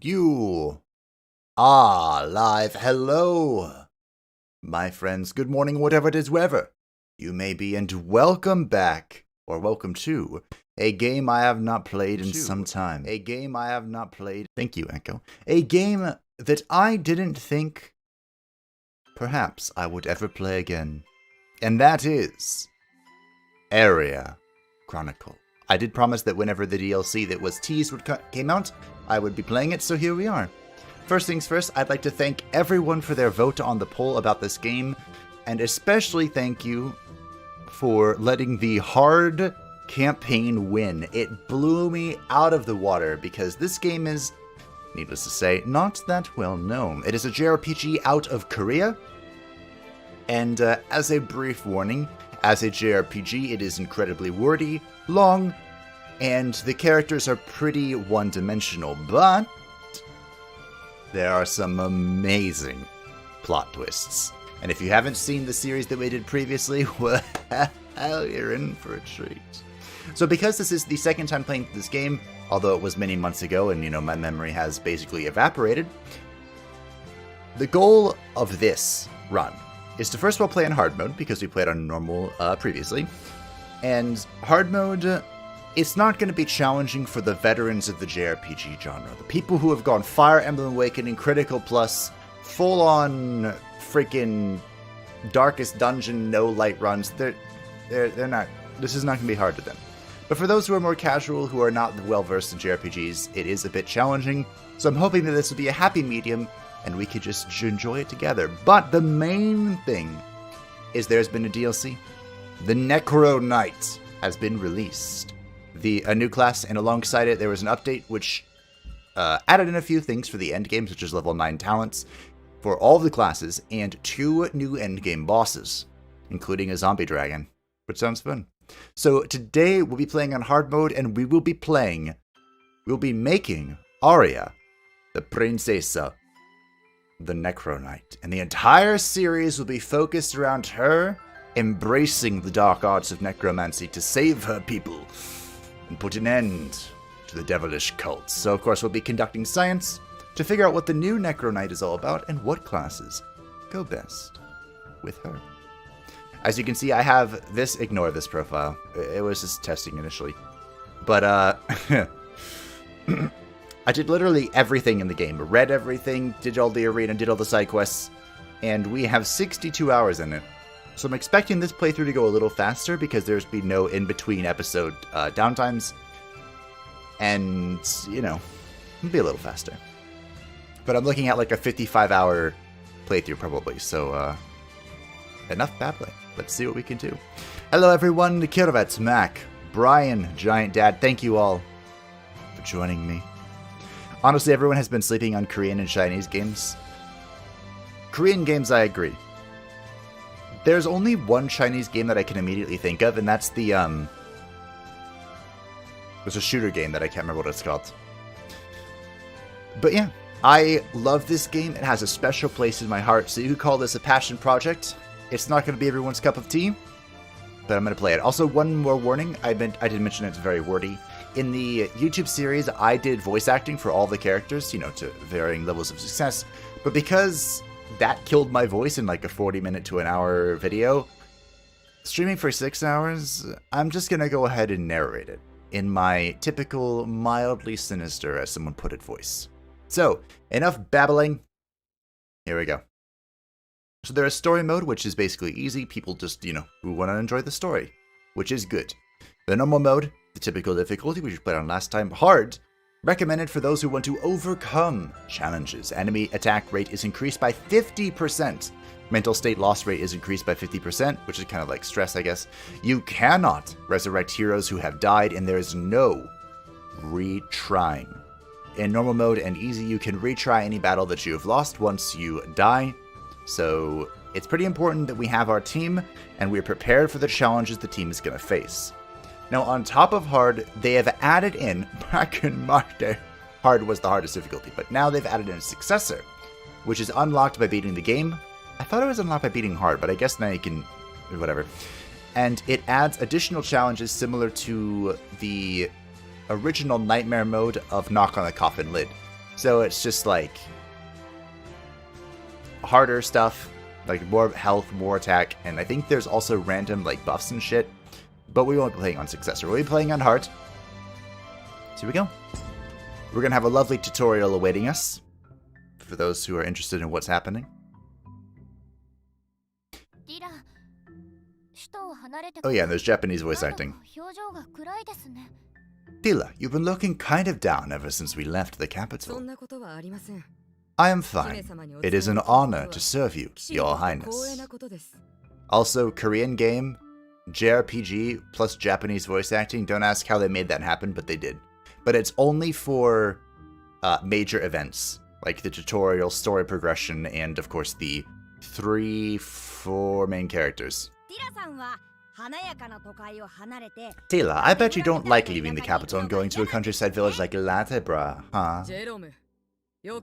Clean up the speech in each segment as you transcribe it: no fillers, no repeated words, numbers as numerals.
You are live. Hello, my friends. Good morning, whatever it is, wherever you may be, and welcome back, or welcome to, a game I have not played in some time. A game I have not played. Thank you, Echo. A game that I didn't think perhaps I would ever play again. And that is ARIA CHRONICLE. I did promise that whenever the DLC that was teased came out, I would be playing it, so here we are. First things first, I'd like to thank everyone for their vote on the poll about this game, and especially thank you for letting the hard campaign win. It blew me out of the water, because this game is, needless to say, not that well known. It is a JRPG out of Korea, and as a brief warning, as a JRPG, it is incredibly wordy, long, and the characters are pretty one-dimensional, but there are some amazing plot twists. And if you haven't seen the series that we did previously, well, you're in for a treat. So because this is the second time playing this game, although it was many months ago and, my memory has basically evaporated, the goal of this run is to first of all play in hard mode, because we played on normal previously. And hard mode, it's not going to be challenging for the veterans of the JRPG genre. The people who have gone Fire Emblem Awakening, Critical Plus, full-on freaking Darkest Dungeon, no light runs, they're not, this is not going to be hard to them. But for those who are more casual, who are not well-versed in JRPGs, it is a bit challenging. So I'm hoping that this will be a happy medium, and we could just enjoy it together. But the main thing is there's been a DLC. The Knight has been released. A new class, and alongside it there was an update which added in a few things for the endgame, such as level 9 talents for all of the classes, and 2 new endgame bosses, including a zombie dragon, which sounds fun. So today we'll be playing on hard mode, and we'll be making Aria, the Princesa, the Knight, and the entire series will be focused around her embracing the dark arts of necromancy to save her people and put an end to the devilish cults. So of course we'll be conducting science to figure out what the new Knight is all about and what classes go best with her. As you can see, I have this, ignore this profile. It was just testing initially. But I did literally everything in the game. Read everything, did all the arena, did all the side quests, and we have 62 hours in it. So I'm expecting this playthrough to go a little faster, because there's been no in-between episode downtimes. And, it'll be a little faster. But I'm looking at like a 55-hour playthrough probably, so enough babbling. Let's see what we can do. Hello everyone, Kirvet, Mac, Brian, Giant Dad, thank you all for joining me. Honestly, everyone has been sleeping on Korean and Chinese games. Korean games, I agree. There's only one Chinese game that I can immediately think of, and that's there's a shooter game that I can't remember what it's called. But yeah, I love this game. It has a special place in my heart, so you could call this a passion project. It's not going to be everyone's cup of tea, but I'm going to play it. Also, one more warning. I did mention it's very wordy. In the YouTube series, I did voice acting for all the characters, to varying levels of success. But because that killed my voice in like a 40-minute to an hour video, streaming for 6 hours, I'm just going to go ahead and narrate it in my typical, mildly sinister, as someone put it, voice. So, enough babbling. Here we go. So there is story mode, which is basically easy. People just, who want to enjoy the story, which is good. The normal mode, the typical difficulty, which we played on last time. Hard, recommended for those who want to overcome challenges. Enemy attack rate is increased by 50%. Mental state loss rate is increased by 50%, which is kind of like stress, I guess. You cannot resurrect heroes who have died, and there is no retrying. In normal mode and easy, you can retry any battle that you have lost once you die. So it's pretty important that we have our team, and we're prepared for the challenges the team is going to face. Now, on top of hard, they have added in, back in my day, hard was the hardest difficulty, but now they've added in a successor, which is unlocked by beating the game. I thought it was unlocked by beating hard, but I guess now you can, whatever. And it adds additional challenges similar to the original Nightmare mode of Knock on the Coffin Lid. So it's just like harder stuff, like more health, more attack, and I think there's also random like buffs and shit. But we won't be playing on Successor, we'll be playing on Heart. So here we go. We're gonna have a lovely tutorial awaiting us, for those who are interested in what's happening. Oh yeah, and there's Japanese voice acting. Tila, you've been looking kind of down ever since we left the capital. I am fine. It is an honor to serve you, Your Highness. Also, Korean game, JRPG plus Japanese voice acting. Don't ask how they made that happen, but they did. But it's only for major events, like the tutorial, story progression, and of course the 3-4 main characters. Tila, I bet you don't like leaving the capital and going to a countryside village like Latebra, huh?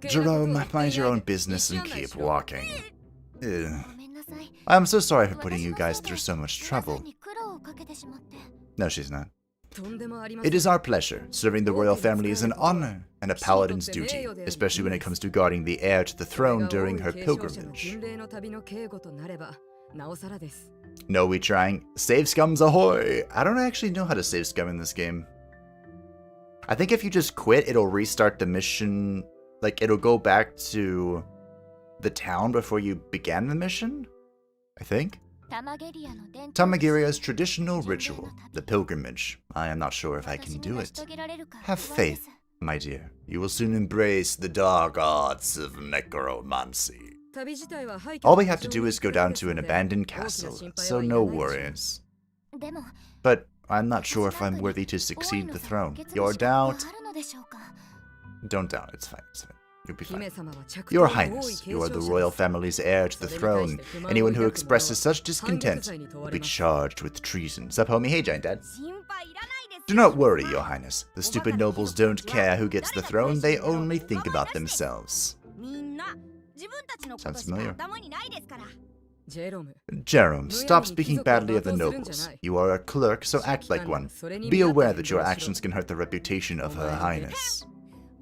Jerome, mind your own business and keep walking. Ugh. I'm so sorry for putting you guys through so much trouble. No, she's not. It is our pleasure. Serving the royal family is an honor and a paladin's duty, especially when it comes to guarding the heir to the throne during her pilgrimage. No, we trying. Save scums ahoy! I don't actually know how to save scum in this game. I think if you just quit, it'll restart the mission. Like, it'll go back to the town before you began the mission? I think? Tamagiria's traditional ritual, the pilgrimage. I am not sure if I can do it. Have faith, my dear. You will soon embrace the dark arts of necromancy. All we have to do is go down to an abandoned castle, so no worries. But I'm not sure if I'm worthy to succeed the throne. Your doubt? Don't doubt, it's fine, it's fine. You'll be fine. Your Highness, you are the royal family's heir to the throne. Anyone who expresses such discontent will be charged with treason. Sup, homie? Hey, Giant Dad. Do not worry, Your Highness. The stupid nobles don't care who gets the throne, they only think about themselves. Sounds familiar. Jerome, stop speaking badly of the nobles. You are a clerk, so act like one. Be aware that your actions can hurt the reputation of Her Highness.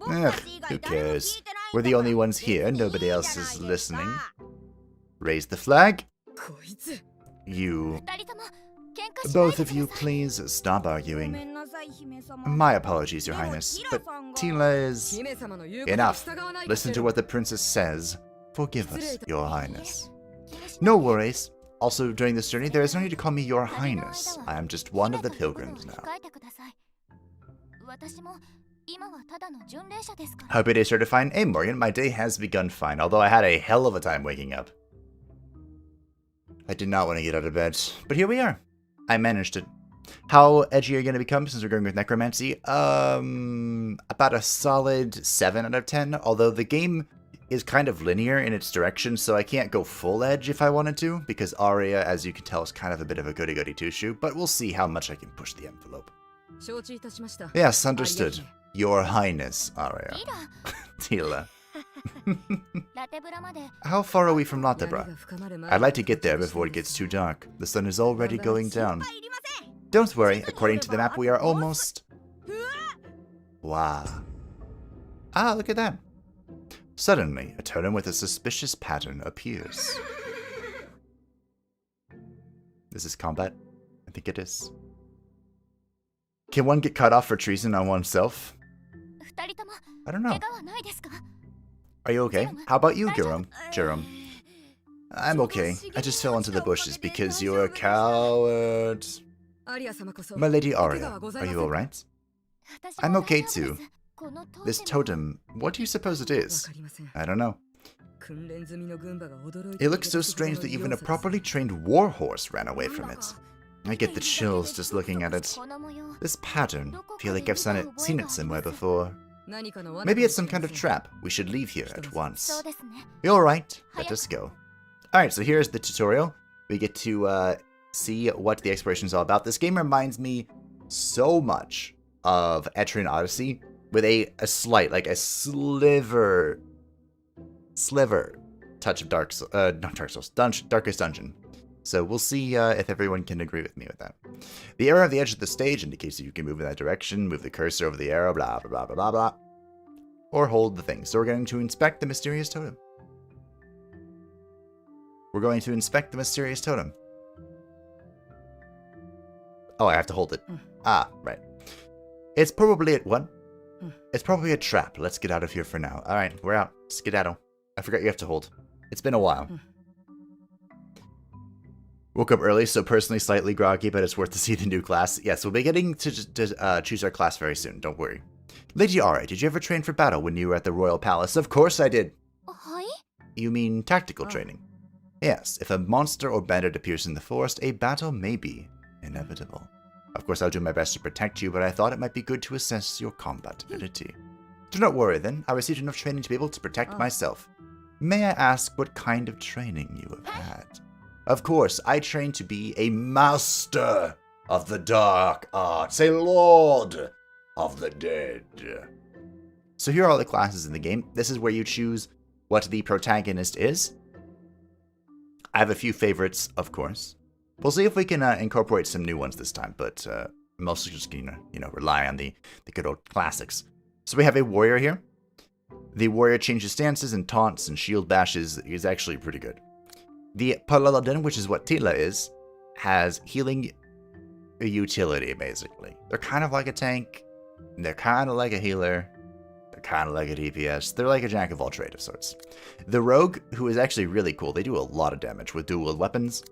Ugh, who cares? We're the only ones here, nobody else is listening. Raise the flag. You... Both of you, please stop arguing. My apologies, Your Highness, but Tila is... Enough. Listen to what the princess says. Forgive us, Your Highness. No worries. Also, during this journey, there is no need to call me Your Highness. I am just one of the pilgrims now. Hope your day started fine. Hey, Morgan, my day has begun fine, although I had a hell of a time waking up. I did not want to get out of bed, but here we are. I managed it. How edgy are you going to become since we're going with Necromancy? About a solid 7 out of 10, although the game is kind of linear in its direction, so I can't go full edge if I wanted to, because Aria, as you can tell, is kind of a bit of a goody-goody two-shoe, but we'll see how much I can push the envelope. Yes, understood. Your Highness, Aria. Tila. How far are we from Latebra? I'd like to get there before it gets too dark. The sun is already going down. Don't worry, according to the map we are almost... Wow. Ah, look at that. Suddenly, a totem with a suspicious pattern appears. Is this combat? I think it is. Can one get cut off for treason on oneself? I don't know. Are you okay? How about you, Jerome? I'm okay. I just fell into the bushes because you're a coward. My Lady Aria, are you alright? I'm okay too. This totem, what do you suppose it is? I don't know. It looks so strange that even a properly trained warhorse ran away from it. I get the chills just looking at it. This pattern, feel like I've seen it somewhere before. Maybe it's some kind of trap. We should leave here at once. You're right. Let us go. Alright, so here's the tutorial. We get to see what the exploration is all about. This game reminds me so much of Etrian Odyssey, with a slight, like a sliver touch of Darkest Dungeon. So we'll see if everyone can agree with me with that. The arrow at the edge of the stage indicates that you can move in that direction, move the cursor over the arrow, blah, blah, blah, blah, blah, blah. Or hold the thing. So we're going to inspect the mysterious totem. We're going to inspect the mysterious totem. Oh, I have to hold it. Ah, right. It's probably at what? It's probably a trap. Let's get out of here for now. All right, we're out. Skedaddle. I forgot you have to hold. It's been a while. Woke up early, so personally slightly groggy, but it's worth to see the new class. Yes, we'll be getting to choose our class very soon. Don't worry. Lady Aria, did you ever train for battle when you were at the Royal Palace? Of course I did. You mean tactical training? Yes, if a monster or bandit appears in the forest, a battle may be inevitable. Of course, I'll do my best to protect you, but I thought it might be good to assess your combat ability. Do not worry then, I received enough training to be able to protect myself. May I ask what kind of training you have had? Of course, I trained to be a master of the dark arts, a lord of the dead. So here are all the classes in the game. This is where you choose what the protagonist is. I have a few favorites, of course. We'll see if we can incorporate some new ones this time, but mostly just gonna, rely on the good old classics. So we have a warrior here. The warrior changes stances and taunts and shield bashes is actually pretty good. The paladin, which is what Tila is, has healing utility, basically. They're kind of like a tank. They're kind of like a healer. They're kind of like a DPS. They're like a jack of all trades of sorts. The rogue, who is actually really cool. They do a lot of damage with dual weapons.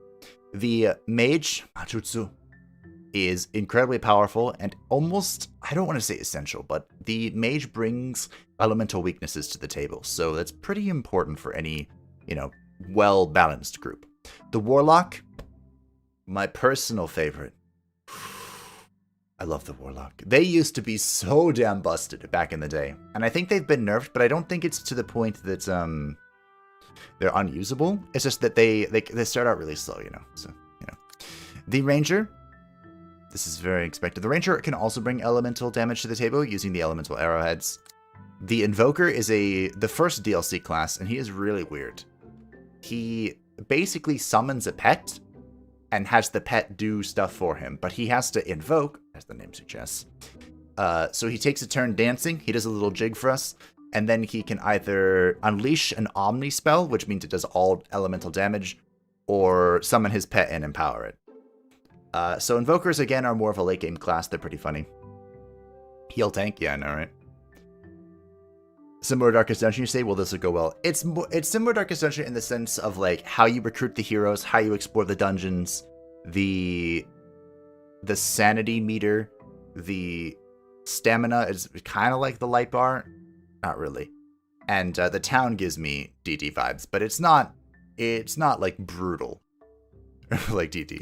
The mage, Machutsu, is incredibly powerful and almost, I don't want to say essential, but the mage brings elemental weaknesses to the table. So that's pretty important for any, well-balanced group. The warlock, my personal favorite. I love the warlock. They used to be so damn busted back in the day. And I think they've been nerfed, but I don't think it's to the point that they're unusable. It's just that they start out really slow, So, The ranger, this is very expected. The ranger can also bring elemental damage to the table using the elemental arrowheads. The invoker is the first DLC class, and he is really weird. He basically summons a pet and has the pet do stuff for him, but he has to invoke, as the name suggests. So he takes a turn dancing, he does a little jig for us, and then he can either unleash an Omni spell, which means it does all elemental damage, or summon his pet and empower it. So invokers, again, are more of a late game class. They're pretty funny. Heal tank, yeah, I know, right? Similar to Darkest Dungeon, you say, well, this will go well. It's similar to Darkest Dungeon in the sense of, like, how you recruit the heroes, how you explore the dungeons, the sanity meter, the stamina is kind of like the light bar. Not really. And the town gives me DD vibes, but it's not like brutal like DD.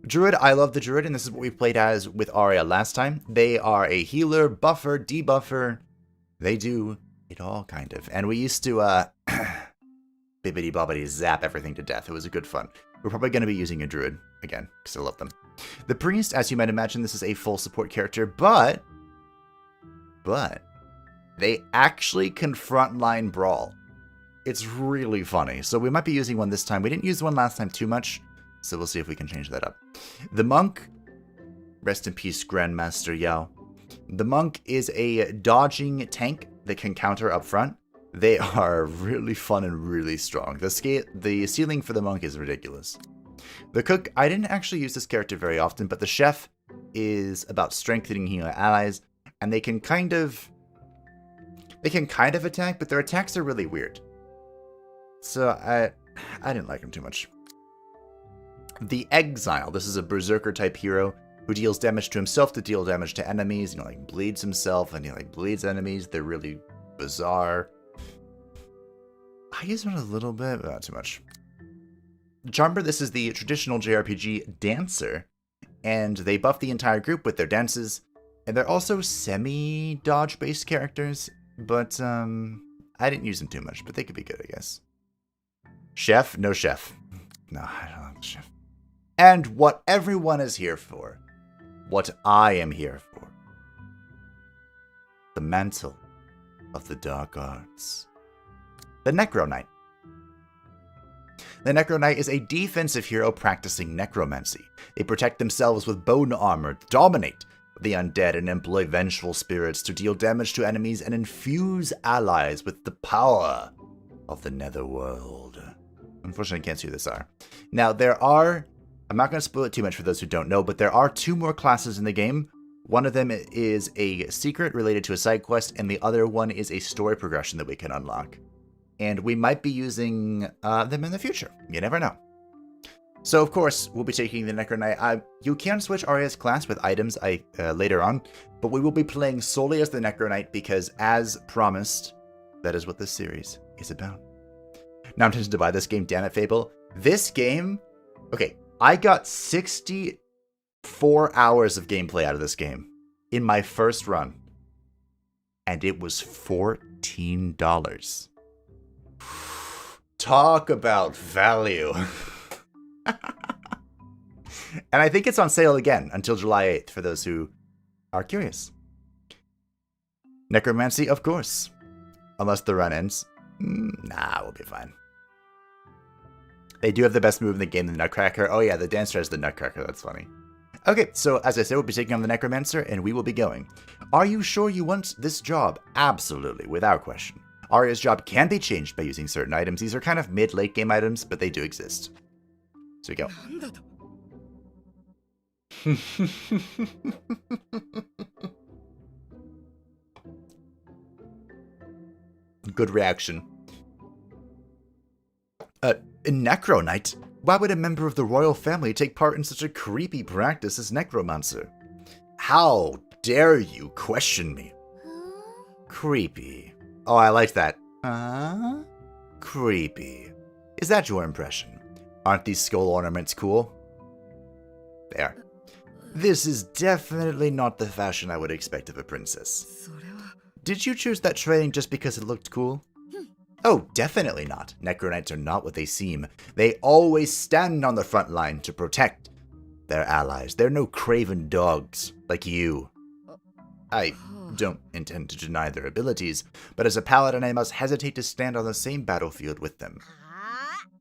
Druid, I love the Druid, and this is what we played as with Aria last time. They are a healer, buffer, debuffer. They do it all, kind of. And we used to bibbity-bobbity zap everything to death. It was a good fun. We're probably going to be using a Druid again, because I love them. The Priest, as you might imagine, this is a full support character, but they actually can frontline brawl. It's really funny. So we might be using one this time. We didn't use one last time too much, so we'll see if we can change that up. The Monk, rest in peace, Grandmaster Yao. The Monk is a dodging tank that can counter up front. They are really fun and really strong. The ceiling for the Monk is ridiculous. The Cook, I didn't actually use this character very often, but the Chef is about strengthening your allies, and they can kind of attack, but their attacks are really weird. So I didn't like him too much. The Exile, this is a berserker type hero who deals damage to himself to deal damage to enemies. Bleeds himself and he bleeds enemies. They're really bizarre. I use him a little bit, but not too much. Charmer, this is the traditional JRPG dancer, and they buff the entire group with their dances, and they're also semi-dodge based characters, but I didn't use them too much, but they could be good, I guess. Chef? No Chef. No, I don't like the Chef. And what everyone is here for. What I am here for. The Mantle of the Dark Arts. The Necro Knight. The Necro Knight is a defensive hero practicing necromancy. They protect themselves with bone armor, dominate the undead, and employ vengeful spirits to deal damage to enemies and infuse allies with the power of the netherworld. Unfortunately, I can't see who this are. Now, there are... I'm not going to spoil it too much for those who don't know, but there are 2 more classes in the game. One of them is a secret related to a side quest, and the other one is a story progression that we can unlock. And we might be using them in the future. You never know. So, of course, we'll be taking the Necro Knight. You can switch Aria's class with items later on, but we will be playing solely as the Necro Knight because, as promised, that is what this series is about. Now I'm tempted to buy this game, damn it, Fable. This game... Okay, I got 64 hours of gameplay out of this game in my first run. And it was $14. Talk about value. And I think it's on sale again until July 8th for those who are curious. Necromancy, of course. Unless the run ends. Nah, we'll be fine. They do have the best move in the game, the Nutcracker. Oh yeah, the dancer has the Nutcracker. That's funny. Okay, so as I said, we'll be taking on the Necromancer, and we will be going. Are you sure you want this job? Absolutely, without question. Aria's job can be changed by using certain items. These are kind of mid-late game items, but they do exist. So we go. Good reaction. Necro Knight? Why would a member of the royal family take part in such a creepy practice as necromancer? How dare you question me? Creepy. Oh, I like that. Creepy. Is that your impression? Aren't these skull ornaments cool? They are. This is definitely not the fashion I would expect of a princess. Did you choose that training just because it looked cool? Oh, definitely not. Necro Knights are not what they seem. They always stand on the front line to protect their allies. They're no craven dogs like you. I don't intend to deny their abilities, but as a paladin I must hesitate to stand on the same battlefield with them.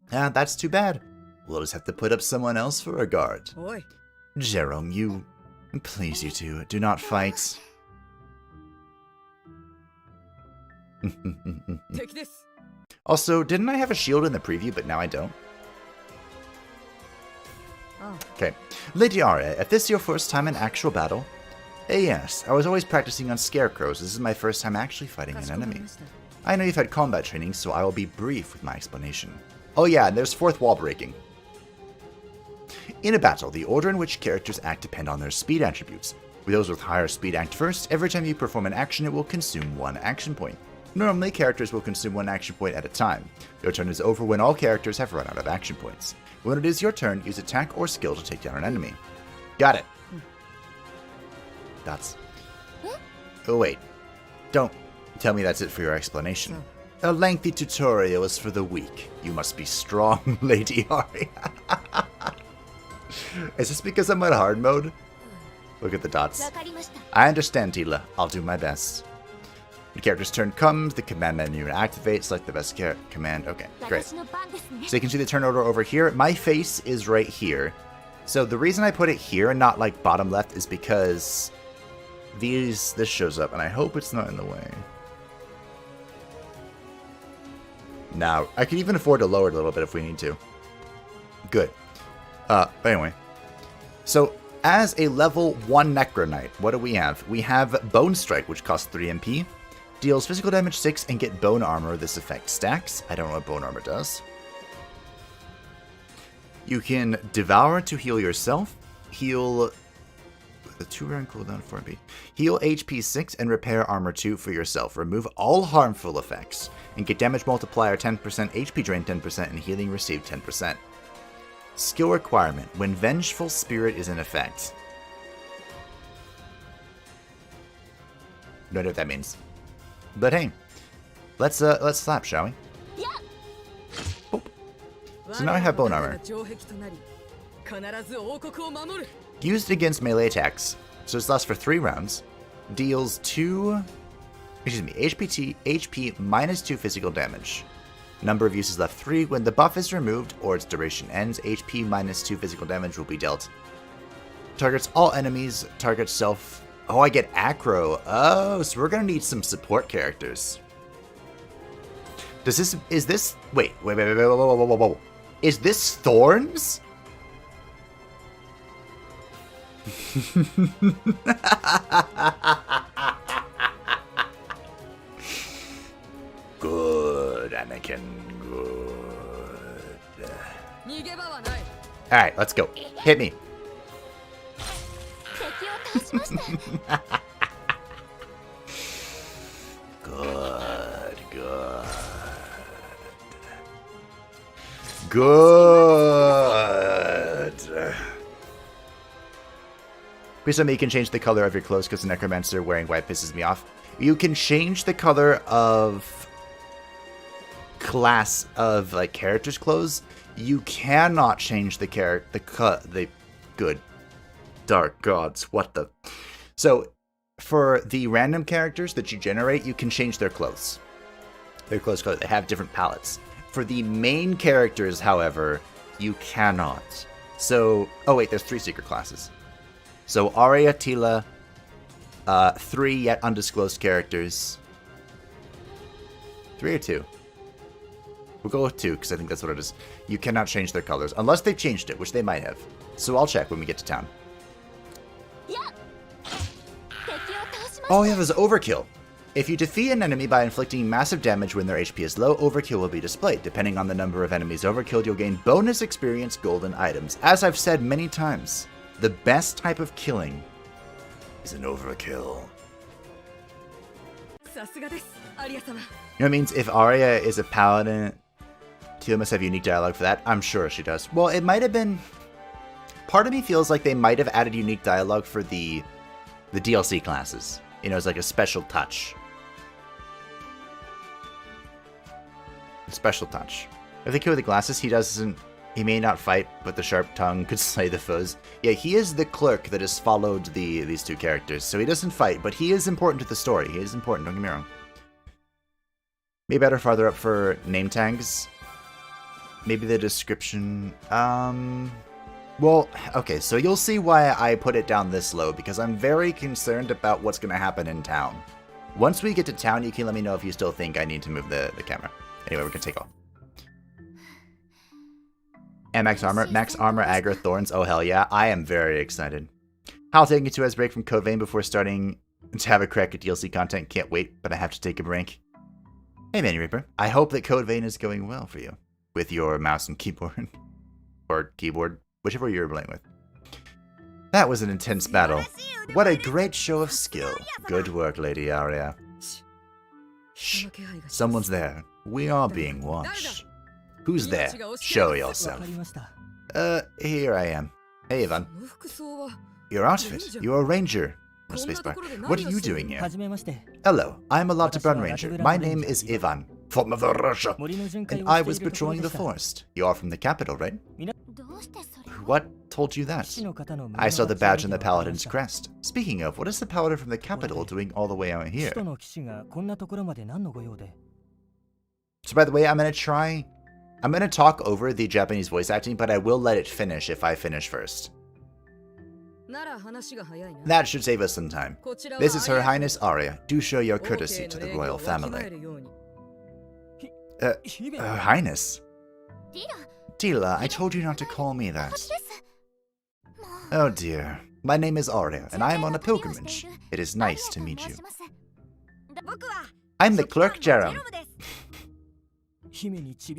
That's too bad. We'll just have to put up someone else for a guard. Jerome, please you two, do not fight. Take this. Also, didn't I have a shield in the preview, but now I don't? Okay. Lady Aria, if this is your first time in actual battle? Yes, I was always practicing on scarecrows. This is my first time actually fighting an enemy. I know you've had combat training, so I will be brief with my explanation. Oh yeah, and there's fourth wall breaking. In a battle, the order in which characters act depend on their speed attributes. With those with higher speed act first. Every time you perform an action, it will consume 1 action point. Normally, characters will consume 1 action point at a time. Your turn is over when all characters have run out of action points. When it is your turn, use attack or skill to take down an enemy. Got it. That's... Oh wait. Don't tell me that's it for your explanation. A lengthy tutorial is for the weak. You must be strong, Lady Aria. Is this because I'm on hard mode? Look at the dots. I understand, Tila. I'll do my best. When the character's turn comes, the command menu activates. Select the best command. Okay, great. So you can see the turn order over here. My face is right here. So the reason I put it here and not like bottom left is because this shows up, and I hope it's not in the way. Now, I can even afford to lower it a little bit if we need to. Good. But anyway. So, as a level 1 Necro Knight, what do we have? We have Bone Strike, which costs 3 MP. Deals physical damage 6 and get Bone Armor. This effect stacks. I don't know what Bone Armor does. You can Devour to heal yourself. Heal... with a 2-round cooldown 4MP. Heal HP 6 and Repair Armor 2 for yourself. Remove all harmful effects. And get Damage Multiplier 10%, HP Drain 10%, and Healing Received 10%. Skill requirement. When Vengeful Spirit is in effect. No idea what that means. But hey, let's slap, shall we? Oh. So now I have Bone Armor. Used against melee attacks. So this lasts for 3 rounds. Deals HP minus 2 physical damage. Number of uses left 3. When the buff is removed or its duration ends, HP minus 2 physical damage will be dealt. Targets all enemies, targets self. Oh, I get aggro. Oh, so we're going to need some support characters. Does this, is this, wait, whoa. Is this Thorns? Good, Anakin, good. Alright, let's go. Hit me. Good, good. Good. Please tell me you can change the color of your clothes because the Necromancer wearing white pisses me off. You can change the color of class of like characters' clothes. You cannot change the good dark gods. What the? So for the random characters that you generate, you can change their clothes. Their clothes color. They have different palettes. For the main characters, however, you cannot. So, oh wait, there's 3 secret classes. So Aria, Tila, 3 yet undisclosed characters. 3 or 2? We'll go with 2, because I think that's what it is. You cannot change their colors, unless they've changed it, which they might have. So I'll check when we get to town. Oh yeah, there's overkill. If you defeat an enemy by inflicting massive damage when their HP is low, overkill will be displayed. Depending on the number of enemies overkilled, you'll gain bonus experience, gold, and items. As I've said many times, the best type of killing is an overkill. You know what it means? If Arya is a paladin, Tila must have unique dialogue for that. I'm sure she does. Well, it might have been... Part of me feels like they might have added unique dialogue for the DLC classes. You know, it's like a special touch. Special touch. If they kill with the glasses, he may not fight, but the sharp tongue could slay the foes. Yeah, he is the clerk that has followed these 2 characters, so he doesn't fight, but he is important to the story. He is important, don't get me wrong. Maybe better farther up for name tags. Maybe the description. Well, okay, so you'll see why I put it down this low, because I'm very concerned about what's going to happen in town. Once we get to town, you can let me know if you still think I need to move the camera. Anyway, we're going to take off. And max armor, aggro, thorns, oh hell yeah, I am very excited. I'll take a 2S break from Code Vein before starting to have a crack at DLC content. Can't wait, but I have to take a break. Hey Manny Reaper, I hope that Code Vein is going well for you. With your mouse and keyboard. Or keyboard. Whichever you're playing with. That was an intense battle. What a great show of skill. Good work, Lady Aria. Shh. Someone's there. We are being watched. Who's there? Show yourself. Here I am. Hey, Ivan. Your outfit. You're a ranger. Spacebar. What are you doing here? Hello, I'm a Lottabrun Ranger. My name is Ivan, from Mother Russia, and I was patrolling the forest. You are from the capital, right? What told you that? I saw the badge on the Paladin's crest. Speaking of, what is the Paladin from the capital doing all the way out here? So by the way, I'm going to talk over the Japanese voice acting, but I will let it finish if I finish first. That should save us some time. This is Her Highness Aria. Do show your courtesy to the royal family. Her Highness? Tila, I told you not to call me that. Oh dear. My name is Aria, and I am on a pilgrimage. It is nice to meet you. I'm the clerk Jerem.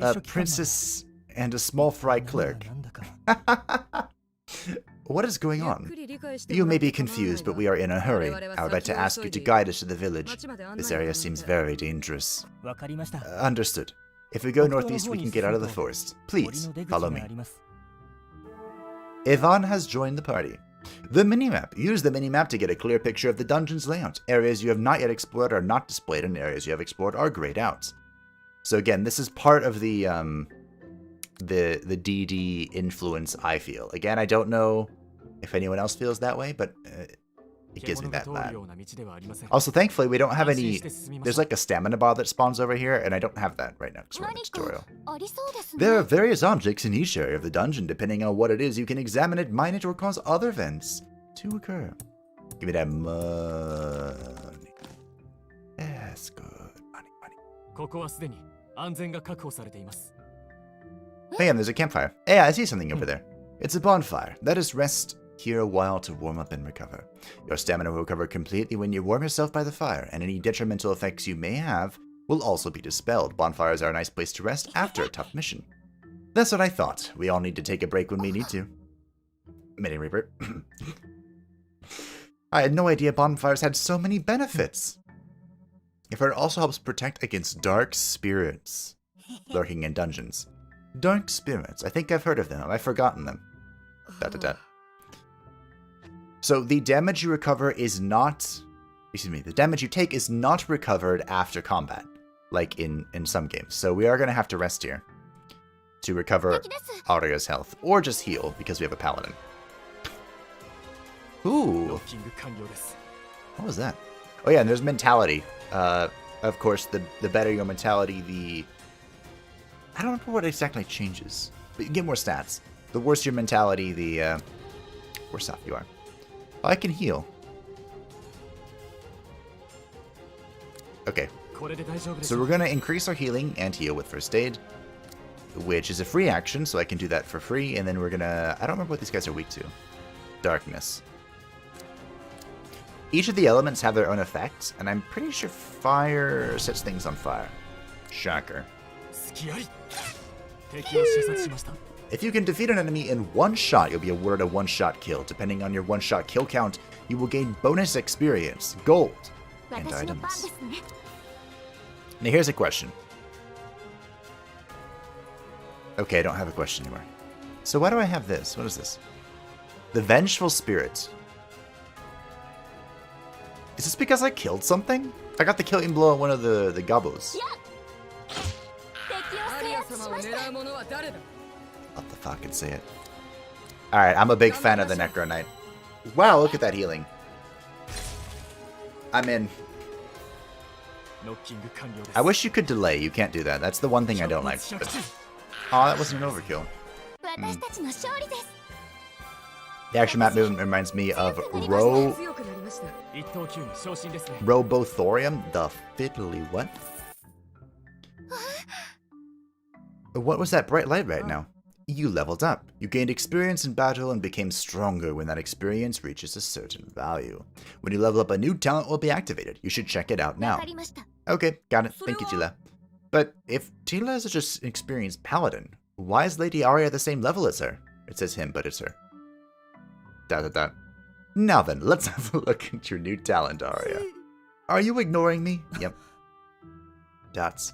A princess and a small fry clerk. What is going on? You may be confused, but we are in a hurry. I would like to ask you to guide us to the village. This area seems very dangerous. Understood. If we go northeast, we can get out of the forest. Please, follow me. Ivan has joined the party. The minimap. Use the minimap to get a clear picture of the dungeon's layout. Areas you have not yet explored are not displayed, and areas you have explored are grayed out. So again, this is part of the DD influence, I feel. Again, I don't know if anyone else feels that way, but it gives me that lag. Also, thankfully, we don't have any... There's like a stamina bar that spawns over here, and I don't have that right now because we're in the tutorial. There are various objects in each area of the dungeon. Depending on what it is, you can examine it, mine it, or cause other events to occur. Give me that money. That's good. Money. Hey, and there's a campfire. Hey, I see something over there. It's a bonfire. Let us rest here a while to warm up and recover. Your stamina will recover completely when you warm yourself by the fire, and any detrimental effects you may have will also be dispelled. Bonfires are a nice place to rest after a tough mission. That's what I thought. We all need to take a break when we need to. Mini Reaper. I had no idea bonfires had so many benefits. It also helps protect against dark spirits lurking in dungeons. Dark spirits. I think I've heard of them. I've forgotten them. So the damage you recover is not... Excuse me. The damage you take is not recovered after combat, like in some games. So we are going to have to rest here to recover Aria's health, or just heal because we have a paladin. Ooh. What was that? Oh yeah, and there's mentality. Of course, the better your mentality, the... I don't remember what exactly changes. But you get more stats. The worse your mentality, the worse off you are. Oh, I can heal. Okay. So we're going to increase our healing and heal with first aid, which is a free action, so I can do that for free. And then we're going to... I don't remember what these guys are weak to. Darkness. Each of the elements have their own effects, and I'm pretty sure fire sets things on fire. Shocker. If you can defeat an enemy in one shot, you'll be awarded a one-shot kill. Depending on your one-shot kill count, you will gain bonus experience, gold, and items. Now here's a question. Okay, I don't have a question anymore. So why do I have this? What is this? The Vengeful Spirit. Is this because I killed something? I got the killing blow on one of the gobos. Let the fucking say it. Alright, I'm a big fan of the Necro Knight. Wow, look at that healing. I'm in. I wish you could delay. You can't do that. That's the one thing I don't like. Aw, that wasn't an overkill. The action map movement reminds me of Robothorium, the fiddly what? What was that bright light right now? You leveled up. You gained experience in battle and became stronger when that experience reaches a certain value. When you level up, a new talent will be activated. You should check it out now. Okay, got it. Thank you, Tila. But if Tila is just an experienced paladin, why is Lady Aria the same level as her? It says him, but it's her. Now then, let's have a look at your new talent, Aria. Are you ignoring me? Yep. Dots.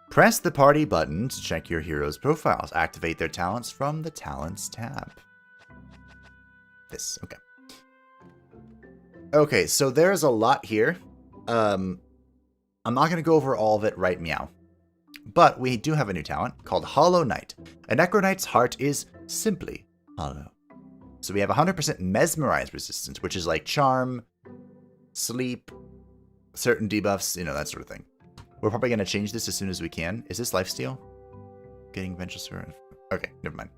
Press the party button to check your hero's profiles. Activate their talents from the Talents tab. This, okay. Okay, so there's a lot here. I'm not going to go over all of it right meow. But we do have a new talent called Hollow Knight. A Necro Knight's heart is simply hollow. So we have 100% Mesmerize resistance, which is like Charm, Sleep, certain debuffs, you know, that sort of thing. We're probably going to change this as soon as we can. Is this Lifesteal? Getting Vengeful Spirit? Okay, never mind.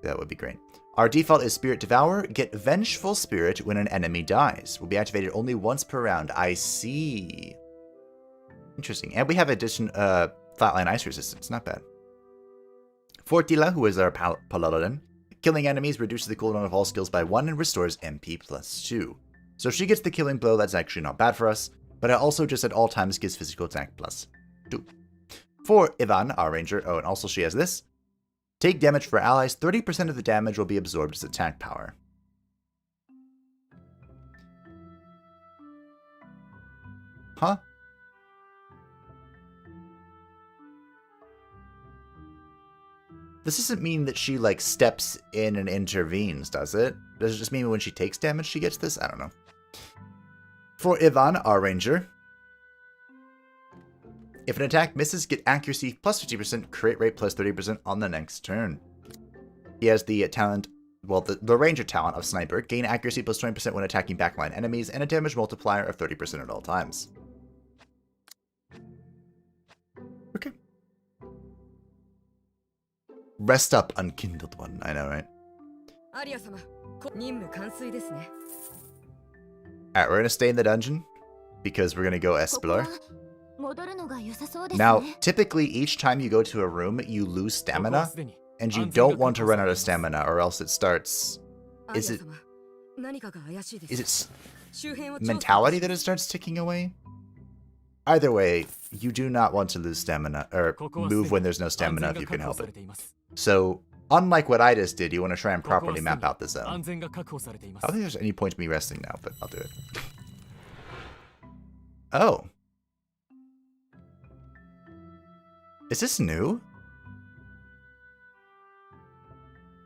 That would be great. Our default is Spirit Devour. Get Vengeful Spirit when an enemy dies. Will be activated only once per round. I see. Interesting. And we have addition Flatline Ice Resistance. Not bad. For Tila, who is our Paladin, killing enemies reduces the cooldown of all skills by 1 and restores MP plus 2. So if she gets the killing blow, that's actually not bad for us. But it also just at all times gives physical attack plus 2. For Ivan, our ranger, oh, and also she has this. Take damage for allies. 30% of the damage will be absorbed as attack power. Huh? This doesn't mean that she, like, steps in and intervenes, does it? Does it just mean when she takes damage she gets this? I don't know. For Ivan, our ranger, if an attack misses, get accuracy plus 50%, crit rate plus 30% on the next turn. He has the talent well, the ranger talent of Sniper. Gain accuracy plus 20% when attacking backline enemies, and a damage multiplier of 30% at all times. Okay. Rest up, unkindled one. I know, right? Alright, we're gonna stay in the dungeon, because we're gonna go explore. Now, typically, each time you go to a room, you lose stamina, and you don't want to run out of stamina, or else it starts... Is it mentality that it starts ticking away? Either way, you do not want to lose stamina, or move when there's no stamina if you can help it. So, unlike what I just did, you want to try and properly map out the zone. I don't think there's any point to me resting now, but I'll do it. Oh. Is this new?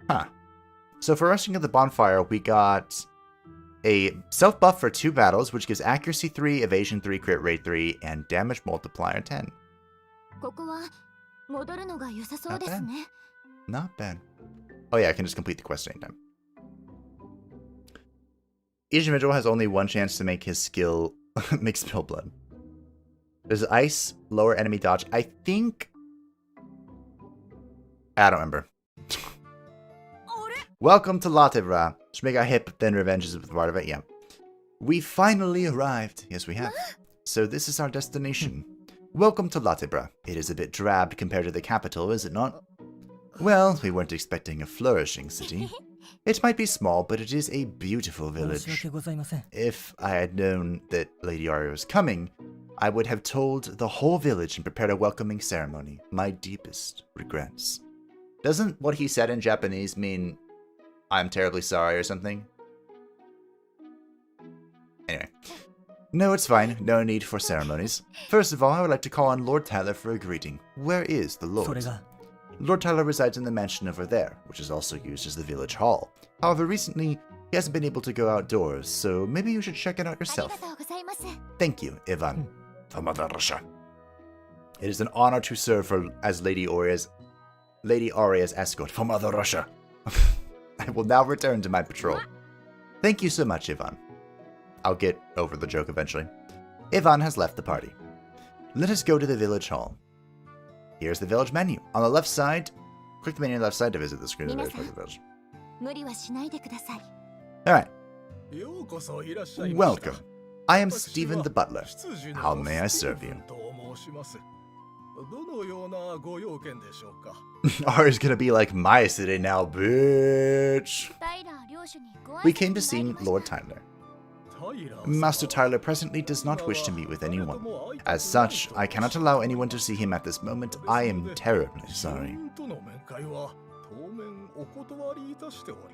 Huh. So for rushing at the bonfire, we got a self-buff for 2 battles, which gives accuracy 3, evasion 3, crit rate 3, and damage multiplier 10. Not bad. Not bad. Oh yeah, I can just complete the quest anytime. Each individual has only one chance to make his skill make spill blood. There's ice, lower enemy dodge. I think... I don't remember. Welcome to Latebra. Should make our hip, then revenge is part of it. Yeah. We finally arrived. Yes, we have. So this is our destination. Welcome to Latebra. It is a bit drab compared to the capital, is it not? Well, we weren't expecting a flourishing city. It might be small, but it is a beautiful village. If I had known that Lady Aria was coming, I would have told the whole village and prepared a welcoming ceremony. My deepest regrets. Doesn't what he said in Japanese mean, I'm terribly sorry or something? Anyway. No, it's fine. No need for ceremonies. First of all, I would like to call on Lord Tyler for a greeting. Where is the Lord? Lord Tyler resides in the mansion over there, which is also used as the village hall. However, recently, he hasn't been able to go outdoors, so maybe you should check it out yourself. Thank you, Ivan. It is an honor to serve as Lady Aria's escort for Mother Russia. I will now return to my patrol. Thank you so much, Ivan. I'll get over the joke eventually. Ivan has left the party. Let us go to the village hall. Here's the village menu. On the left side, click the menu on the left side to visit the screen of the village. Alright. Welcome. I am Stephen the Butler. How may I serve you? Ari's gonna be like, my city now, bitch. We came to see Lord Tyler. Master Tyler presently does not wish to meet with anyone. As such, I cannot allow anyone to see him at this moment. I am terribly sorry.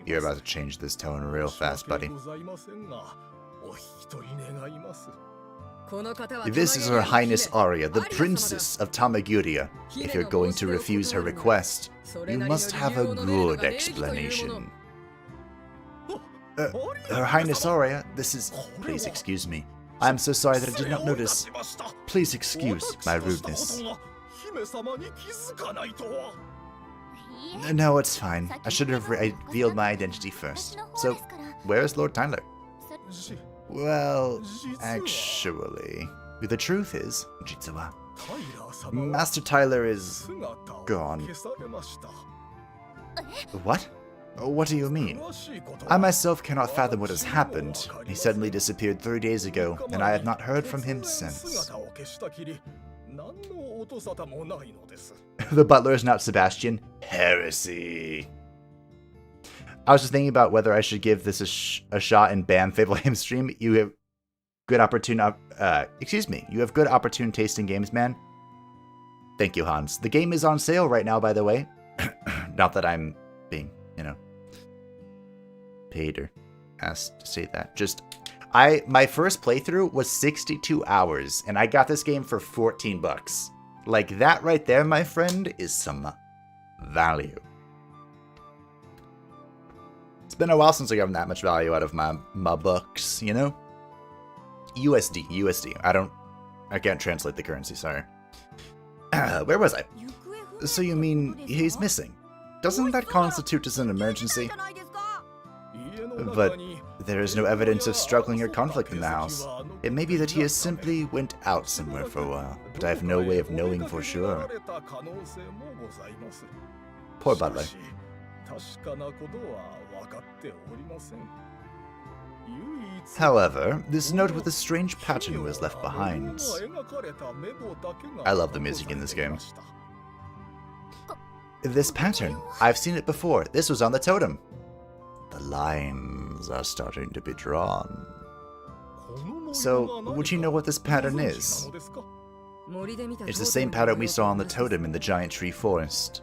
You're about to change this tone real fast, buddy. This is Her Highness Aria, the Princess of Tamaguria. If you're going to refuse her request, you must have a good explanation. Her Highness Aria, this is... Please excuse me. I am so sorry that I did not notice. Please excuse my rudeness. No, it's fine. I should have revealed my identity first. So, where is Lord Tyler? Well, actually, the truth is, Jitsuwa, Master Tyler is gone. What? What do you mean? I myself cannot fathom what has happened. He suddenly disappeared 3 days ago, and I have not heard from him since. The butler is not Sebastian. Heresy. I was just thinking about whether I should give this a shot and ban Fable Game stream. You have good opportune you have good opportune taste in games, man. Thank you, Hans. The game is on sale right now, by the way. Not that I'm being, paid or asked to say that. Just my first playthrough was 62 hours and I got this game for $14. Like that right there, my friend, is some value. It's been a while since I got that much value out of my bucks, USD. I can't translate the currency, sorry. Where was I? So you mean he's missing? Doesn't that constitute as an emergency? But there is no evidence of struggling or conflict in the house. It may be that he has simply went out somewhere for a while, but I have no way of knowing for sure. Poor butler. However, this note with a strange pattern was left behind. I love the music in this game. This pattern, I've seen it before. This was on the totem. The lines are starting to be drawn. So, would you know what this pattern is? It's the same pattern we saw on the totem in the giant tree forest.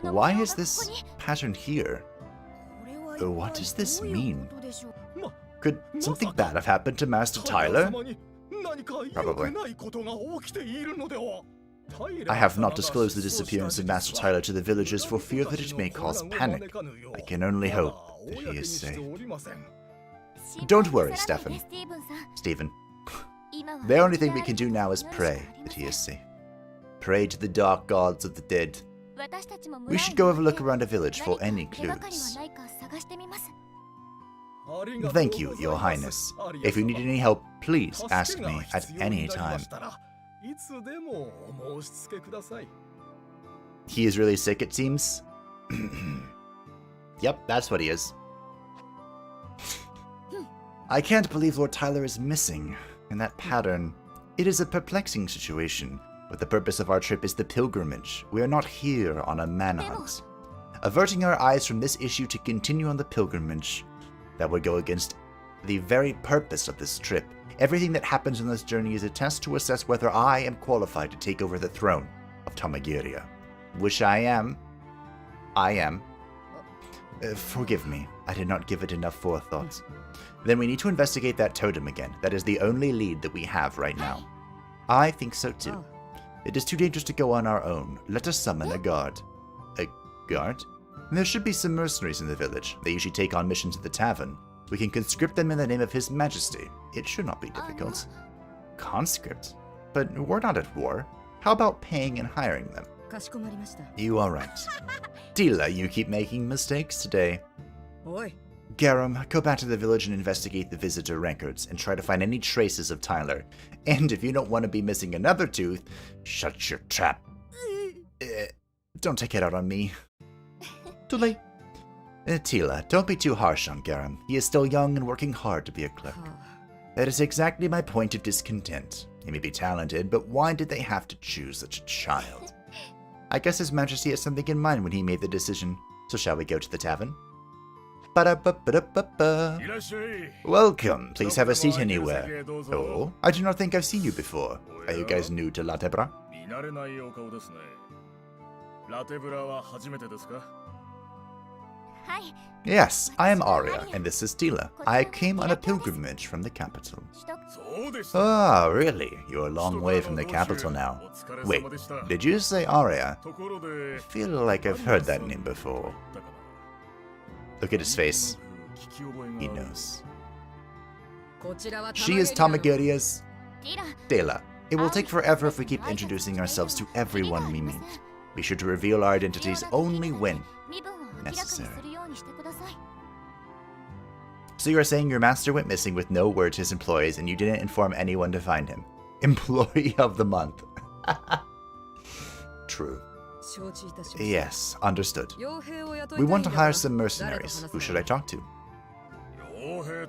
Why is this pattern here? What does this mean? Could something bad have happened to Master Tyler? Probably. I have not disclosed the disappearance of Master Tyler to the villagers for fear that it may cause panic. I can only hope that he is safe. Don't worry, Stephen. The only thing we can do now is pray that he is safe. Pray to the dark gods of the dead. We should go have a look around the village for any clues. Thank you, Your Highness. If you need any help, please ask me at any time. He is really sick, it seems. Yep, that's what he is. I can't believe Lord Tyler is missing. In that pattern, it is a perplexing situation, but the purpose of our trip is the pilgrimage. We are not here on a manhunt. Averting our eyes from this issue to continue on the pilgrimage, that would go against the very purpose of this trip. Everything that happens on this journey is a test to assess whether I am qualified to take over the throne of Tamagiria. Which I am. I am. Forgive me, I did not give it enough forethought. Then we need to investigate that totem again. That is the only lead that we have right now. I think so too. It is too dangerous to go on our own. Let us summon a guard. A guard? There should be some mercenaries in the village. They usually take on missions at the tavern. We can conscript them in the name of His Majesty. It should not be difficult. Conscript? But we're not at war. How about paying and hiring them? You are right. Tila, you keep making mistakes today. Garum, go back to the village and investigate the visitor records and try to find any traces of Tyler. And if you don't want to be missing another tooth, shut your trap. Don't take it out on me. Too late. Tila, don't be too harsh on Garum. He is still young and working hard to be a clerk. That is exactly my point of discontent. He may be talented, but why did they have to choose such a child? I guess His Majesty had something in mind when he made the decision. So shall we go to the tavern? Ba-da-ba-ba-da-ba-ba. Welcome. Please have a seat anywhere. Oh, I do not think I've seen you before. Are you guys new to Latebra? Yes, I am Aria, and this is Tila. I came on a pilgrimage from the capital. Ah, really? You're a long way from the capital now. Wait, did you say Aria? I feel like I've heard that name before. Look at his face. He knows. She is Tamagiria's Tila. It will take forever if we keep introducing ourselves to everyone we meet. Be sure to reveal our identities only when necessary. So you are saying your master went missing with no word to his employees and you didn't inform anyone to find him. Employee of the month. True. Yes, understood. We want to hire some mercenaries. Who should I talk to?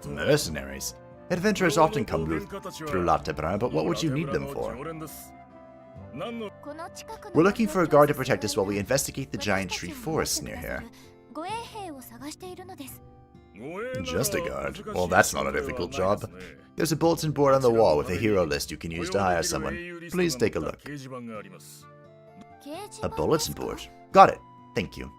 Mercenaries? Adventurers often come through Latebra, but what would you need them for? We're looking for a guard to protect us while we investigate the giant tree forest near here. Just a guard? Well, that's not a difficult job. There's a bulletin board on the wall with a hero list you can use to hire someone. Please take a look. A bulletin board. Got it. Thank you.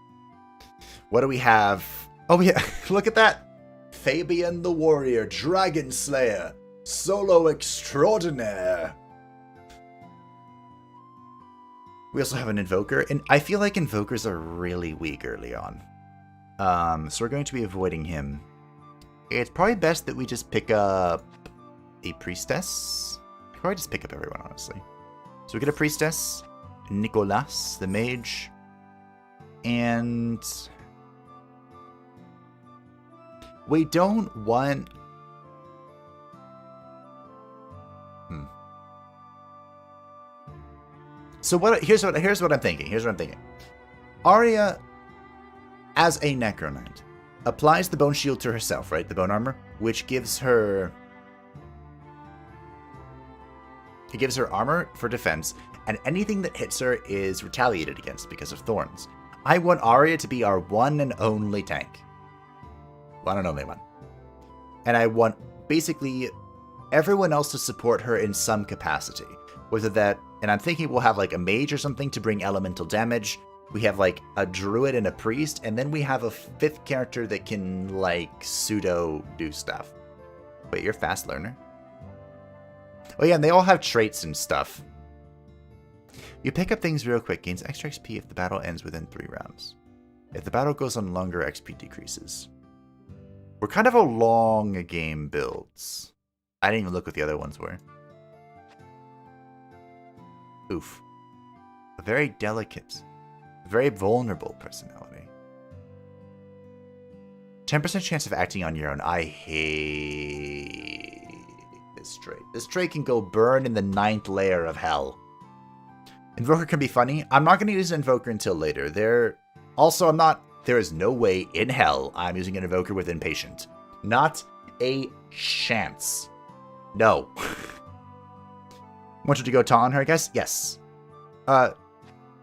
What do we have? Oh yeah, look at that! Fabian the Warrior, Dragon Slayer, Solo Extraordinaire. We also have an Invoker, and I feel like Invokers are really weak early on. So we're going to be avoiding him. It's probably best that we just pick up a Priestess. Probably just pick up everyone, honestly. So we get a Priestess, Nicolas, the Mage, and We don't want... So here's what I'm thinking. Aria, as a Necro Knight, applies the bone shield to herself, right? The bone armor, which gives her... It gives her armor for defense, and anything that hits her is retaliated against because of thorns. I want Aria to be our one and only tank. One and only one. And I want, basically, everyone else to support her in some capacity. Whether that... And I'm thinking we'll have, like, a mage or something to bring elemental damage. We have, like, a druid and a priest, and then we have a 5th character that can, like, pseudo-do stuff. Wait, you're a fast learner? Oh yeah, and they all have traits and stuff. You pick up things real quick, gains extra XP if the battle ends within 3 rounds. If the battle goes on longer, XP decreases. We're kind of a long game builds. I didn't even look what the other ones were. Oof. A very delicate, very vulnerable personality. 10% chance of acting on your own. I hate this trait. This trait can go burn in the 9th layer of hell. Invoker can be funny. I'm not going to use an Invoker until later. There is no way in hell I'm using an Invoker with Impatient. Not a chance. No. Want you to go taunt on her, I guess? Yes.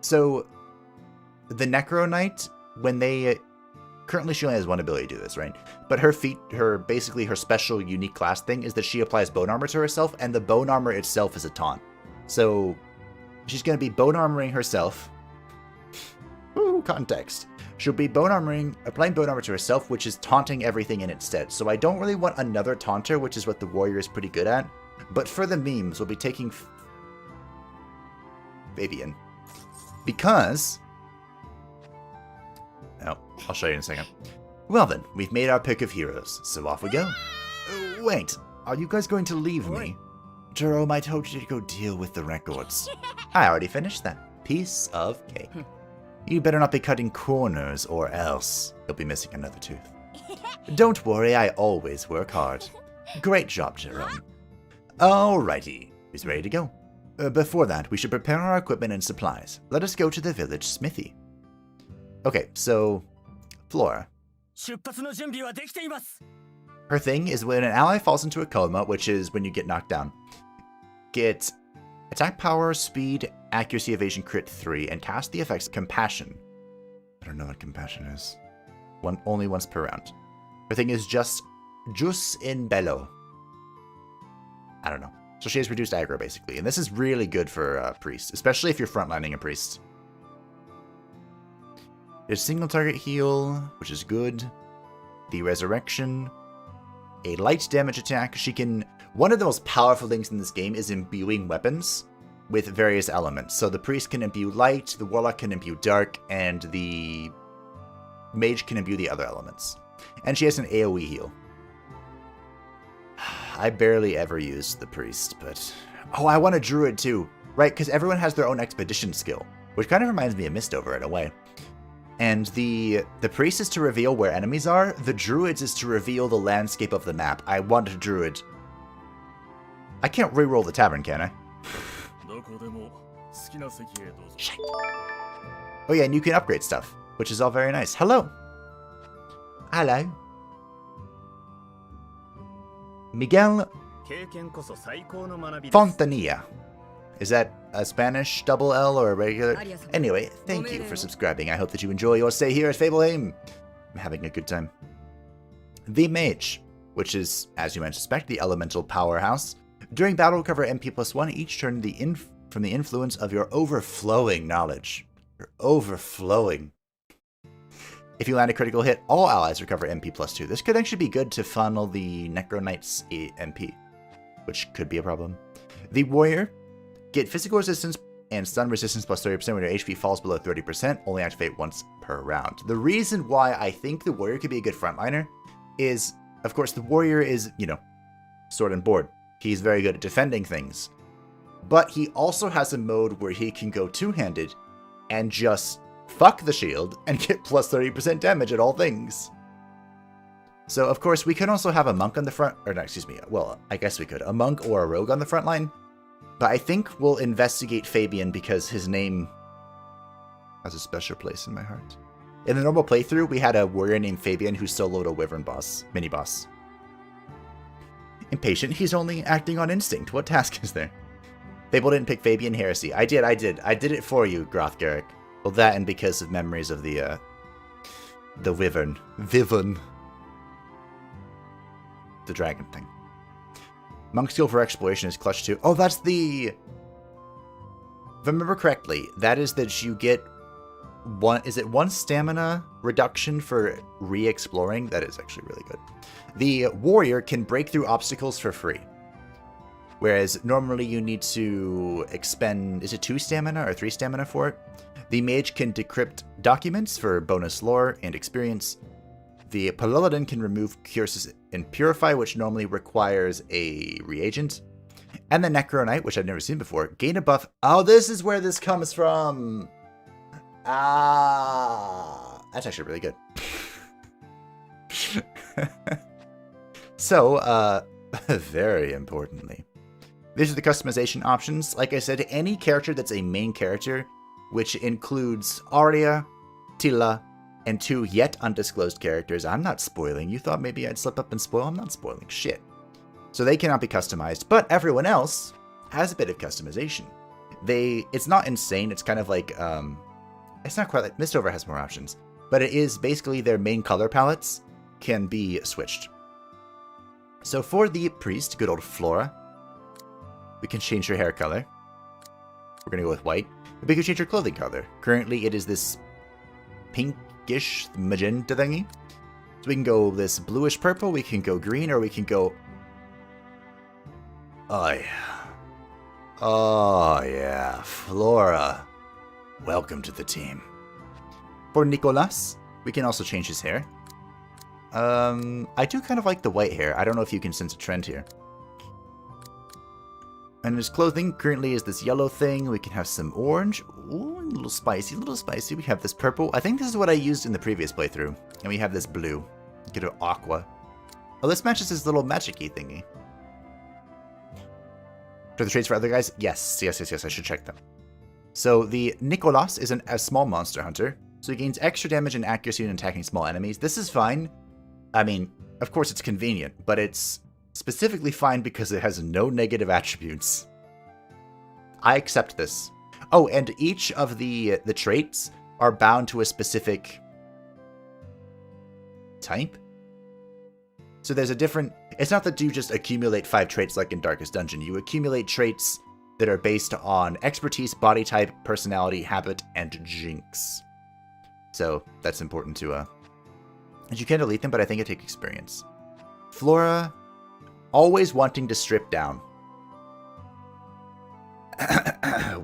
So, the Necro Knight, when they... Currently she only has one ability to do this, right? But basically her special unique class thing is that she applies bone armor to herself, and the bone armor itself is a taunt. So, she's going to be bone armoring herself. Ooh, context. She'll be applying bone armor to herself, which is taunting everything in its stead. So I don't really want another taunter, which is what the warrior is pretty good at. But for the memes, we'll be taking Fabian. Because... Oh, I'll show you in a second. Well then, we've made our pick of heroes, so off we go. Wait, are you guys going to leave me? Jerome, I told you to go deal with the records. I already finished that. Piece of cake. You better not be cutting corners or else you'll be missing another tooth. Don't worry, I always work hard. Great job, Jerome. Alrighty, he's ready to go. Before that, we should prepare our equipment and supplies. Let us go to the village smithy. Okay, so, Flora. Her thing is when an ally falls into a coma, which is when you get knocked down, get attack power, speed, accuracy, evasion, crit 3, and cast the effects Compassion. I don't know what Compassion is. Only once per round. Her thing is just Jus in Bello. I don't know. So she has reduced aggro, basically. And this is really good for Priest, especially if you're frontlining a Priest. There's single target heal, which is good. The Resurrection. A light damage attack. She can... One of the most powerful things in this game is imbuing weapons with various elements. So the Priest can imbue light, the Warlock can imbue dark, and the Mage can imbue the other elements. And she has an AoE heal. I barely ever use the Priest, but... Oh, I want a Druid too. Right, because everyone has their own expedition skill, which kind of reminds me of Mistover in a way. And the Priest is to reveal where enemies are. The Druids is to reveal the landscape of the map. I want a Druid. I can't reroll the tavern, can I? Shit. Oh yeah, and you can upgrade stuff, which is all very nice. Hello. Hello. Miguel Fontanilla. Is that a Spanish double L or a regular? Anyway, thank you for subscribing. I hope that you enjoy your stay here at Fableheim. I'm having a good time. The Mage, which is, as you might suspect, the elemental powerhouse. During battle, recover MP+1 each turn from the influence of your overflowing knowledge. Your overflowing. If you land a critical hit, all allies recover MP+2. This could actually be good to funnel the Necro Knight's MP, which could be a problem. The Warrior. Get physical resistance and stun resistance plus 30% when your HP falls below 30%. Only activate once per round. The reason why I think the Warrior could be a good frontliner is, of course, the Warrior is, sword and board. He's very good at defending things. But he also has a mode where he can go two-handed and just fuck the shield and get plus 30% damage at all things. So, of course, we could also have a monk on the front, or no, excuse me, well, I guess we could. A monk or a rogue on the front line. But I think we'll investigate Fabian because his name has a special place in my heart. In the normal playthrough, we had a warrior named Fabian who soloed a Wyvern boss, mini-boss. Impatient, he's only acting on instinct. What task is there? Fable didn't pick Fabian Heresy. I did. I did it for you, Grothgarrick. Well, that and because of memories of the Wyvern. Wyvern. The dragon thing. Monk skill for exploration is clutch 2. Oh, that's the... If I remember correctly, that is that you get one... Is it 1 stamina reduction for re-exploring? That is actually really good. The warrior can break through obstacles for free. Whereas normally you need to expend... Is it 2 stamina or 3 stamina for it? The mage can decrypt documents for bonus lore and experience. The Paladin can remove curses and purify, which normally requires a reagent. And the Necro Knight, which I've never seen before, gain a buff. Oh, this is where this comes from. Ah, that's actually really good. So, very importantly, these are the customization options. Like I said, any character that's a main character, which includes Aria, Tila, and 2 yet undisclosed characters. I'm not spoiling. You thought maybe I'd slip up and spoil? I'm not spoiling shit. So they cannot be customized, but everyone else has a bit of customization. It's not insane. It's kind of like, it's not quite like, Mistover has more options, but it is basically their main color palettes can be switched. So for the priest, good old Flora, we can change her hair color. We're going to go with white. We can change her clothing color. Currently it is this pinkish magenta thingy. So we can go this bluish purple, we can go green, or we can go... Oh yeah. Oh yeah, Flora. Welcome to the team. For Nicolas, we can also change his hair. I do kind of like the white hair. I don't know if you can sense a trend here. And his clothing currently is this yellow thing. We can have some orange. Ooh, a little spicy, a little spicy. We have this purple. I think this is what I used in the previous playthrough. And we have this blue. Get an aqua. Oh, this matches his little magic-y thingy. For the traits for other guys? Yes. I should check them. So the Nicolas is a small monster hunter. So he gains extra damage and accuracy when attacking small enemies. This is fine. I mean, of course it's convenient, but it's specifically fine because it has no negative attributes. I accept this. Oh, and each of the traits are bound to a specific type. So there's a different... It's not that you just accumulate 5 traits like in Darkest Dungeon. You accumulate traits that are based on expertise, body type, personality, habit, and jinx. So that's important to... You can delete them, but I think it takes experience. Flora... Always wanting to strip down.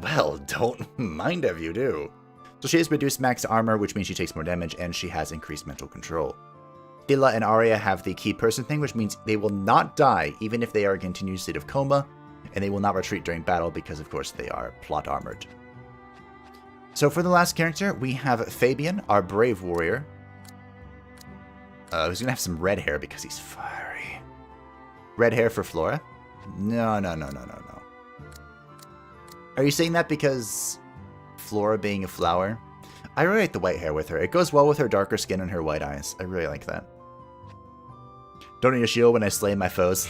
Well, don't mind if you do. So she has reduced max armor, which means she takes more damage, and she has increased mental control. Dilla and Aria have the key person thing, which means they will not die even if they are in a continued state of coma, and they will not retreat during battle because, of course, they are plot armored. So for the last character, we have Fabian, our brave warrior. Who's going to have some red hair because he's fiery. Red hair for Flora? No. Are you saying that because Flora being a flower? I really like the white hair with her. It goes well with her darker skin and her white eyes. I really like that. Don't need a shield when I slay my foes.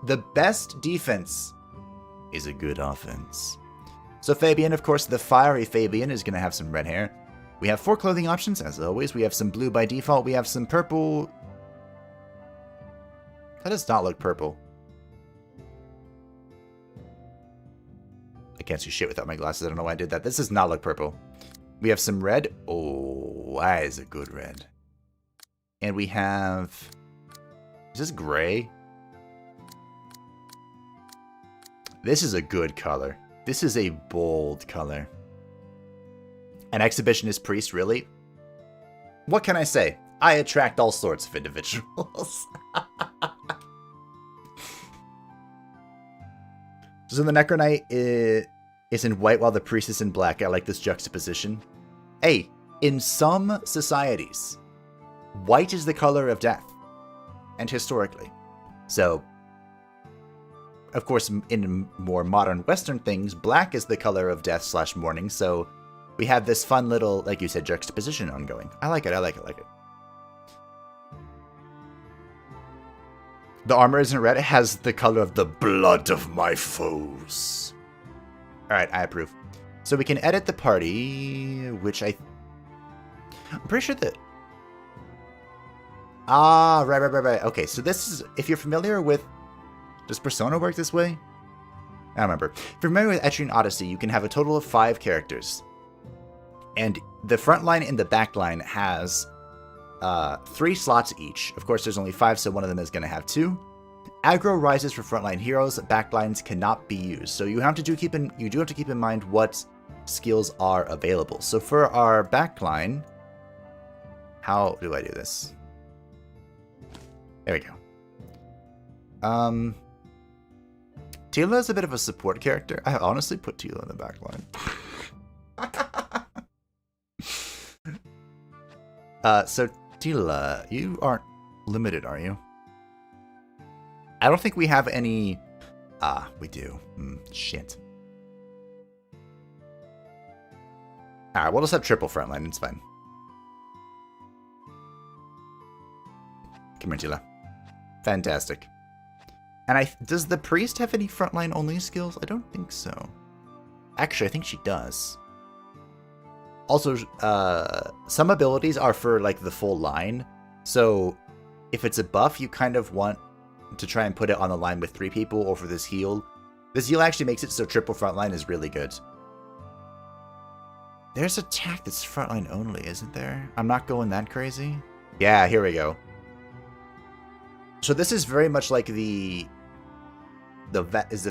The best defense is a good offense. So Fabian, of course, the fiery Fabian is going to have some red hair. We have 4 clothing options, as always. We have some blue by default. We have some purple... That does not look purple. I can't see shit without my glasses. I don't know why I did that. This does not look purple. We have some red. Oh, that is a good red. And we have... Is this gray? This is a good color. This is a bold color. An exhibitionist priest, really? What can I say? I attract all sorts of individuals. So the Necro Knight is in white while the priest is in black. I like this juxtaposition. Hey, in some societies, white is the color of death, and historically. So, of course, in more modern Western things, black is the color of death / mourning, so we have this fun little, like you said, juxtaposition ongoing. I like it, I like it, I like it. The armor isn't red, it has the color of the blood of my foes. Alright, I approve. So we can edit the party, which I'm pretty sure that... Ah, right. Okay, so this is... If you're familiar with... Does Persona work this way? I don't remember. If you're familiar with Etrian Odyssey, you can have a total of 5 characters. And the front line and the back line has 3 slots each. Of course, there's only 5, so one of them is going to have 2. Aggro rises for frontline heroes. Backlines cannot be used. So you do have to keep in mind what skills are available. So for our backline, how do I do this? There we go. Tila is a bit of a support character. I honestly put Tila in the backline. So Tila, you aren't limited, are you? I don't think we have any... Ah, we do. Shit. Alright, we'll just have triple frontline, it's fine. Come here, Tila. Fantastic. And does the priest have any frontline only skills? I don't think so. Actually, I think she does. Also, some abilities are for, like, the full line. So, if it's a buff, you kind of want to try and put it on the line with 3 people, or for this heal. This heal actually makes it so triple frontline is really good. There's attack that's frontline only, isn't there? I'm not going that crazy. Yeah, here we go. So this is very much like is the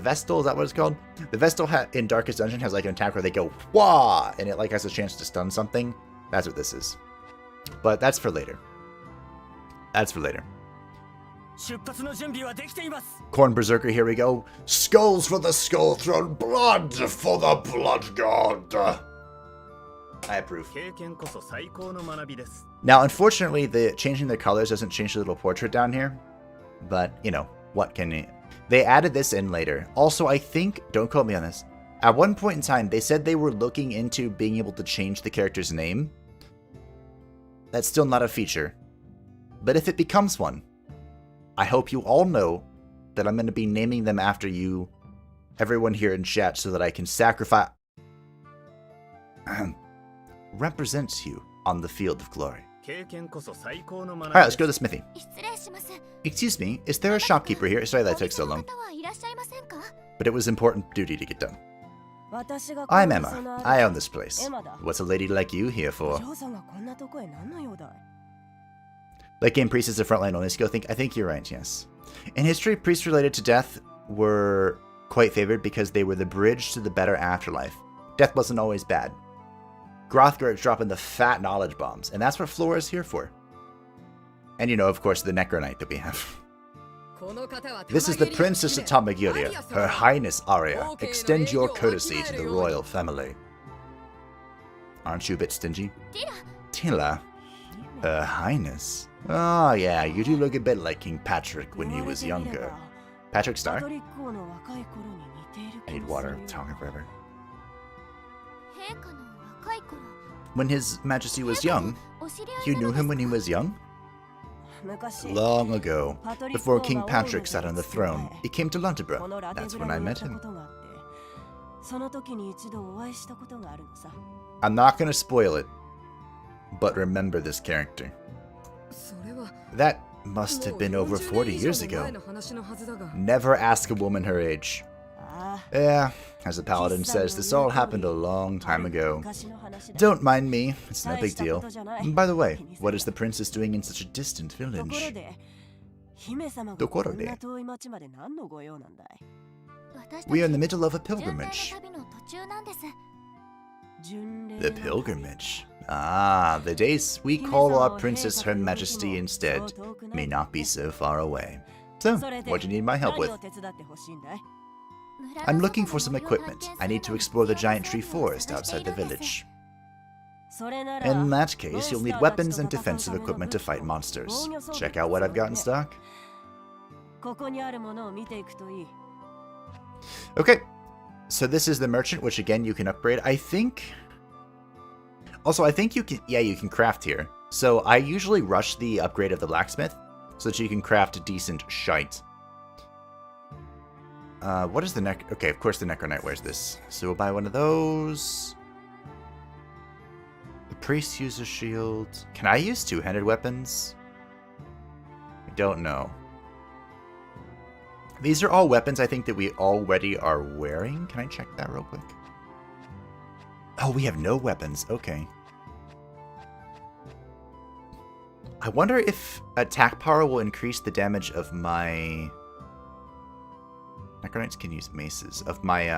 Vestal, is that what it's called? The Vestal in Darkest Dungeon has like an attack where they go, wah! And it like has a chance to stun something. That's what this is. But that's for later. That's for later. Corn Berserker, here we go. Skulls for the Skull Throne, blood for the Blood God. I approve. Now, unfortunately, changing the colors doesn't change the little portrait down here. But, you know, what can you... They added this in later. Also, I think, don't quote me on this, at one point in time, they said they were looking into being able to change the character's name. That's still not a feature. But if it becomes one, I hope you all know that I'm going to be naming them after you, everyone here in chat, so that I can sacrifice... represents you on the field of glory. Alright, let's go to the smithy. Excuse me, is there a shopkeeper here? Sorry that took so long. But it was important duty to get done. I'm Emma. I own this place. What's a lady like you here for? Late game priest is a frontline only skill. I think you're right, yes. In history, priests related to death were quite favored because they were the bridge to the better afterlife. Death wasn't always bad. Grothgart's dropping the fat knowledge bombs, and that's what Flora is here for. And you know, of course, the Necronite that we have. This is the Princess of Tamagiria, Her Highness Aria. Extend your courtesy to the royal family. Aren't you a bit stingy? Tila? Her Highness? Oh yeah, you do look a bit like King Patrick when he was younger. Patrick Star? I need water, I'm talking forever. When His Majesty was young? You knew him when he was young? Long ago, before King Patrick sat on the throne, he came to Lunterborough. That's when I met him. I'm not going to spoil it, but remember this character. That must have been over 40 years ago. Never ask a woman her age. Yeah, as the paladin says, this all happened a long time ago. Don't mind me, it's no big deal. By the way, what is the princess doing in such a distant village? Dokorode. We are in the middle of a pilgrimage. The pilgrimage? Ah, the days we call our princess Her Majesty instead may not be so far away. So, what do you need my help with? I'm looking for some equipment. I need to explore the giant tree forest outside the village. In that case, you'll need weapons and defensive equipment to fight monsters. Check out what I've got in stock. Okay, so this is the merchant, which again you can upgrade. I think... Also, I think you can... Yeah, you can craft here. So I usually rush the upgrade of the blacksmith so that you can craft decent shite. What is the Okay, of course the Necro Knight wears this. So we'll buy one of those. The priest uses shield. Can I use two-handed weapons? I don't know. These are all weapons I think that we already are wearing. Can I check that real quick? Oh, we have no weapons. Okay. I wonder if attack power will increase the damage of my... Necro Knights can use maces. Of my,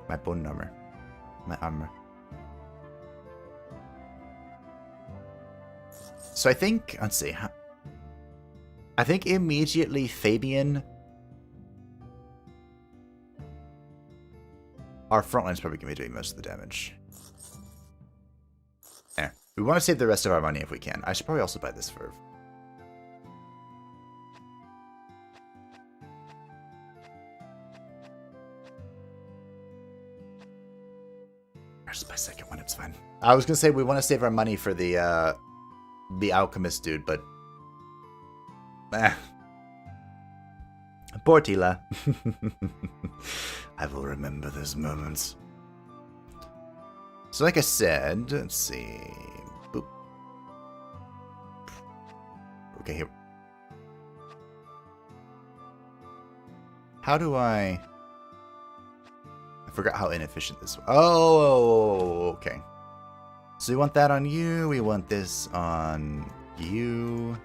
my bone armor. My armor. So I think... Let's see. I think immediately Fabian... Our front line's probably going to be doing most of the damage. There. We want to save the rest of our money if we can. I should probably also buy this for... I'll just buy a second one, it's fine. I was going to say we want to save our money for the alchemist dude, but... Poor Tila. I will remember those moments. So like I said, let's see. Boop. Okay, here. How do I forgot how inefficient this was. Oh, okay. So we want that on you. We want this on you.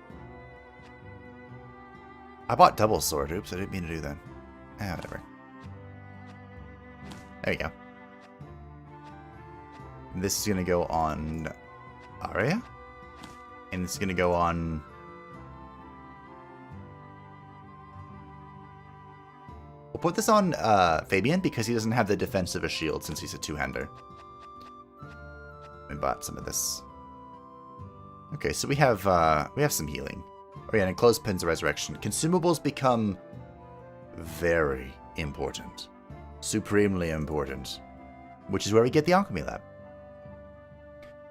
I bought double sword. Oops, I didn't mean to do that. Whatever. There you go. This is going to go on Aria. And this is going to go on... We'll put this on Fabian because he doesn't have the defense of a shield since he's a two-hander. We bought some of this. Okay, so we have some healing. Oh yeah, and Enclosed Pins of Resurrection. Consumables become very important. Supremely important. Which is where we get the Alchemy Lab.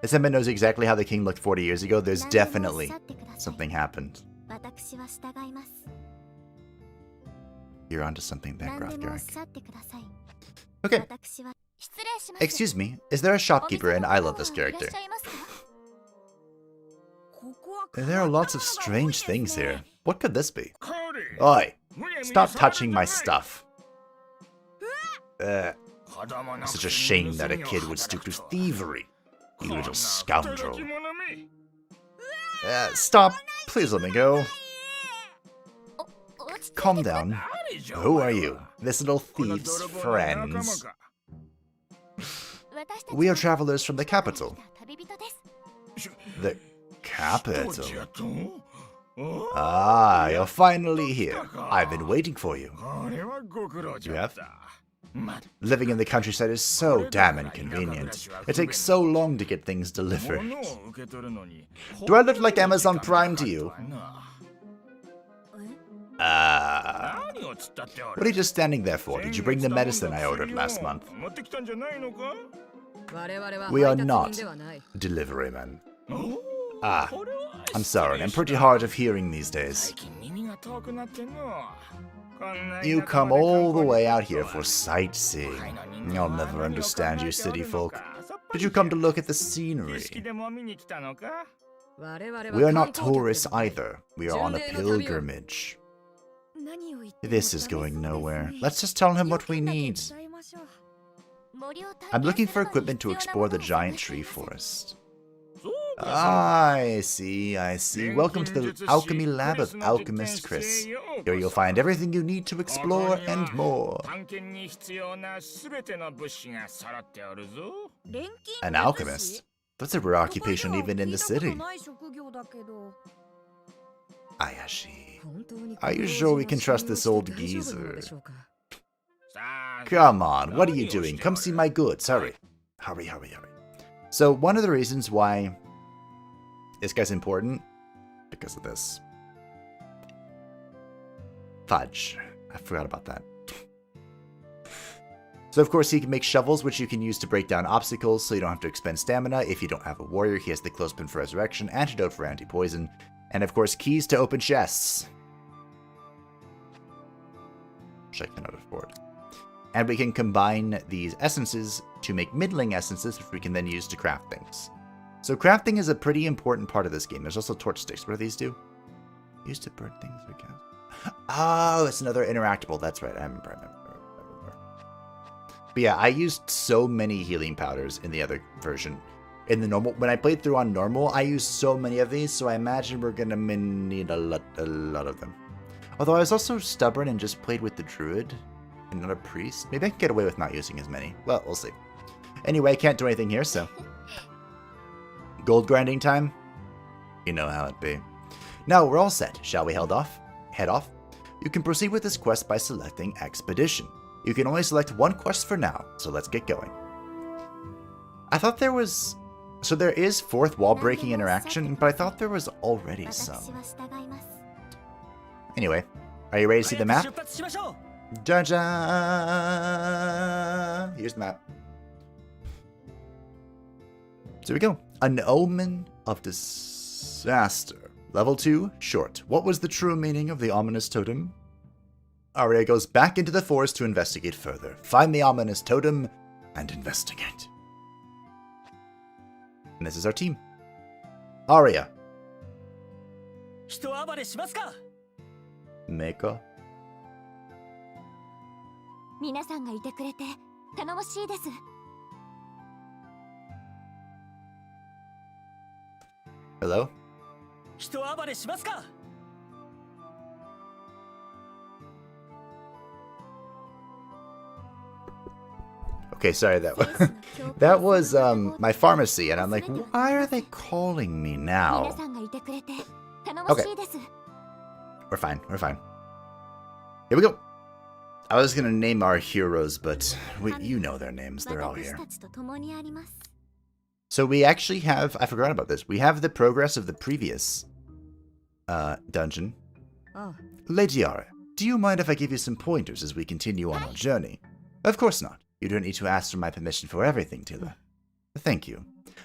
As someone knows exactly how the king looked 40 years ago, there's definitely something happened. You're onto something there, Grothgarrick. Okay. Excuse me, is there a shopkeeper? And I love this character. There are lots of strange things here. What could this be? Oi! Stop touching my stuff. Such a shame that a kid would stoop to thievery. You little scoundrel. Stop. Please let me go. Calm down. Who are you? This little thief's friends. We are travelers from the capital. The capital? Ah, you're finally here. I've been waiting for you. You have? Living in the countryside is so damn inconvenient. It takes so long to get things delivered. Do I look like Amazon Prime to you? What are you just standing there for? Did you bring the medicine I ordered last month? We are not delivery men. Ah, I'm sorry, I'm pretty hard of hearing these days. You come all the way out here for sightseeing. I'll never understand you city folk. Did you come to look at the scenery? We are not tourists either. We are on a pilgrimage. This is going nowhere. Let's just tell him what we need. I'm looking for equipment to explore the giant tree forest. I see, I see. Welcome to the Alchemy Lab of Alchemist Chris. Here you'll find everything you need to explore and more. An alchemist? That's a rare occupation even in the city. Ayashi. Are you sure we can trust this old geezer? Come on, what are you doing? Come see my goods. Hurry. Hurry, hurry, hurry. So one of the reasons why this guy's important, because of this. Fudge. I forgot about that. So of course he can make shovels, which you can use to break down obstacles, so you don't have to expend stamina. If you don't have a warrior, he has the clothespin for resurrection, antidote for anti-poison, and of course keys to open chests. Which I cannot afford. And we can combine these essences to make middling essences, which we can then use to craft things. So crafting is a pretty important part of this game. There's also torch sticks. What do these do? Used to burn things, I guess. Oh, it's another interactable. That's right. I remember. But yeah, I used so many healing powders in the other version. In the normal, when I played through on normal, I used so many of these, so I imagine we're gonna need a lot of them. Although I was also stubborn and just played with the druid and not a priest. Maybe I can get away with not using as many. Well, we'll see. Anyway, I can't do anything here, so gold grinding time. You know how it be. Now we're all set. Shall we head off? You can proceed with this quest by selecting Expedition. You can only select one quest for now, so let's get going. I thought there was... So there is fourth wall breaking interaction, but I thought there was already some. Anyway, are you ready to see the map? Ja-ja! Here's the map. So here we go. An Omen of Disaster. Level 2, short. What was the true meaning of the ominous totem? Aria goes back into the forest to investigate further. Find the ominous totem and investigate. And this is our team. Aria. Meika. Hello? Okay, sorry, that was my pharmacy, and I'm like, why are they calling me now? Okay. We're fine. Here we go. I was gonna name our heroes, but you know their names. They're all here. So we actually have... I forgot about this. We have the progress of the previous dungeon. Lady Aria, do you mind if I give you some pointers as we continue on our journey? Of course not. You don't need to ask for my permission for everything, Tila. Thank you.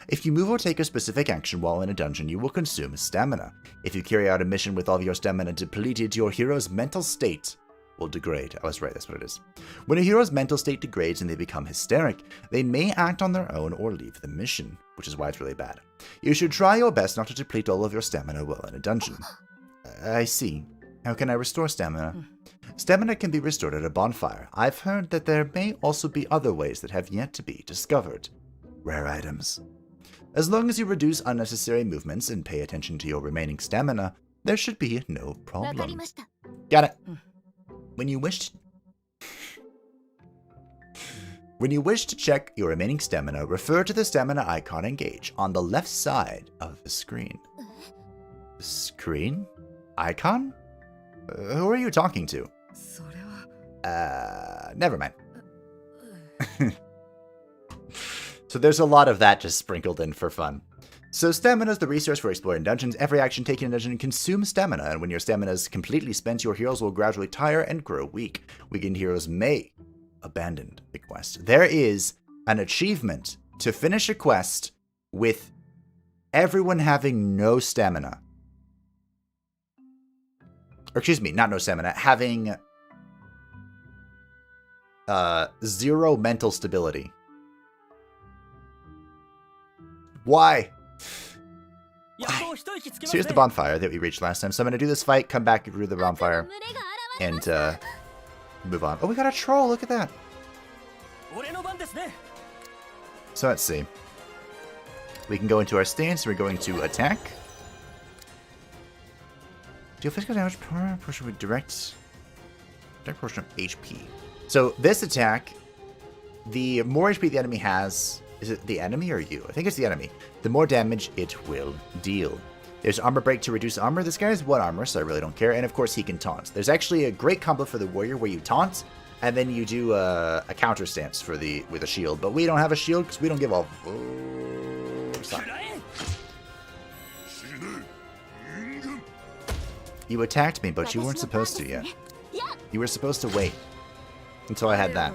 If you move or take a specific action while in a dungeon, you will consume stamina. If you carry out a mission with all of your stamina depleted, your hero's mental state will degrade. I was right, that's what it is. When a hero's mental state degrades and they become hysteric, they may act on their own or leave the mission, which is why it's really bad. You should try your best not to deplete all of your stamina while in a dungeon. I see. How can I restore stamina? Stamina can be restored at a bonfire. I've heard that there may also be other ways that have yet to be discovered. Rare items. As long as you reduce unnecessary movements and pay attention to your remaining stamina, there should be no problem. Got it. When you wish to check your remaining stamina, refer to the stamina icon engage on the left side of the screen. Screen? Icon? Who are you talking to? Never mind. So there's a lot of that just sprinkled in for fun. So stamina is the resource for exploring dungeons. Every action taken in a dungeon consumes stamina, and when your stamina is completely spent, your heroes will gradually tire and grow weak. Weakened heroes may abandon the quest. There is an achievement to finish a quest with everyone having no stamina. Or excuse me, not no stamina, having 0 mental stability. Why? So here's the bonfire that we reached last time. So I'm going to do this fight, come back through the bonfire, and move on. Oh, we got a troll. Look at that. So let's see. We can go into our stance. We're going to attack. Deal physical damage per portion with direct portion of HP. So this attack, the more HP the enemy has... Is it the enemy or you? I think it's the enemy. The more damage it will deal. There's armor break to reduce armor. This guy has 1 armor, so I really don't care. And of course, he can taunt. There's actually a great combo for the warrior where you taunt, And then you do a counter stance for with a shield. But we don't have a shield because we don't give a... You attacked me, but you weren't supposed to yet. You were supposed to wait until I had that.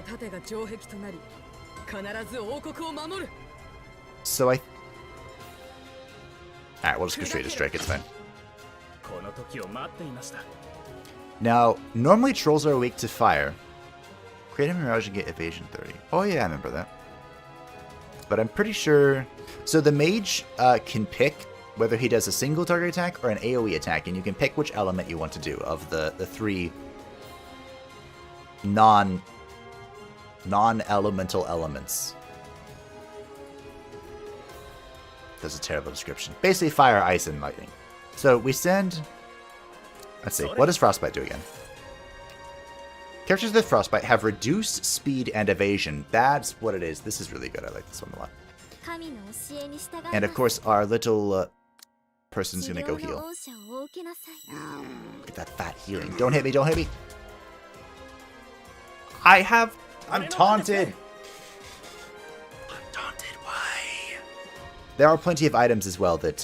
So Alright, we'll just go straight to strike, it's fine. Now, normally trolls are weak to fire. Create a mirage and get evasion 30. Oh yeah, I remember that. But I'm pretty sure... So the mage can pick whether he does a single target attack or an AoE attack, and you can pick which element you want to do of the three non-elemental elements. That's a terrible description. Basically fire, ice, and lightning. So we send... Let's see, what does Frostbite do again? Characters with Frostbite have reduced speed and evasion. That's what it is. This is really good. I like this one a lot. And of course, our little person's gonna go heal. Look at that fat healing. Don't hit me, don't hit me. I'm taunted. I'm taunted, why? There are plenty of items as well that,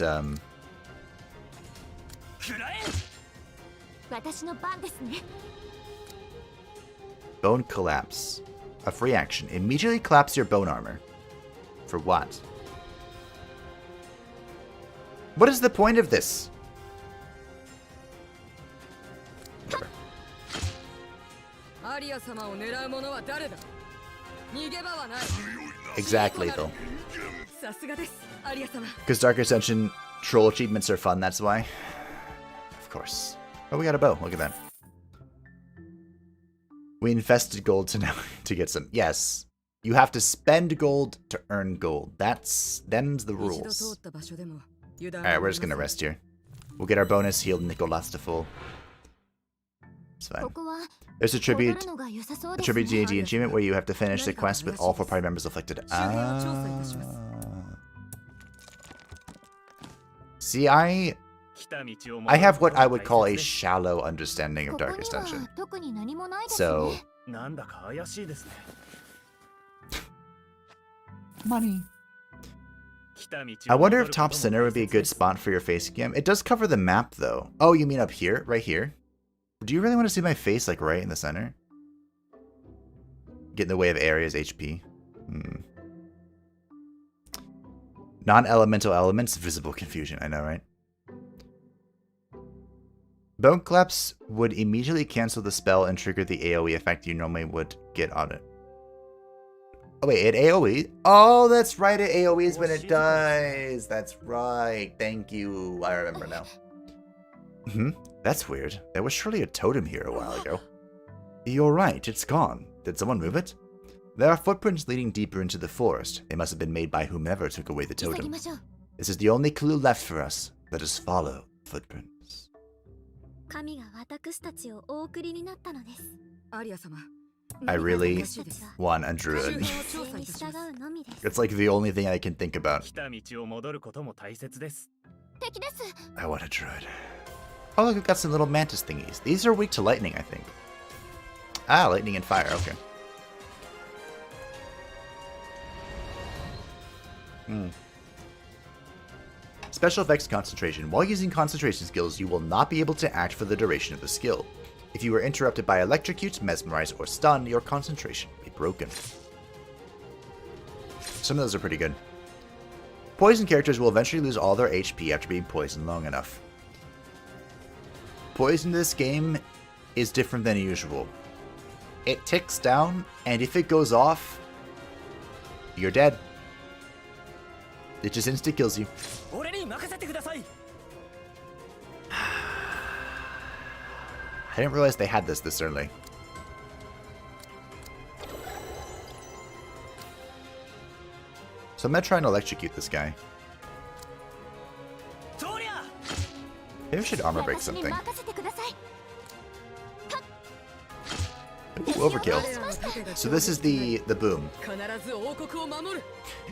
Bone Collapse. A free action. Immediately collapse your bone armor. For what? What is the point of this? Whatever. Exactly, though. Because Dark Ascension troll achievements are fun, that's why. Of course. Oh, we got a bow. Look at that. We invested gold to get some. Yes. You have to spend gold to earn gold. Them's the rules. Alright, we're just gonna rest here. We'll get our bonus healed and Nickel lasts to full. It's fine. There's a tribute D&D achievement where you have to finish the quest with all 4 party members afflicted. See, I have what I would call a shallow understanding of Darkest Dungeon. So... Money. I wonder if top center would be a good spot for your face cam. It does cover the map, though. Oh, you mean up here? Right here? Do you really want to see my face, like, right in the center? Get in the way of Aria's HP. Non-elemental elements, visible confusion. I know, right? Bone Collapse would immediately cancel the spell and trigger the AoE effect you normally would get on it. Oh wait, it AoE? Oh, that's right, it AoEs when it dies. That's right. Thank you. I remember now. That's weird. There was surely a totem here a while ago. You're right, it's gone. Did someone move it? There are footprints leading deeper into the forest. They must have been made by whomever took away the totem. This is the only clue left for us. Let us follow the footprints. I really want a druid. It's like the only thing I can think about. I want a druid. Oh look, we've got some little mantis thingies. These are weak to lightning, I think. Ah, lightning and fire, okay. Special effects concentration. While using concentration skills, you will not be able to act for the duration of the skill. If you are interrupted by electrocute, mesmerize, or stun, your concentration will be broken. Some of those are pretty good. Poison characters will eventually lose all their HP after being poisoned long enough. Poison in this game is different than usual. It ticks down, and if it goes off, you're dead. It just insta kills you. I didn't realize they had this early. So I'm gonna try and electrocute this guy. Maybe I should armor break something. Ooh, overkill. So this is the boom.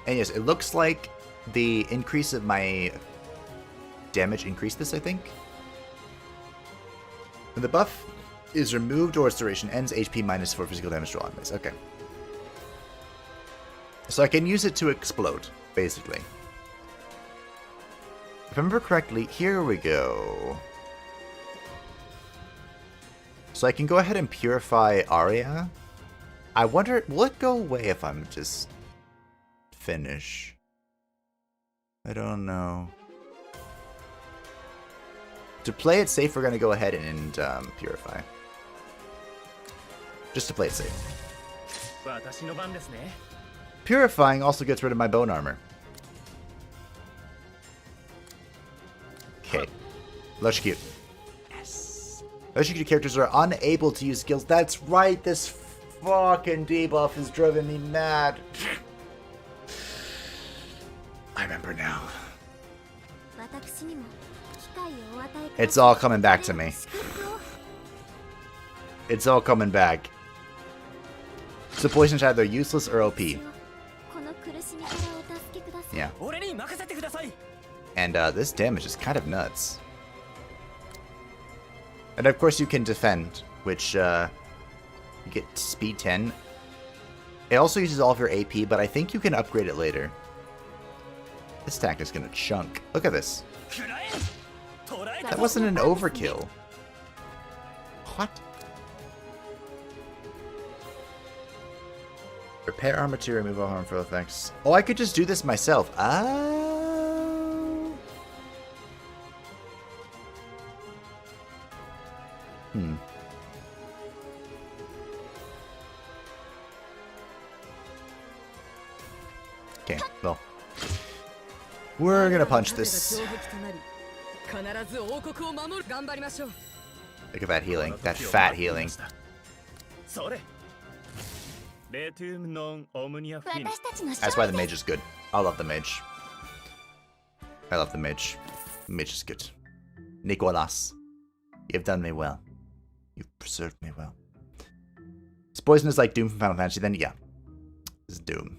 And yes, it looks like the increase of my damage increased this, I think. And the buff is removed or its duration ends. HP minus 4 physical damage to all enemies. Okay. So I can use it to explode, basically. If I remember correctly, here we go. So I can go ahead and purify Aria. I wonder, will it go away if I'm just finish? I don't know. To play it safe, we're going to go ahead and purify. Just to play it safe. Purifying also gets rid of my bone armor. Okay. Electrocute. Yes. Electrocuted characters are unable to use skills. That's right, this fucking debuff is driving me mad. I remember now. It's all coming back to me. It's all coming back. So poison's either useless or OP. Yeah. And this damage is kind of nuts. And of course you can defend, which you get speed 10. It also uses all of your AP, but I think you can upgrade it later. This attack is gonna chunk. Look at this. That wasn't an overkill. What? Repair armor to remove all harmful effects. Oh, I could just do this myself. Oh. Okay, well. We're gonna punch this. Look at that healing. That fat healing. That's why the mage is good. I love the mage. I love the mage. The mage is good. Nicolas, you've done me well. You've preserved me well. This poison is like Doom from Final Fantasy, then yeah. This is Doom.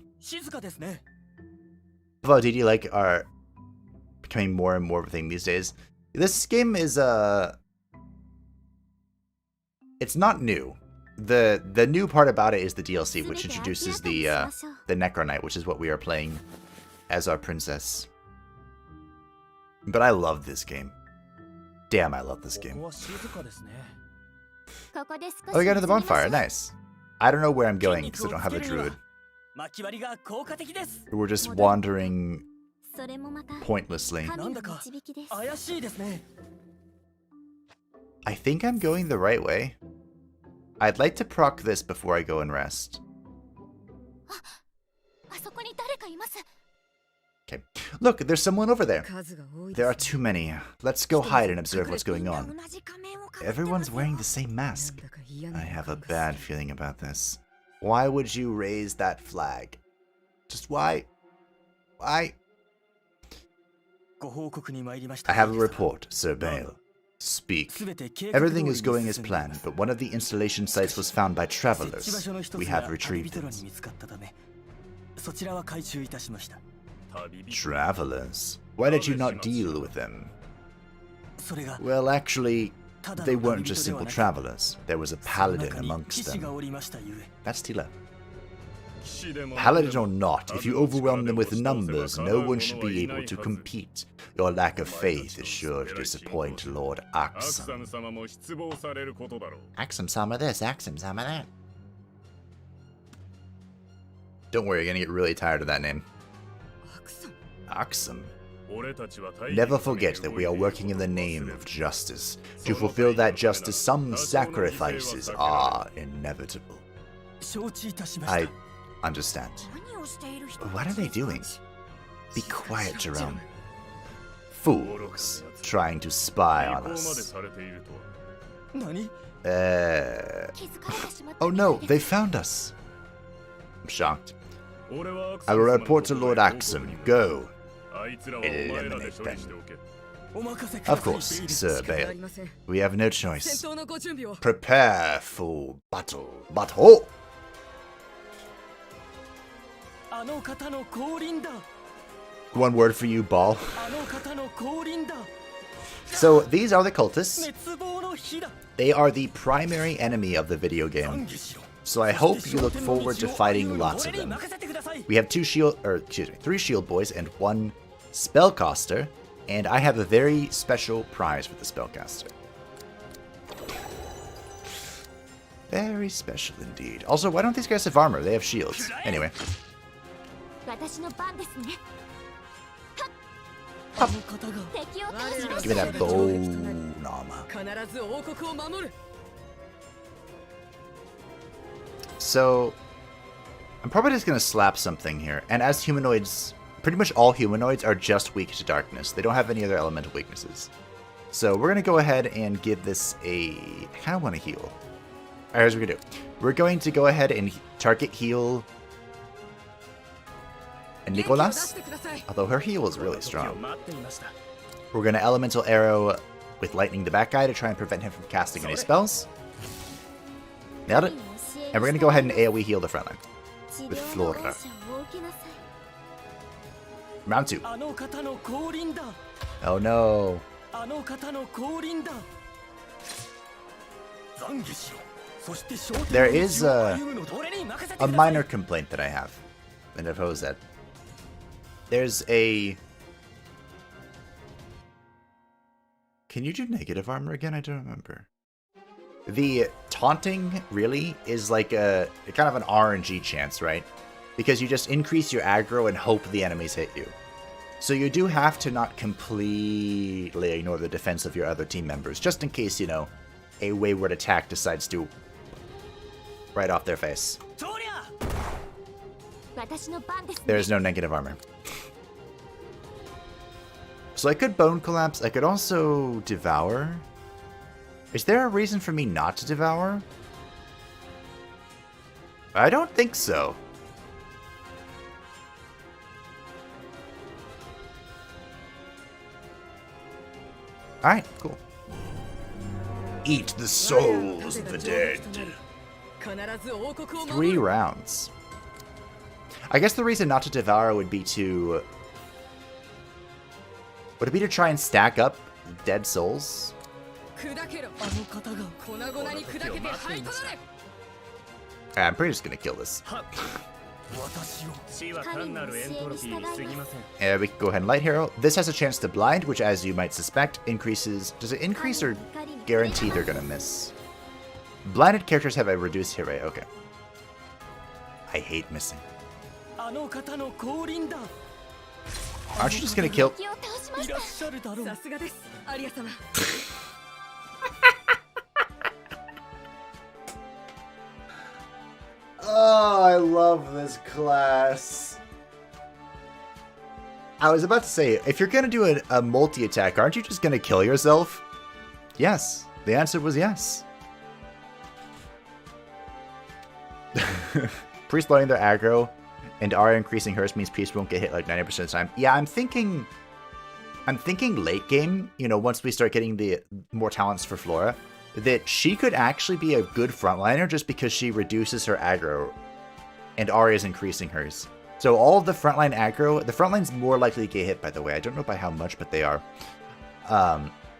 Although DD like are becoming more and more of a thing these days. This game is it's not new. The new part about it is the DLC, which introduces the Necro which is what we are playing as our princess. But I love this game. Damn, I love this game. Oh, we got to the bonfire. Nice. I don't know where I'm going because I don't have a druid. We're just wandering pointlessly. I think I'm going the right way. I'd like to proc this before I go and rest. Okay. Look, there's someone over there. There are too many. Let's go hide and observe what's going on. Everyone's wearing the same mask. I have a bad feeling about this. Why would you raise that flag? Just why? Why? I have a report, Sir Bale. Speak. Everything is going as planned, but one of the installation sites was found by travelers. We have retrieved it. Travelers? Why did you not deal with them? Well, actually, they weren't just simple travelers. There was a paladin amongst them. That's Tila. Paladin or not, if you overwhelm them with numbers, no one should be able to compete. Your lack of faith is sure to disappoint Lord Axum. Axum some of this, Axum some of that. Don't worry, you're gonna get really tired of that name. Axum. Never forget that we are working in the name of justice. To fulfill that justice, some sacrifices are inevitable. I understand. What are they doing? Be quiet, Jerome. Fools, trying to spy on us. Oh no, they found us. I'm shocked. I will report to Lord Axum. Go. Eliminate them. Of course, Sir Bale. We have no choice. Prepare for battle. Battle! One word for you, Ball. So these are the cultists. They are the primary enemy of the video game. So I hope you look forward to fighting lots of them. We have 3 shield boys and 1 spellcaster, and I have a very special prize for the spellcaster. Very special indeed. Also, why don't these guys have armor? They have shields. Anyway. Give me that bone armor. So, I'm probably just going to slap something here. And as humanoids, pretty much all humanoids are just weak to darkness. They don't have any other elemental weaknesses. So we're going to go ahead and give this a... I kind of want to heal. Alright, here's what we're going to do. We're going to go ahead and target heal Nicolas, although her heal is really strong. We're going to elemental arrow with lightning the back guy to try and prevent him from casting any spells. Nailed it. And we're going to go ahead and AoE heal the front line with Flora. Round 2. Oh no. There is a minor complaint that I have, and I've posed that. There's a... Can you do negative armor again? I don't remember. The taunting really is like a kind of an RNG chance, right? Because you just increase your aggro and hope the enemies hit you. So you do have to not completely ignore the defense of your other team members, just in case, you know, a wayward attack decides to right off their face. There is no negative armor. So I could Bone Collapse. I could also Devour. Is there a reason for me not to Devour? I don't think so. Alright, cool. Eat the souls of the dead. 3 rounds. I guess the reason not to Devour would be to... Would it be to try and stack up dead souls? I'm pretty just gonna kill this. And we can go ahead and Light Hero. This has a chance to blind, which, as you might suspect, increases... Does it increase or guarantee they're gonna miss? Blinded characters have a reduced hit rate. Okay. I hate missing. Aren't you just gonna kill... Oh, I love this class. I was about to say, if you're gonna do a multi-attack, aren't you just gonna kill yourself? Yes. The answer was yes. Priest blowing their aggro and Aria increasing hers means Priest won't get hit like 90% of the time. Yeah, I'm thinking late game, you know, once we start getting the more talents for Flora, that she could actually be a good frontliner just because she reduces her aggro and Aria is increasing hers. So all of the frontline aggro, the frontline's more likely to get hit, by the way. I don't know by how much, but they are.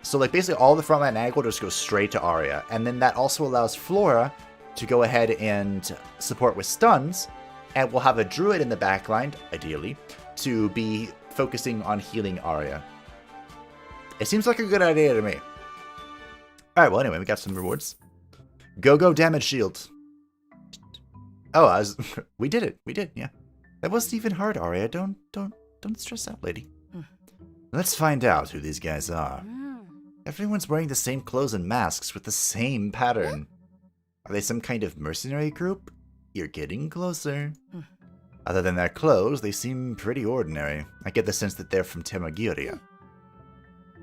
So like basically all the frontline aggro just goes straight to Aria. And then that also allows Flora to go ahead and support with stuns. And we'll have a druid in the backline, ideally, to be focusing on healing Aria. It seems like a good idea to me. Alright, well anyway, we got some rewards. Go damage shield. Oh, we did it. We did, yeah. That wasn't even hard, Aria. Don't stress out, lady. Let's find out who these guys are. Everyone's wearing the same clothes and masks with the same pattern. Are they some kind of mercenary group? You're getting closer. Other than their clothes, they seem pretty ordinary. I get the sense that they're from Temagiria.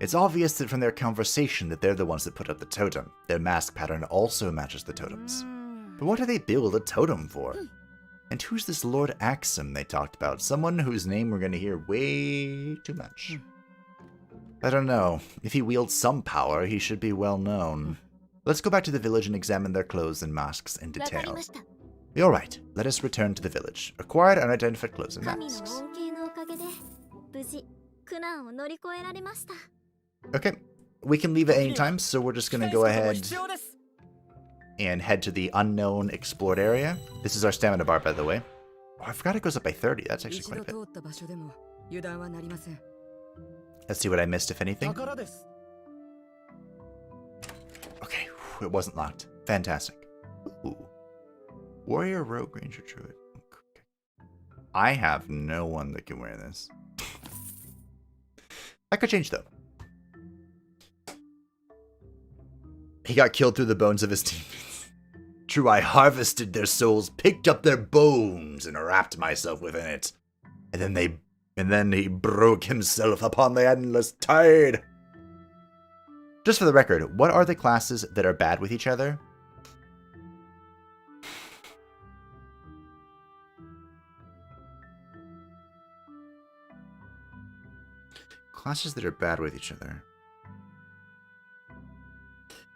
It's obvious that from their conversation that they're the ones that put up the totem. Their mask pattern also matches the totems. But what do they build a totem for? And who's this Lord Axum they talked about? Someone whose name we're going to hear way too much. I don't know. If he wields some power, he should be well known. Let's go back to the village and examine their clothes and masks in detail. Alright, let us return to the village. Acquired unidentified clothes and masks. Okay, we can leave at any time, so we're just gonna go ahead and head to the unknown explored area. This is our stamina bar, by the way. Oh, I forgot it goes up by 30. That's actually quite a bit. Let's see what I missed, if anything. Okay, it wasn't locked. Fantastic. Ooh. Warrior, Rogue, Ranger, Druid. Okay. I have no one that can wear this. I could change, though. He got killed through the bones of his teammates. True, I harvested their souls, picked up their bones, and wrapped myself within it. And then he broke himself upon the endless tide. Just for the record, what are the classes that are bad with each other? Classes that are bad with each other.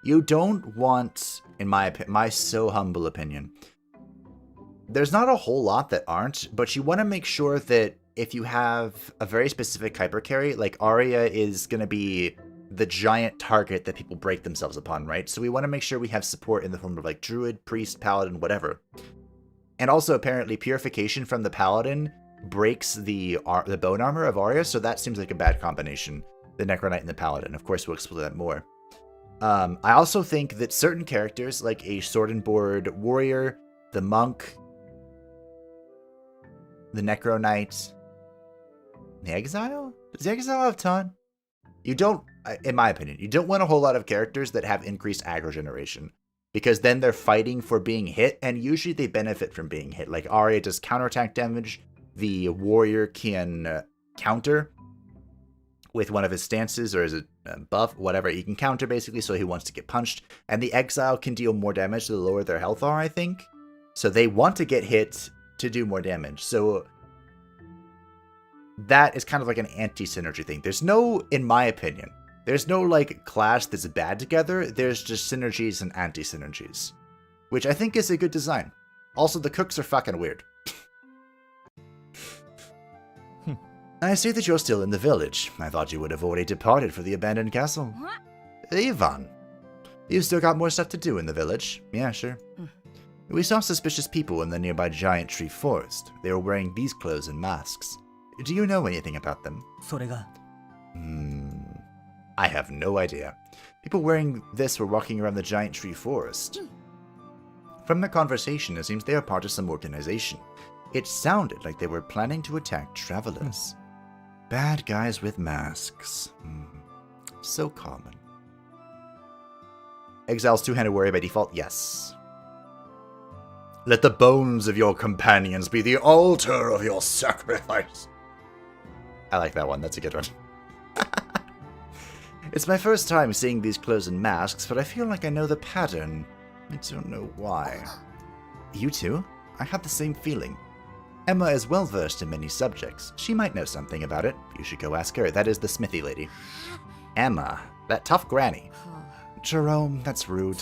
You don't want, in my so humble opinion, there's not a whole lot that aren't, but you want to make sure that if you have a very specific hyper carry, like Aria is going to be the giant target that people break themselves upon, right? So we want to make sure we have support in the form of like Druid, Priest, Paladin, whatever. And also apparently Purification from the Paladin breaks the bone armor of Aria, so that seems like a bad combination. The Necro Knight and the Paladin. Of course, we'll explore that more. I also think that certain characters, like a Sword and Board Warrior, the Monk, the Necro Knight, the Exile? Does the Exile have ton? You don't, in my opinion, you don't want a whole lot of characters that have increased aggro generation. Because then they're fighting for being hit, and usually they benefit from being hit. Like Aria does counterattack damage, the Warrior can counter with one of his stances or as a buff, whatever. He can counter basically, so he wants to get punched. And the Exile can deal more damage the lower their health are, I think. So they want to get hit to do more damage. So that is kind of like an anti-synergy thing. There's no, in my opinion, there's no like class that's bad together. There's just synergies and anti-synergies, which I think is a good design. Also, the cooks are fucking weird. I see that you're still in the village. I thought you would have already departed for the abandoned castle. What? Ivan, you've still got more stuff to do in the village. Yeah, sure. We saw suspicious people in the nearby giant tree forest. They were wearing these clothes and masks. Do you know anything about them? I have no idea. People wearing this were walking around the giant tree forest. From the conversation, it seems they are part of some organization. It sounded like they were planning to attack travelers. Bad guys with masks. So common. Exile's two-handed warrior by default? Yes. Let the bones of your companions be the altar of your sacrifice. I like that one. That's a good one. It's my first time seeing these clothes and masks, but I feel like I know the pattern. I don't know why. You too? I had the same feeling. Emma is well versed in many subjects. She might know something about it. You should go ask her. That is the smithy lady. Emma, that tough granny. Jerome, that's rude.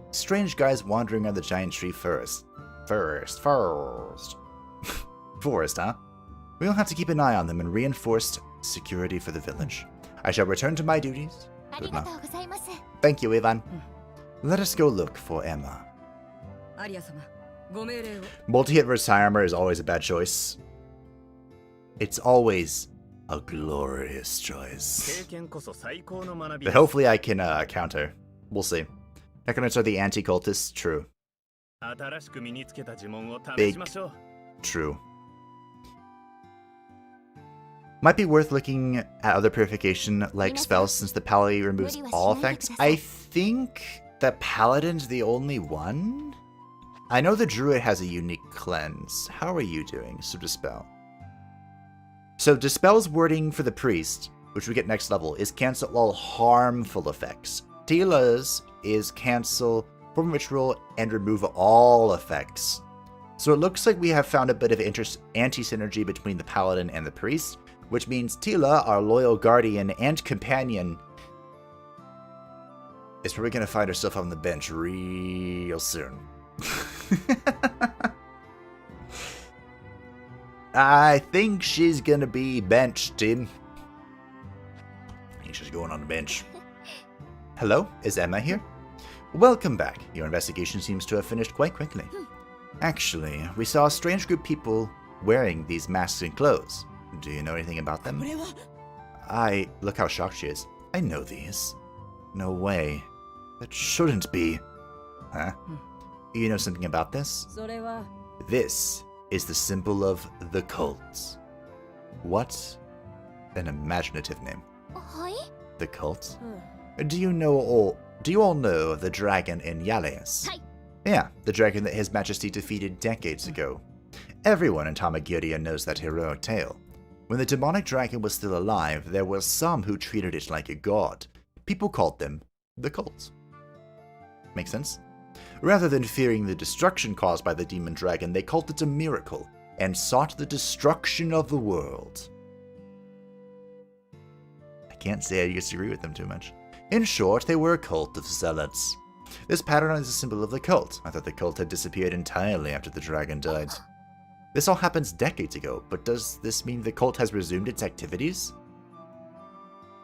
Strange guys wandering around the giant tree forest. Forest, huh? We'll have to keep an eye on them and reinforce security for the village. I shall return to my duties. Good luck. Thank you, Ivan. Let us go look for Emma. Multi-hit versus high armor is always a bad choice. It's always a glorious choice. But hopefully I can counter. We'll see. Necromancy are the anti-cultists? True. Big. True. Might be worth looking at other purification-like spells since the Paladin removes all effects. I think that Paladin's the only one? I know the Druid has a unique cleanse. How are you doing? So Dispel. So Dispel's wording for the Priest, which we get next level, is cancel all harmful effects. Tila's is cancel from ritual and remove all effects. So it looks like we have found a bit of anti-synergy between the Paladin and the Priest, which means Tila, our loyal guardian and companion, is probably going to find herself on the bench real soon. I think she's going to be benched, Tim. I think she's going on the bench. Hello, is Emma here? Welcome back. Your investigation seems to have finished quite quickly. Actually, we saw a strange group of people wearing these masks and clothes. Do you know anything about them? Look how shocked she is. I know these. No way. That shouldn't be. Huh? You know something about this? This is the symbol of the cults. What an imaginative name. The cult? Do you all know of the dragon in Yaleus? Yeah, the dragon that His Majesty defeated decades ago. Everyone in Tamagiria knows that heroic tale. When the demonic dragon was still alive, there were some who treated it like a god. People called them the cults. Makes sense? Rather than fearing the destruction caused by the demon dragon, they called it a miracle and sought the destruction of the world. I can't say I disagree with them too much. In short, they were a cult of zealots. This pattern is a symbol of the cult. I thought the cult had disappeared entirely after the dragon died. This all happens decades ago, but does this mean the cult has resumed its activities?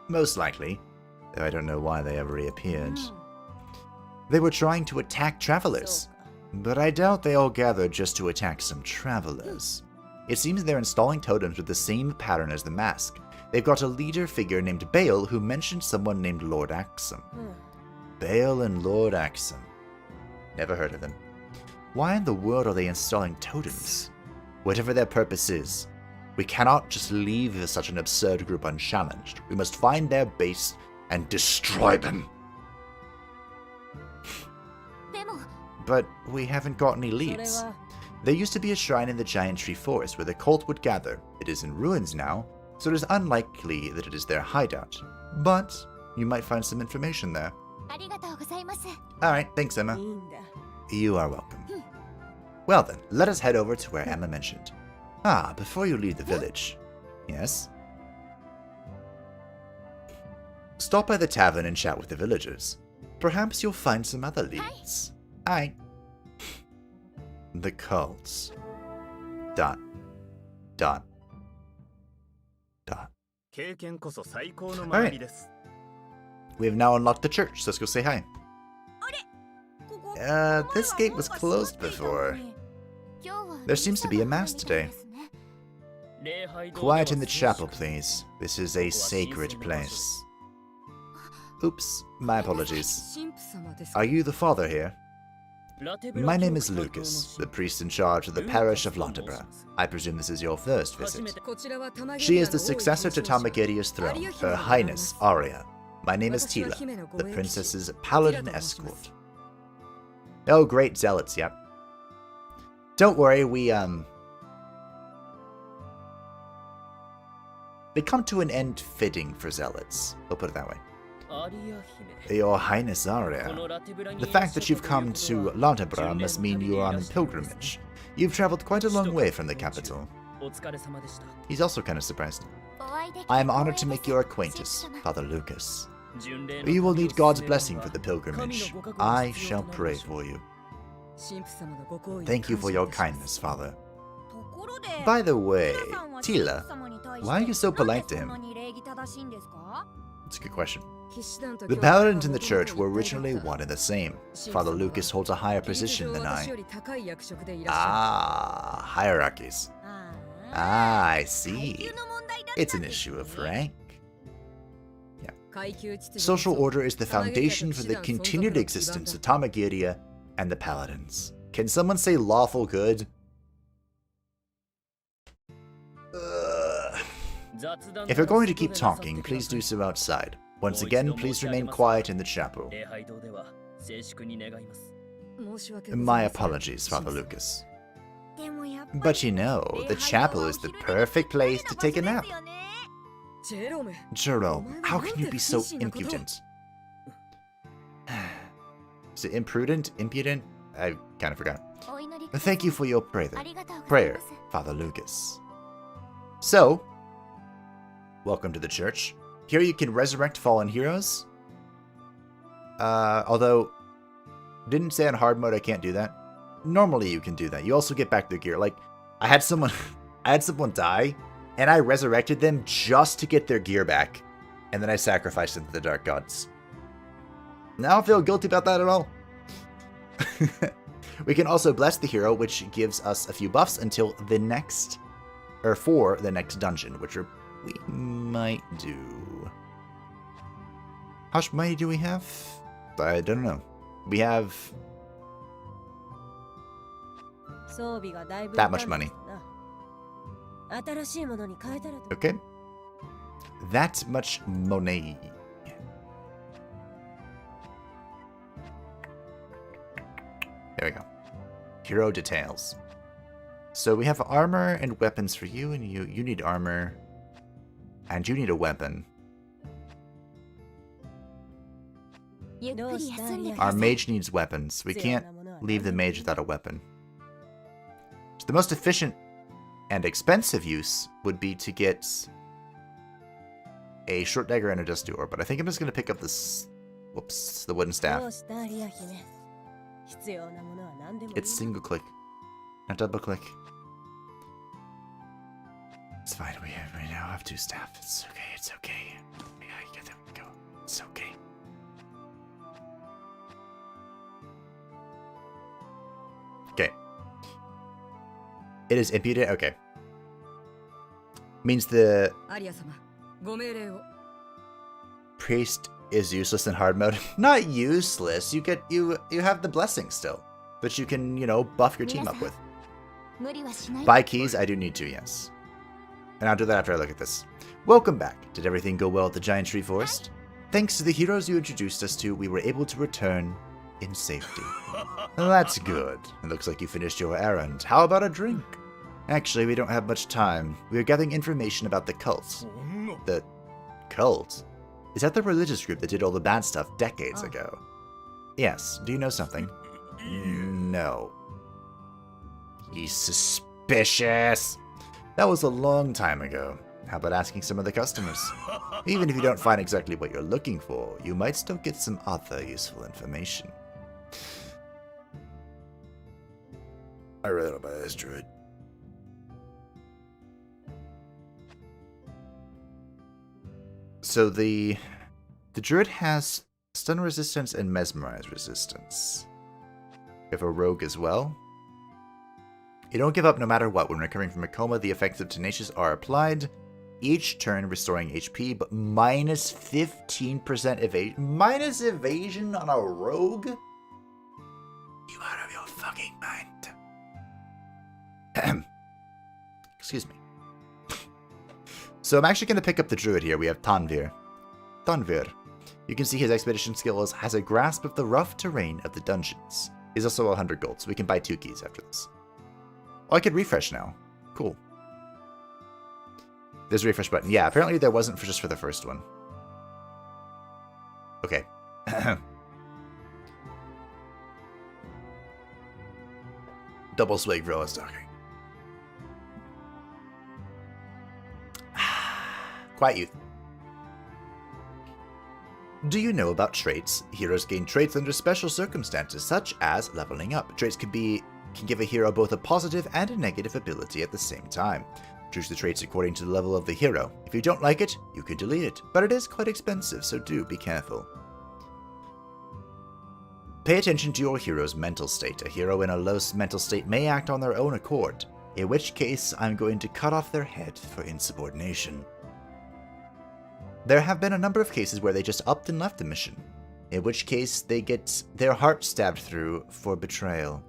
Most likely, though I don't know why they ever reappeared. They were trying to attack travelers, but I doubt they all gathered just to attack some travelers. It seems they're installing totems with the same pattern as the mask. They've got a leader figure named Bale who mentioned someone named Lord Axum. Bale and Lord Axum. Never heard of them. Why in the world are they installing totems? Whatever their purpose is, we cannot just leave such an absurd group unchallenged. We must find their base and destroy them. But we haven't got any leads. There used to be a shrine in the giant tree forest where the cult would gather. It is in ruins now, so it is unlikely that it is their hideout. But you might find some information there. Alright, thanks Emma. You are welcome. Well then, let us head over to where Emma mentioned. Before you leave the village. Yes? Stop by the tavern and chat with the villagers. Perhaps you'll find some other leads. Alright. The cults. Dot. Dot. Dot. Alright. We have now unlocked the church, so let's go say hi. This gate was closed before. There seems to be a mass today. Quiet in the chapel, please. This is a sacred place. Oops, my apologies. Are you the father here? My name is Lucas, the priest in charge of the parish of Londebra. I presume this is your first visit. She is the successor to Tamagiria's throne, Her Highness Aria. My name is Tila, the princess's paladin escort. Oh, great zealots, yep. Don't worry, they come to an end fitting for zealots. We'll put it that way. Your Highness Aria, the fact that you've come to Londebra must mean you are on a pilgrimage. You've traveled quite a long way from the capital. He's also kind of surprised. I am honored to make your acquaintance, Father Lucas. You will need God's blessing for the pilgrimage. I shall pray for you. Thank you for your kindness, Father. By the way, Tila, why are you so polite to him? That's a good question. The paladins in the church were originally one and the same. Father Lucas holds a higher position than I. Hierarchies. I see. It's an issue of rank. Yeah. Social order is the foundation for the continued existence of Tamagiria and the paladins. Can someone say lawful good? If you're going to keep talking, please do so outside. Once again, please remain quiet in the chapel. My apologies, Father Lucas. But you know, the chapel is the perfect place to take a nap. Jerome, how can you be so impudent? Is it imprudent? Impudent? I kind of forgot. Thank you for your prayer, Father Lucas. So, welcome to the church. Here you can resurrect fallen heroes. Although, didn't say on hard mode I can't do that. Normally you can do that. You also get back their gear. Like, I had someone die, and I resurrected them just to get their gear back. And then I sacrificed them to the dark gods. I don't feel guilty about that at all. We can also bless the hero, which gives us a few buffs until the next, or for the next dungeon, which we might do. How much money do we have? I don't know. We have that much money. Okay. That much money. There we go. Hero details. So we have armor and weapons for you, and you need armor. And you need a weapon. Our mage needs weapons. We can't leave the mage without a weapon. So the most efficient and expensive use would be to get a short dagger and a dusty ore, but I think I'm just going to pick up this, whoops, the wooden staff. It's single click, not double click. It's fine, we now have 2 staff. It's okay, it's okay. Yeah, there we go. It's okay. Okay. It is impudent, okay. Means the priest is useless in hard mode. Not useless. You have the blessing still, which you can, buff your team up with. Buy keys, I do need to, yes. And I'll do that after I look at this. Welcome back. Did everything go well at the giant tree forest? Thanks to the heroes you introduced us to, we were able to return in safety. Well, that's good. It looks like you finished your errand. How about a drink? Actually, we don't have much time. We are gathering information about the cults. The cult? Is that the religious group that did all the bad stuff decades ago? Yes. Do you know something? No. He's suspicious. That was a long time ago. How about asking some of the customers? Even if you don't find exactly what you're looking for, you might still get some other useful information. I really don't buy this druid. So the druid has stun resistance and mesmerize resistance. We have a rogue as well. You don't give up no matter what. When recovering from a coma, the effects of Tenacious are applied. Each turn restoring HP, but minus 15% evasion. Minus evasion on a rogue? You out of your fucking mind. Excuse me. So I'm actually going to pick up the druid here. We have Tanvir. Tanvir. You can see his expedition skills has a grasp of the rough terrain of the dungeons. He's also 100 gold, so we can buy 2 keys after this. Oh, I could refresh now. Cool. There's a refresh button. Yeah, apparently there wasn't just for the first one. Okay. Double swig for all talking. Quiet youth. Do you know about traits? Heroes gain traits under special circumstances, such as leveling up. Traits can give a hero both a positive and a negative ability at the same time. Choose the traits according to the level of the hero. If you don't like it, you can delete it, but it is quite expensive, so do be careful. Pay attention to your hero's mental state. A hero in a low mental state may act on their own accord, in which case I'm going to cut off their head for insubordination. There have been a number of cases where they just upped and left the mission, in which case they get their heart stabbed through for betrayal.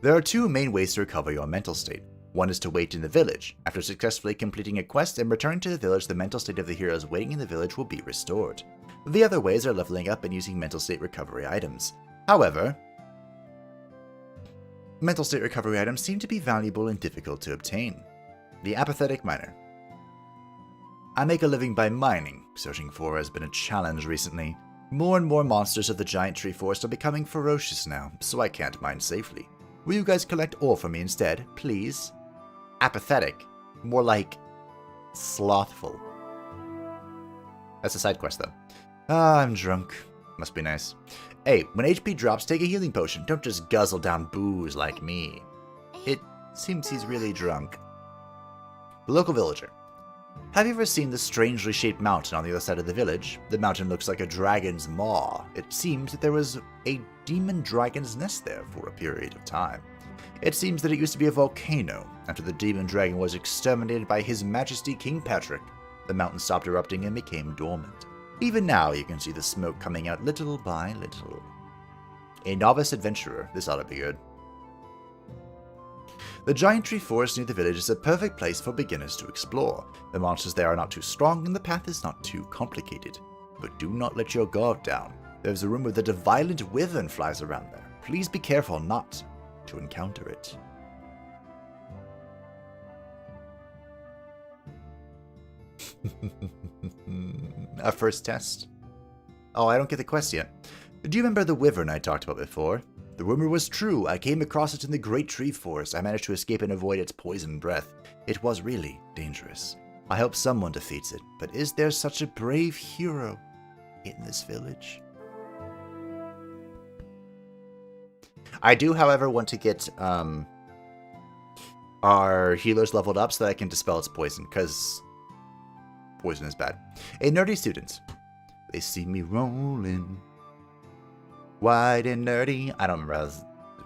There are 2 main ways to recover your mental state. One is to wait in the village. After successfully completing a quest and returning to the village, the mental state of the heroes waiting in the village will be restored. The other ways are leveling up and using mental state recovery items. However, mental state recovery items seem to be valuable and difficult to obtain. The apathetic miner. I make a living by mining. Searching for ore has been a challenge recently. More and more monsters of the giant tree forest are becoming ferocious now, so I can't mine safely. Will you guys collect ore for me instead, please? Apathetic. More like slothful. That's a side quest, though. Ah, I'm drunk. Must be nice. Hey, when HP drops, take a healing potion. Don't just guzzle down booze like me. It seems he's really drunk. The local villager. Have you ever seen the strangely shaped mountain on the other side of the village? The mountain looks like a dragon's maw. It seems that there was a demon dragon's nest there for a period of time. It seems that it used to be a volcano. After the demon dragon was exterminated by His Majesty King Patrick, the mountain stopped erupting and became dormant. Even now you can see the smoke coming out little by little. A novice adventurer. This ought to be good. The giant tree forest near the village is a perfect place for beginners to explore. The monsters there are not too strong and the path is not too complicated. But do not let your guard down. There's a rumor that a violent wyvern flies around there. Please be careful not to encounter it. Our first test. Oh, I don't get the quest yet. Do you remember the wyvern I talked about before? The rumor was true. I came across it in the great tree forest. I managed to escape and avoid its poison breath. It was really dangerous. I hope someone defeats it. But is there such a brave hero in this village? I do, however, want to get our healers leveled up so that I can dispel its poison, because poison is bad. A nerdy student. They see me rolling. Wide and nerdy. I don't remember.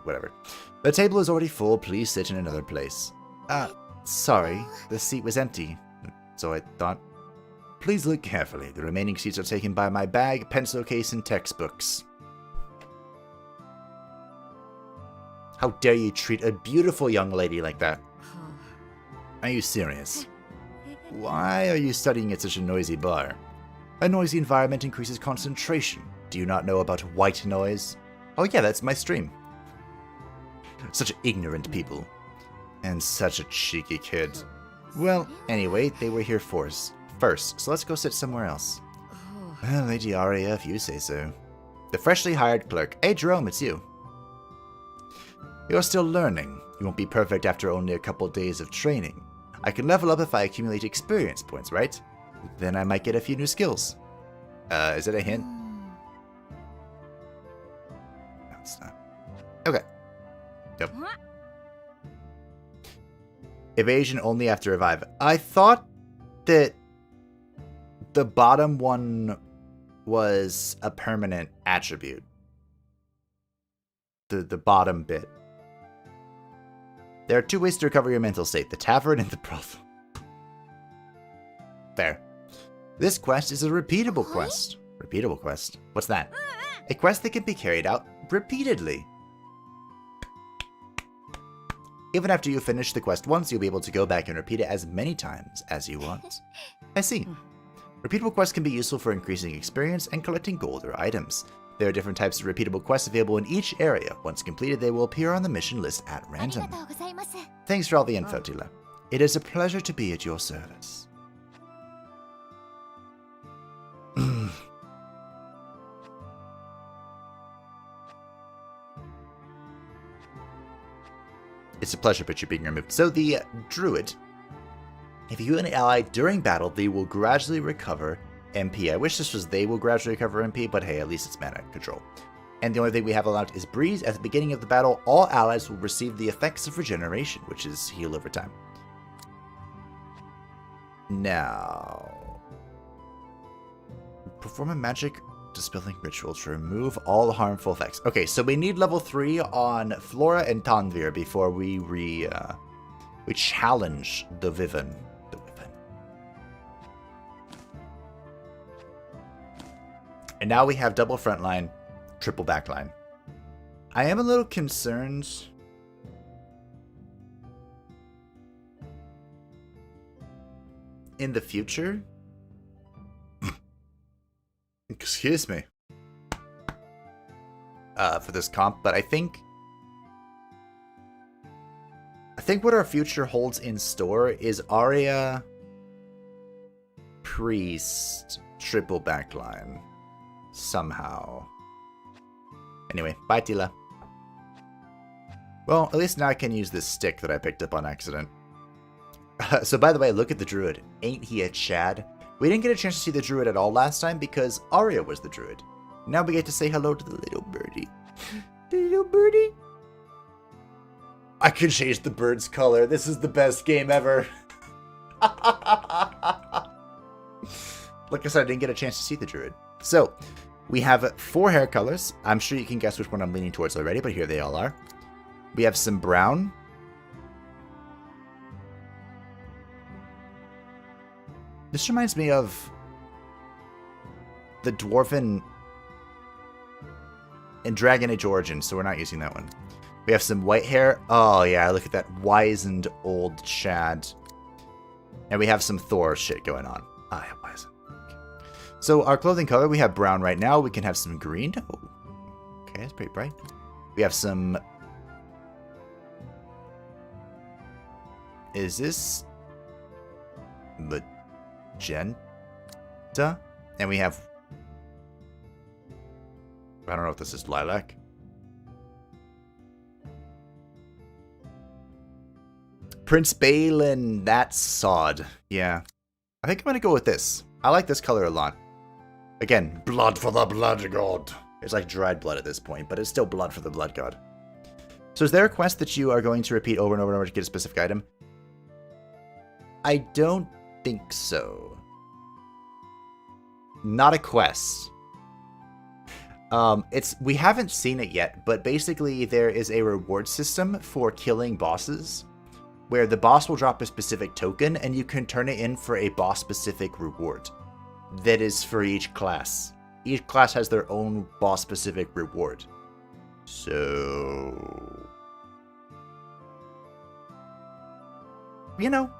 Whatever. The table is already full. Please sit in another place. Sorry. The seat was empty. So I thought. Please look carefully. The remaining seats are taken by my bag, pencil case, and textbooks. How dare you treat a beautiful young lady like that? Are you serious? Why are you studying at such a noisy bar? A noisy environment increases concentration. Do you not know about white noise? Oh yeah, that's my stream. Such ignorant people. And such a cheeky kid. Well, anyway, they were here first, so let's go sit somewhere else. Well, Lady Aria, if you say so. The freshly hired clerk. Hey Jerome, it's you. You're still learning. You won't be perfect after only a couple days of training. I can level up if I accumulate experience points, right? Then I might get a few new skills. Is that a hint? No, it's not. Okay. Yep. Evasion only after revive. I thought that the bottom one was a permanent attribute. The bottom bit. There are two ways to recover your mental state, the tavern and the brothel. Fair. This quest is a repeatable quest. Repeatable quest? What's that? A quest that can be carried out repeatedly. Even after you finish the quest once, you'll be able to go back and repeat it as many times as you want. I see. Repeatable quests can be useful for increasing experience and collecting gold or items. There are different types of repeatable quests available in each area. Once completed, they will appear on the mission list at random. Thanks for all the info, Tila. It is a pleasure to be at your service. It's a pleasure, but you're being removed. So the Druid, if you hit an ally during battle, they will gradually recover MP. I wish this was they will gradually recover MP, but hey, at least it's mana control. And the only thing we have allowed is Breeze. At the beginning of the battle, all allies will receive the effects of regeneration, which is heal over time. Now, perform a magic dispelling ritual to remove all harmful effects. Okay, so we need level 3 on Flora and Tanvir before we challenge the Wyvern. And now we have double front line, triple back line. I am a little concerned. In the future? Excuse me. For this comp, but I think what our future holds in store is Aria Priest triple backline. Somehow. Anyway, bye Tila. Well, at least now I can use this stick that I picked up on accident. So by the way, look at the druid. Ain't he a Chad? We didn't get a chance to see the druid at all last time because Aria was the druid. Now we get to say hello to the little birdie. The little birdie. I could change the bird's color. This is the best game ever. Like I said, I didn't get a chance to see the druid. So, we have 4 hair colors. I'm sure you can guess which one I'm leaning towards already, but here they all are. We have some brown. This reminds me of the Dwarven in Dragon Age Origins, so we're not using that one. We have some white hair. Oh, yeah, look at that wizened old Chad. And we have some Thor shit going on. Ah, yeah, wizened. So our clothing color, we have brown right now. We can have some green. Oh, okay, that's pretty bright. We have some... Is this... magenta? And we have... I don't know if this is lilac. Prince Balin, that's sod. Yeah. I think I'm going to go with this. I like this color a lot. Again, blood for the blood god. It's like dried blood at this point, but it's still blood for the blood god. So is there a quest that you are going to repeat over and over and over to get a specific item? I don't think so. Not a quest. We haven't seen it yet, but basically there is a reward system for killing bosses where the boss will drop a specific token and you can turn it in for a boss specific reward that is for each class. Each class has their own boss specific reward. So, you know.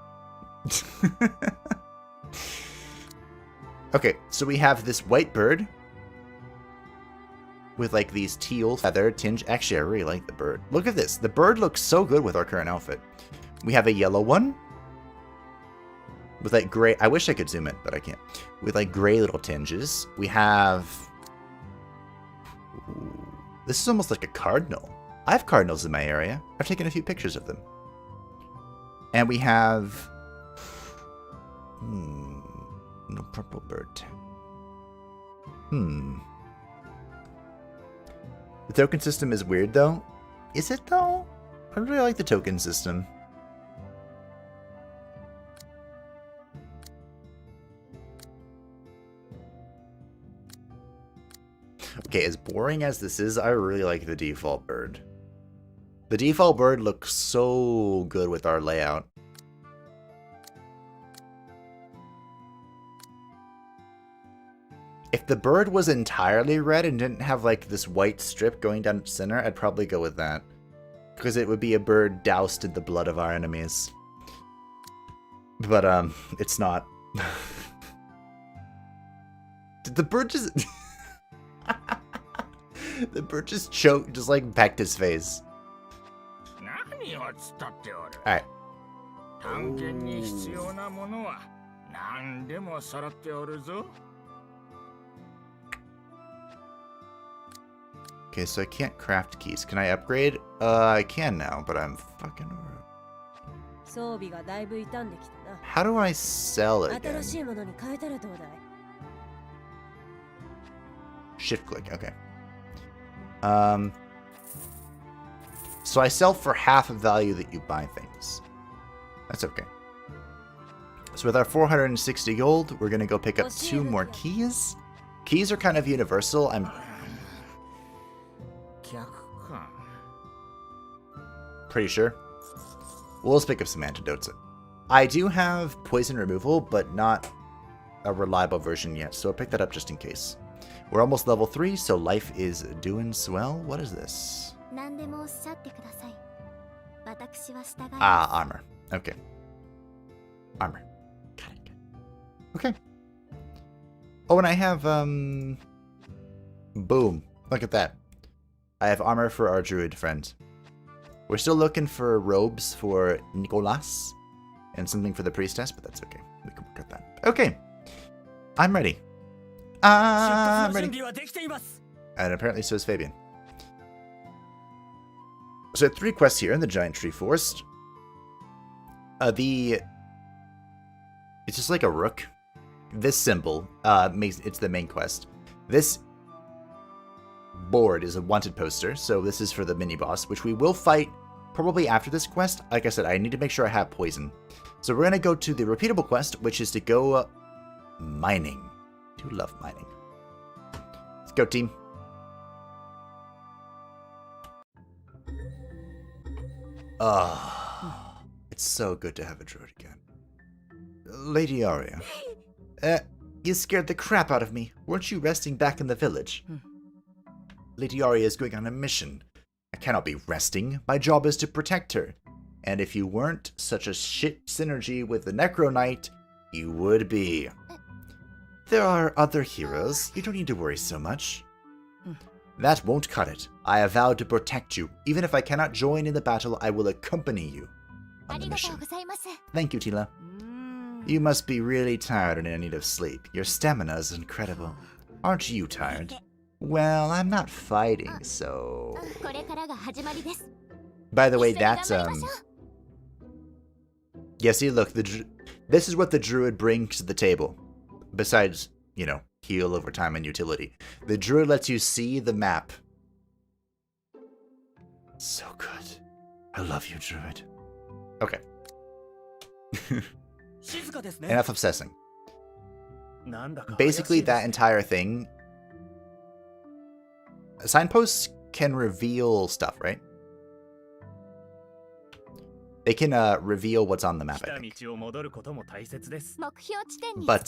Okay, so we have this white bird with like these teal feather tinge. Actually, I really like the bird. Look at this. The bird looks so good with our current outfit. We have a yellow one with like gray. I wish I could zoom in, but I can't. With like gray little tinges. We have... Ooh, this is almost like a cardinal. I have cardinals in my area. I've taken a few pictures of them. And we have... no purple bird. The token system is weird, though. Is it, though? I really like the token system. Okay, as boring as this is, I really like the default bird. The default bird looks so good with our layout. If the bird was entirely red and didn't have like this white strip going down its center, I'd probably go with that. Because it would be a bird doused in the blood of our enemies. But, it's not. Did the bird just... The bird just choked, just like pecked his face. Alright. Okay, so I can't craft keys. Can I upgrade? I can now, but I'm fucking... How do I sell it again? Shift click, okay. So I sell for half of value that you buy things. That's okay. So with our 460 gold, we're gonna go pick up 2 more keys. Keys are kind of universal. I'm pretty sure. Well, let's pick up some antidotes. I do have poison removal, but not a reliable version yet, so I'll pick that up just in case. We're almost level 3, so life is doing swell. What is this? Ah, armor. Okay. Armor. Got it. Okay. Oh, and I have, boom. Look at that. I have armor for our druid friend. We're still looking for robes for Nicolas and something for the priestess, but that's okay. We can work at that. Okay. I'm ready. I'm ready. And apparently so is Fabian. So 3 quests here in the Giant Tree Forest. It's just like a rook. This symbol it's the main quest. This board is a wanted poster, so this is for the mini boss, which we will fight probably after this quest. Like I said, I need to make sure I have poison. So we're gonna go to the repeatable quest, which is to go mining. do love mining. Let's go, team. Ah, it's so good to have a druid again. Lady Aria. You scared the crap out of me. Weren't you resting back in the village? Lady Aria is going on a mission. I cannot be resting. My job is to protect her. And if you weren't such a shit synergy with the Necro Knight, you would be. There are other heroes. You don't need to worry so much. That won't cut it. I have vowed to protect you. Even if I cannot join in the battle, I will accompany you on the mission. Thank you, Tila. You must be really tired and in need of sleep. Your stamina is incredible. Aren't you tired? Well, I'm not fighting, so... By the way, that's, Yeah, see, look, this is what the druid brings to the table. Besides, you know, heal over time and utility. The druid lets you see the map. So good. I love you, druid. Okay. Enough obsessing. Basically, that entire thing... Signposts can reveal stuff, right? They can reveal what's on the map, I think. But,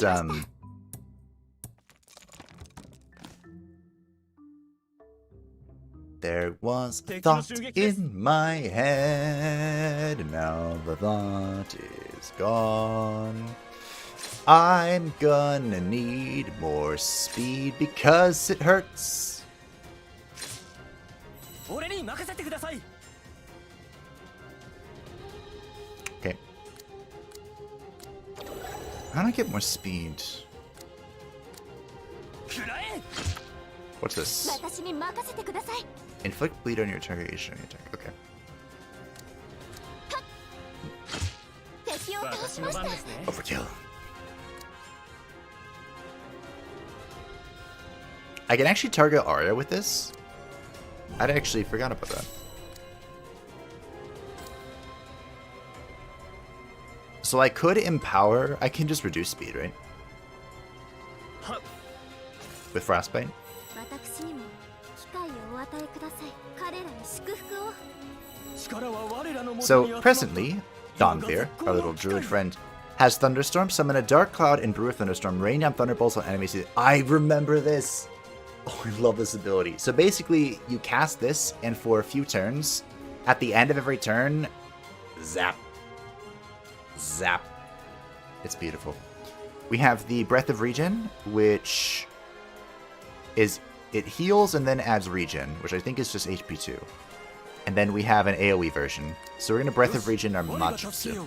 there was a thought in my head, and now the thought is gone. I'm gonna need more speed because it hurts. Okay. How do I get more speed? What's this? Inflict bleed on your target each time you attack. Okay. Overkill. I can actually target Aria with this. I'd actually forgot about that. So I could empower. I can just reduce speed, right? With Frostbite. So presently, Dawnveer, our little druid friend, has Thunderstorm, summon a dark cloud and brew a thunderstorm, rain down thunderbolts on enemies. I remember this! Oh, I love this ability. So basically, you cast this, and for a few turns, at the end of every turn, zap. Zap. It's beautiful. We have the Breath of Regen, which is... It heals and then adds regen, which I think is just HP 2. And then we have an AoE version. So we're going to Breath of Regen our Majutsu.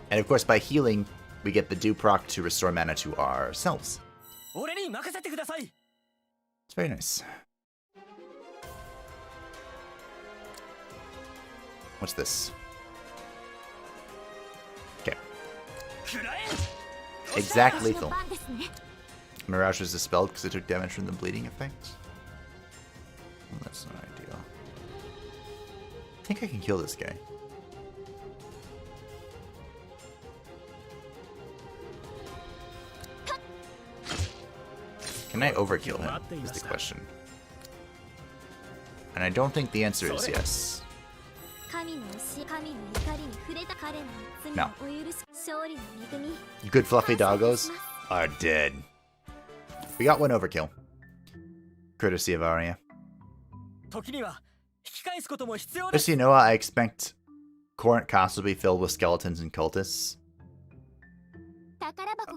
And of course, by healing, we get the Dew proc to restore mana to ourselves. It's very nice. What's this? Okay. Exact lethal. Mirage was dispelled because it took damage from the bleeding effect. Well, that's not ideal. I think I can kill this guy. Can I overkill him, is the question. And I don't think the answer is yes. No. Good fluffy doggos are dead. We got one overkill. Courtesy of Aria. Just so you know, I expect Corinth Castle to be filled with skeletons and cultists.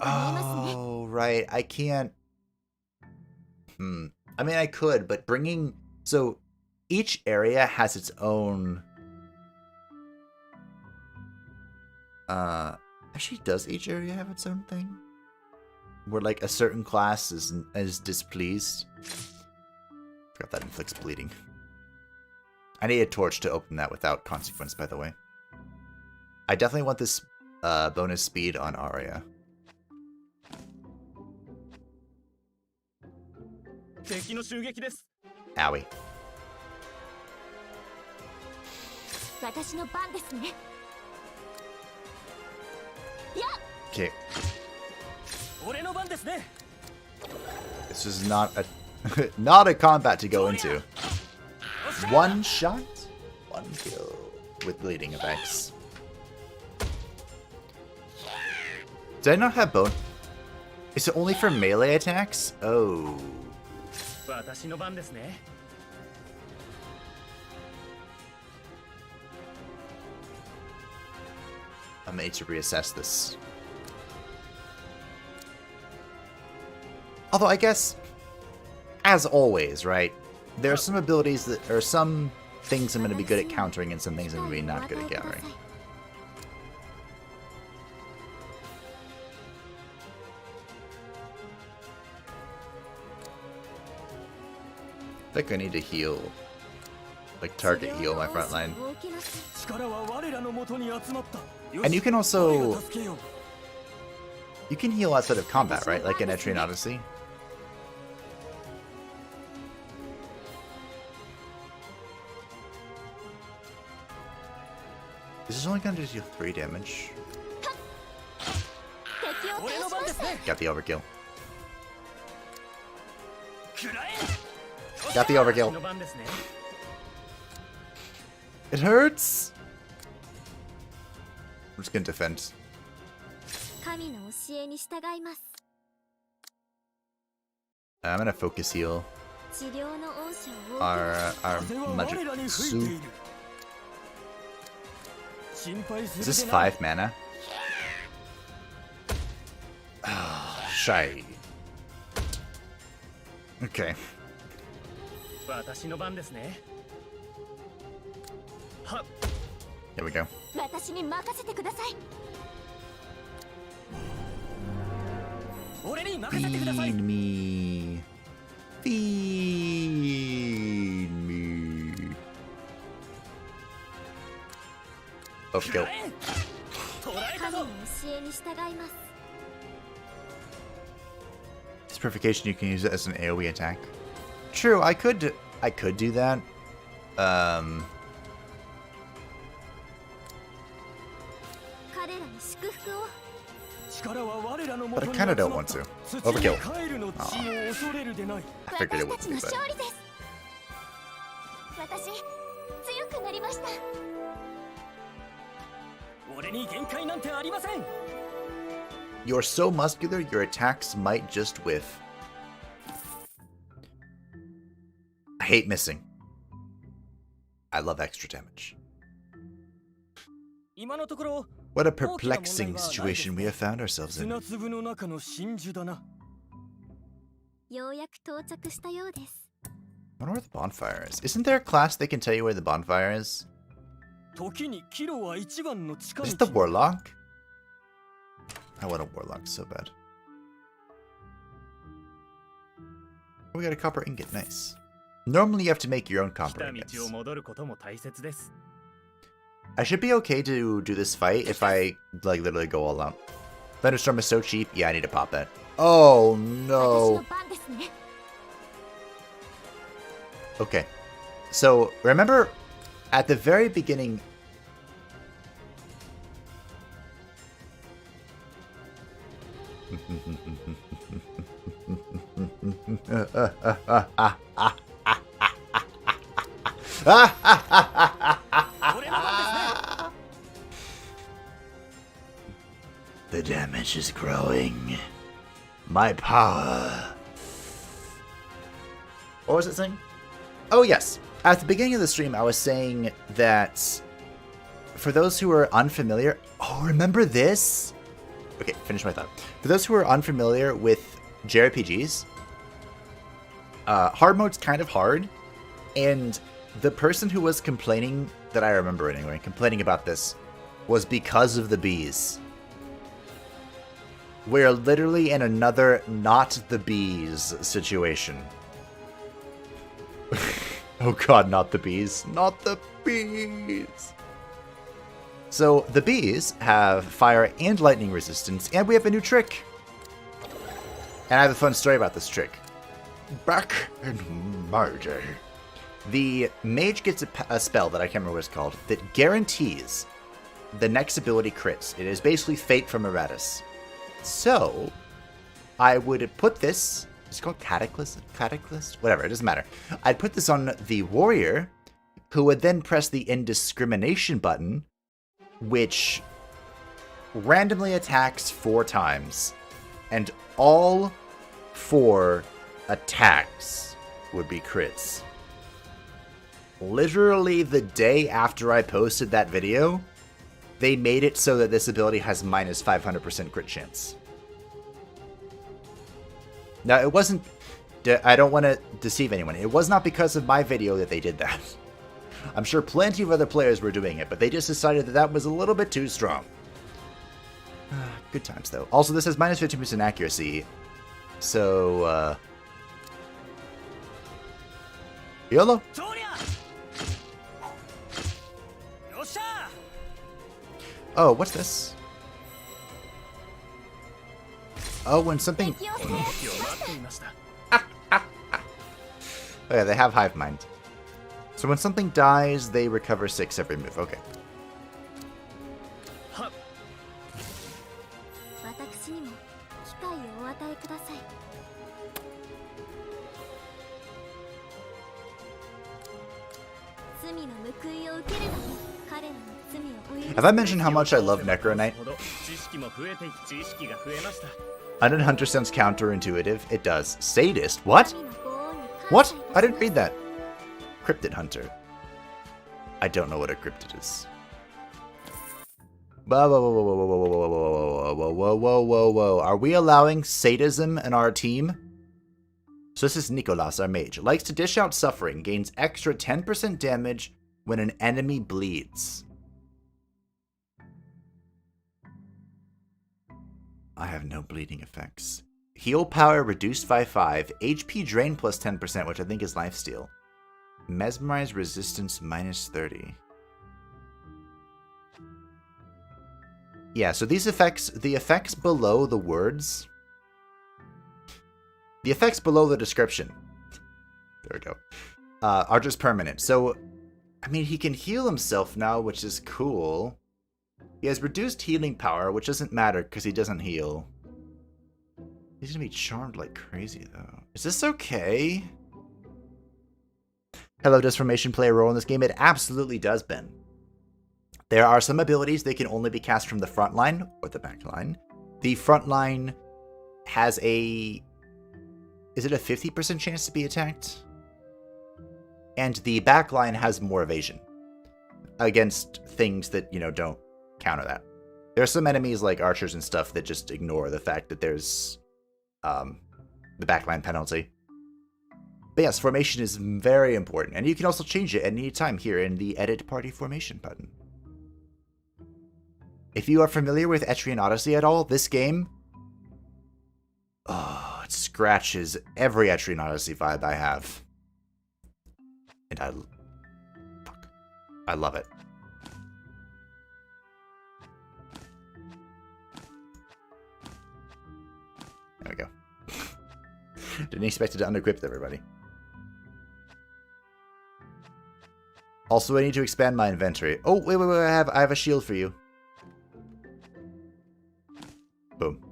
Oh, right. I can't... I mean, I could, but bringing... So, each area has its own... Actually, does each area have its own thing? Where, like, a certain class is displeased. Forgot that inflicts bleeding. I need a torch to open that without consequence, by the way. I definitely want this bonus speed on Aria. Owie. Okay. This is not a not a combat to go into. One shot, one kill with bleeding effects. Did I not have bone? Is it only for melee attacks? Oh. I may need to reassess this. Although I guess, as always, right? There are some abilities that, or some things I'm going to be good at countering and some things I'm going to be not good at countering. I think I need to heal. Like, target heal my front line. And you can also... You can heal outside of combat, right? Like in Etrian Odyssey. This is only going to deal 3 damage. Got the overkill. Got the overkill. It hurts! I'm just gonna defend. I'm gonna focus heal our Majutsu. Is this 5 mana? Ah, shy. Okay. Here we go. Feed me. Feed me. Overkill. This purification, you can use it as an AoE attack. True, I could do that. But I kind of don't want to. Overkill. Oh. I figured it wouldn't be, but... You're so muscular, your attacks might just whiff. I hate missing. I love extra damage. What a perplexing situation we have found ourselves in. I wonder where the bonfire is. Isn't there a class that can tell you where the bonfire is? Is it the warlock? I want a warlock so bad. Oh, we got a copper ingot, nice. Normally you have to make your own copper ingots. I should be okay to do this fight if I, like, literally go all out. Thunderstorm is so cheap, yeah, I need to pop that. Oh, no. Okay. So, remember, at the very beginning... The damage is growing. My power. What was it saying? Oh, yes. At the beginning of the stream, I was saying that for those who are unfamiliar... Oh, remember this? Okay, finish my thought. For those who are unfamiliar with JRPGs, hard mode's kind of hard, and the person who was complaining, that I remember anyway, complaining about this, was because of the bees. We're literally in another not the bees situation. Oh god, not the bees. Not the bees! So, the bees have fire and lightning resistance, and we have a new trick. And I have a fun story about this trick. Back in my day, the mage gets a spell that I can't remember what it's called, that guarantees the next ability crits. It is basically fate from Eratus. So, I would put this, it's called Cataclysm? Whatever, it doesn't matter. I'd put this on the warrior, who would then press the indiscrimination button, which randomly attacks 4 times. And all 4 attacks would be crits. Literally the day after I posted that video, they made it so that this ability has minus 500% crit chance. Now, it wasn't... I don't want to deceive anyone. It was not because of my video that they did that. I'm sure plenty of other players were doing it, but they just decided that that was a little bit too strong. Good times, though. Also, this has minus 15% accuracy. So, YOLO! Oh, what's this? Oh, when something... Oh yeah, they have Hive Mind. So when something dies, they recover 6 every move. Okay. Have I mentioned how much I love Necro Knight? Undead Hunter sounds counterintuitive. It does. Sadist? What? What? I didn't read that. Cryptid Hunter. I don't know what a cryptid is. Whoa, whoa, whoa, whoa, whoa, whoa, whoa, whoa, whoa, whoa, whoa, whoa, whoa. Are we allowing sadism in our team? So this is Nicolas, our mage. Likes to dish out suffering. Gains extra 10% damage when an enemy bleeds. I have no bleeding effects. Heal power reduced by 5. HP drain plus 10%, which I think is lifesteal. Mesmerize resistance minus 30. Yeah, so these effects, the effects below the words, the effects below the description, there we go, are just permanent. So, I mean, he can heal himself now, which is cool. He has reduced healing power, which doesn't matter because he doesn't heal. He's gonna be charmed like crazy, though. Is this okay? Hello, does formation play a role in this game? It absolutely does, Ben. There are some abilities that can only be cast from the front line or the back line. The front line has a... Is it a 50% chance to be attacked? And the back line has more evasion against things that, you know, don't counter that. There are some enemies like archers and stuff that just ignore the fact that there's the backline penalty. But yes, formation is very important, and you can also change it at any time here in the Edit Party Formation button. If you are familiar with Etrian Odyssey at all, this game, oh, it scratches every Etrian Odyssey vibe I have. And I love it. There we go. Didn't expect it to unequip everybody. Also, I need to expand my inventory. Oh, wait, I have a shield for you. Boom.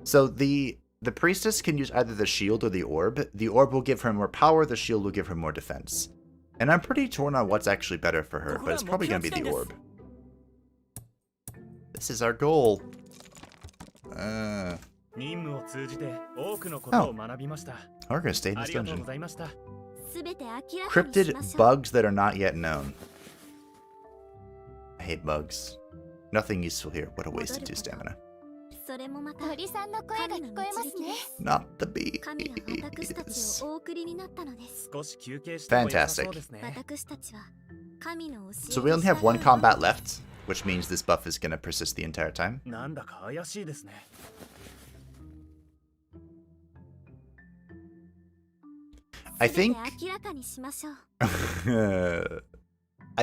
So the priestess can use either the shield or the orb. The orb will give her more power, the shield will give her more defense. And I'm pretty torn on what's actually better for her, but it's probably going to be the orb. This is our goal. Oh. We're going to stay in this dungeon. Cryptid bugs that are not yet known. I hate bugs. Nothing useful here. What a waste of 2 stamina. Not the bees. Fantastic. So we only have 1 combat left, which means this buff is going to persist the entire time. I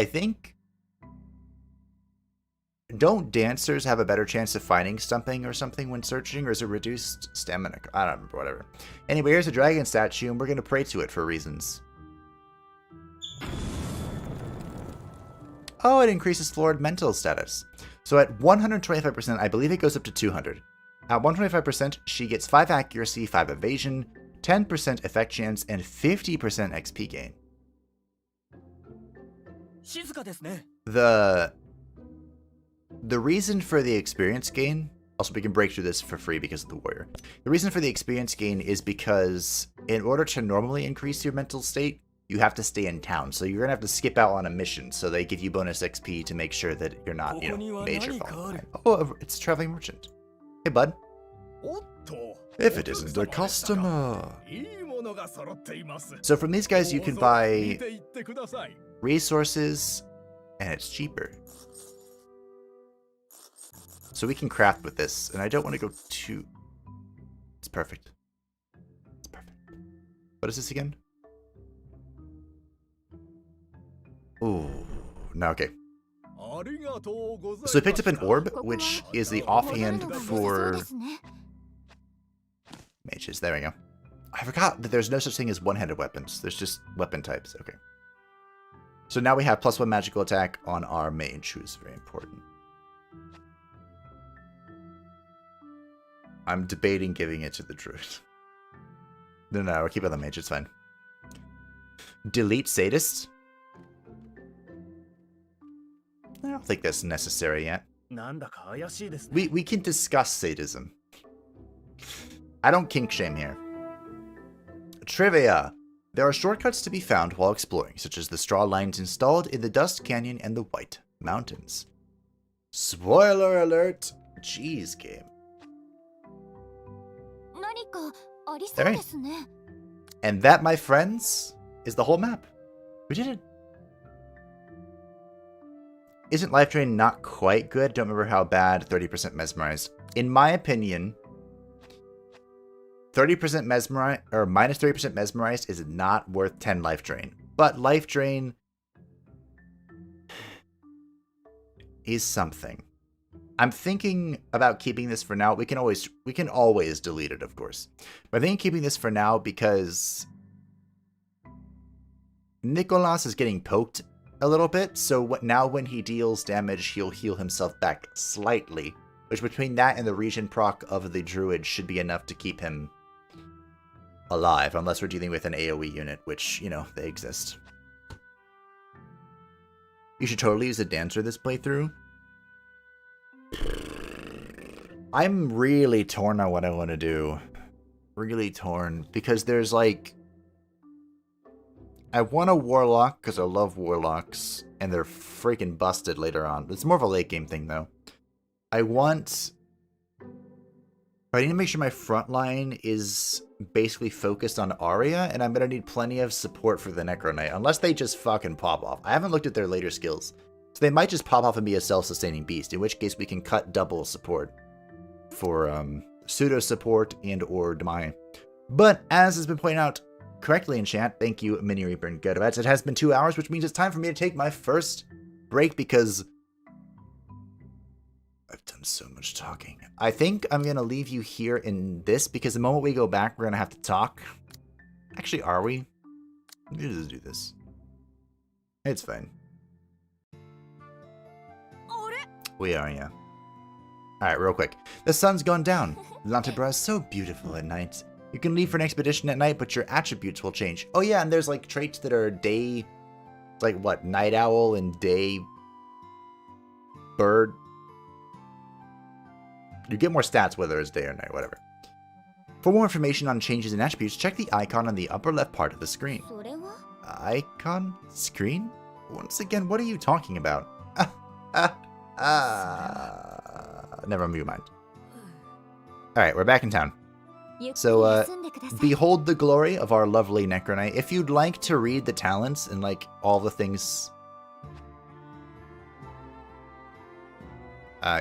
think don't dancers have a better chance of finding something or something when searching, or is it reduced stamina? I don't remember, whatever. Anyway, here's a dragon statue, and we're going to pray to it for reasons. Oh, it increases floored mental status. So at 125%, I believe it goes up to 200. At 125%, she gets 5 accuracy, 5 evasion, 10% effect chance, and 50% XP gain. The reason for the experience gain, also we can break through this for free because of the warrior. The reason for the experience gain is because in order to normally increase your mental state, you have to stay in town. So you're going to have to skip out on a mission. So they give you bonus XP to make sure that you're not, major falling behind. Oh, it's a traveling merchant. Hey, bud. If it isn't a customer. So from these guys, you can buy resources, and it's cheaper. So we can craft with this, and I don't want to go too... It's perfect. It's perfect. What is this again? Ooh, no, okay. So we picked up an orb, which is the offhand for mages. There we go. I forgot that there's no such thing as one-handed weapons. There's just weapon types. Okay. So now we have +1 magical attack on our mage, who's very important. I'm debating giving it to the druid. No, we'll keep it on the mage. It's fine. Delete sadist. I don't think that's necessary yet. We can discuss sadism. I don't kink shame here. Trivia. There are shortcuts to be found while exploring, such as the straw lines installed in the Dust Canyon and the White Mountains. Spoiler alert! Jeez, game. There. And that, my friends, is the whole map. We did it. Isn't Life Drain not quite good? Don't remember how bad 30% Mesmerized. In my opinion, 30% Mesmerized, or minus 30% Mesmerized is not worth 10 Life Drain. But Life Drain is something. I'm thinking about keeping this for now. We can always delete it, of course. But I think keeping this for now because Nicolas is getting poked a little bit. So now when he deals damage, he'll heal himself back slightly. Which between that and the regen proc of the druid should be enough to keep him alive. Unless we're dealing with an AoE unit, which, they exist. You should totally use a dancer this playthrough. I'm really torn on what I want to do. Really torn. Because there's like... I want a warlock because I love warlocks. And they're freaking busted later on. It's more of a late game thing though. I need to make sure my front line is basically focused on ARIA. And I'm going to need plenty of support for the Necro Knight. Unless they just fucking pop off. I haven't looked at their later skills. So they might just pop off and be a self-sustaining beast, in which case we can cut double support for pseudo support and or Demai. But as has been pointed out correctly in chat, thank you, Mini Reaper and Godovats, it has been 2 hours, which means it's time for me to take my first break because I've done so much talking. I think I'm going to leave you here in this because the moment we go back, we're going to have to talk. Actually, are we? Let me just do this. It's fine. We are, yeah. Alright, real quick. The sun's gone down. Lantebra is so beautiful at night. You can leave for an expedition at night, but your attributes will change. Oh yeah, and there's like traits that are day... Like what? Night owl and day... bird? You get more stats whether it's day or night, whatever. For more information on changes in attributes, check the icon on the upper left part of the screen. Icon? Screen? Once again, what are you talking about? Never mind. Alright, we're back in town. So, behold the glory of our lovely Necro Knight. If you'd like to read the talents and, like, all the things...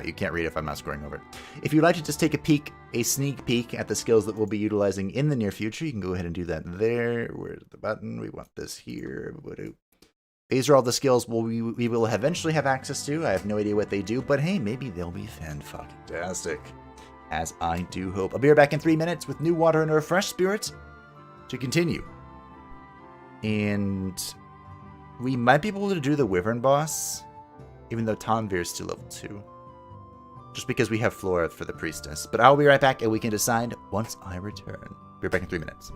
you can't read if I'm not scrolling over. If you'd like to just take a sneak peek at the skills that we'll be utilizing in the near future, you can go ahead and do that there. Where's the button? We want this here. These are all the skills we will eventually have access to. I have no idea what they do, but hey, maybe they'll be fan-fucking-tastic. As I do hope. I'll be right back in 3 minutes with new water and a refreshed spirit to continue. And we might be able to do the Wyvern boss, even though Tanvir's still level 2. just because we have Flora for the priestess. But I'll be right back, and we can decide once I return. Be back in 3 minutes.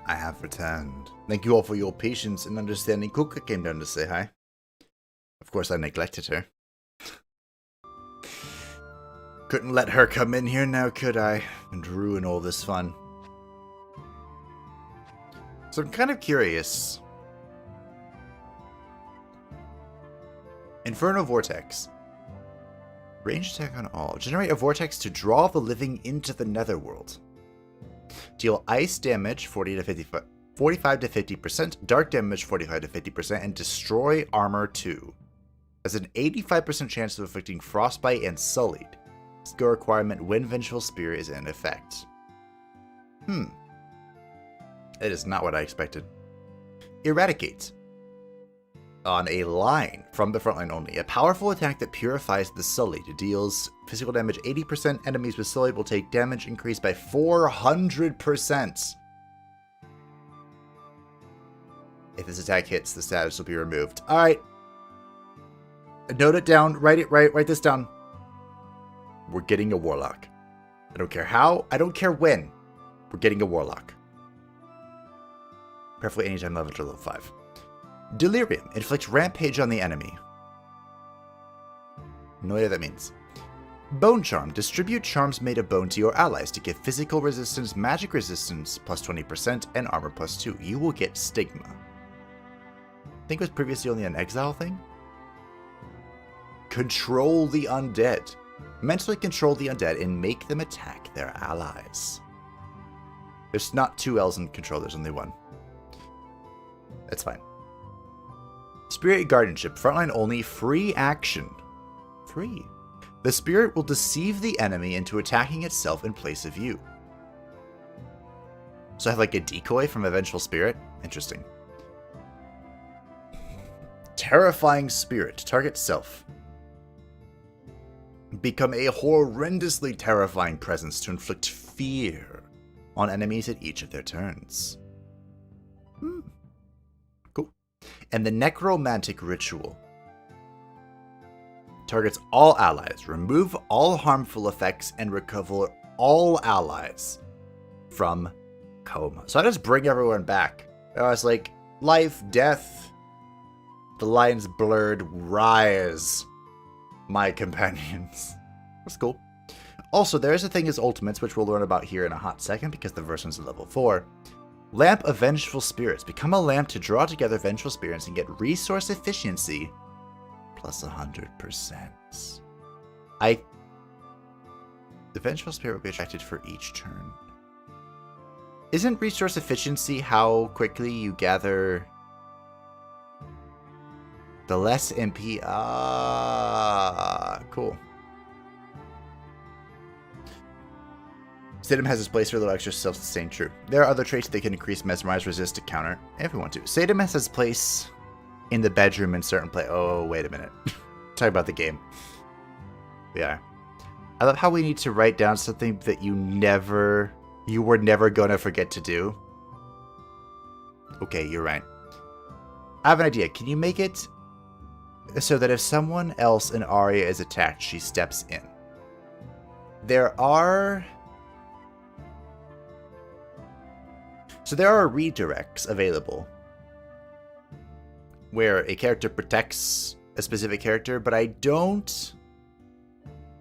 I have returned. Thank you all for your patience and understanding. Kuka came down to say hi. Of course, I neglected her. Couldn't let her come in here now, could I? And ruin all this fun. So I'm kind of curious. Inferno Vortex. Range attack on all. Generate a vortex to draw the living into the netherworld. Deal ice damage 45 to 50%, dark damage 45 to 50%, and destroy armor 2. Has an 85% chance of afflicting frostbite and sullied. Skill requirement when Vengeful Spirit is in effect. It is not what I expected. Eradicate. On a line from the front line only. A powerful attack that purifies the Sullied. Deals physical damage 80%. Enemies with Sullied will take damage increased by 400%. If this attack hits, the status will be removed. Alright. Note it down. Write this down. We're getting a Warlock. I don't care how. I don't care when. We're getting a Warlock. Preferably anytime level to level 5. Delirium. Inflict rampage on the enemy. No idea what that means. Bone Charm. Distribute charms made of bone to your allies to give physical resistance, magic resistance plus 20%, and armor plus 2. You will get Stigma. I think it was previously only an exile thing. Control the undead. Mentally control the undead and make them attack their allies. There's not 2 L's in control, there's only 1. That's fine. Spirit Guardianship, frontline only, free action. Free. The spirit will deceive the enemy into attacking itself in place of you. So I have like a decoy from a vengeful spirit? Interesting. Terrifying spirit, target self. Become a horrendously terrifying presence to inflict fear on enemies at each of their turns. Cool. And the Necromantic Ritual. Targets all allies. Remove all harmful effects and recover all allies from coma. So I just bring everyone back. I was like, life, death, the lines blurred, rise, my companions. That's cool. Also, there is a thing as ultimates, which we'll learn about here in a hot second because the first one's at level 4. Lamp of Vengeful Spirits. Become a lamp to draw together vengeful spirits and get resource efficiency plus 100%. The vengeful spirit will be attracted for each turn. Isn't resource efficiency how quickly you gather the less MP? Ah, cool. Satem has its place for a little extra self-sustain. True. There are other traits that can increase mesmerize, resist, to counter, if we want to. Satem has its place in the bedroom in certain play. Oh, wait a minute. Talk about the game. Yeah. I love how we need to write down something that you were never gonna forget to do. Okay, you're right. I have an idea. Can you make it so that if someone else in ARIA is attacked, she steps in? There are redirects available where a character protects a specific character, but there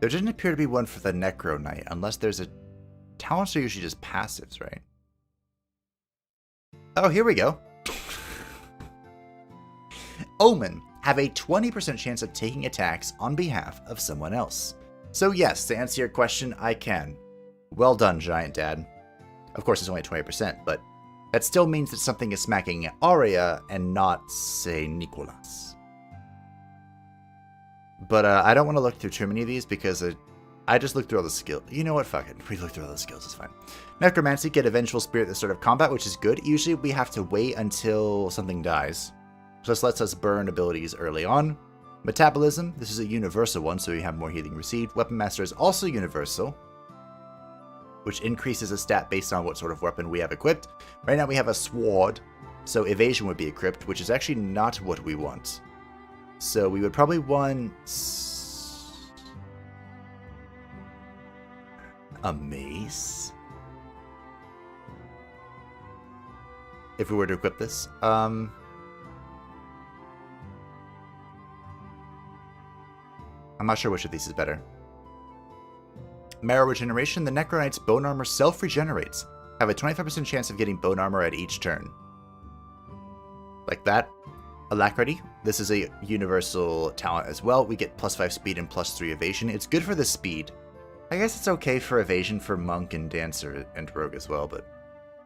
doesn't appear to be one for the Necro Knight, unless there's a... Talents are usually just passives, right? Oh, here we go. Omen. Have a 20% chance of taking attacks on behalf of someone else. So yes, to answer your question, I can. Well done, Giant Dad. Of course, it's only 20%, but that still means that something is smacking ARIA and not, say, Nicolas. But I don't want to look through too many of these because I just looked through all the skills. You know what? Fuck it. We look through all the skills. It's fine. Necromancy, get a vengeful spirit at the start of combat, which is good. Usually we have to wait until something dies. So this lets us burn abilities early on. Metabolism, this is a universal one, so we have more healing received. Weapon Master is also universal, which increases a stat based on what sort of weapon we have equipped. Right now we have a sword, so evasion would be equipped, which is actually not what we want. So we would probably want a mace if we were to equip this. I'm not sure which of these is better. Marrow Regeneration. The Necro Knight's bone armor self-regenerates. Have a 25% chance of getting bone armor at each turn. Like that. Alacrity. This is a universal talent as well. We get +5 speed and +3 evasion. It's good for the speed. I guess it's okay for evasion for Monk and Dancer and Rogue as well, but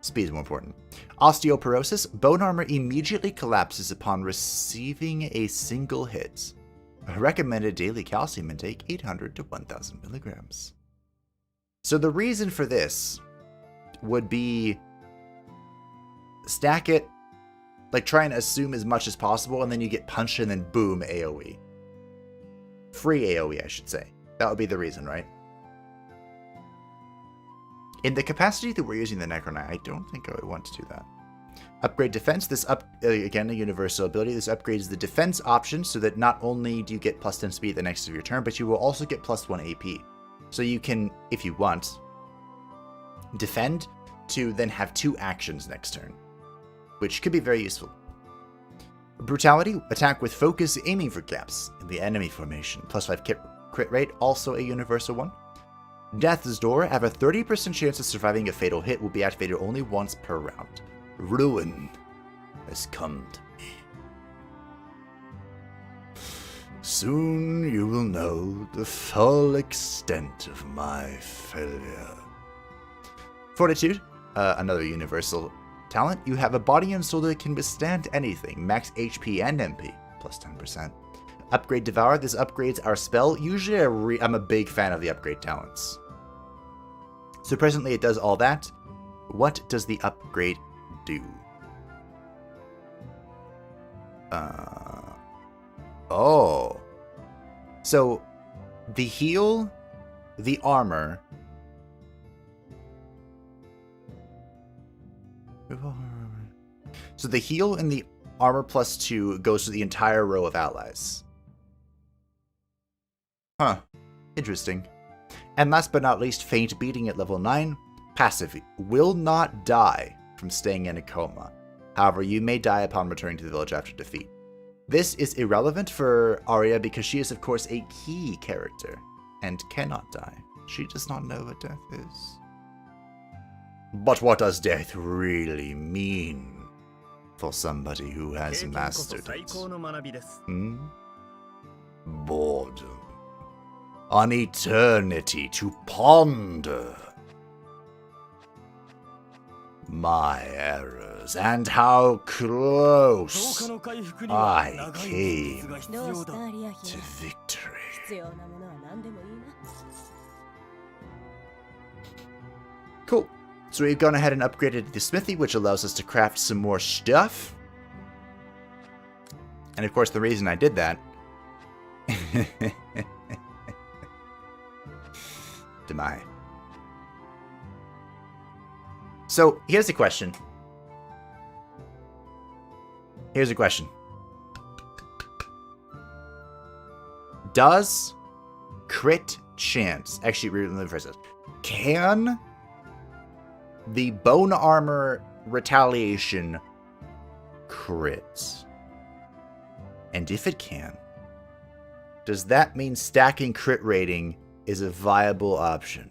speed is more important. Osteoporosis. Bone armor immediately collapses upon receiving a single hit. Recommended daily calcium intake 800 to 1000 milligrams. So the reason for this would be stack it, like try and assume as much as possible, and then you get punched and then boom, AoE. Free AoE, I should say. That would be the reason, right? In the capacity that we're using the Necro Knight, I don't think I would want to do that. Upgrade defense. This again, a universal ability. This upgrades the defense option so that not only do you get +10 speed the next of your turn, but you will also get +1 AP. So you can, if you want, defend to then have 2 actions next turn, which could be very useful. Brutality. Attack with focus, aiming for gaps in the enemy formation. +5 crit rate, also a universal one. Death's Door. Have a 30% chance of surviving a fatal hit. Will be activated only once per round. Ruin has come to me. Soon you will know the full extent of my failure. Fortitude, another universal talent. You have a body and soul that can withstand anything. Max HP and MP, plus 10%. Upgrade Devour. This upgrades our spell. Usually I'm a big fan of the upgrade talents. So presently it does all that. What does the upgrade do? Oh. So, the heal, the armor... So the heal and the armor plus 2 goes to the entire row of allies. Huh. Interesting. And last but not least, Faint Beating at level 9. Passive. Will not die from staying in a coma. However, you may die upon returning to the village after defeat. This is irrelevant for Aria because she is, of course, a key character and cannot die. She does not know what death is. But what does death really mean for somebody who has mastered it? Boredom. An eternity to ponder my errors and how close I came to victory. Cool. So we've gone ahead and upgraded the smithy, which allows us to craft some more stuff. And of course, the reason I did that... Demai. So, here's a question. Does crit chance... Actually, let me rephrase this. Can the bone armor retaliation crit? And if it can, does that mean stacking crit rating is a viable option?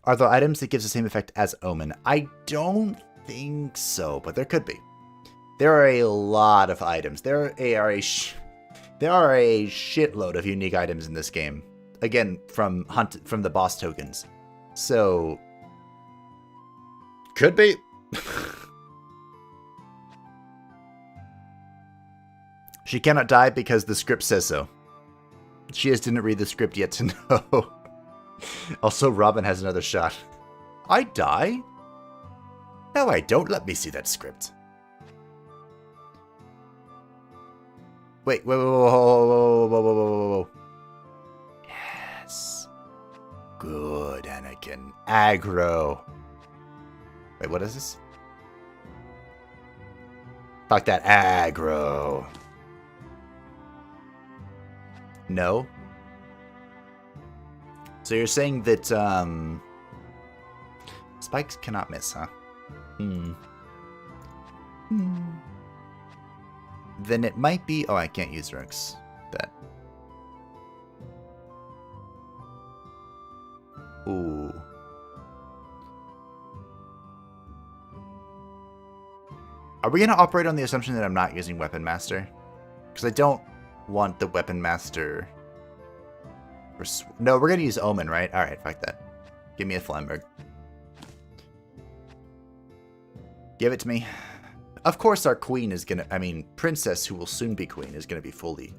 Are there items that gives the same effect as Omen? I don't think so, but there could be. There are a lot of items. There are a shitload of unique items in this game. Again, from the boss tokens. So, could be. She cannot die because the script says so. She just didn't read the script yet to know. Also, Robin has another shot. I die? No, I don't. Let me see that script. Wait, whoa. Yes. Good, Anakin. Aggro. Wait, what is this? Fuck that aggro. No. So you're saying that, spikes cannot miss, huh? Then it might be... Oh, I can't use Rex. Bet. Ooh. Are we going to operate on the assumption that I'm not using Weapon Master? Because I don't want the Weapon Master... No, we're going to use Omen, right? Alright, fuck that. Give me a Flamberg. Give it to me. Of course our queen is gonna... I mean, princess, who will soon be queen, is gonna be fully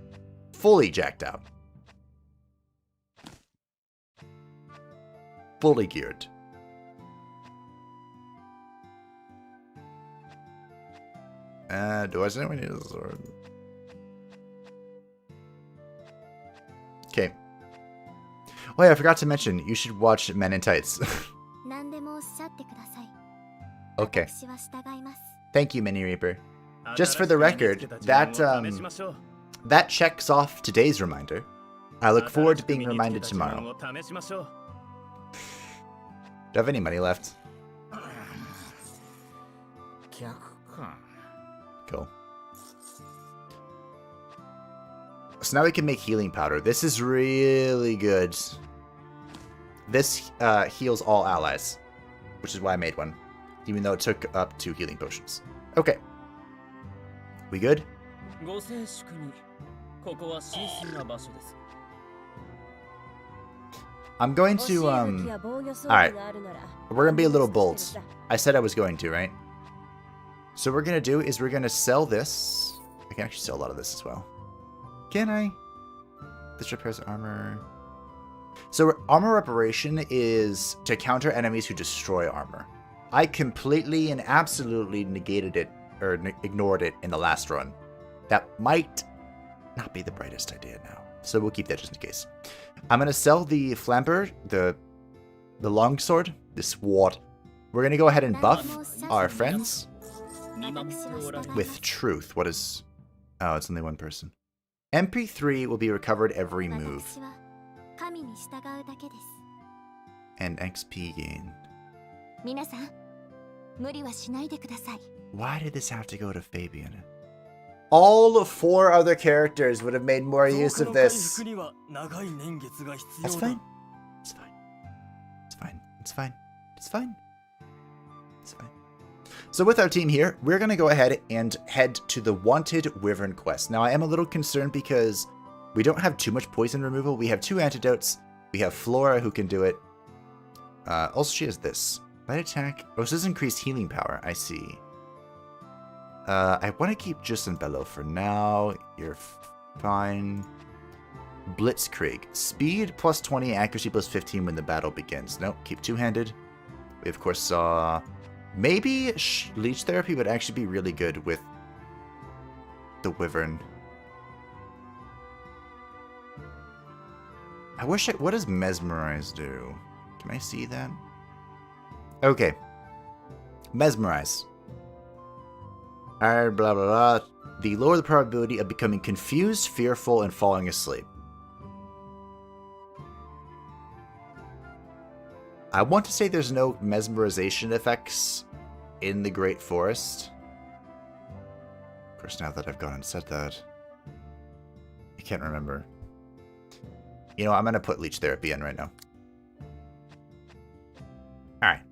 jacked out. Fully geared. Do I say we need a sword? Okay. Oh yeah, I forgot to mention, you should watch Men in Tights. Okay. Thank you, Mini Reaper. Just for the record, that checks off today's reminder. I look forward to being reminded tomorrow. Do you have any money left? Cool. So now we can make healing powder. This is really good. This heals all allies, which is why I made one. even though it took up 2 healing potions. Okay. We good? I'm going to, alright. We're gonna be a little bold. I said I was going to, right? So what we're gonna do is we're gonna sell this. I can actually sell a lot of this as well. Can I? This repairs armor. So armor reparation is to counter enemies who destroy armor. I completely and absolutely negated it, or ignored it in the last run. That might not be the brightest idea now. So we'll keep that just in case. I'm going to sell the flamber, the longsword, the sword. We're going to go ahead and buff our friends with truth. What is... Oh, it's only one person. MP3 will be recovered every move. And XP gain. Why did this have to go to Fabian? All 4 other characters would have made more use of this. That's fine. It's fine. It's fine. It's fine. It's fine. It's fine. So with our team here, we're going to go ahead and head to the Wanted Wyvern quest. Now, I am a little concerned because we don't have too much poison removal. We have 2 antidotes. We have Flora who can do it. Also, she has this. Light attack. Oh, this does increase healing power. I see. I want to keep Justin Bello for now. You're fine. Blitzkrieg. Speed plus 20, accuracy plus 15 when the battle begins. Nope, keep two-handed. We, of course, saw... Maybe Leech Therapy would actually be really good with the Wyvern. I wish it... What does Mesmerize do? Can I see that? Okay. Mesmerize. Blah, blah, blah. The lower the probability of becoming confused, fearful, and falling asleep. I want to say there's no mesmerization effects in the Great Forest. Of course, now that I've gone and said that, I can't remember. You know, I'm going to put Leech Therapy in right now. Alright.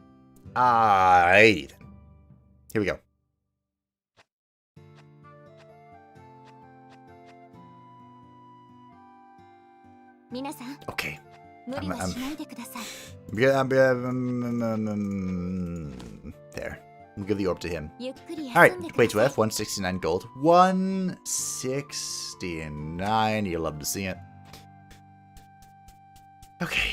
Alrighty then. Here we go. Okay. There. We'll give the orb to him. Alright, wait to F, 169 gold. 169. You'll love to see it. Okay.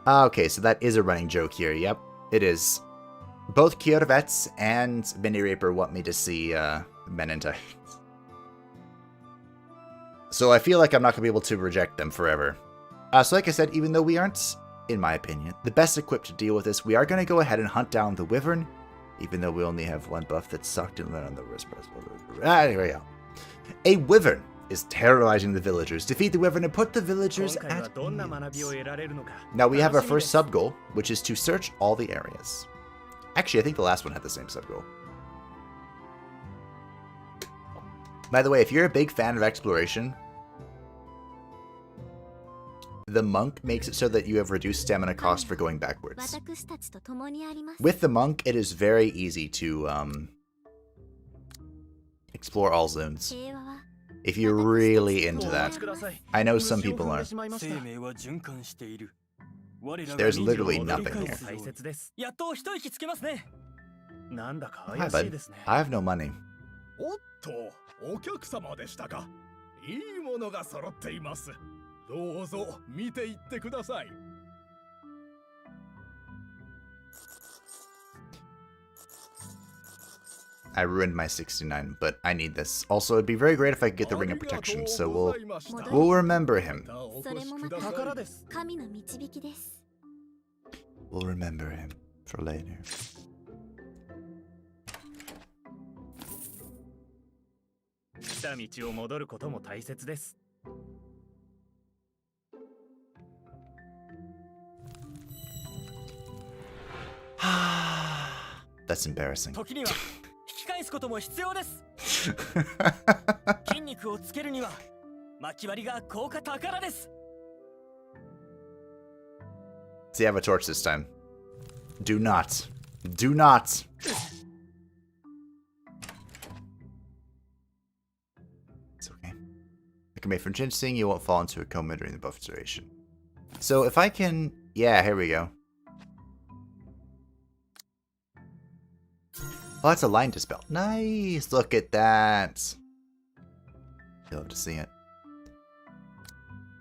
Okay, so that is a running joke here. Yep, it is. Both Kiotovets and Mini Reaper want me to see Men in Tights. So I feel like I'm not going to be able to reject them forever. So like I said, even though we aren't, in my opinion, the best equipped to deal with this, we are going to go ahead and hunt down the Wyvern, even though we only have 1 buff that's sucked in on the wrist press. Anyway, yeah. A Wyvern is terrorizing the villagers. Defeat the Wyvern and put the villagers at ease. Now we have our first sub-goal, which is to search all the areas. Actually, I think the last one had the same sub-goal. By the way, if you're a big fan of exploration, the monk makes it so that you have reduced stamina cost for going backwards. With the monk, it is very easy to explore all zones. If you're really into that. I know some people aren't. There's literally nothing here. Hi, bud. I have no money. I ruined my 69, but I need this. Also, it'd be very great if I could get the Ring of Protection, so we'll remember him. We'll remember him for later. That's embarrassing. See, I have a torch this time. Do not. Do not. It's okay. I can make from ginseng, you won't fall into a coma during the buff duration. So if I can... Yeah, here we go. Oh, that's a line dispel. Nice! Look at that. You'll love to see it.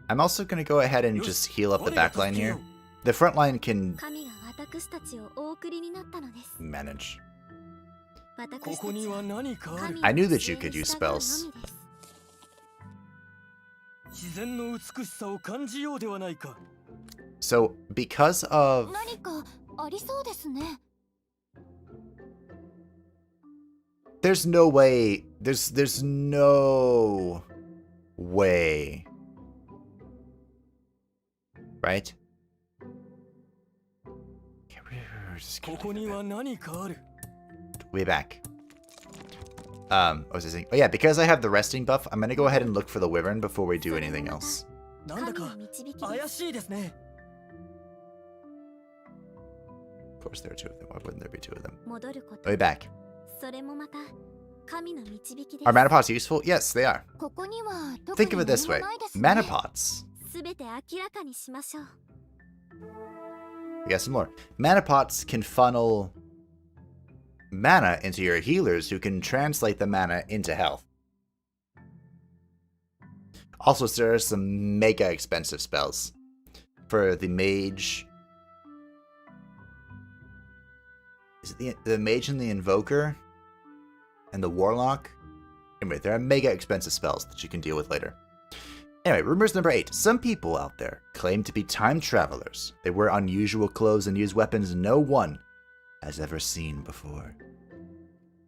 I'm also going to go ahead and just heal up the back line here. The front line can manage. I knew that you could use spells. So, because of... There's no way... There's no way. Right? Way back. What was I saying? Oh yeah, because I have the resting buff, I'm gonna go ahead and look for the Wyvern before we do anything else. Of course there are two of them. Why wouldn't there be two of them? Way back. Are mana pots useful? Yes, they are. Think of it this way. Mana pots. We got some more. Mana pots can funnel mana into your healers who can translate the mana into health. Also, there are some mega expensive spells. For the mage... Is it the mage and the invoker? And the warlock? Anyway, there are mega expensive spells that you can deal with later. Anyway, rumors number 8. Some people out there claim to be time travelers. They wear unusual clothes and use weapons no one has ever seen before.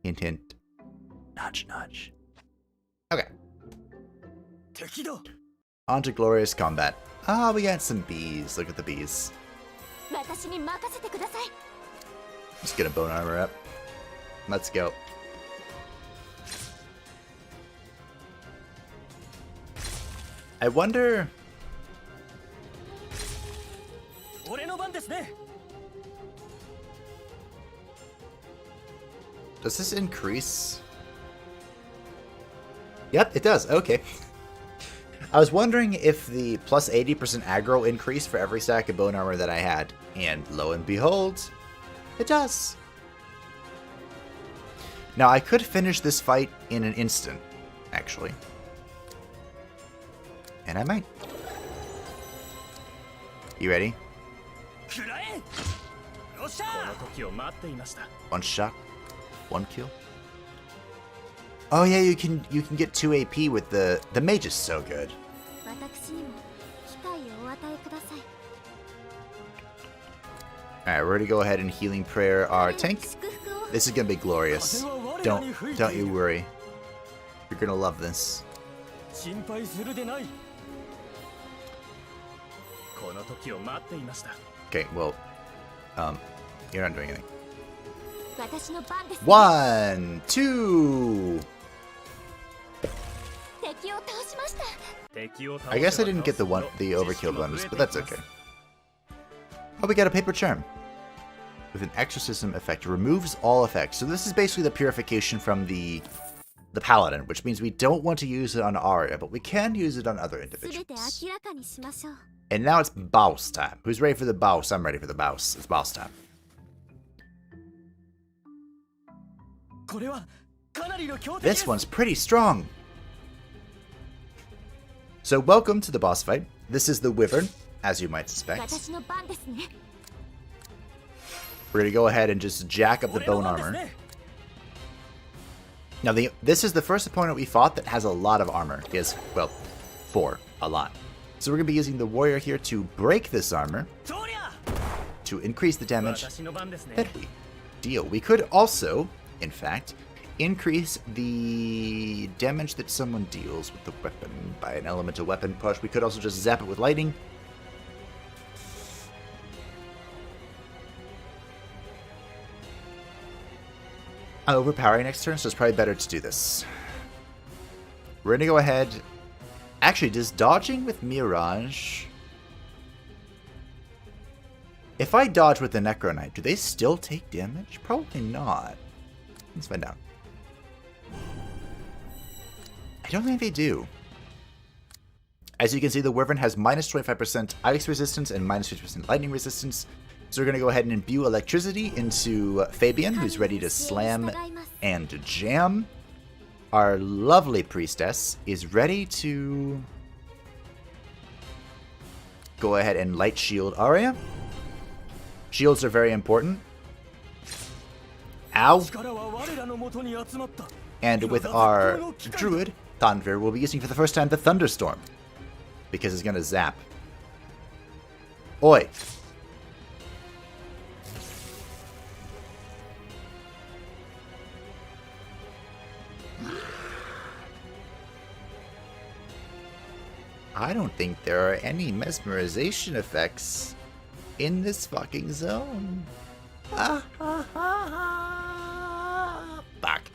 Hint, hint. Nudge, nudge. Okay. On to glorious combat. Ah, we got some bees. Look at the bees. Let's get a bone armor up. Let's go. I wonder... Does this increase? Yep, it does. Okay. I was wondering if the plus 80% aggro increased for every stack of bone armor that I had. And lo and behold, it does. Now, I could finish this fight in an instant, actually. And I might. You ready? One shot, one kill. Oh yeah, you can get 2 AP with the mage is so good. Alright, we're gonna go ahead and healing prayer our tank. This is gonna be glorious. Don't you worry. You're gonna love this. Okay, well, you're not doing anything. 1, 2. I guess I didn't get the overkill bonus, but that's okay. Oh, we got a paper charm with an exorcism effect. Removes all effects. So this is basically the purification from the paladin, which means we don't want to use it on Aria, but we can use it on other individuals. And now it's boss time. Who's ready for the boss? I'm ready for the boss. It's boss time. This one's pretty strong. So welcome to the boss fight. This is the Wyvern, as you might suspect. We're going to go ahead and just jack up the bone armor. Now, this is the first opponent we fought that has a lot of armor. He has, well, 4. A lot. So we're going to be using the warrior here to break this armor. To increase the damage that we deal. We could also, in fact, increase the damage that someone deals with the weapon by an elemental weapon push. We could also just zap it with lightning. I'm overpowering next turn, so it's probably better to do this. We're going to go ahead... Actually, does dodging with Mirage... If I dodge with the Necro Knight, do they still take damage? Probably not. Let's find out. I don't think they do. As you can see, the Wyvern has minus 25% ice resistance and minus 50% lightning resistance. So we're going to go ahead and imbue electricity into Fabian, who's ready to slam and jam. Our lovely priestess is ready to go ahead and light shield Aria. Shields are very important. Ow. And with our druid, Thunder, we'll be using for the first time the Thunderstorm, because it's going to zap. Oi. I don't think there are any mesmerization effects in this fucking zone. Fuck.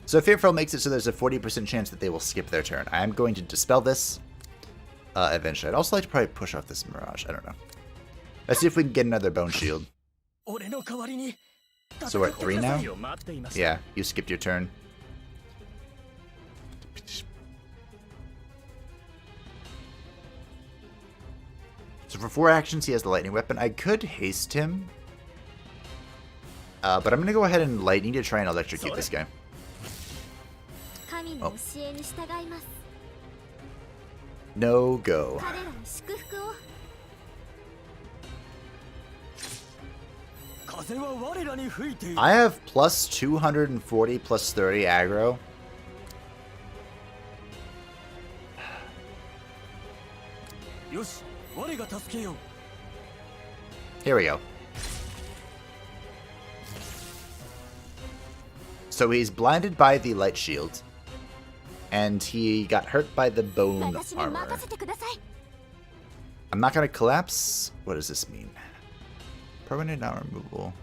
So Fearful makes it so there's a 40% chance that they will skip their turn. I am going to dispel this eventually. I'd also like to probably push off this Mirage. I don't know. Let's see if we can get another Bone Shield. So we're at 3 now? Yeah, you skipped your turn. So for 4 actions, he has the lightning weapon. I could haste him. But I'm going to go ahead and lightning to try and electrocute this guy. Oh. No go. I have plus 240, plus 30 aggro. Here we go. So he's blinded by the light shield, and he got hurt by the bone armor. I'm not going to collapse. What does this mean? Permanent armor removal.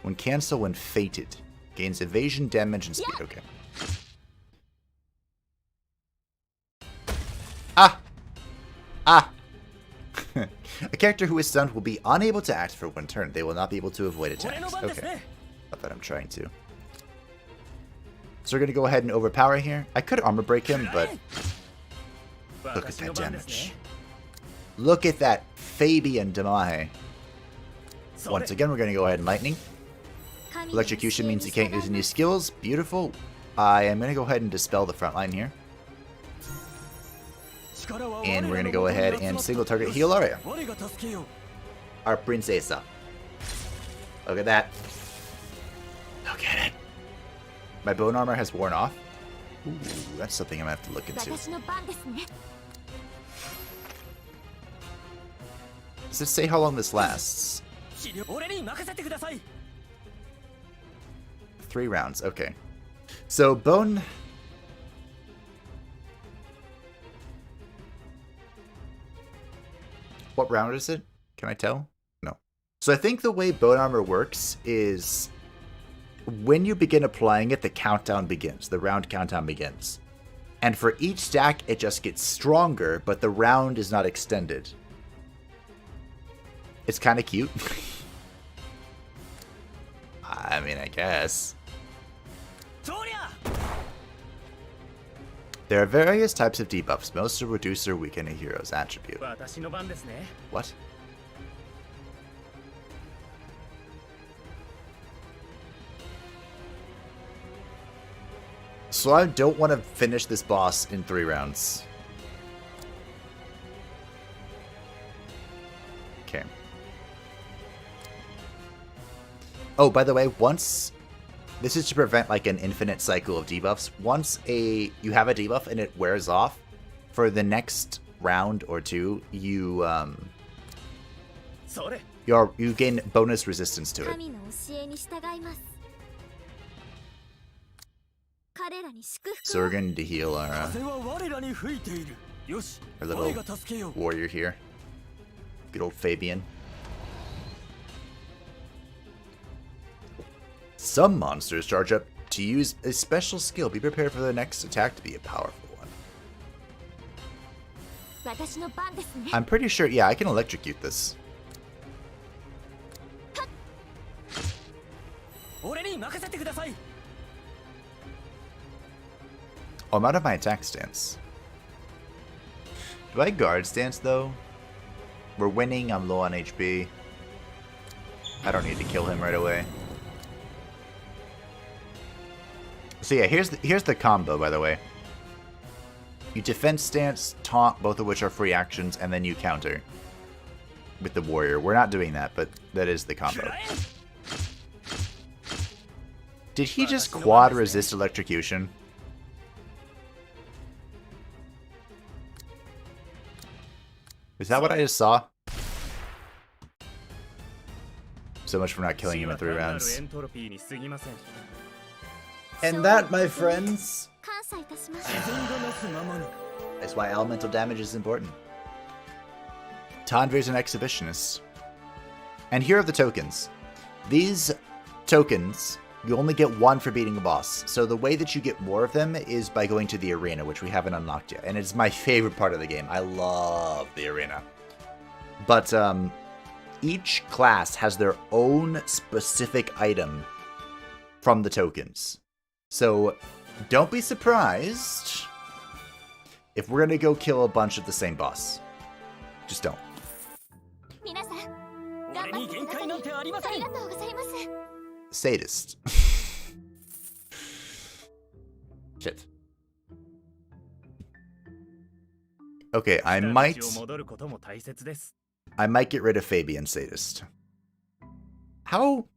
When cancel when fated. Gains evasion, damage, and speed. Okay. Ah! Ah! A character who is stunned will be unable to act for 1 turn. They will not be able to avoid attacks. Okay. Not that I'm trying to. So we're going to go ahead and overpower here. I could armor break him, but look at that damage. Look at that Fabian Damahe. Once again, we're going to go ahead and lightning. Electrocution means you can't use any skills. Beautiful. I am going to go ahead and dispel the front line here. And we're going to go ahead and single target heal Aria. Our princesa. Look at that. Look at it. My bone armor has worn off. Ooh, that's something I'm going to have to look into. Does it say how long this lasts? 3 rounds, okay. So bone... What round is it? Can I tell? No. So I think the way bone armor works is when you begin applying it, the countdown begins. The round countdown begins. And for each stack, it just gets stronger, but the round is not extended. It's kind of cute. I mean, I guess. There are various types of debuffs. Most will reduce or weaken a hero's attribute. What? So I don't want to finish this boss in 3 rounds. Okay. Oh, by the way, once... This is to prevent like an infinite cycle of debuffs. Once you have a debuff and it wears off, for the next round or 2, you gain bonus resistance to it. So we're going to heal our little warrior here. Good old Fabian. Some monsters charge up to use a special skill. Be prepared for the next attack to be a powerful I'm pretty sure, yeah, I can electrocute this. Oh, I'm out of my attack stance. Do I guard stance though? We're winning, I'm low on HP. I don't need to kill him right away. So yeah, here's the combo, by the way. You defense stance, taunt, both of which are free actions, and then you counter with the warrior. We're not doing that, but that is the combo. Did he just quad resist electrocution? Is that what I just saw? So much for not killing him in 3 rounds. And that, my friends, is why elemental damage is important. Tanvir's an exhibitionist. And here are the tokens. These tokens, you only get 1 for beating a boss. So the way that you get more of them is by going to the arena, which we haven't unlocked yet. And it's my favorite part of the game. I love the arena. But each class has their own specific item from the tokens. So don't be surprised if we're going to go kill a bunch of the same boss. Just don't. Sadist. Shit. Okay, I might get rid of Fabian Sadist. How?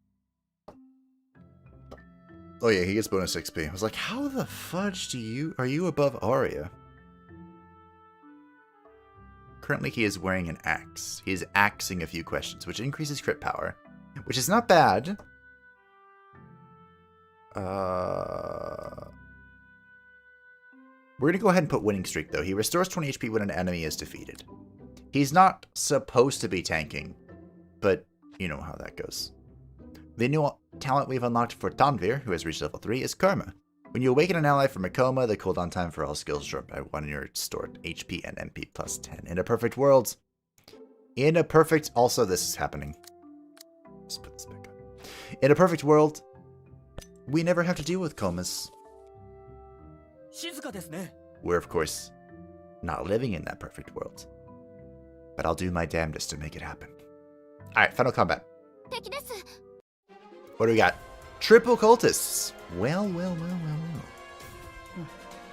Oh yeah, he gets bonus XP. I was like, how the fudge are you above Aria? Currently he is wearing an axe. He is axing a few questions, which increases crit power, which is not bad. We're gonna go ahead and put winning streak though. He restores 20 HP when an enemy is defeated. He's not supposed to be tanking, but you know how that goes. The new talent we've unlocked for Tanvir, who has reached level 3, is Karma. When you awaken an ally from a coma, the cooldown time for all skills drop by 1 in your stored HP and MP plus 10. In a perfect world. Also this is happening. Let's put this back up. In a perfect world, we never have to deal with comas. We're, of course, not living in that perfect world. But I'll do my damnedest to make it happen. Alright, final combat. What do we got? Triple cultists. Well.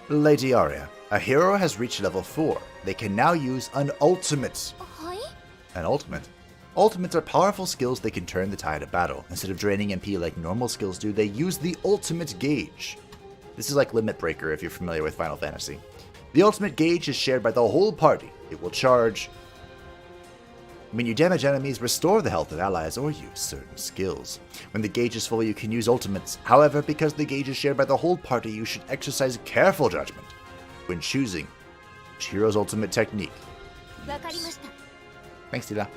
Lady Aria, a hero has reached level 4. They can now use an ultimate. An ultimate? Ultimates are powerful skills that can turn the tide of battle. Instead of draining MP like normal skills do, they use the ultimate gauge. This is like Limit Breaker if you're familiar with Final Fantasy. The ultimate gauge is shared by the whole party. It will charge when you damage enemies, restore the health of allies, or use certain skills. When the gauge is full, you can use ultimates. However, because the gauge is shared by the whole party, you should exercise careful judgment when choosing which hero's ultimate technique. Thanks, Tila.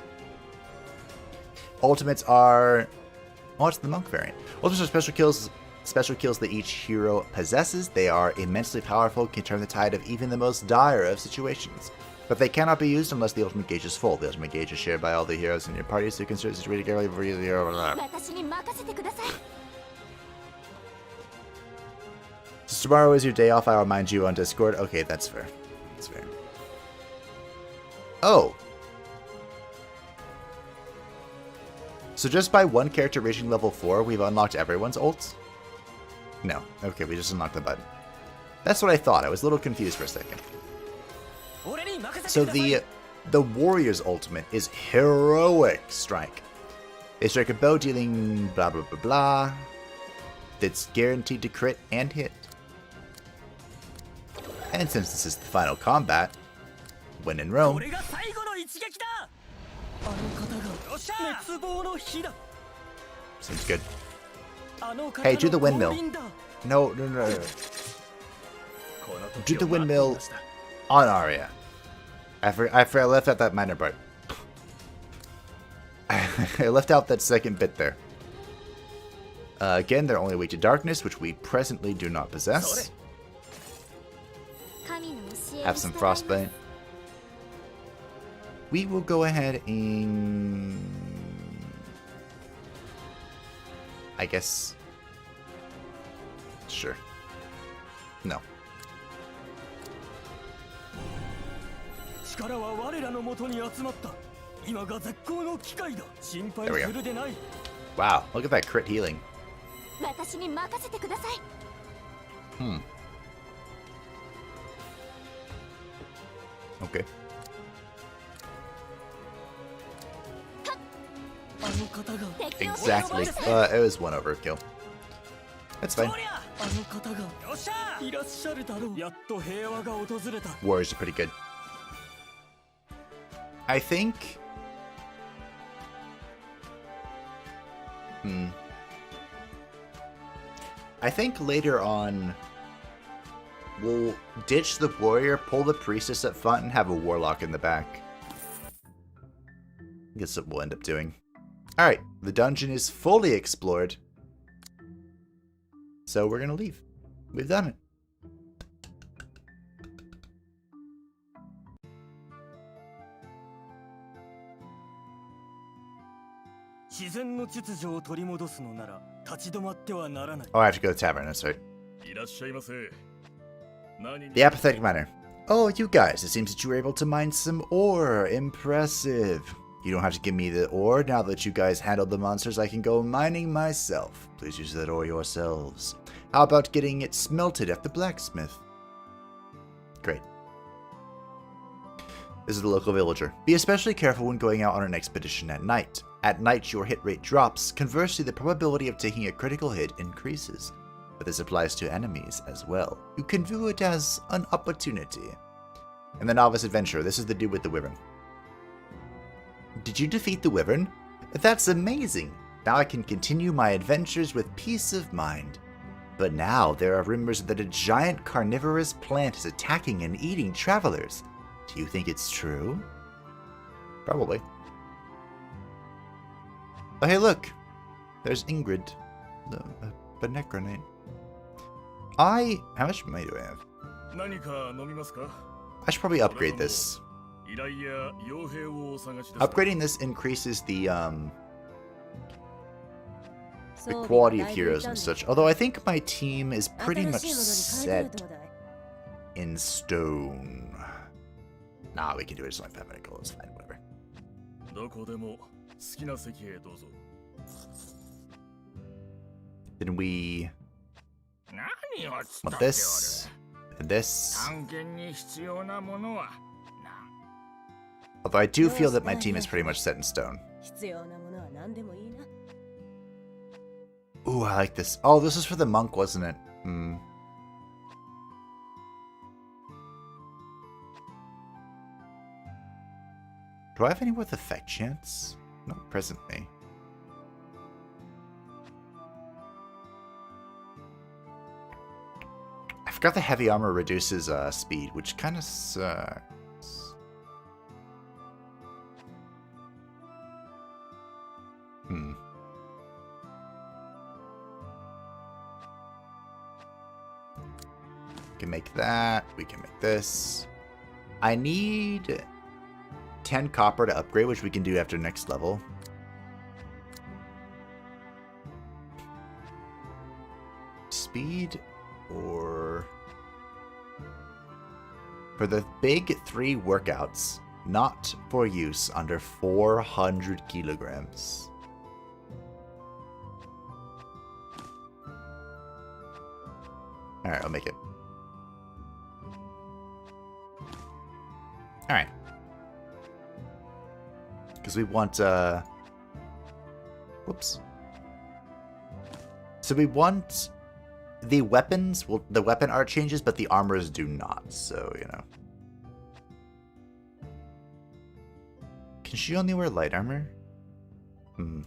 Ultimates are... Oh, it's the monk variant. Ultimates are special kills that each hero possesses. They are immensely powerful, can turn the tide of even the most dire of situations. But they cannot be used unless the ultimate gauge is full. The ultimate gauge is shared by all the heroes in your party, so you can search situated carefully before you use the hero. So tomorrow is your day off, I'll remind you on Discord. Okay, that's fair. That's fair. Oh. So just by one character reaching level 4, we've unlocked everyone's ults? No. Okay, we just unlocked the button. That's what I thought. I was a little confused for a second. So the warrior's ultimate is Heroic Strike. They strike a bow dealing blah blah blah blah. That's guaranteed to crit and hit. And since this is the final combat, when in Rome... Seems good. Hey, do the windmill. No. Do the windmill on Aria. I left out that minor part. I left out that second bit there. Again, they're only weak to darkness, which we presently do not possess. Have some frostbite. we will go ahead and... I guess... Sure. No. There we go. Wow, look at that crit healing. Okay. Exactly. It was one overkill. That's fine. Warriors are pretty good. I think... I think later on, we'll ditch the warrior, pull the priestess up front, and have a warlock in the back. I guess what we'll end up doing. Alright, the dungeon is fully explored. So we're gonna leave. We've done it. Oh, I have to go to the tavern, that's right. The apathetic miner. Oh, you guys, it seems that you were able to mine some ore. Impressive. You don't have to give me the ore. Now that you guys handled the monsters, I can go mining myself. Please use that ore yourselves. How about getting it smelted at the blacksmith? Great. This is the local villager. Be especially careful when going out on an expedition at night. At night, your hit rate drops. Conversely, the probability of taking a critical hit increases. But this applies to enemies as well. You can view it as an opportunity. And the novice adventurer. This is the dude with the wyvern. Did you defeat the wyvern? That's amazing. Now I can continue my adventures with peace of mind. But now there are rumors that a giant carnivorous plant is attacking and eating travelers. Do you think it's true? Probably. Oh, hey, look. There's Ingrid, the Necromancy. How much money do I have? I should probably upgrade this. Upgrading this increases the quality of heroes and such. Although I think my team is pretty much set in stone. Nah, we can do it as only 5 minute goal. It's fine, whatever. Then we want this and this. Although I do feel that my team is pretty much set in stone. Ooh, I like this. Oh, this is for the monk, wasn't it? Hmm. Do I have any with effect chance? Not presently. I forgot the heavy armor reduces speed, which kind of sucks. Hmm. We can make that. We can make this. I need 10 copper to upgrade, which we can do after next level. Speed or... For the big 3 workouts, not for use under 400 kilograms. Alright, I'll make it. Alright. Because we want, whoops. So we want the weapons, well, the weapon art changes, but the armors do not, so, you know. Can she only wear light armor? Hmm.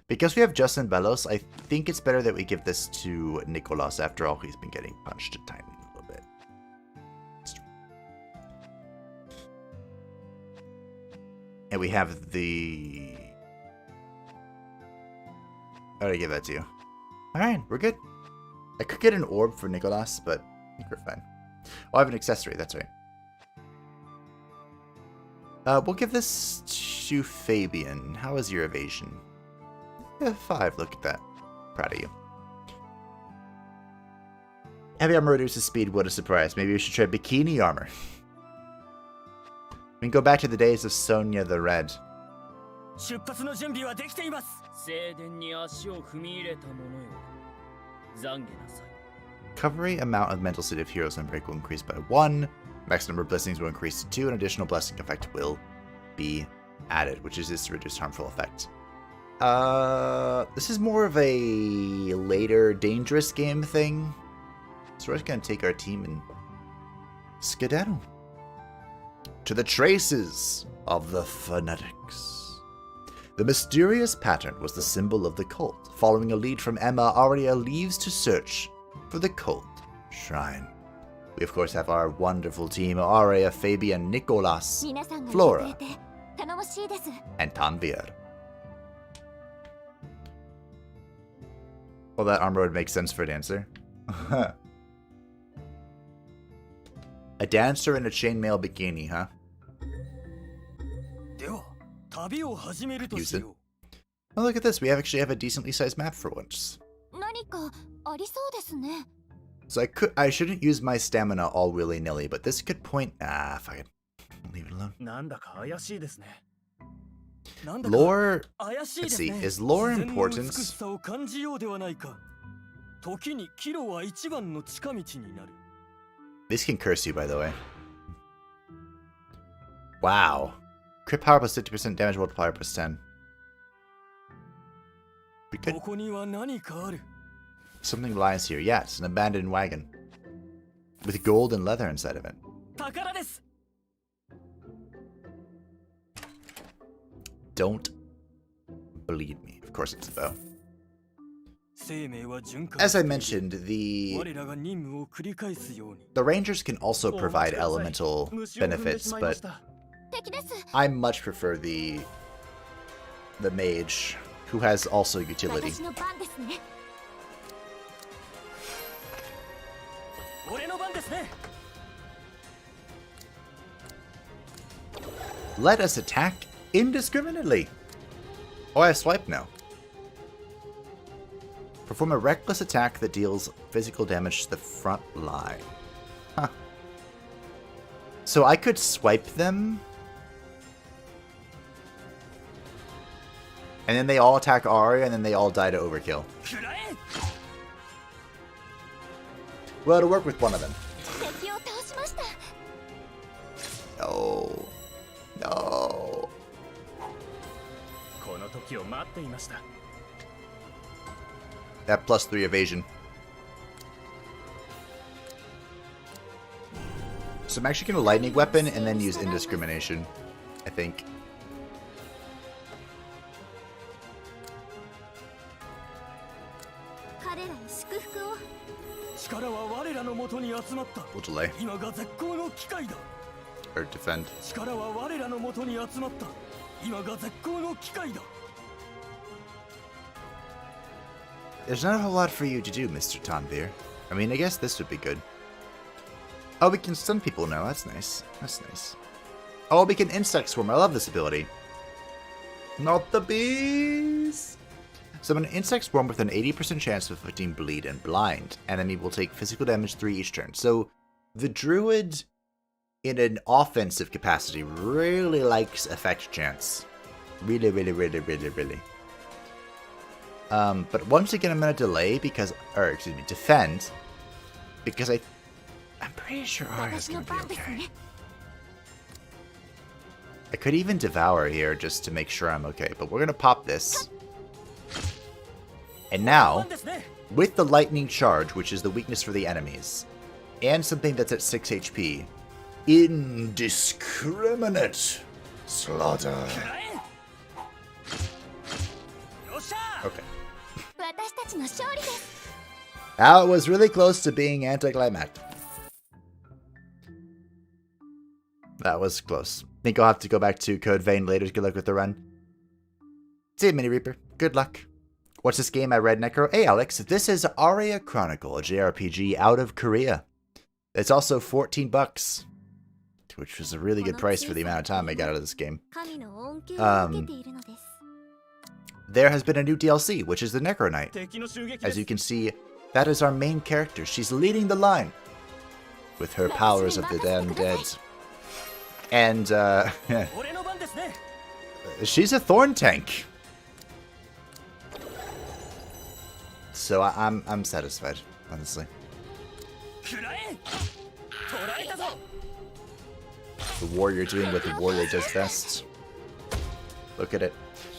Because we have Justin Bellos, I think it's better that we give this to Nicolas. After all, he's been getting punched a tiny little bit. And we have the... I already gave that to you. Alright, we're good. I could get an orb for Nicolas, but I think we're fine. Oh, I have an accessory, that's right. We'll give this to Fabian. How is your evasion? Yeah, 5. Look at that. Proud of you. Heavy armor reduces speed. What a surprise. Maybe we should try bikini armor. We can go back to the days of Sonia the Red. Recovery amount of mental state of heroes on break will increase by 1. Max number of blessings will increase to 2. An additional blessing effect will be added, which is this reduced harmful effect. This is more of a later dangerous game thing. So we're just going to take our team and skedaddle to the traces of the phonetics. The mysterious pattern was the symbol of the cult. Following a lead from Emma, Aria leaves to search for the cult shrine. We of course have our wonderful team: Aria, Fabian, Nicolas, Flora, and Tanvir. Well, that armor would make sense for a dancer. A dancer in a chainmail bikini, huh? Use it. Oh, look at this. We actually have a decently sized map for once. So I shouldn't use my stamina all willy-nilly, but this could point... fuck it. Leave it alone. Lore... Let's see. Is lore important? This can curse you, by the way. Wow. Crit power plus 50%, damage multiplier plus 10. Pretty good. Something lies here. Yes, an abandoned wagon. With gold and leather inside of it. Don't believe me. Of course it's a bow. As I mentioned, the rangers can also provide elemental benefits, but I much prefer the mage, who has also utility. Let us attack indiscriminately. Oh, I have swipe now. Perform a reckless attack that deals physical damage to the front line. Huh. So I could swipe them. And then they all attack Aria, and then they all die to overkill. Well, it'll work with one of them. No. No. That plus 3 evasion. So I'm actually going to lightning weapon and then use indiscrimination, I think. We'll delay. Or defend. There's not a whole lot for you to do, Mr. Tanvir. I mean, I guess this would be good. Oh, we can stun people now. That's nice. That's nice. Oh, we can insect swarm. I love this ability. Not the bees! Summon an insect swarm with an 80% chance of inflicting bleed and blind. Enemy will take physical damage 3 each turn. So, the druid, in an offensive capacity, really likes effect chance. Really, really, really, really, really. But once again, I'm going to delay because, or excuse me, defend, because I'm pretty sure Aria's going to be okay. I could even devour here just to make sure I'm okay, but we're going to pop this. And now, with the lightning charge, which is the weakness for the enemies, and something that's at 6 HP, indiscriminate slaughter. Okay. That was really close to being anticlimactic. That was close. Think I'll have to go back to Code Vein later. Good luck with the run. See you, Mini Reaper. Good luck. What's this game I read, Necro? Hey, Alex. This is ARIA Chronicle, a JRPG out of Korea. It's also $14. which was a really good price for the amount of time I got out of this game. There has been a new DLC, which is the Necro Knight. As you can see, that is our main character. She's leading the line with her powers of the damn dead. And, she's a thorn tank. So I'm satisfied, honestly. The warrior doing what the warrior does best. Look at it.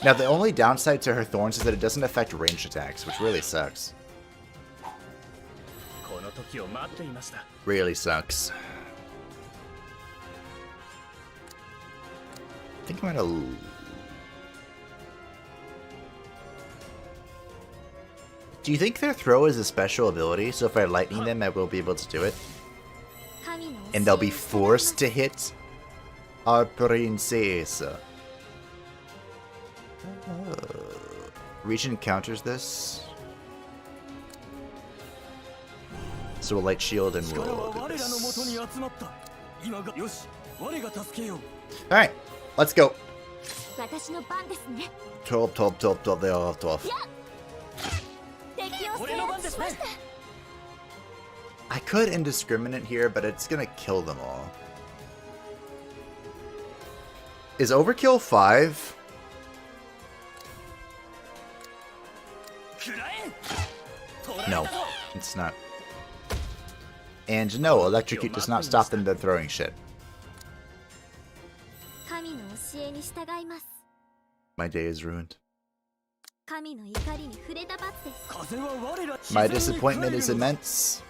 Now, the only downside to her thorns is that it doesn't affect ranged attacks, which really sucks. Really sucks. I think I'm gonna... Do you think their throw is a special ability? So if I lightning them, I will be able to do it? And they'll be forced to hit our princesa. Region counters this. So we'll light shield and we'll do this. Alright, let's go. 12, 12, 12, 12, they all have 12. I could indiscriminate here, but it's gonna kill them all. Is overkill 5? No, it's not. And no, electrocute does not stop them from throwing shit. My day is ruined. My disappointment is immense.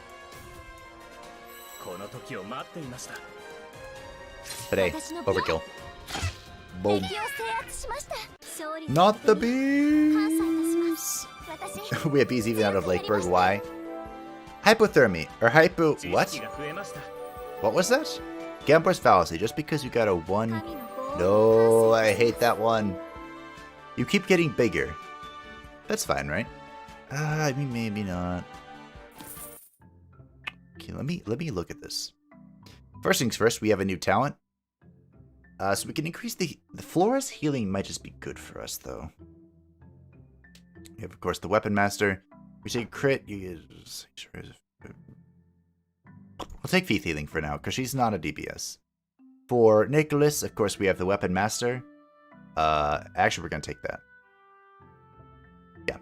But hey, overkill. Boom. Not the bees! We have bees even out of Lakeburg. Why? Hypothermia. Or hypo... What? What was that? Gambler's fallacy. Just because you got a 1... No, I hate that one. You keep getting bigger. That's fine, right? I mean, maybe not. Okay, let me look at this. First things first, we have a new talent. So we can increase the Flora's healing might just be good for us, though. We have, of course, the Weapon Master. We take crit. We'll take Faith Healing for now, because she's not a DPS. For Nicholas, of course, we have the Weapon Master. Actually, we're going to take that. Yeah.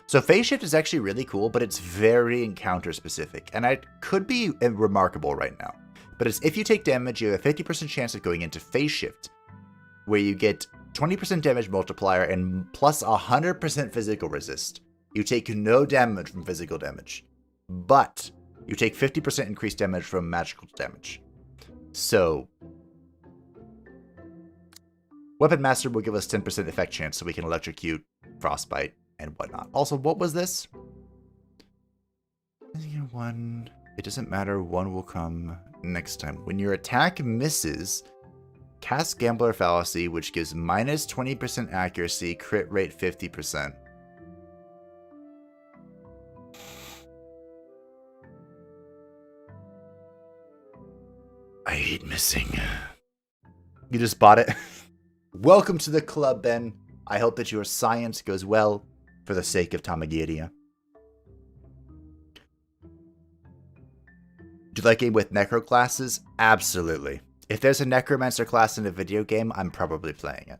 So Phase Shift is actually really cool, but it's very encounter specific. And it could be remarkable right now. But it's, if you take damage, you have a 50% chance of going into Phase Shift, where you get 20% damage multiplier and plus 100% physical resist. You take no damage from physical damage, but you take 50% increased damage from magical damage. So, Weapon Master will give us 10% effect chance, so we can electrocute, frostbite, and whatnot. Also, what was this? 1. It doesn't matter. 1 will come next time. When your attack misses, cast Gambler Fallacy, which gives minus 20% accuracy, crit rate 50%. I hate missing. You just bought it? Welcome to the club, Ben. I hope that your science goes well for the sake of Tamagiria. Do you like game with necro classes? Absolutely. If there's a necromancer class in a video game, I'm probably playing it.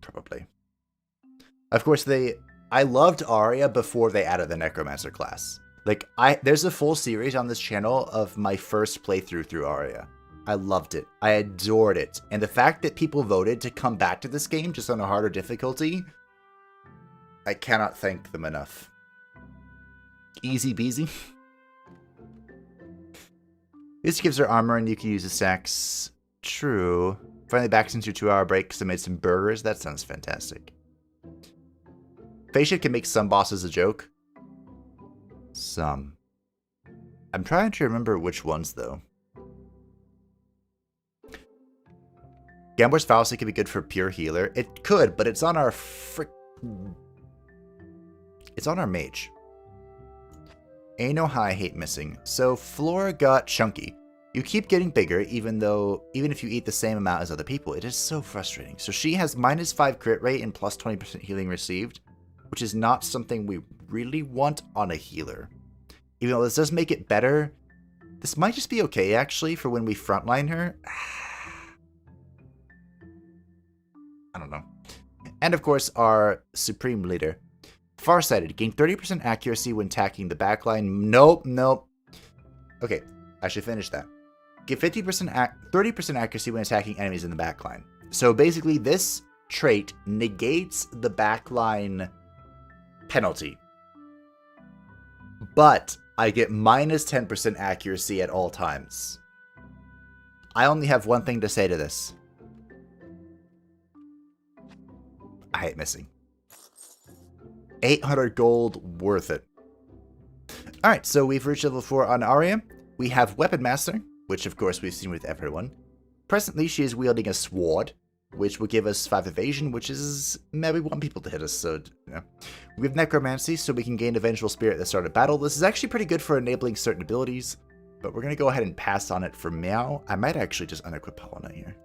Probably. Of course, I loved ARIA before they added the necromancer class. Like, there's a full series on this channel of my first playthrough through ARIA. I loved it. I adored it. And the fact that people voted to come back to this game just on a harder difficulty, I cannot thank them enough. Easy beasy. This gives her armor and you can use the stacks. True. Finally back since your 2-hour break because I made some burgers. That sounds fantastic. Phase Shift can make some bosses a joke. Some. I'm trying to remember which ones, though. Gambler's Fallacy could be good for pure healer. It could, but it's on our It's on our mage. Ain't no high hate missing. So Flora got chunky. You keep getting bigger, even if you eat the same amount as other people. It is so frustrating. So she has -5 crit rate and plus 20% healing received, which is not something we really want on a healer. Even though this does make it better, this might just be okay, actually, for when we frontline her. I don't know. And, of course, our supreme leader. Farsighted. Gain 30% accuracy when attacking the backline. Nope. Okay, I should finish that. Give 30% accuracy when attacking enemies in the backline. So, basically, this trait negates the backline penalty. But I get -10% accuracy at all times. I only have one thing to say to this. I hate missing. 800 gold, worth it. Alright, so we've reached level 4 on Aria. We have Weapon Master, which of course we've seen with everyone. Presently, she is wielding a sword, which will give us 5 evasion, which is maybe 1 people to hit us, so, you know. We have Necromancy, so we can gain a Vengeful Spirit at the start of battle. This is actually pretty good for enabling certain abilities, but we're going to go ahead and pass on it for now. I might actually just unequip Helena here.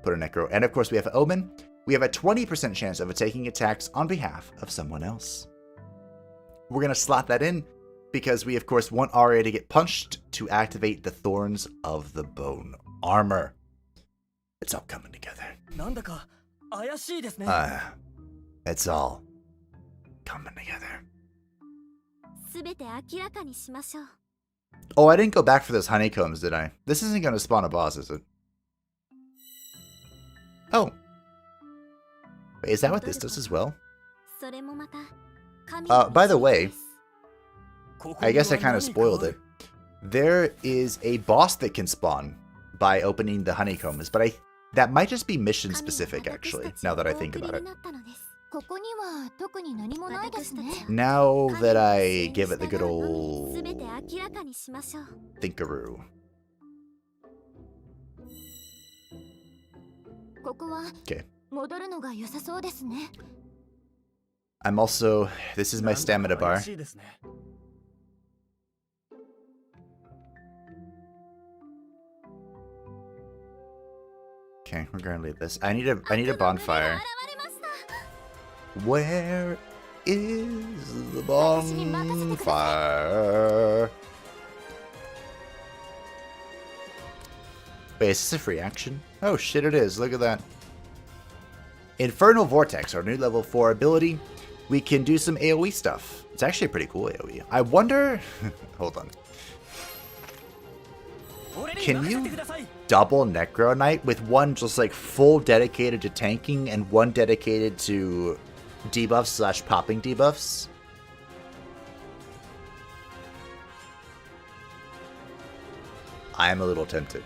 Put a Necro. And of course, we have Omen. We have a 20% chance of taking attacks on behalf of someone else. We're going to slot that in, because we, of course, want Aria to get punched to activate the Thorns of the Bone Armor. It's all coming together. It's all coming together. Oh, I didn't go back for those honeycombs, did I? This isn't going to spawn a boss, is it? Oh. Wait, is that what this does as well? By the way, I guess I kind of spoiled it. There is a boss that can spawn by opening the honeycombs, but that might just be mission specific, actually, now that I think about it. Now that I give it the good old thinkaroo. Okay. I'm also... This is my stamina bar. Okay, we're gonna leave this. I need a bonfire. Where is the bonfire? Wait, is this a free action? Oh shit, it is. Look at that. Infernal Vortex, our new level 4 ability. We can do some AoE stuff. It's actually a pretty cool AoE. I wonder... Hold on. Can you double Necro Knight with one just like full dedicated to tanking and one dedicated to debuffs / popping debuffs? I am a little tempted.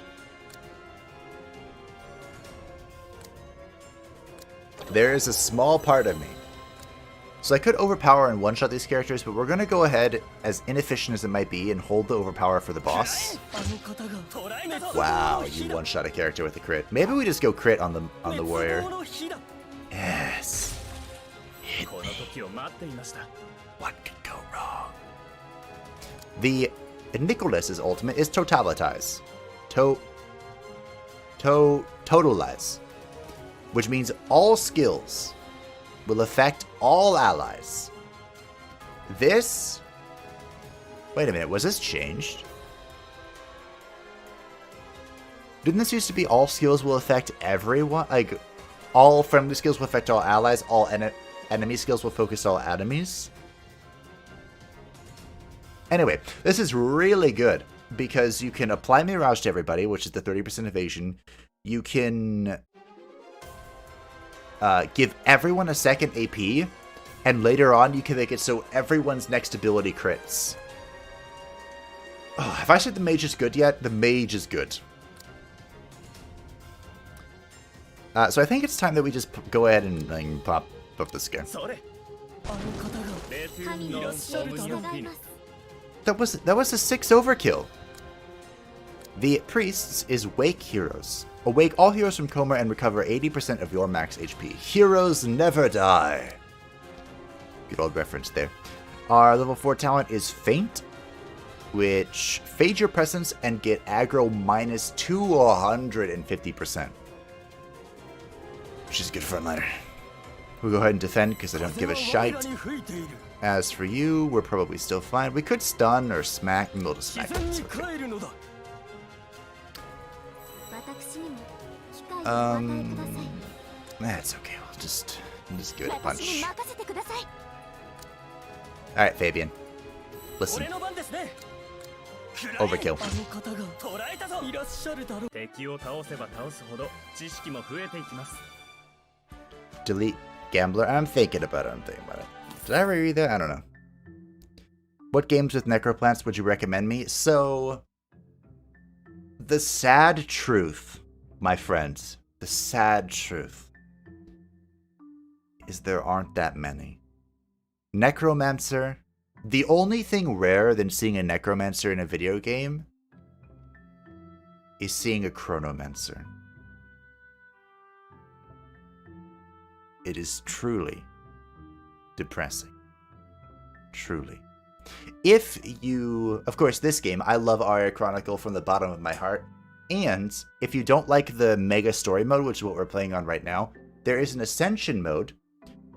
There is a small part of me. So I could overpower and one-shot these characters, but we're going to go ahead, as inefficient as it might be, and hold the overpower for the boss. Wow, you one-shot a character with a crit. Maybe we just go crit on the warrior. Yes. Hit me. What could go wrong? The Nicholas's ultimate is Totalize. Totalize. Which means all skills will affect all allies. This... Wait a minute, was this changed? Didn't this used to be all skills will affect everyone? Like, all friendly skills will affect all allies, all enemy skills will focus all enemies? Anyway, this is really good, because you can apply Mirage to everybody, which is the 30% evasion. You can... give everyone a second AP, and later on you can make it so everyone's next ability crits. Oh, have I said the mage is good yet? The mage is good. So I think it's time that we just go ahead and pop this guy. That was a 6 overkill. The priests is Wake Heroes. Awake all heroes from coma and recover 80% of your max HP. Heroes never die. Good old reference there. Our level 4 talent is Faint, which fade your presence and get aggro minus 250%. Which is good frontliner. We'll go ahead and defend because I don't give a shite. As for you, we're probably still fine. We could stun or smack, and we'll just smack it. It's okay. That's okay. We'll just give it a punch. Alright, Fabian. Listen. Overkill. Delete Gambler. I'm thinking about it. Did I ever read that? I don't know. What games with necroplants would you recommend me? So, the sad truth, my friends, the sad truth is there aren't that many. Necromancer, the only thing rarer than seeing a necromancer in a video game is seeing a chronomancer. It is truly depressing. Truly. If you... Of course, this game, I love ARIA Chronicle from the bottom of my heart. And if you don't like the mega story mode, which is what we're playing on right now, there is an Ascension mode,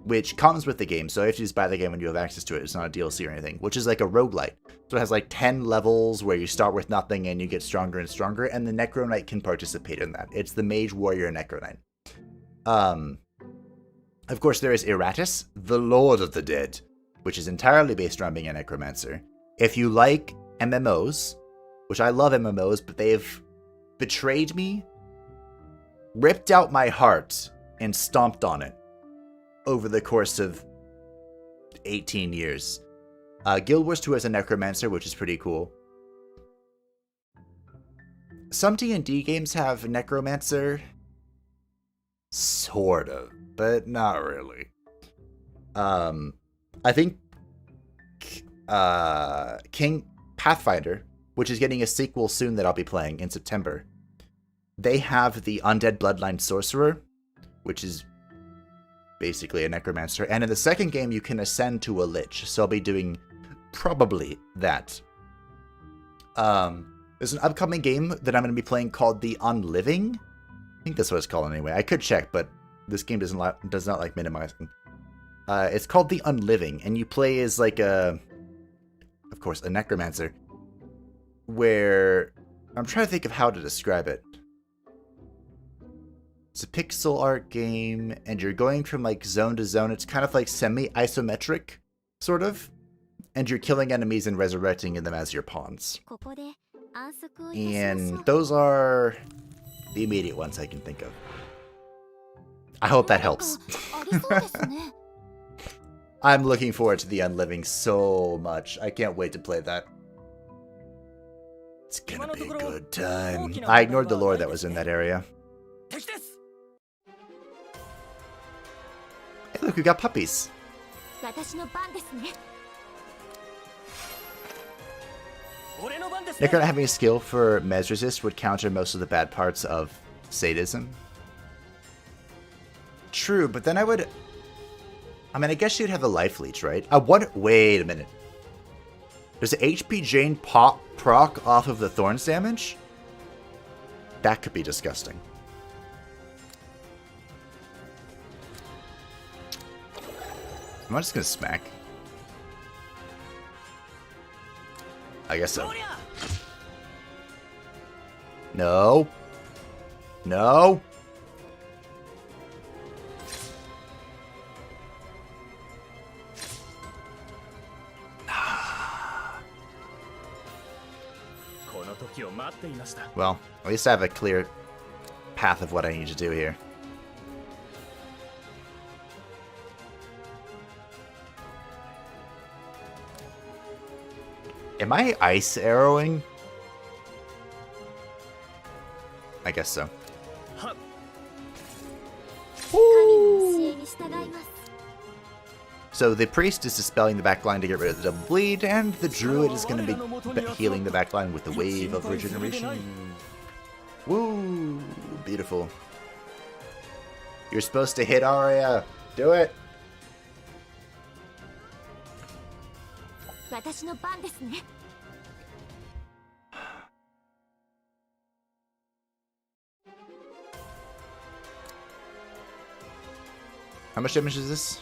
which comes with the game. So you have to just buy the game when you have access to it. It's not a DLC or anything, which is like a roguelite. So it has like 10 levels where you start with nothing and you get stronger and stronger. And the Necro Knight can participate in that. It's the Mage Warrior Necro Knight. Of course, there is Eradicate, the Lord of the Dead, which is entirely based around being a necromancer. If you like MMOs, which I love MMOs, but they've betrayed me, ripped out my heart, and stomped on it over the course of 18 years. Guild Wars 2 has a necromancer, which is pretty cool. Some D&D games have necromancer, sort of, but not really. I think King Pathfinder, which is getting a sequel soon that I'll be playing in September, they have the Undead Bloodline Sorcerer, which is basically a necromancer. And in the second game, you can ascend to a lich, so I'll be doing probably that. There's an upcoming game that I'm going to be playing called The Unliving. I think that's what it's called anyway. I could check, but this game does not like minimizing. It's called The Unliving, and you play as like of course, a necromancer, where I'm trying to think of how to describe it. It's a pixel art game, and you're going from like zone to zone. It's kind of like semi-isometric, sort of, and you're killing enemies and resurrecting them as your pawns. And those are the immediate ones I can think of. I hope that helps. I'm looking forward to The Unliving so much. I can't wait to play that. It's gonna be a good time. I ignored the lore that was in that area. Hey, look, we got puppies. Necro having a skill for Mez Resist would counter most of the bad parts of sadism. True, but then I mean, I guess you'd have the life leech, right? Wait a minute. Does HP Jane proc off of the Thorns damage? That could be disgusting. Am I just gonna smack? I guess so. No. No. Well, at least I have a clear path of what I need to do here. Am I ice arrowing? I guess so. Ooh. So the priest is dispelling the backline to get rid of the double bleed, and the druid is going to be healing the backline with the wave of regeneration. Woo! Beautiful. You're supposed to hit Aria. Do it. How much damage is this?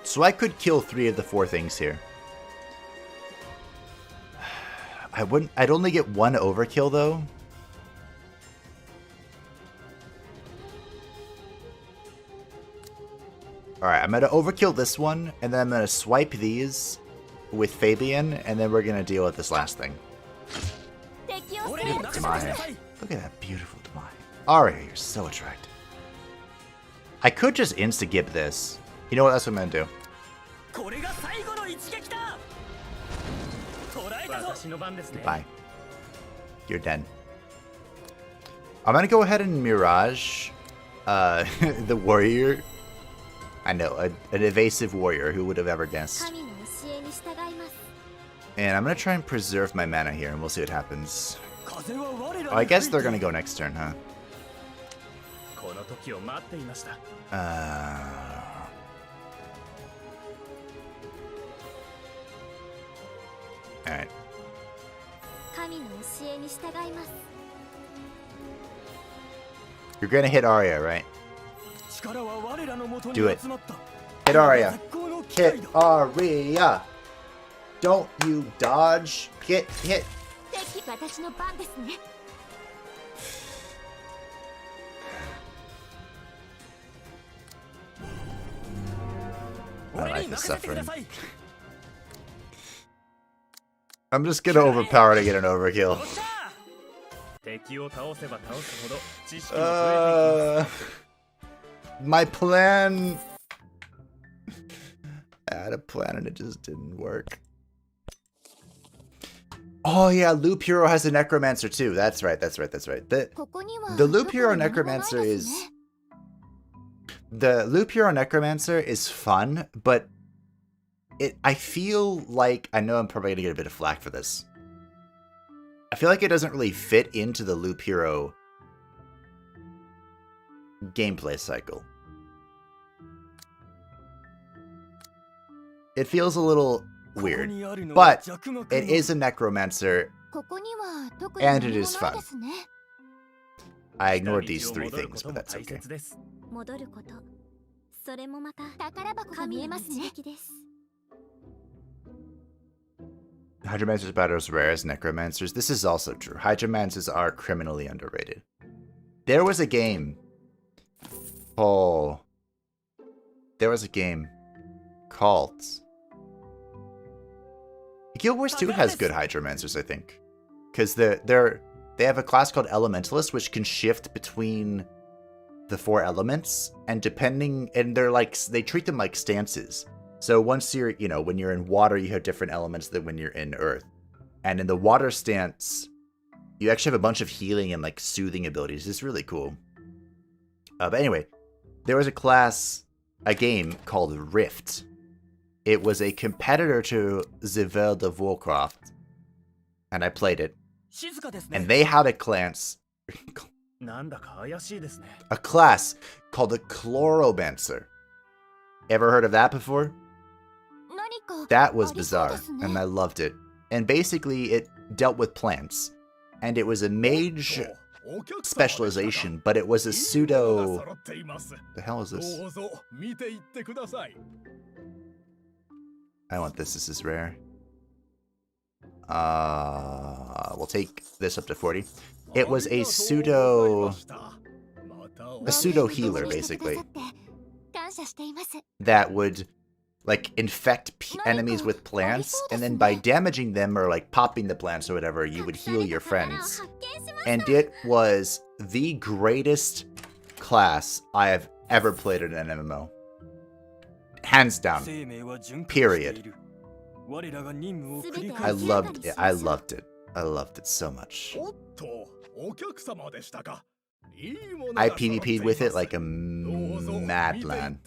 So I could kill 3 of the 4 things here. I'd only get 1 overkill though. Alright, I'm gonna overkill this one, and then I'm gonna swipe these with Fabian, and then we're gonna deal with this last thing. Look at Demai. Look at that beautiful Demai. Aria, you're so attractive. I could just insta-gib this. You know what? That's what I'm gonna do. Goodbye. You're dead. I'm gonna go ahead and Mirage the warrior. I know, an evasive warrior. Who would have ever guessed? And I'm gonna try and preserve my mana here, and we'll see what happens. Oh, I guess they're gonna go next turn, huh? Alright. You're gonna hit Aria, right? Do it. Hit Aria. Hit Aria. Don't you dodge. Get hit. My life is suffering. I'm just gonna overpower to get an overkill. My plan... I had a plan and it just didn't work. Oh yeah, Loop Hero has a Necromancer too. That's right. The Loop Hero Necromancer is... The Loop Hero Necromancer is fun, but I feel like... I know I'm probably gonna get a bit of flack for this. I feel like it doesn't really fit into the Loop Hero gameplay cycle. It feels a little weird, but it is a Necromancer, and it is fun. I ignored these 3 things, but that's okay. Hydromancers about as rare as Necromancers. This is also true. Hydromancers are criminally underrated. There was a game. Oh. There was a game called... Guild Wars 2 has good Hydromancers, I think. Because they have a class called Elementalist, which can shift between the 4 elements. And they're like, they treat them like stances. So once you're, when you're in water, you have different elements than when you're in earth. And in the water stance, you actually have a bunch of healing and like soothing abilities. It's really cool. But anyway, there was a game called Rift. It was a competitor to the World of Warcraft. And I played it. And they had a class called the Chloromancer. Ever heard of that before? That was bizarre, and I loved it. And basically, it dealt with plants. And it was a mage specialization, but it was a pseudo... The hell is this? I want this. This is rare. We'll take this up to 40. It was a pseudo healer, basically. That would, like, infect enemies with plants, and then by damaging them or, like, popping the plants or whatever, you would heal your friends. And it was the greatest class I have ever played in an MMO. Hands down. Period. I loved it. I loved it. I loved it so much. I PvP'd with it like a madman.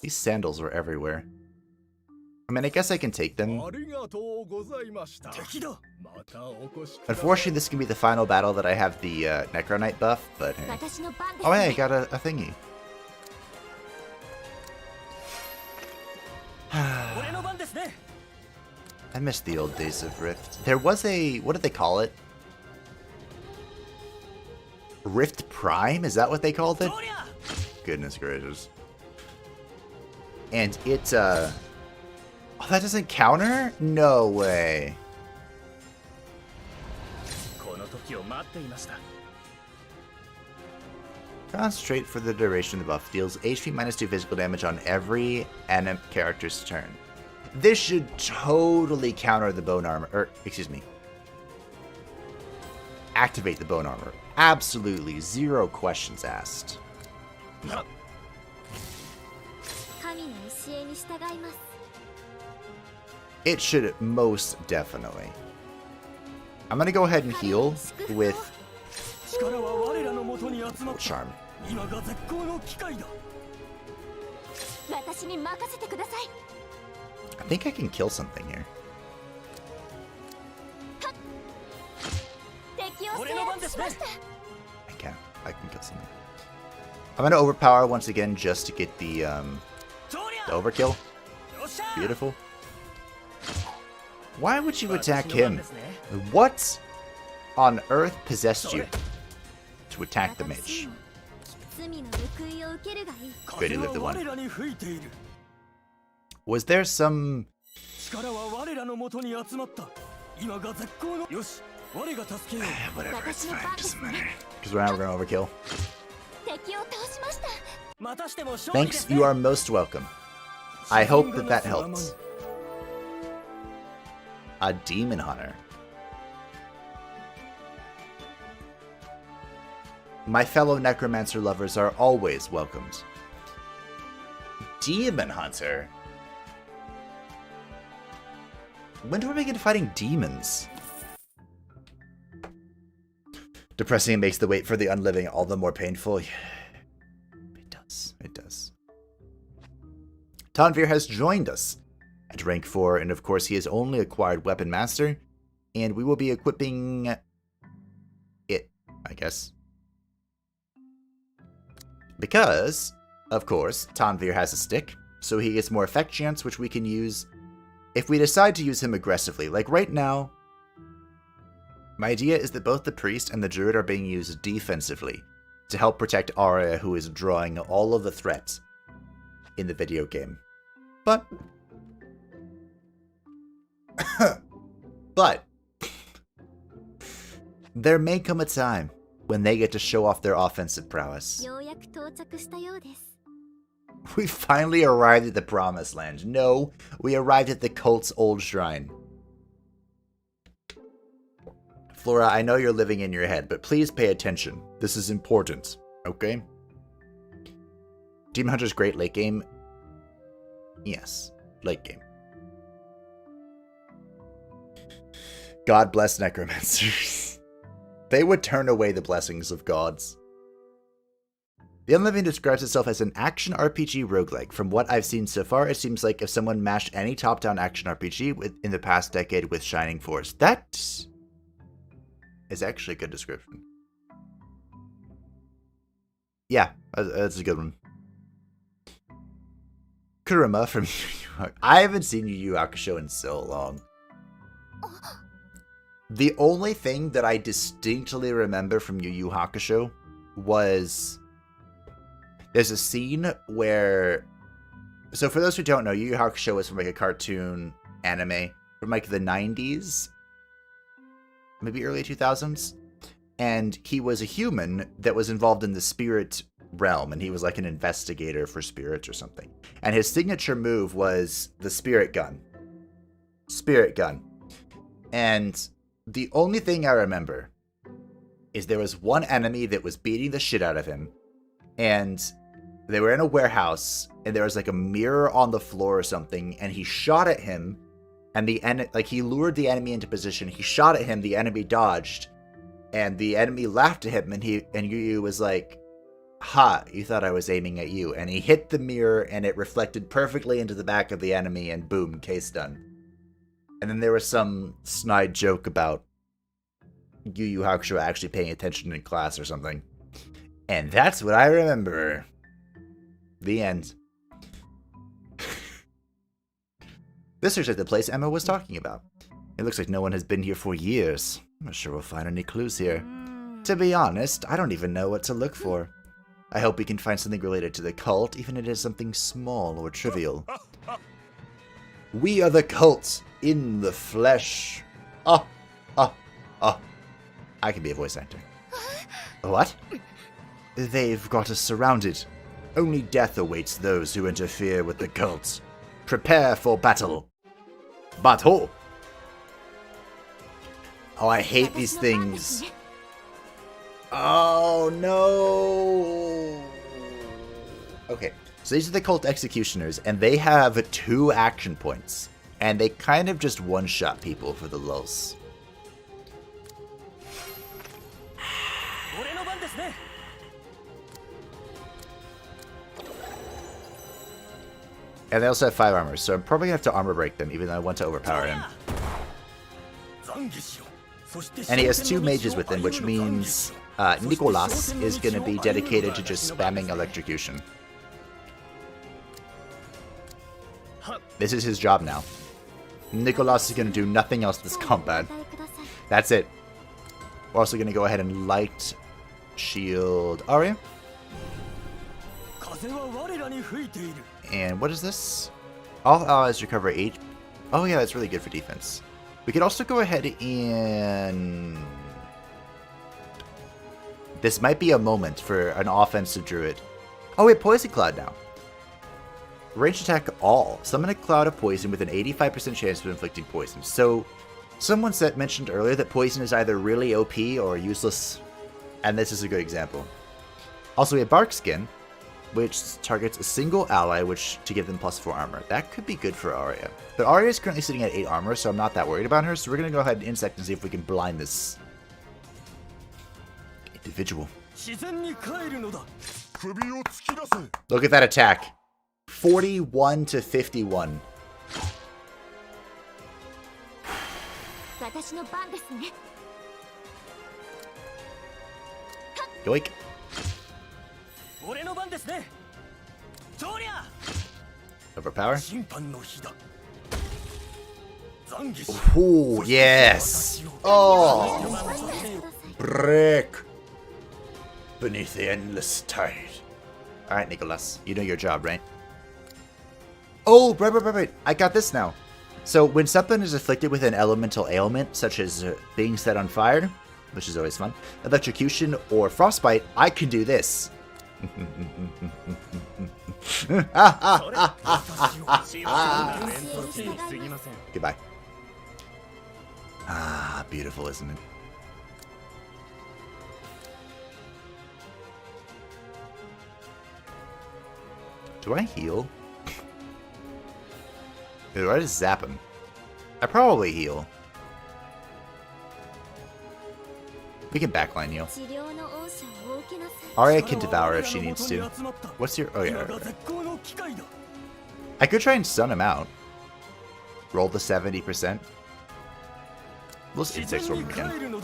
These sandals were everywhere. I mean, I guess I can take them. Unfortunately, this can be the final battle that I have the Necro Knight buff, but hey. Oh, hey, I got a thingy. I miss the old days of Rift. There was a... What did they call it? Rift Prime? Is that what they called it? Goodness gracious. And it, oh, that doesn't counter? No way. Concentrate for the duration of the buff. Deals HP -2 physical damage on every enemy character's turn. This should totally counter the bone armor, or, excuse me, activate the bone armor. Absolutely, zero questions asked. No. It should most definitely. I'm gonna go ahead and heal with Charm. I think I can kill something here. I can't. I can kill something. I'm gonna overpower once again just to get the overkill. Beautiful. Why would you attack him? What on earth possessed you to attack the mage? Good, he lived the one. Was there some... Whatever, it's fine, doesn't matter. Because we're now going to overkill. Thanks, you are most welcome. I hope that that helps. A demon hunter. My fellow necromancer lovers are always welcomed. Demon hunter? When do we begin fighting demons? Depressing makes the wait for the unliving all the more painful. It does. It does. Tanvir has joined us at rank 4, and of course he has only acquired Weapon Master, and we will be equipping it, I guess. Because, of course, Tanvir has a stick, so he gets more effect chance, which we can use if we decide to use him aggressively. Like right now, my idea is that both the priest and the druid are being used defensively to help protect Aria, who is drawing all of the threats in the video game. But there may come a time when they get to show off their offensive prowess. We finally arrived at the Promised Land. No, we arrived at the cult's old shrine. Flora, I know you're living in your head, but please pay attention. This is important, okay? Demon Hunter's great late game. Yes, late game. God bless necromancers. They would turn away the blessings of gods. The Unliving describes itself as an action RPG roguelike. From what I've seen so far, it seems like if someone mashed any top-down action RPG in the past decade with Shining Force. That is actually a good description. Yeah, that's a good one. Kuruma from Yu Yu Hakusho. I haven't seen Yu Yu Hakusho in so long. The only thing that I distinctly remember from Yu Yu Hakusho was... There's a scene where... So for those who don't know, Yu Yu Hakusho was from like a cartoon anime from like the 90s. Maybe early 2000s. And he was a human that was involved in the spirit realm. And he was like an investigator for spirits or something. And his signature move was the spirit gun. Spirit gun. And the only thing I remember is there was one enemy that was beating the shit out of him. And they were in a warehouse, and there was like a mirror on the floor or something, and he shot at him, and he lured the enemy into position. He shot at him, the enemy dodged, and the enemy laughed at him, and Yu Yu was like, "Ha, you thought I was aiming at you." And he hit the mirror, and it reflected perfectly into the back of the enemy, and boom, case done. And then there was some snide joke about Yu Yu Hakusho actually paying attention in class or something. And that's what I remember. The end. This looks like the place Emma was talking about. It looks like no one has been here for years. I'm not sure we'll find any clues here. To be honest, I don't even know what to look for. I hope we can find something related to the cult, even if it is something small or trivial. We are the cult in the flesh. Ah, ah, ah. I can be a voice actor. What? They've got us surrounded. Only death awaits those who interfere with the cult. Prepare for battle. Battle! Oh, I hate these things. Oh, no. Okay, so these are the cult executioners, and they have 2 action points. And they kind of just one-shot people for the lulz. And they also have 5 armor, so I'm probably going to have to armor break them, even though I want to overpower him. And he has 2 mages with him, which means Nicolas is going to be dedicated to just spamming electrocution. This is his job now. Nicolas is going to do nothing else this combat. That's it. We're also going to go ahead and light shield Aria. And what is this? All allies recover 8. Oh yeah, that's really good for defense. We could also go ahead and... This might be a moment for an offensive druid. Oh, we have Poison Cloud now. Ranged attack all. Summon a cloud of poison with an 85% chance of inflicting poison. So, someone mentioned earlier that poison is either really OP or useless. And this is a good example. Also, we have Bark Skin, which targets a single ally to give them +4 armor. That could be good for Aria. But Aria is currently sitting at 8 armor, so I'm not that worried about her. So we're going to go ahead and insect and see if we can blind this individual. Look at that attack. 41 to 51. Yoink. Overpower. Ooh, yes. Oh. Break. Beneath the endless tide. Alright, Nicolas. You know your job, right? Oh, right. I got this now. So, when something is afflicted with an elemental ailment, such as being set on fire, which is always fun, electrocution, or frostbite, I can do this. Goodbye. Ah, beautiful, isn't it? Do I heal? Do I just zap him? I probably heal. We can backline heal. Aria can devour if she needs to. What's your... Oh, yeah. Right. I could try and stun him out. Roll the 70%. Let's insect storm him again.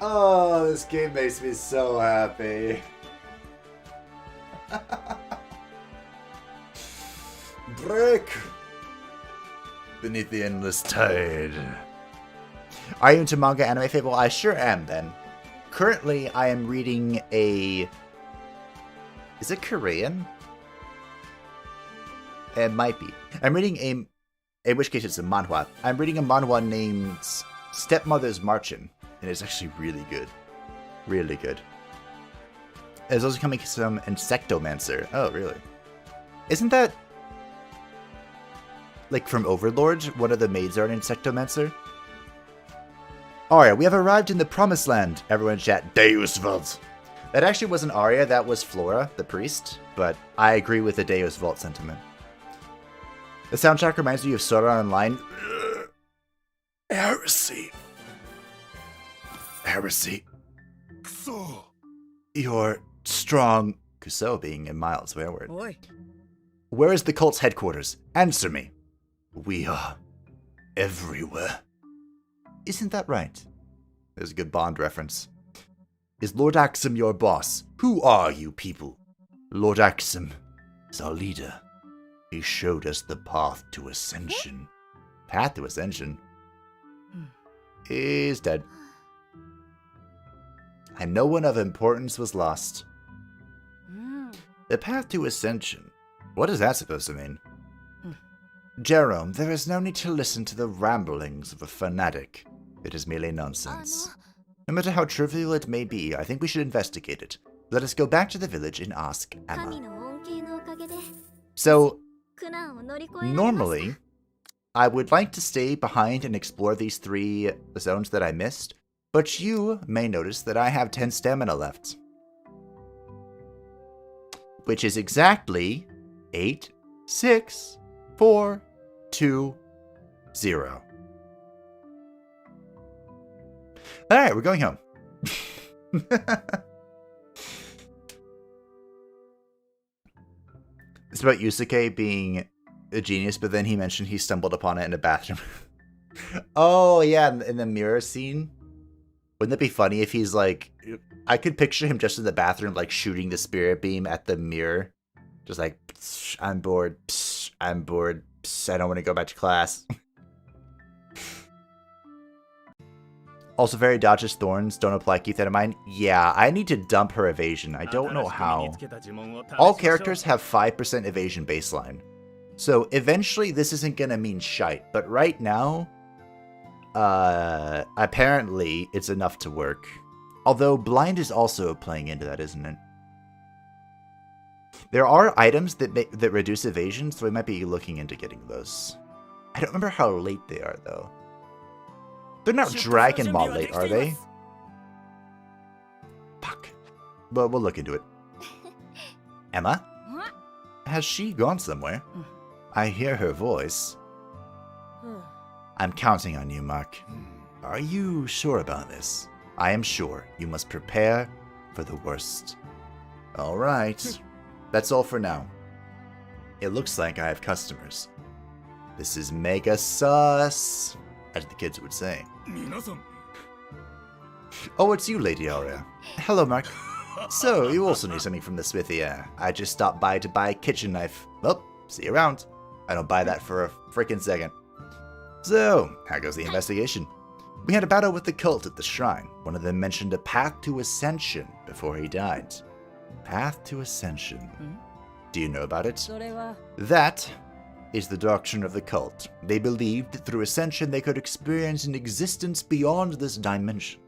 Oh, this game makes me so happy. Break beneath the endless tide. Are you into manga, anime, fable? I sure am, then. Currently, I am reading a... Is it Korean? It might be. I'm reading a... In which case, it's a manhwa. I'm reading a manhwa named Stepmother's Marchin', and it's actually really good. Really good. There's also coming some Insectomancer. Oh, really? Isn't that... like from Overlord? One of the maids are an Insectomancer? Aria, we have arrived in the Promised Land. Everyone chat, Deus Vult. That actually wasn't Aria, that was Flora, the priest. But I agree with the Deus Vult sentiment. The soundtrack reminds me of Sword Art Online. Heresy. Heresy. Kuso. You're strong. Kuso being a mild swear word. Oi. Where is the cult's headquarters? Answer me. We are everywhere. Isn't that right? There's a good Bond reference. Is Lord Axum your boss? Who are you people? Lord Axum is our leader. He showed us the path to ascension. Path to ascension? He's dead. And no one of importance was lost. The path to ascension. What is that supposed to mean? Jerome, there is no need to listen to the ramblings of a fanatic. It is merely nonsense. No matter how trivial it may be, I think we should investigate it. Let us go back to the village and ask Emma. So, normally, I would like to stay behind and explore these 3 zones that I missed, but you may notice that I have 10 stamina left. Which is exactly 8, 6, 4, 2, 0. Alright, we're going home. It's about Yusuke being a genius, but then he mentioned he stumbled upon it in a bathroom. Oh, yeah, in the mirror scene. Wouldn't it be funny if he's like... I could picture him just in the bathroom, like, shooting the spirit beam at the mirror. Just like, I'm bored, I'm bored, I don't want to go back to class. Also, very dodges thorns don't apply, keep that in mind. Yeah, I need to dump her evasion. I don't know how. All characters have 5% evasion baseline. So eventually this isn't gonna mean shite, but right now, apparently it's enough to work. Although blind is also playing into that, isn't it? There are items that reduce evasion, so we might be looking into getting those. I don't remember how late they are, though. They're not Dragon Ball late, are they? Fuck. But we'll look into it. Emma? Has she gone somewhere? I hear her voice. I'm counting on you, Mark. Are you sure about this? I am sure. You must prepare for the worst. Alright. That's all for now. It looks like I have customers. This is mega sus, as the kids would say. Oh, it's you, Lady Aria. Hello, Mark. So, you also need something from the smithy, I just stopped by to buy a kitchen knife. Well, see you around. I don't buy that for a freaking second. So, how goes the investigation? We had a battle with the cult at the shrine. One of them mentioned a path to ascension before he died. Path to ascension. Do you know about it? That is the doctrine of the cult. They believed that through ascension they could experience an existence beyond this dimension.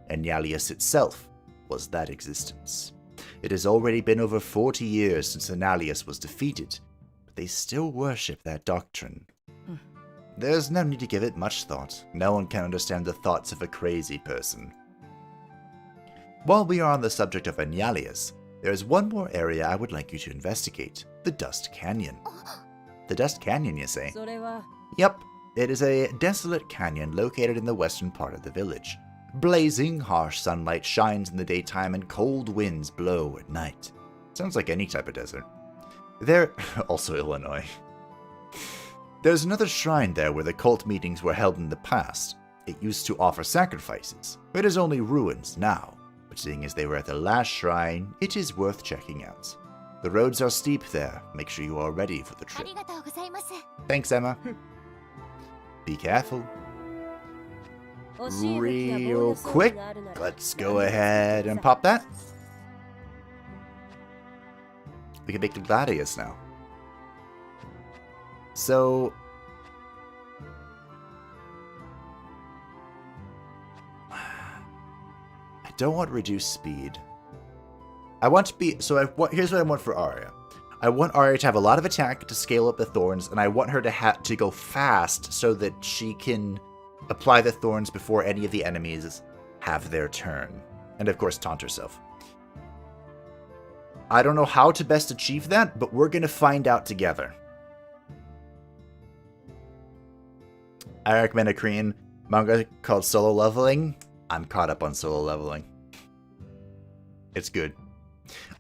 And Nyalius itself was that existence. It has already been over 40 years since Nyalius was defeated, but they still worship that doctrine. There's no need to give it much thought. No one can understand the thoughts of a crazy person. While we are on the subject of Nyalius, there is one more area I would like you to investigate. The Dust Canyon. The Dust Canyon, you say? Yep. It is a desolate canyon located in the western part of the village. Blazing, harsh sunlight shines in the daytime and cold winds blow at night. Sounds like any type of desert. Also Illinois. There's another shrine there where the cult meetings were held in the past. It used to offer sacrifices. It is only ruins now, but seeing as they were at the last shrine, it is worth checking out. The roads are steep there. Make sure you are ready for the trip. Thanks, Emma. Be careful. Real quick, let's go ahead and pop that. We can make the gladius now. So, I don't want reduced speed. I want to be, here's what I want for Aria. I want Aria to have a lot of attack to scale up the thorns, and I want her to go fast so that she can apply the thorns before any of the enemies have their turn. And of course, taunt herself. I don't know how to best achieve that, but we're going to find out together. I recommend a Korean manga called Solo Leveling. I'm caught up on Solo Leveling. It's good.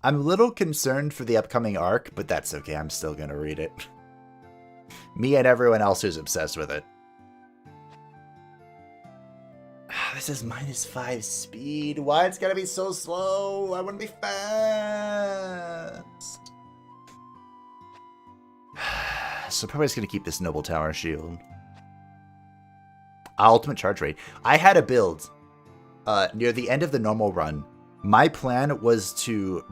I'm a little concerned for the upcoming arc, but that's okay. I'm still going to read it. Me and everyone else who's obsessed with it. This is -5 speed. Why it's gotta be so slow? I want to be fast. So probably just going to keep this Noble Tower shield. Ultimate charge rate. I had a build near the end of the normal run. My plan was to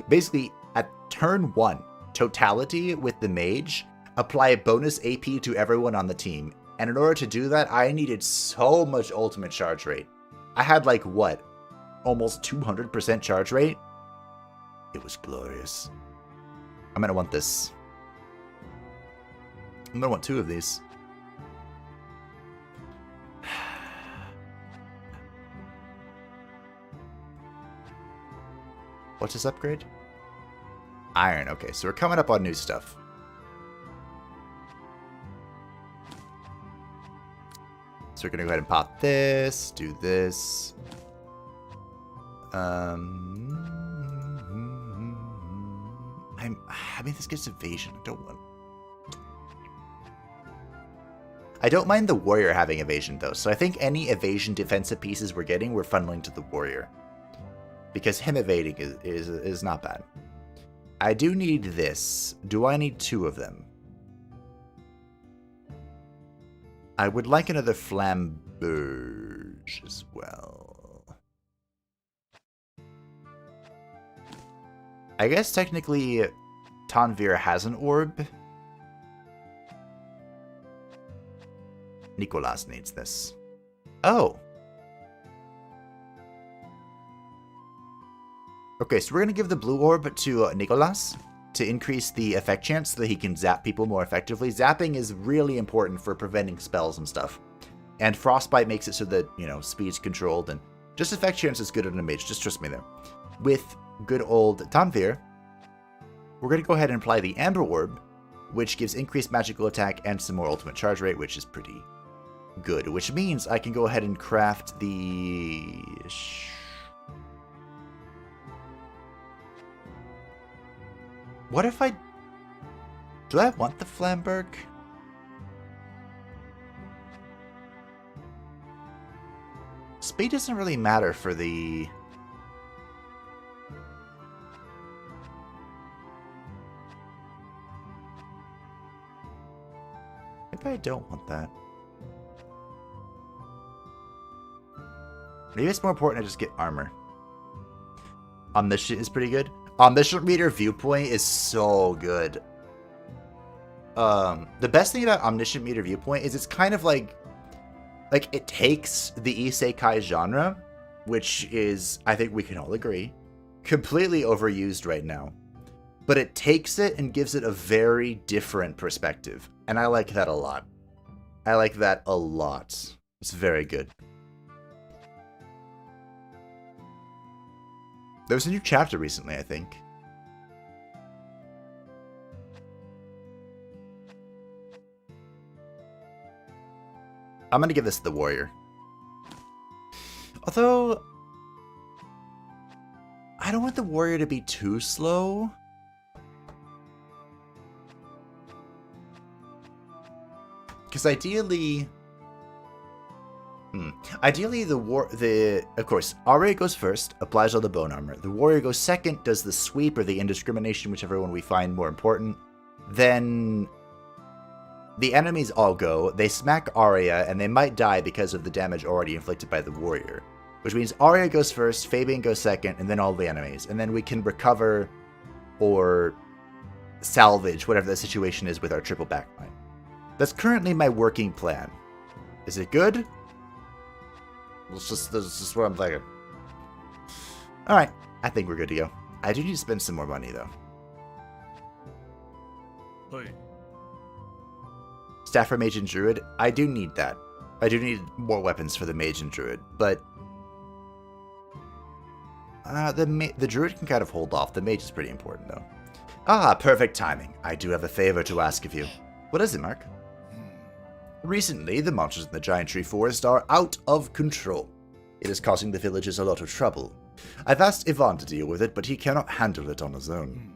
basically at turn 1, totality with the mage, apply a bonus AP to everyone on the team. And in order to do that, I needed so much ultimate charge rate. I had like, what? Almost 200% charge rate? It was glorious. I'm going to want this. I'm going to want 2 of these. What's this upgrade? Iron. Okay, so we're coming up on new stuff. So we're going to go ahead and pop this, do this. I mean, this gets evasion. I don't mind the warrior having evasion, though. So I think any evasion defensive pieces we're getting, we're funneling to the warrior. Because him evading is not bad. I do need this. Do I need 2 of them? I would like another flamberge as well. I guess technically Tanvir has an orb. Nicolas needs this. Oh. Okay, so we're going to give the blue orb to Nicolas to increase the effect chance so that he can zap people more effectively. Zapping is really important for preventing spells and stuff. And Frostbite makes it so that, you know, speed's controlled, and just effect chance is good on a mage, just trust me there. With good old Tanvir, we're going to go ahead and apply the Amber Orb, which gives increased magical attack and some more ultimate charge rate, which is pretty good. Which means I can go ahead and craft the... What if I... Do I want the Flamberg? Speed doesn't really matter for the... Maybe I don't want that. Maybe it's more important I just get armor. Omniscient is pretty good. Omniscient Meter Viewpoint is so good. The best thing about Omniscient Meter Viewpoint is it's kind of like it takes the isekai genre, which is, I think we can all agree, completely overused right now. But it takes it and gives it a very different perspective. And I like that a lot. I like that a lot. It's very good. There was a new chapter recently, I think. I'm going to give this to the warrior. Although, I don't want the warrior to be too slow. Because ideally... Ideally, of course, Aria goes first, applies all the bone armor. The warrior goes second, does the sweep or the indiscrimination, whichever one we find more important. Then the enemies all go. They smack Aria, and they might die because of the damage already inflicted by the warrior. Which means Aria goes first, Fabian goes second, and then all the enemies. And then we can recover or salvage whatever the situation is with our triple backline. That's currently my working plan. Is it good? That's just what I'm thinking. Alright, I think we're good to go. I do need to spend some more money, though. Hey. Staff for Mage and Druid, I do need that. I do need more weapons for the Mage and Druid, but... the Druid can kind of hold off. The Mage is pretty important, though. Ah, perfect timing. I do have a favor to ask of you. What is it, Mark? Recently, the monsters in the Giant Tree Forest are out of control. It is causing the villagers a lot of trouble. I've asked Ivan to deal with it, but he cannot handle it on his own.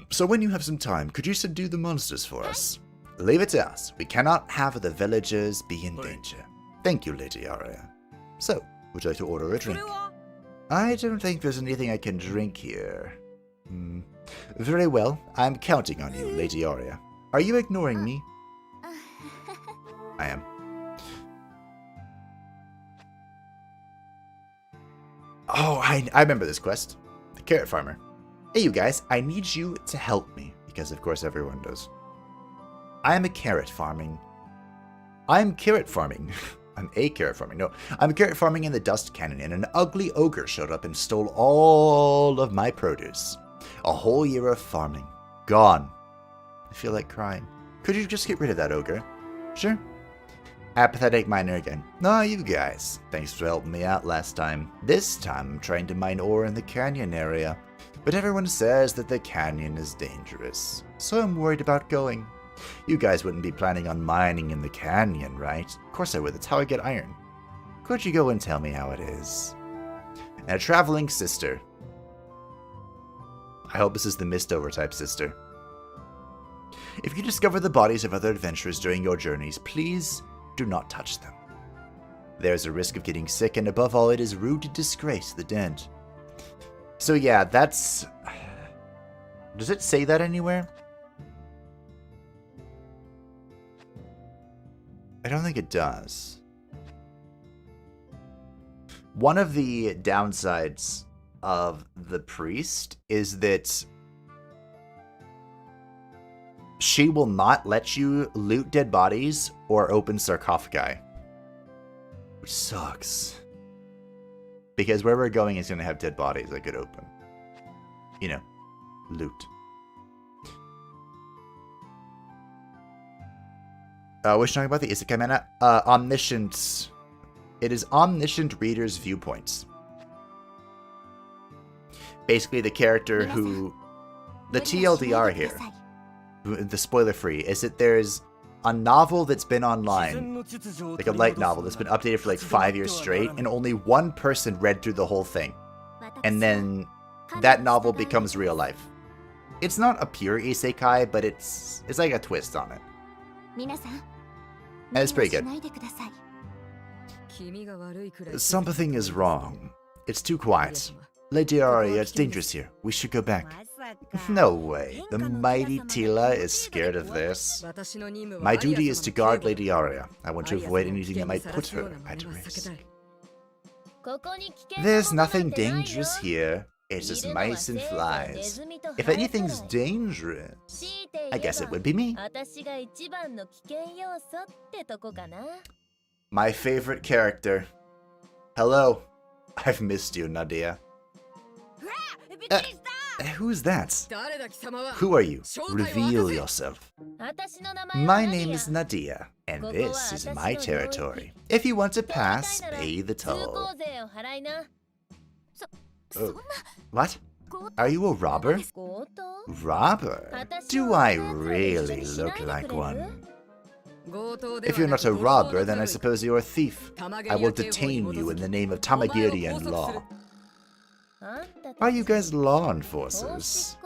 So when you have some time, could you subdue the monsters for us? Leave it to us. We cannot have the villagers be in danger. Thank you, Lady Aria. So, would you like to order a drink? I don't think there's anything I can drink here. Very well, I'm counting on you, Lady Aria. Are you ignoring me? I am. Oh, I remember this quest. The carrot farmer. Hey, you guys, I need you to help me. Because, of course, everyone does. I'm a carrot farming. I'm carrot farming. I'm a carrot farming. No, I'm carrot farming in the Dust Canyon, and an ugly ogre showed up and stole all of my produce. A whole year of farming. Gone. I feel like crying. Could you just get rid of that ogre? Sure. Apathetic miner again. Ah, you guys. Thanks for helping me out last time. This time I'm trying to mine ore in the canyon area. But everyone says that the canyon is dangerous. So I'm worried about going. You guys wouldn't be planning on mining in the canyon, right? Of course I would. That's how I get iron. Could you go and tell me how it is? And a traveling sister. I hope this is the Mistover type sister. If you discover the bodies of other adventurers during your journeys, please do not touch them. There's a risk of getting sick, and above all, it is rude to disgrace the dead. So yeah, that's... Does it say that anywhere? I don't think it does. One of the downsides of the priest is that she will not let you loot dead bodies or open sarcophagi. Which sucks. Because where we're going is going to have dead bodies I could open. You know, loot. What you talking about? The Isekai mana? Omniscient. It is omniscient reader's viewpoints. Basically, the character who... The TLDR here, the spoiler-free, is that there's a novel that's been online, like a light novel that's been updated for like 5 years straight, and only one person read through the whole thing. And then that novel becomes real life. It's not a pure isekai, but it's like a twist on it. And it's pretty good. Something is wrong. It's too quiet. Lady Aria, it's dangerous here. We should go back. No way. The mighty Tila is scared of this. My duty is to guard Lady Aria. I want to avoid anything that might put her at risk. There's nothing dangerous here. It's just mice and flies. If anything's dangerous, I guess it would be me. My favorite character. Hello. I've missed you, Nadia. Who's that? Who are you? Reveal yourself. My name is Nadia, and this is my territory. If you want to pass, pay the toll. What? Are you a robber? Robber? Do I really look like one? If you're not a robber, then I suppose you're a thief. I will detain you in the name of Tamagirian law. Are you guys law enforcers?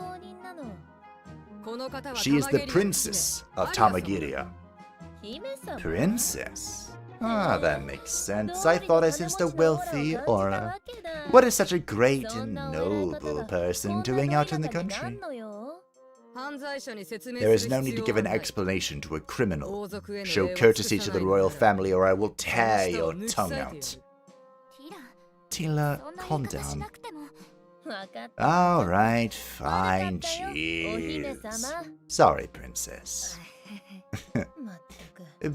She is the princess of Tamagiria. Princess? Ah, that makes sense. I thought I sensed a wealthy aura. What is such a great and noble person doing out in the country? There is no need to give an explanation to a criminal. Show courtesy to the royal family or I will tear your tongue out. Tila, calm down. Alright, fine, cheers. Sorry, princess.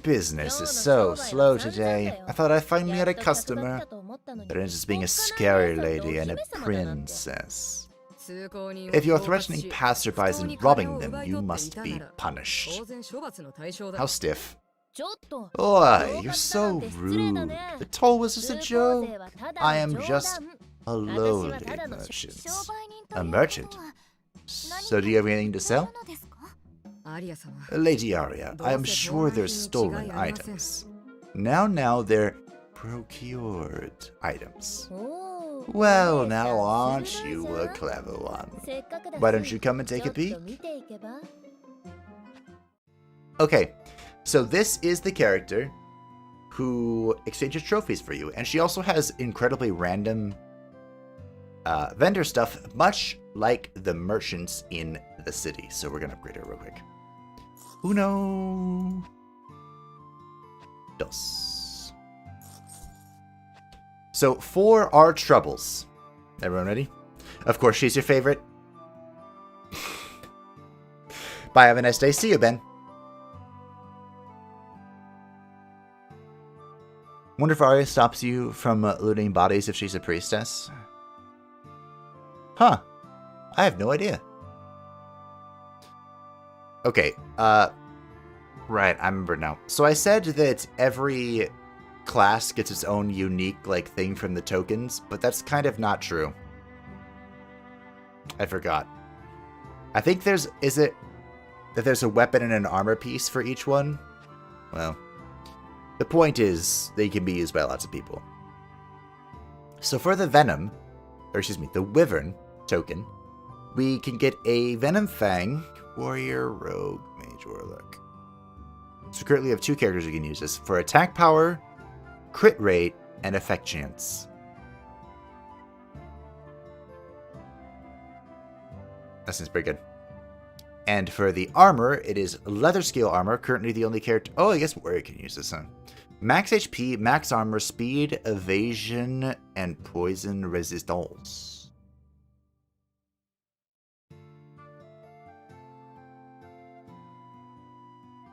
Business is so slow today. I thought I finally had a customer. But it ends up being a scary lady and a princess. If you're threatening passerbys and robbing them, you must be punished. How stiff. Oi, you're so rude. The toll was just a joke. I am just a lowly merchant. A merchant? So do you have anything to sell? Lady Aria, I am sure they're stolen items. Now they're procured items. Well, now aren't you a clever one? Why don't you come and take a peek? Okay, so this is the character who exchanges trophies for you, and she also has incredibly random vendor stuff, much like the merchants in the city. So we're going to upgrade her real quick. Uno. Dos. So for our troubles. Everyone ready? Of course, she's your favorite. Bye, have a nice day. See you, Ben. Wonder if Arya stops you from looting bodies if she's a priestess. Huh. I have no idea. Okay, right, I remember now. So I said that every class gets its own unique, like, thing from the tokens, but that's kind of not true. I forgot. I think is it that there's a weapon and an armor piece for each one? Well, the point is they can be used by lots of people. So for the Venom, or excuse me, the Wyvern token, we can get a Venom Fang, Warrior, Rogue, Mage, Warlock. So currently we have 2 characters we can use this for attack power, crit rate, and effect chance. That seems pretty good. And for the armor, it is leather scale armor, currently the only character... Oh, I guess Warrior can use this, huh? Max HP, max armor, speed, evasion, and poison resistance.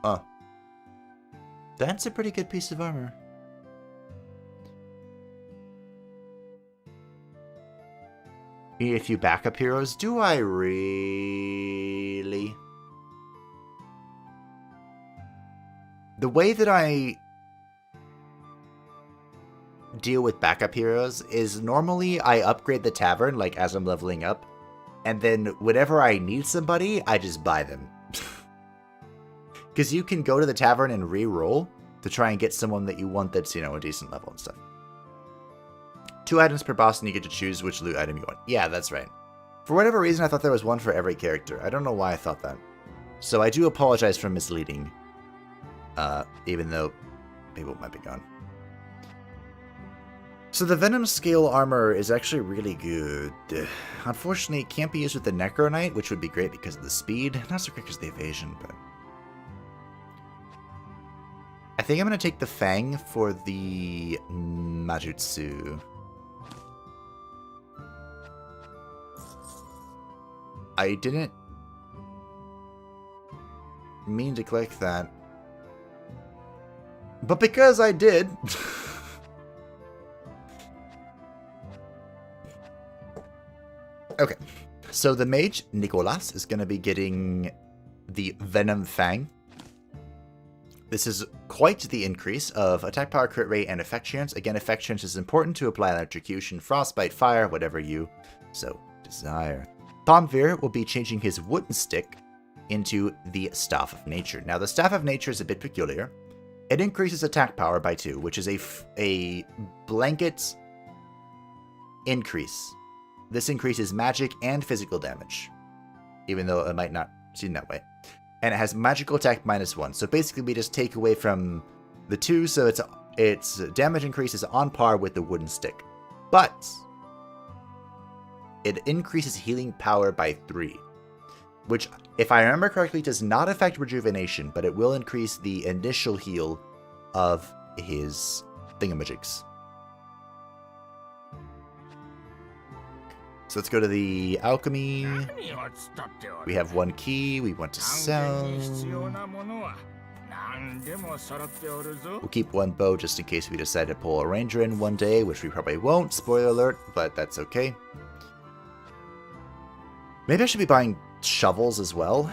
Oh. That's a pretty good piece of armor. Need a few backup heroes. Do I really? The way that I deal with backup heroes is normally I upgrade the tavern, like, as I'm leveling up. And then whenever I need somebody, I just buy them. Because you can go to the tavern and re-roll to try and get someone that you want that's, you know, a decent level and stuff. 2 items per boss, and you get to choose which loot item you want. Yeah, that's right. For whatever reason, I thought there was one for every character. I don't know why I thought that. So I do apologize for misleading. Even though people might be gone. So the Venom scale armor is actually really good. Unfortunately, it can't be used with the Necro Knight, which would be great because of the speed. Not so great because of the evasion, but... I think I'm going to take the Fang for the Majutsu. I didn't mean to click that. But because I did... Okay. So the mage, Nicolas, is going to be getting the Venom Fang. This is quite the increase of attack power, crit rate, and effect chance. Again, effect chance is important to apply electrocution, frostbite, fire, whatever you so desire. Thomvir will be changing his wooden stick into the Staff of Nature. Now, the Staff of Nature is a bit peculiar. It increases attack power by 2, which is a blanket increase. This increases magic and physical damage, even though it might not seem that way. And it has magical attack -1. So basically, we just take away from the 2, so its damage increase is on par with the wooden stick. But it increases healing power by 3, which, if I remember correctly, does not affect rejuvenation, but it will increase the initial heal of his thingamajigs. So let's go to the alchemy. We have 1 key we want to sell. We'll keep 1 bow just in case we decide to pull a ranger in one day, which we probably won't, spoiler alert, but that's okay. Maybe I should be buying shovels as well.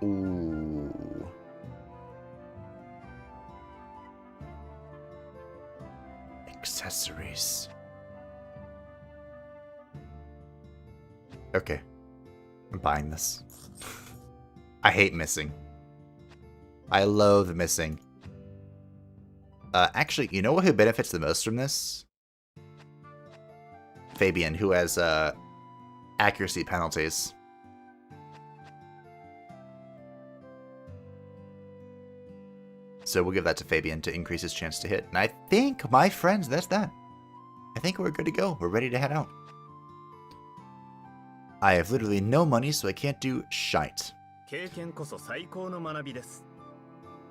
Ooh. Accessories. Okay. I'm buying this. I hate missing. I loathe missing. Actually, you know who benefits the most from this? Fabian, who has accuracy penalties. So we'll give that to Fabian to increase his chance to hit. And I think, my friends, that's that. I think we're good to go. We're ready to head out. I have literally no money, so I can't do shite.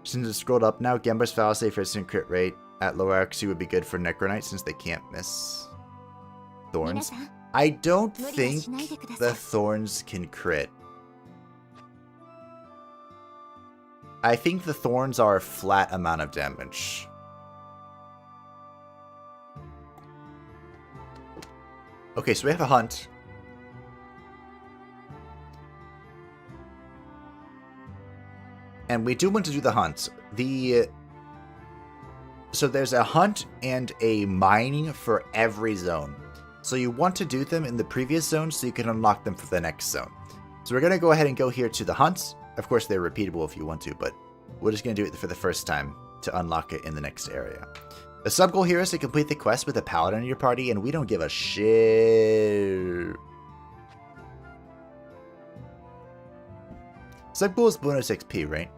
Since it's scrolled up now, Gember's Fallacy for instant crit rate at lower accuracy would be good for Necronite since they can't miss thorns. I don't think the thorns can crit. I think the thorns are a flat amount of damage. Okay, so we have a hunt. And we do want to do the hunt. So there's a hunt and a mining for every zone. So you want to do them in the previous zone so you can unlock them for the next zone. So we're going to go ahead and go here to the hunts. Of course, they're repeatable if you want to, but we're just going to do it for the first time to unlock it in the next area. The sub-goal here is to complete the quest with a paladin in your party, and we don't give a shit. Sub-goal is bonus XP, right?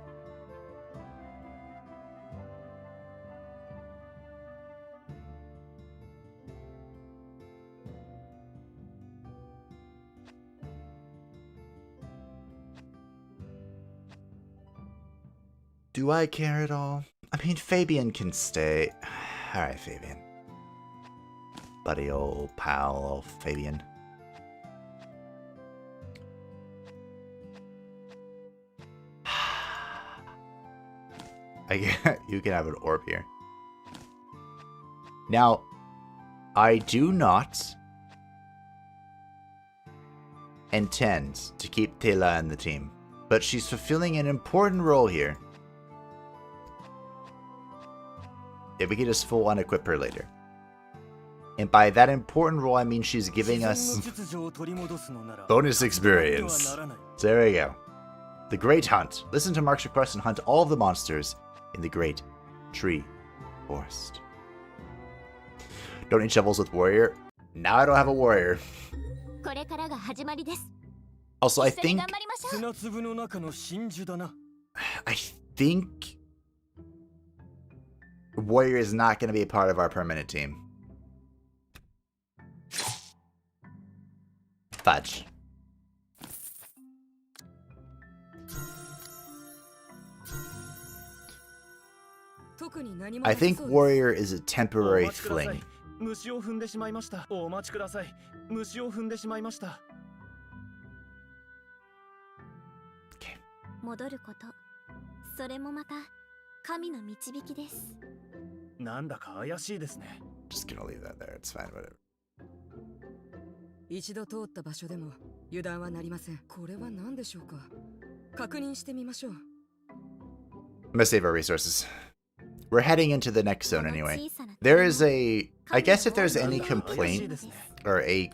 Do I care at all? I mean, Fabian can stay. Alright, Fabian. Buddy, old pal, old Fabian. You can have an orb here. Now, I do not intend to keep Tela in the team, but she's fulfilling an important role here. If we could just full unequip her later. And by that important role, I mean she's giving us bonus experience. So there we go. The Great Hunt. Listen to Mark's request and hunt all of the monsters in the Great Tree Forest. Don't need shovels with warrior. Now I don't have a warrior. Also, I think warrior is not going to be a part of our permanent team. Fudge. I think warrior is a temporary fling. Okay. Just gonna leave that there, it's fine, whatever. I'm gonna save our resources. We're heading into the next zone anyway. There is a... I guess if there's any complaint, or a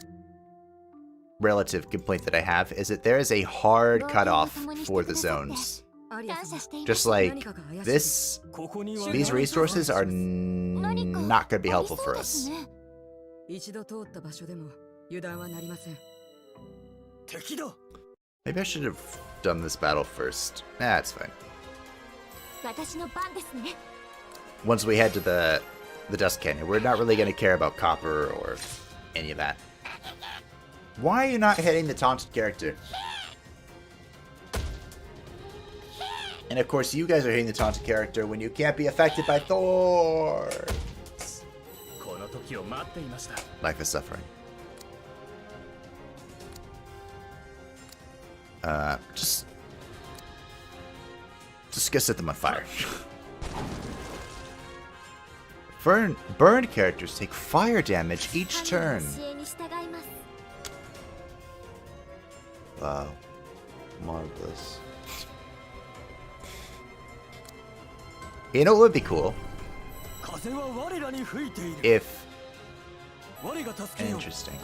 relative complaint that I have, is that there is a hard cutoff for the zones. Just like this, these resources are not going to be helpful for us. Maybe I should have done this battle first. Nah, it's fine. Once we head to the Dust Canyon, we're not really going to care about copper or any of that. Why are you not hitting the taunted character? And of course, you guys are hitting the taunted character when you can't be affected by thorns. Life is suffering. Just go set them on fire. Burned characters take fire damage each turn. Wow. Marvelous. You know what would be cool? If... Interesting.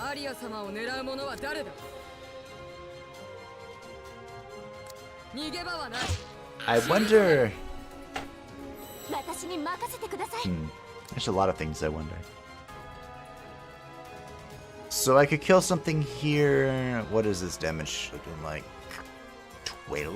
I wonder... There's a lot of things I wonder. So I could kill something here. What is this damage looking like? 12?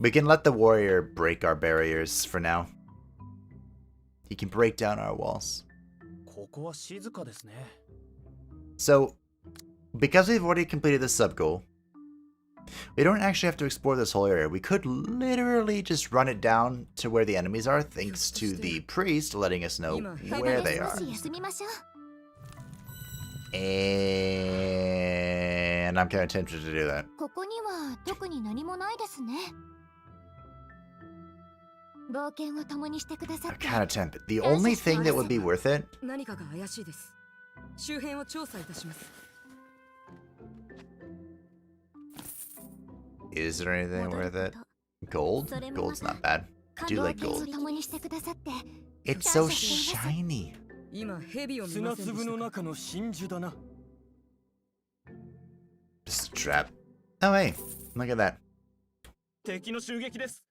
We can let the warrior break our barriers for now. He can break down our walls. ここは静かですね。 So, because we've already completed the sub-goal, we don't actually have to explore this whole area. We could literally just run it down to where the enemies are, thanks to the priest letting us know where they are. And I'm kind of tempted to do that. ここには特に何もないですね。冒険を共にしてくださっ I'm て kind of tempted. The only thing that would be worth it 何かが怪しいです。周辺を調査いたします。 is there anything worth it? Gold? Gold's not bad. I do like gold. 共にしてくださって It's so shiny. 今ヘビを見ま砂粒せんでしたか。の中の真珠だな。 Just a trap. Oh hey, look at that. 敵の襲撃です。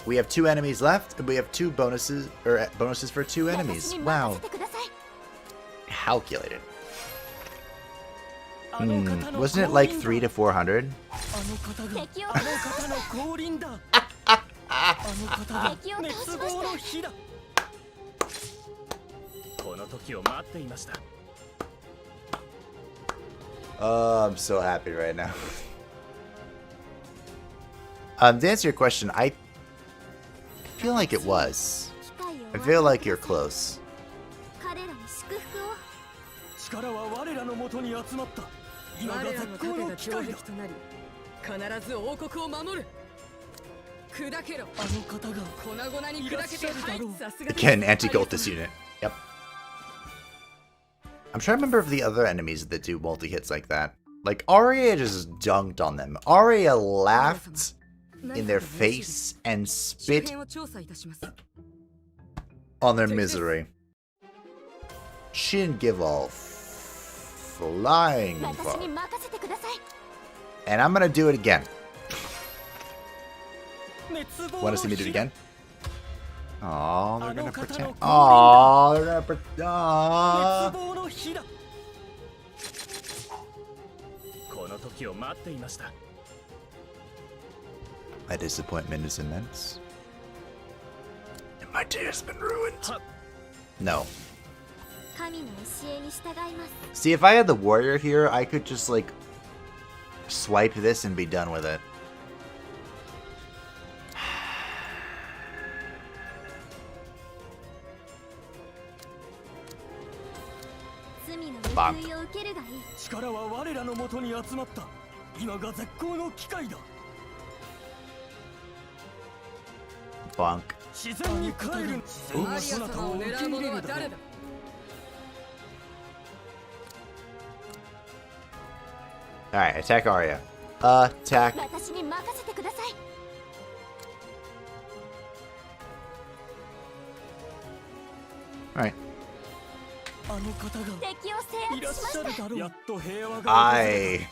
We have 2 enemies left, and we have 2 bonuses, or bonuses for 2 enemies. 私に Wow. 任せてください。 Calculated. あの方の Wasn't it like 3 to 400? あの方が敵をあの方の降臨だ。あの方が敵を倒し滅ました亡の日だ。この時を待っていました。 Oh, I'm so happy right now. To answer your question, I feel like it was. I feel like you're close. 彼らに祝福を。力は我らのもとに集まった。今が絶我らの好の機盾が強会だ。敵となり、必ず王国を守る。砕けろ。あの方が粉々に砕けて、はい、さすがです。 Again, anti-cultist unit. Yep. I'm trying to remember of the other enemies that do multi-hits like that. Like, Aria just dunked on them. Aria laughed in their face and 周 spit 辺を調査いたします。 on their misery. She didn't give a flying 私 fuck. に任せてください。 And I'm gonna do it again. 滅亡 Want の to see me do it 日だ。 again? Oh, they're gonna あの方の pretend. 降臨だ。 Oh, they're gonna pretend. 滅亡の日だ。この時を待っていました。 My disappointment is immense. And my day has been ruined. No. 神の教えに従います。 See, if I had the warrior here, I could just, like, swipe this and be done with it. Bonk. を受けるがいい。力は我らのもとに集まった。今が絶好の機会だ。 Bonk. 自然に帰る。自然がそなたを受け入れるだろう。 Alright, attack Arya. Attack. 私に任せてください。 Alright. あの方が敵を制いらっしゃ圧しました。るだろう。やっと平和が訪れ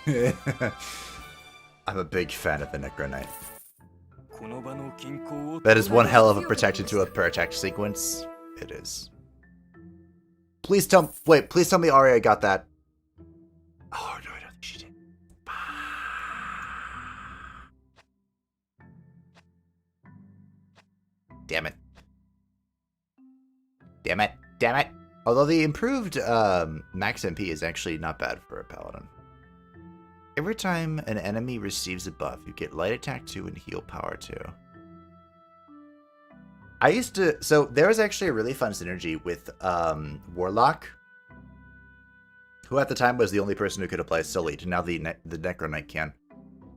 I'm a big fan of the Necro Knight. た。この場の均衡を That is one hell of a protection to a protect sequence. It is. Please tell me Arya got that. Oh, no, I don't think she did. Damn it. Damn it. Damn it. Although the improved max MP is actually not bad for a paladin. Every time an enemy receives a buff, you get light attack 2 and heal power 2. So there was actually a really fun synergy with Warlock, who at the time was the only person who could apply Sullied, and now the Necro Knight can.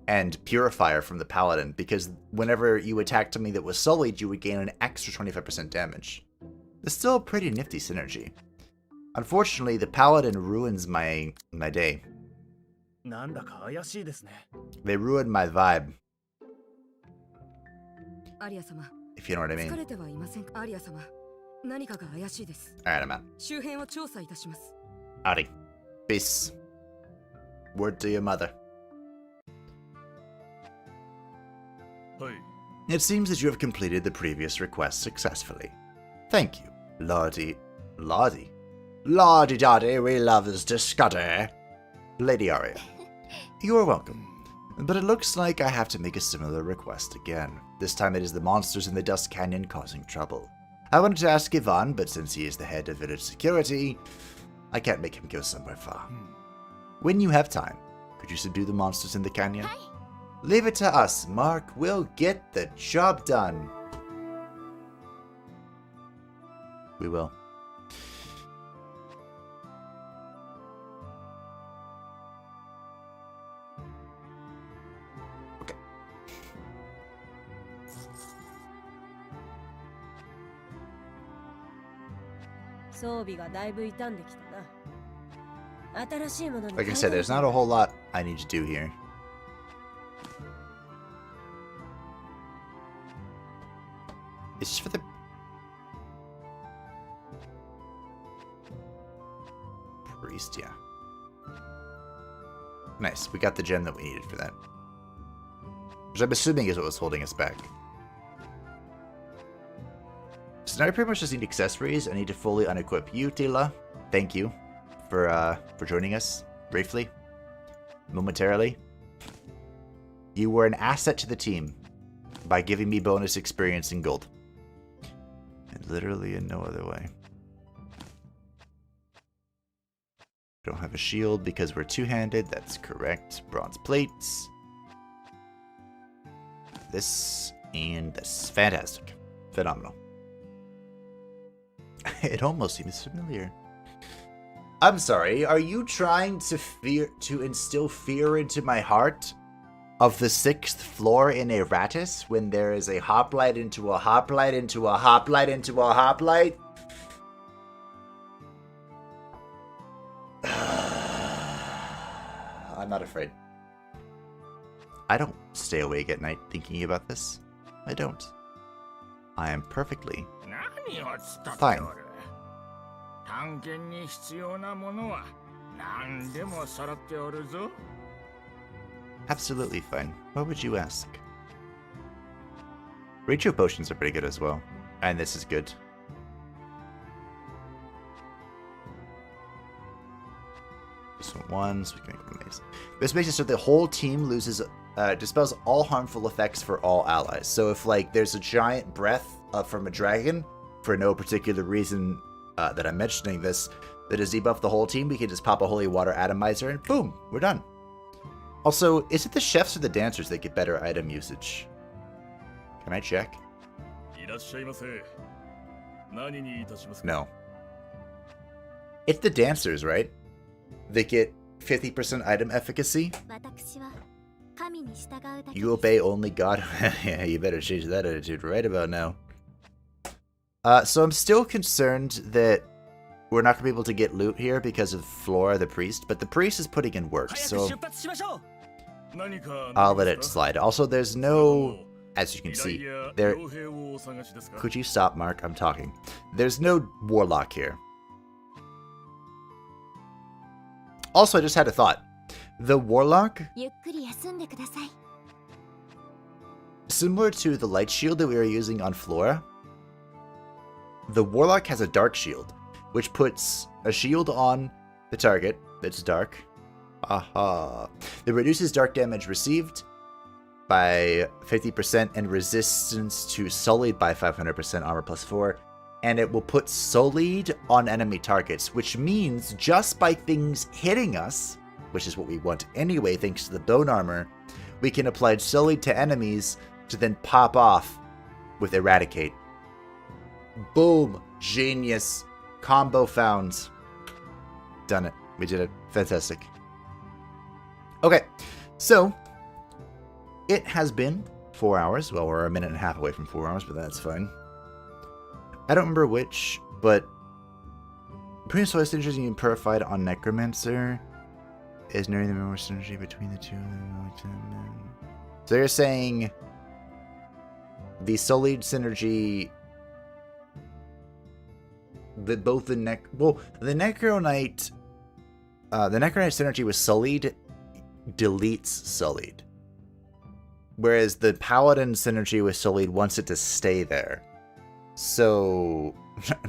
And Purifier from the Paladin, because whenever you attacked something that was Sullied, you would gain an extra 25% damage. It's still a pretty nifty synergy. Unfortunately, the Paladin ruins my day. なんだか怪しいですね。 They ruined my vibe, アリア様、 if you know what I 疲 mean. れてはいませんか。アリア様、何かが怪しいです。 Alright, I'm out. 周辺を調査いたします。 Howdy. Peace. Word to your mother. はい。 It seems that you have completed the previous request successfully. Thank you, Lordy. Lordy Doddy, we love this discovery. Lady Aria. You are welcome. But it looks like I have to make a similar request again. This time it is the monsters in the Dust Canyon causing trouble. I wanted to ask Ivan, but since he is the head of village security, I can't make him go somewhere far. When you have time, could you subdue the monsters in the canyon? Leave it to us, Mark. We'll get the job done. We will. Okay. Like I said, there's not a whole lot I need to do here. It's just for the priest, yeah. Nice, we got the gem that we needed for that. Which I'm assuming is what was holding us back. So now I pretty much just need accessories. I need to fully unequip you, Tila. Thank you for joining us briefly, momentarily. You were an asset to the team by giving me bonus experience in gold. And literally in no other way. Don't have a shield because we're two-handed. That's correct. Bronze plates. This and this. Fantastic. Phenomenal. It almost seems familiar. I'm sorry, are you trying to instill fear into my heart of the 6th floor in Eratis when there is a hoplite into a hoplite into a hoplite into a hoplite? I'm not afraid. I don't stay awake at night thinking about this. I don't. I am perfectly fine. Absolutely fine. What would you ask? Ratio potions are pretty good as well. And this is good. This one, so we can make one. This makes it so the whole team loses, dispels all harmful effects for all allies. So if like there's a giant breath from a dragon, for no particular reason that I'm mentioning this, that is debuff the whole team, we can just pop a holy water atomizer and boom, we're done. Also, is it the chefs or the dancers that get better item usage? Can I check? No. It's the dancers, right? They get 50% item efficacy. You obey only God. Yeah, you better change that attitude right about now. So I'm still concerned that we're not going to be able to get loot here because of Flora the priest, but the priest is putting in work, so I'll let it slide. Also, there's no, as you can see, there... Could you stop, Mark? I'm talking. There's no warlock here. Also, I just had a thought. The warlock, similar to the light shield that we were using on Flora, the warlock has a dark shield, which puts a shield on the target that's dark. Aha. That reduces dark damage received by 50% and resistance to Sullied by 500%, armor plus 4. And it will put Sullied on enemy targets, which means just by things hitting us, which is what we want anyway thanks to the bone armor, we can apply Sullied to enemies to then pop off with Eradicate. Boom! Genius. Combo found. Done it. We did it. Fantastic. Okay, so it has been 4 hours. Well, we're a minute and a half away from 4 hours, but that's fine. I don't remember which, but Prince Soy synergy being purified on Necromancer is nearing the more synergy between the two. So you're saying the Sullied synergy, the Necro Knight synergy with Sullied deletes Sullied, whereas the Paladin synergy with Sullied wants it to stay there. So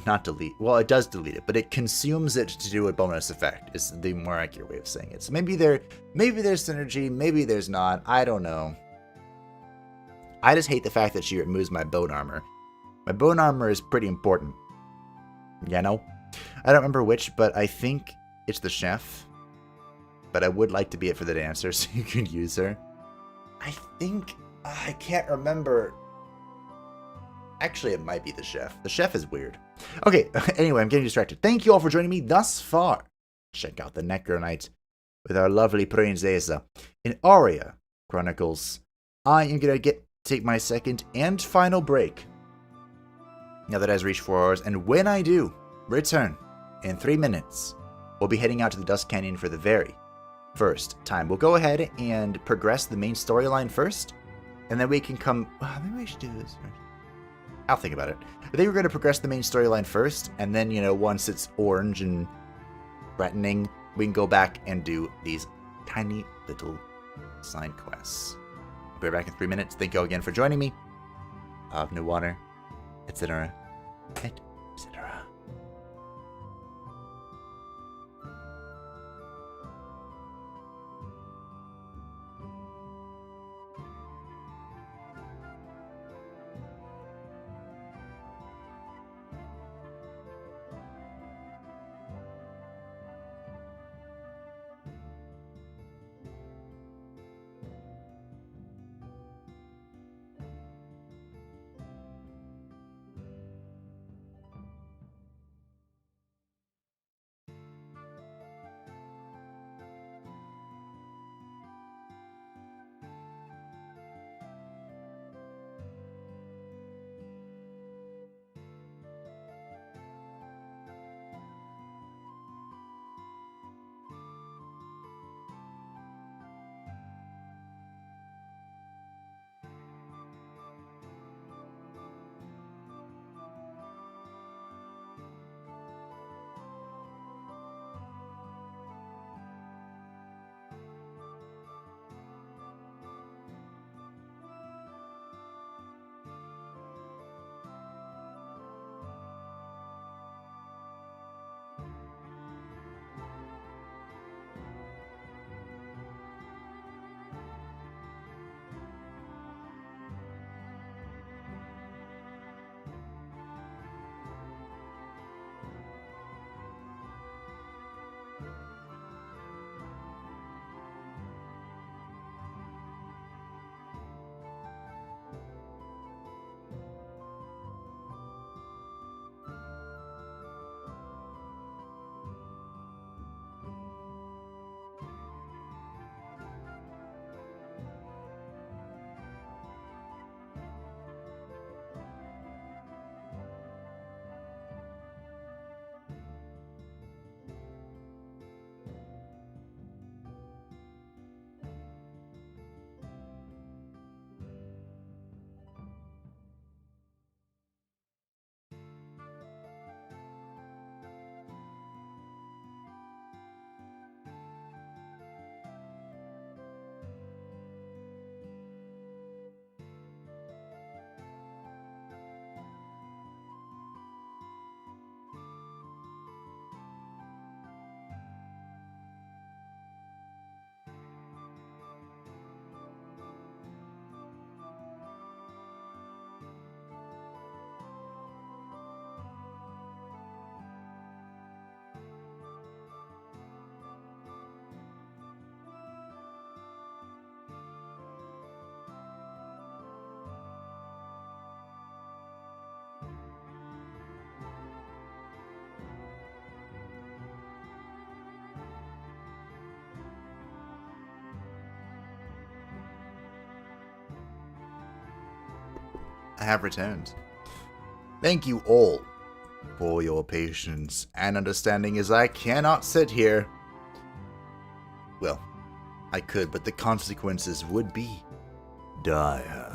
not delete. Well, it does delete it, but it consumes it to do a bonus effect. Is the more accurate way of saying it. So maybe there's synergy, maybe there's not. I don't know. I just hate the fact that she removes my bone armor. My bone armor is pretty important. You know? I don't remember which, but I think it's the chef. But I would like to be it for the dancer, so you can use her. I think... I can't remember. Actually, it might be the chef. The chef is weird. Okay, anyway, I'm getting distracted. Thank you all for joining me thus far. Check out the Necromancy with our lovely princesa in ARIA Chronicles. I am going to take my second and final break. Now that it has reached 4 hours, and when I do return in 3 minutes, we'll be heading out to the Dust Canyon for the very first time. We'll go ahead and progress the main storyline first, and then we can come... maybe we should do this first. I'll think about it. I think we're going to progress the main storyline first, and then, you know, once it's orange and threatening, we can go back and do these tiny little side quests. I'll be back in 3 minutes. Thank you all again for joining me. I'll have new water, etc. etc. I have returned. Thank you all for your patience and understanding, as I cannot sit here. Well, I could, but the consequences would be dire.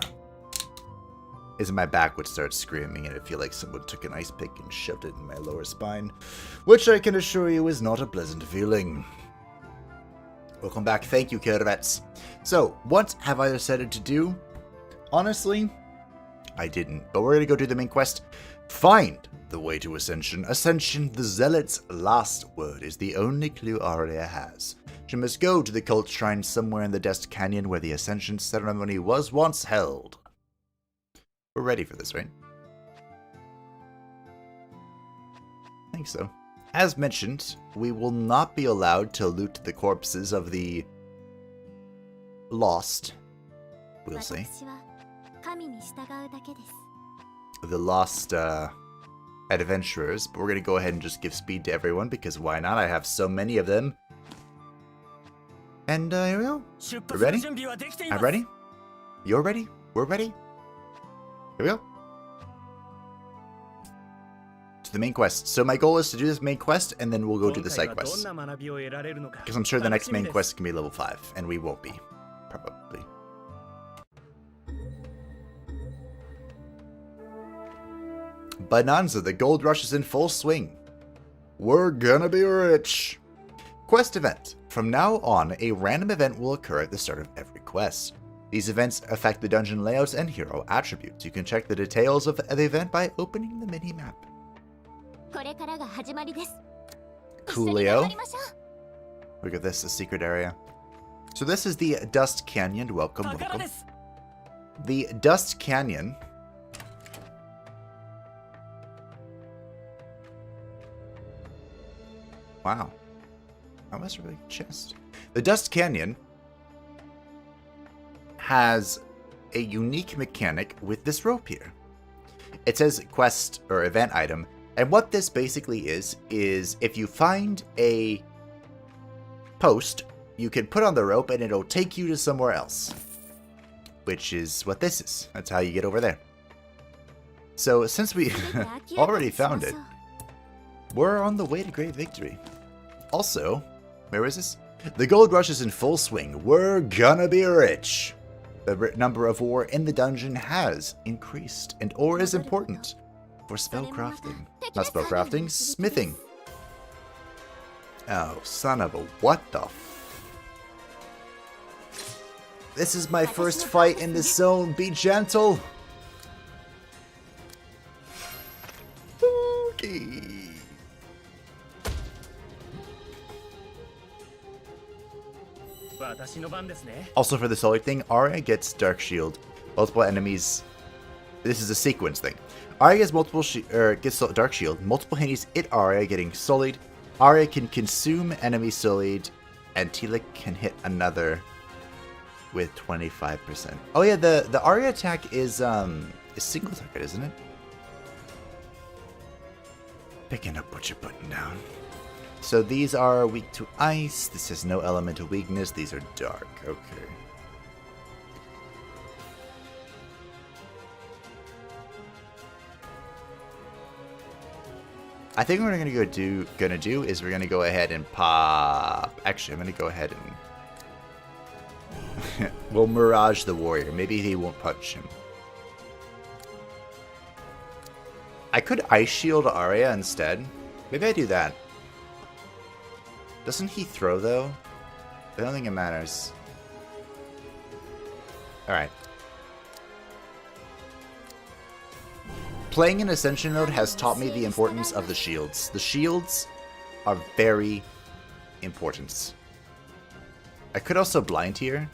As my back would start screaming and I feel like someone took an ice pick and shoved it in my lower spine, which I can assure you is not a pleasant feeling. Welcome back. Thank you, Kervets. So, what have I decided to do? Honestly, I didn't, but we're going to go do the main quest. Find the way to Ascension. Ascension, the Zealot's last word, is the only clue Aria has. She must go to the cult shrine somewhere in the Dust Canyon where the Ascension ceremony was once held. We're ready for this, right? I think so. As mentioned, we will not be allowed to loot the corpses of the lost. We'll see. The lost adventurers, but we're going to go ahead and just give speed to everyone because why not? I have so many of them. And here we go. We're ready? I'm ready? You're ready? We're ready? Here we go. To the main quest. So my goal is to do this main quest and then we'll go do the side quest. Because I'm sure the next main quest can be level 5 and we won't be. Probably. Bonanza, the gold rush is in full swing. We're gonna be rich. Quest event. From now on, a random event will occur at the start of every quest. These events affect the dungeon layouts and hero attributes. You can check the details of the event by opening the mini-map. Coolio. Look at this, a secret area. So this is the Dust Canyon. Welcome, welcome. The Dust Canyon. Wow. That was a really good chest. The Dust Canyon has a unique mechanic with this rope here. It says quest or event item, and what this basically is if you find a post, you can put on the rope and it'll take you to somewhere else. Which is what this is. That's how you get over there. So since we already found it, we're on the way to great victory. Also, where is this? The gold rush is in full swing. We're gonna be rich. The number of ore in the dungeon has increased, and ore is important for spellcrafting. Not spellcrafting, smithing. Oh, son of a what the f... This is my first fight in this zone. Be gentle. Okay. Also for the solar thing, Aria gets Dark Shield. Multiple enemies. This is a sequence thing. Aria gets gets Dark Shield. Multiple enemies hit Aria getting sullied. Aria can consume enemy sullied, and Tila can hit another with 25%. Oh yeah, the Aria attack is single target, isn't it? Picking up what you're putting down. So these are weak to ice. This has no elemental weakness. These are dark. Okay. I think what we're gonna do is we're gonna go ahead and pop. Actually, I'm gonna go ahead and we'll Mirage the Warrior. Maybe he won't punch him. I could Ice Shield Aria instead. Maybe I do that. Doesn't he throw, though? I don't think it matters. Alright. Playing in Ascension mode has taught me the importance of the shields. The shields are very important. I could also blind here.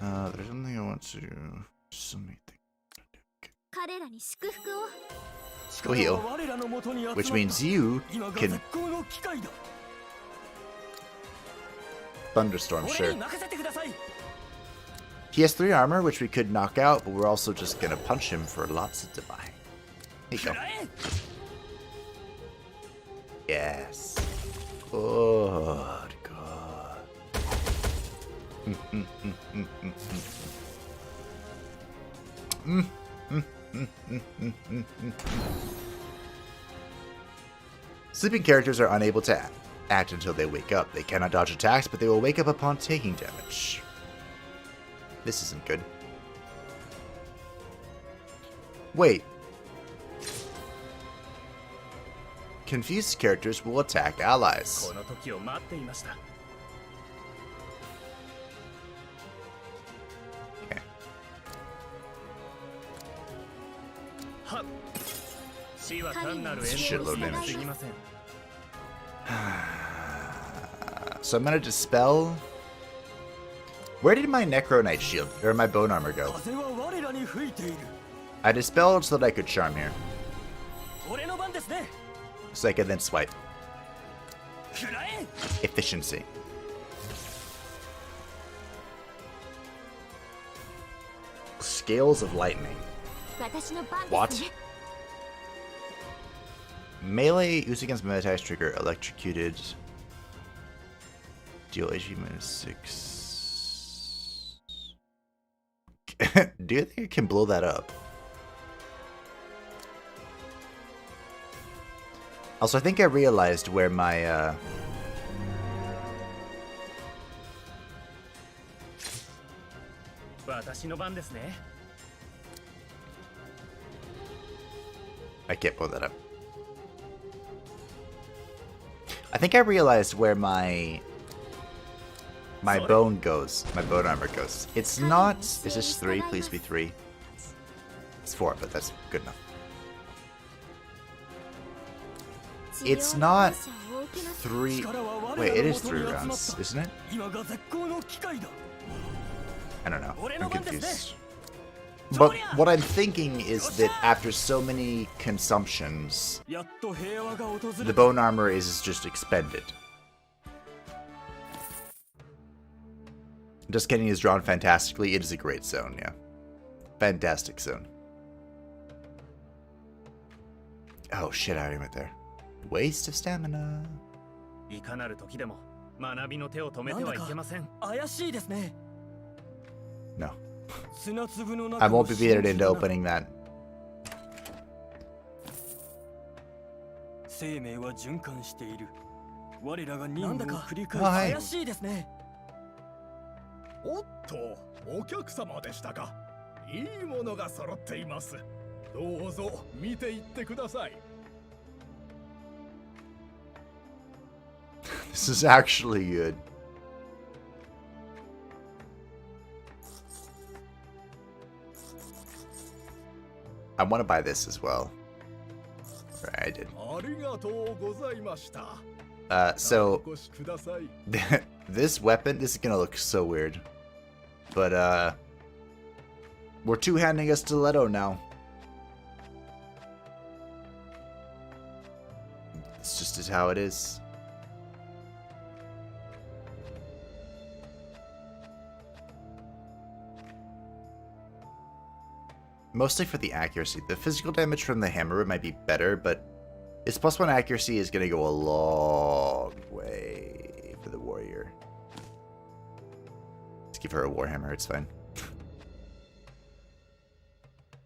There's something I want to do. Something. Go heal, which means you can Thunderstorm, sure. He has 3 armor, which we could knock out, but we're also just gonna punch him for lots of divine. Here you go. Yes. Good, good. Sleeping characters are unable to act until they wake up. They cannot dodge attacks, but they will wake up upon taking damage. This isn't good. Wait. Confused characters will attack allies. Okay. It's a shitload of damage. So I'm gonna dispel. Where did my Necro Knight shield or my bone armor go? I dispelled so that I could charm here, so I can then swipe. Efficiency. Scales of lightning. What? Melee used against melee attacks trigger electrocuted. Deal HP -6. Do you think I can blow that up? Also, I think I realized where my I can't blow that up. I think I realized where my bone goes. My bone armor goes. It's not. Is this 3? Please be 3. It's 4, but that's good enough. It's not 3. Wait, it is 3 rounds, isn't it? I don't know. I'm confused. But what I'm thinking is that after so many consumptions, the bone armor is just expended. Just Kidding is drawn fantastically. It is a great zone, yeah. Fantastic zone. Oh shit, I already went there. Waste of stamina. No. I won't be beaten into opening that. Oh, hi. おっと、お客様でしたか。いいものが揃っています。どうぞ見ていってください。This is actually good. I want to buy this as well. Right, I did. So this weapon, this is gonna look so weird. But we're two-handing a stiletto now. It's just as how it is. Mostly for the accuracy. The physical damage from the hammer might be better, but its +1 accuracy is gonna go a long way for the warrior. Let's give her a warhammer, it's fine.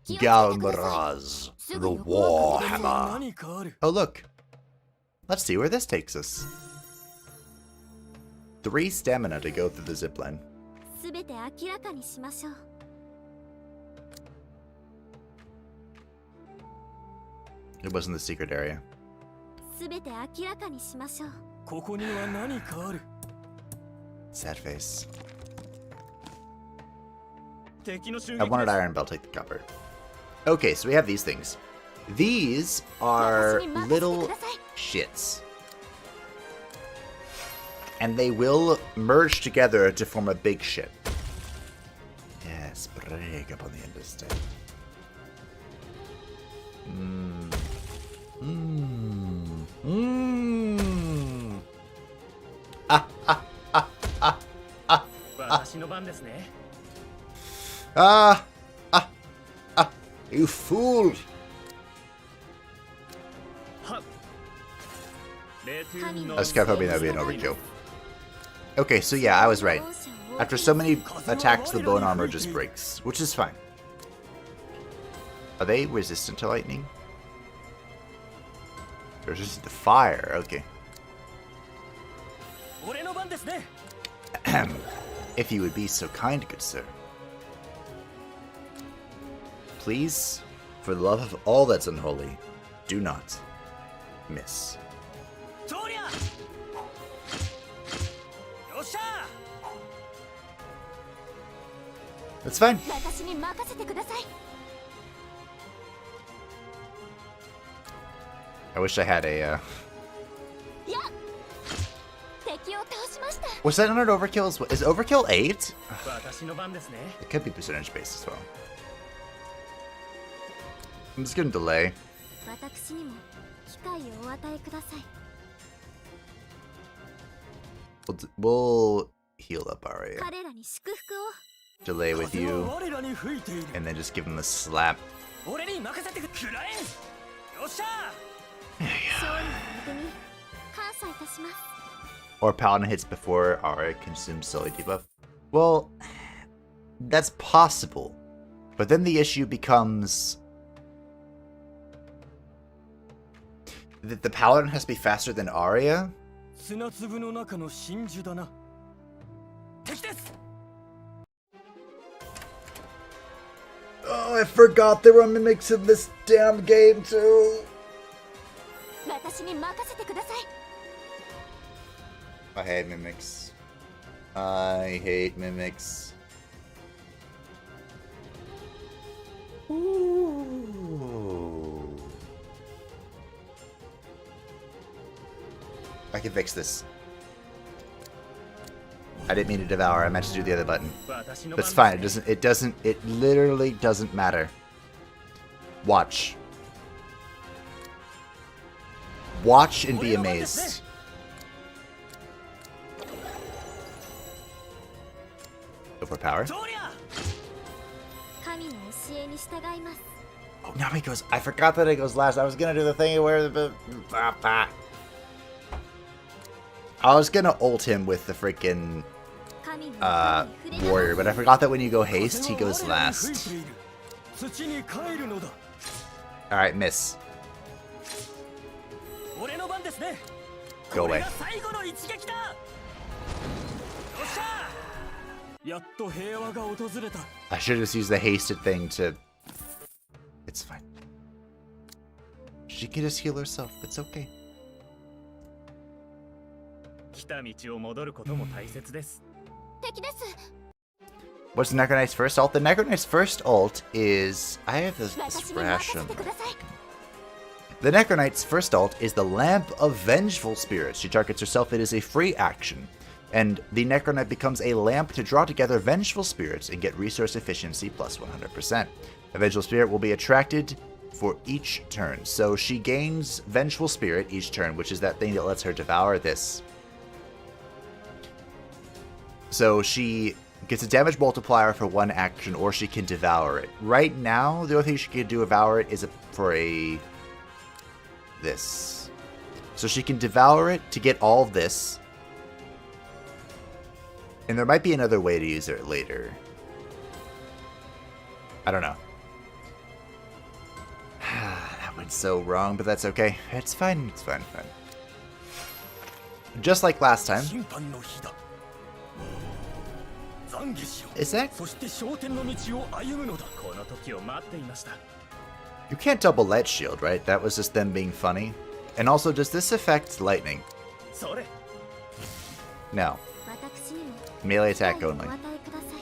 Galmaraz, the warhammer. Oh look. Let's see where this takes us. 3 stamina to go through the zipline. It wasn't the secret area. Sad face. I wanted iron, but I'll take the copper. Okay, so we have these things. These are little shits. And they will merge together to form a big shit. Yes, break up on the end of step. You fool! I was kind of hoping that would be an overkill. Okay, so yeah, I was right. After so many attacks, the bone armor just breaks, which is fine. Are they resistant to lightning? They're resistant to fire, okay. If you would be so kind, good sir. Please, for the love of all that's unholy, do not miss. That's fine. I wish I had a, やっ敵を倒しました。 Was that not an overkill? Is overkill 8? 私の番ですね。 It could be percentage based as well. I'm just gonna delay. 私にも機会をお与えください。 We'll heal up Aria. 彼らに祝福を。 Delay with 風は you, 我らに吹いている。 and then just give him a slap. 俺に任せてくれ。よっしゃ。勝利のお手に感謝いたします。 Or Paladin hits before Aria consumes solely debuff. Well, that's possible. But then the issue becomes that the Paladin has to be faster than Aria? 砂粒の中の真珠だな。敵です。 Oh, I forgot there were mimics in this damn game too. 私に任せてください。 I hate mimics. I hate mimics. Ooh. I can fix this. I didn't mean to devour. I meant to do the other button. But it's fine. It literally doesn't matter. Watch. Watch and be amazed. Go for power. 神の教えに従います。 Oh, now he goes. I forgot that it goes last. I was gonna do the thing where the. I was gonna ult him with the freaking 神の声に触れな warrior, but I forgot that when you go haste, he goes 風は我らに last. 吹いている。土に帰るのだ。 Alright, miss. 俺の番ですね。 Go これ away. が最後の一撃だ。よっしゃ。やっと平和が訪れた。 I should have just used the hasted thing to. It's fine. She can just heal herself. It's okay. 来た道を戻ることも大切です。敵です。 What's the Necronight's first ult? The Necronight's first ult is. I have this 私に任 rash せ on てください。 The Necronight's first ult is the Lamp of Vengeful Spirits. She targets herself. It is a free action. And the Necronite becomes a lamp to draw together Vengeful Spirits and get resource efficiency plus 100%. A Vengeful Spirit will be attracted for each turn. So she gains Vengeful Spirit each turn, which is that thing that lets her devour this. So she gets a damage multiplier for one action, or she can devour it. Right now, the only thing she can do devour it is for this. So she can devour it to get all of this. And there might be another way to use it later. I don't know. That went so wrong, but that's okay. It's fine. It's fine. Fine. Just like last time. 審判の日だ。懺悔しろ。 Is that? そして昇天の道を歩むのだ。この時を待っていました。 You can't double light shield, right? That was just them being funny. And also, does this affect lightning? それ。 No. 私にも Melee 機会 attack をお only. 与えください。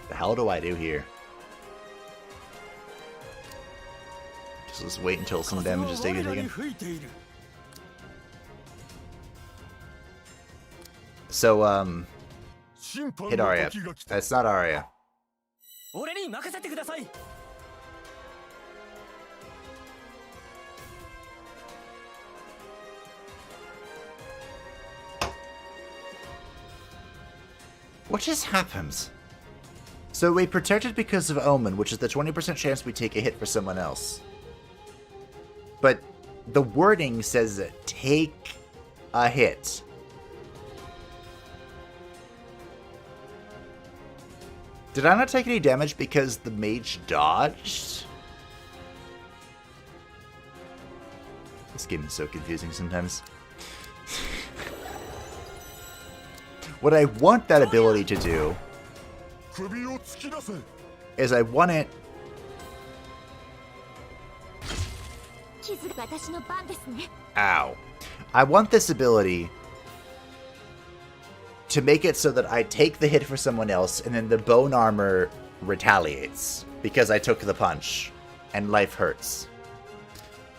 The hell do I do here? Just wait until some 風は damage is 我 taken. らに吹いている。 So, 審判 hit の Aria. 時が来た。 That's not Aria. 俺に任せてください。 What just happened? So we protected because of Omen, which is the 20% chance we take a hit for someone else. But the wording says take a hit. Did I not take any damage because the mage dodged? This game is so confusing sometimes. What I want that ability to do 首を突き出せ。 is I want it 傷が私の番ですね。 Ow. I want this ability to make it so that I take the hit for someone else, and then the bone armor retaliates because I took the punch, and life hurts.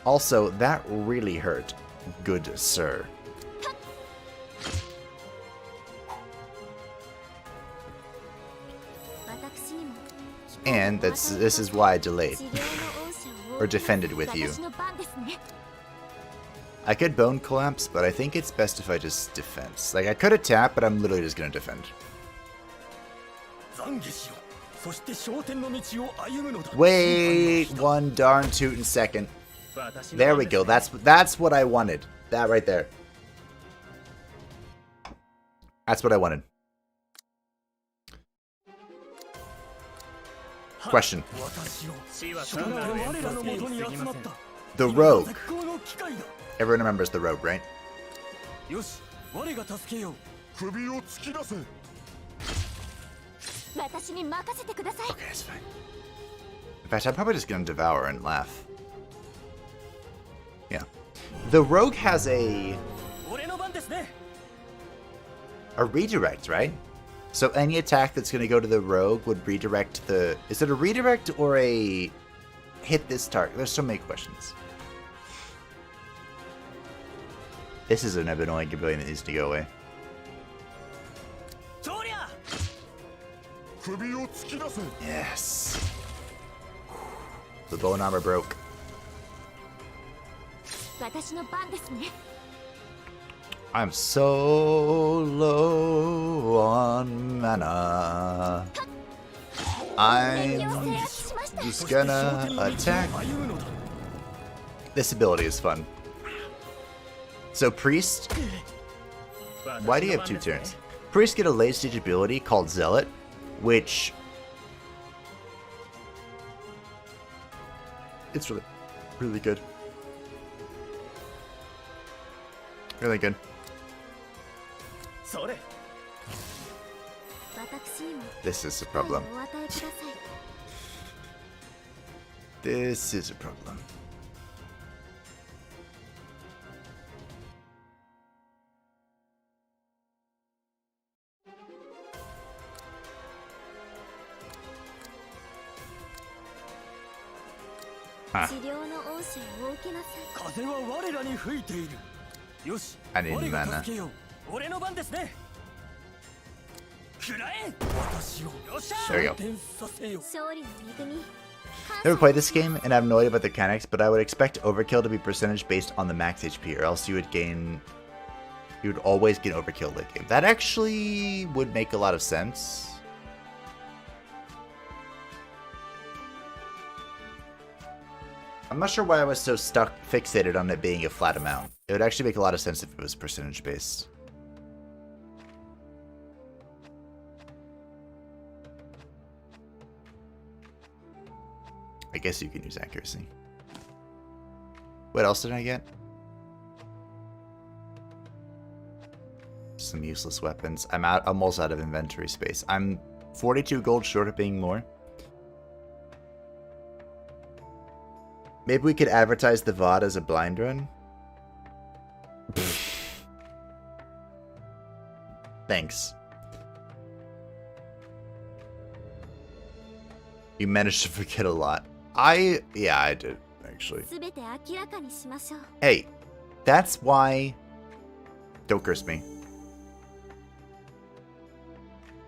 Also, that really hurt, good sir. And this is why I delayed. Or defended with you. I could bone collapse, but I think it's best if I just defense. Like, I could attack, but I'm literally just gonna defend. Wait one darn tootin' second. There we go. That's what I wanted. That right there. That's what I wanted. Question. The rogue. Everyone remembers the rogue, right? Okay, that's fine. In fact, I'm probably just gonna devour and laugh. Yeah. The rogue has a redirect, right? So any attack that's going to go to the rogue would redirect the... Is it a redirect or a hit this target? There's so many questions. This is an annoying ability that needs to go away. Yes. The bone armor broke. I'm so low on mana. I'm just gonna attack. This ability is fun. So Priest, why do you have 2 turns? Priests get a late stage ability called Zealot, which it's really good. Really good. This is a problem. This is a problem. Huh. I need mana. There we go. Never played this game, and I have no idea about the mechanics, but I would expect overkill to be percentage based on the max HP, or else you would always get overkill late game. That actually would make a lot of sense. I'm not sure why I was so fixated on it being a flat amount. It would actually make a lot of sense if it was percentage based. I guess you can use accuracy. What else did I get? Some useless weapons. I'm almost out of inventory space. I'm 42 gold short of being more. Maybe we could advertise the VOD as a blind run? Thanks. You managed to forget a lot. Yeah, I did, actually. Hey, that's why... Don't curse me.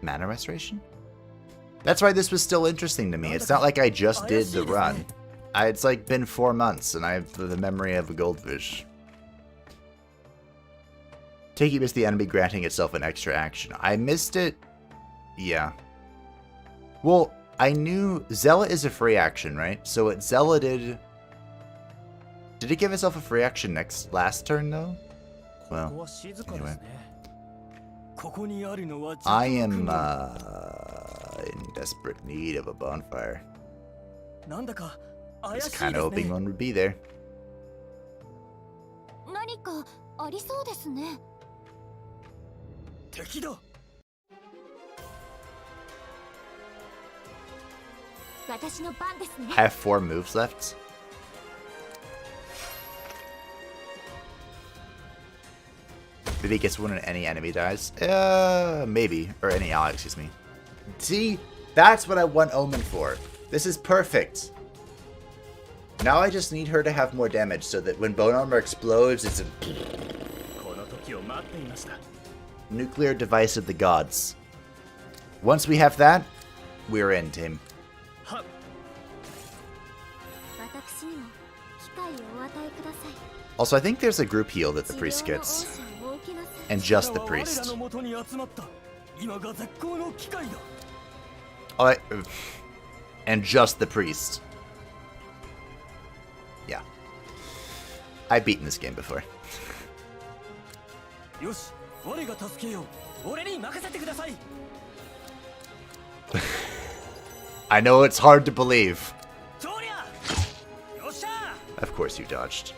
Mana restoration? That's why this was still interesting to me. It's not like I just did the run. It's like been 4 months, and I have the memory of a goldfish. Take you missed the enemy granting itself an extra action. I missed it. Yeah. Well, I knew Zealot is a free action, right? So it zealoted. Did it give itself a free action last turn though? Well, anyway. I am in desperate need of a bonfire. I was kind of hoping one would be there. I have 4 moves left. Maybe it gets one and any enemy dies. Maybe. Or any ally, excuse me. See? That's what I want Omen for. This is perfect. Now I just need her to have more damage so that when bone armor explodes, it's a nuclear device of the gods. Once we have that, we're in, team. Also, I think there's a group heal that the priest gets. And just the priest. Oh, and just the priest. Yeah. I've beaten this game before. I know it's hard to believe. Of course you dodged.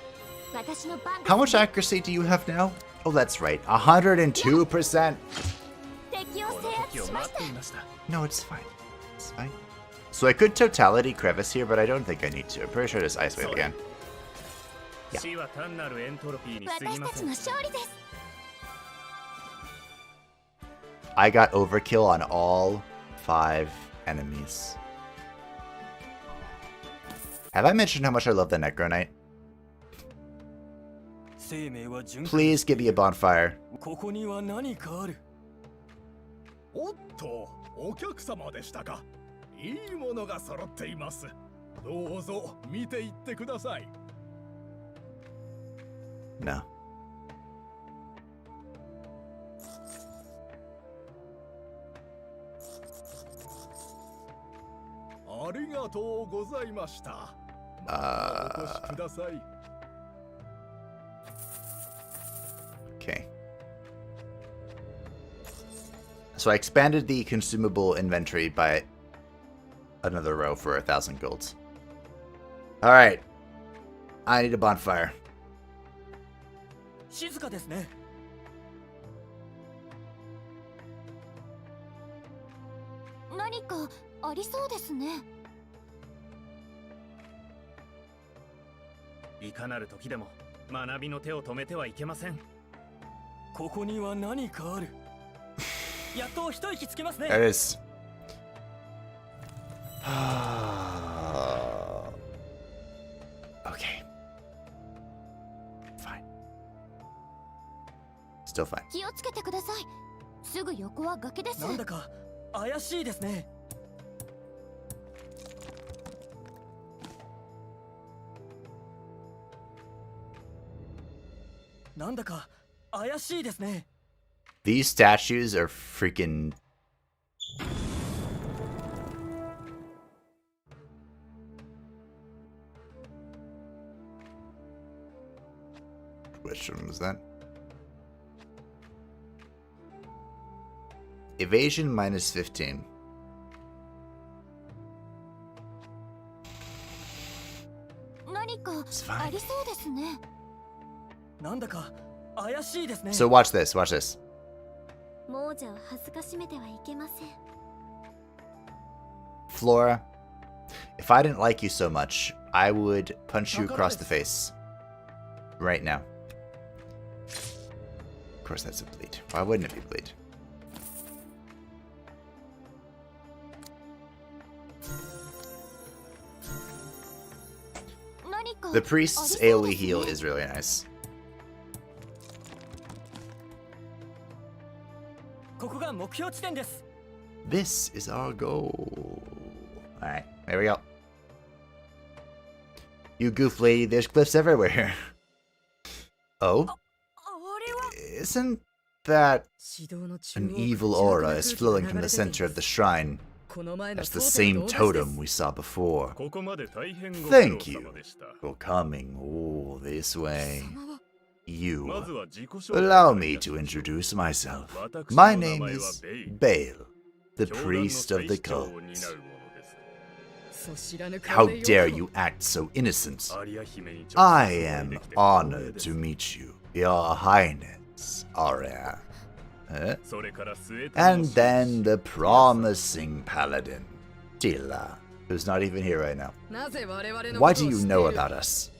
How much accuracy do you have now? Oh, that's right. 102%. No, it's fine. It's fine. So I could totality crevice here, but I don't think I need to. I'm pretty sure this ice wave again. Yeah. I got overkill on all 5 enemies. Have I mentioned how much I love the Necro Knight? Please give me a bonfire. おっと、お客様でしたか。いいものが揃っています。どうぞ見ていってください。No. ありがとうございました。お越しください。Okay. So I expanded the consumable inventory by another row for 1,000 golds. Alright. I need a bonfire. 静かですね。何かありそうですね。いかなる時でも学びの手を止めてはいけません。ここには何かある。やっと一息つけますね。There it is. Okay. Fine. Still fine. 気をつけてください。すぐ横は崖です。なんだか怪しいですね。なんだか怪しいですね。These statues are freaking... Which one was that? Evasion minus 15. It's fine. So watch this, watch this. Flora, if I didn't like you so much, I would punch you across the face. Right now. Of course that's a bleed. Why wouldn't it be bleed? The priest's AoE heal is really nice. This is our goal. Alright, there we go. You goof lady, there's glyphs everywhere. Oh? Isn't that an evil aura is flowing from the center of the shrine? That's the same totem we saw before. Thank you for coming all this way. You. Allow me to introduce myself. My name is Bale, the priest of the cult. How dare you act so innocent? I am honored to meet you, Your Highness, Aria. And then the promising paladin, Tila. who's not even here right now. Why do you know about us?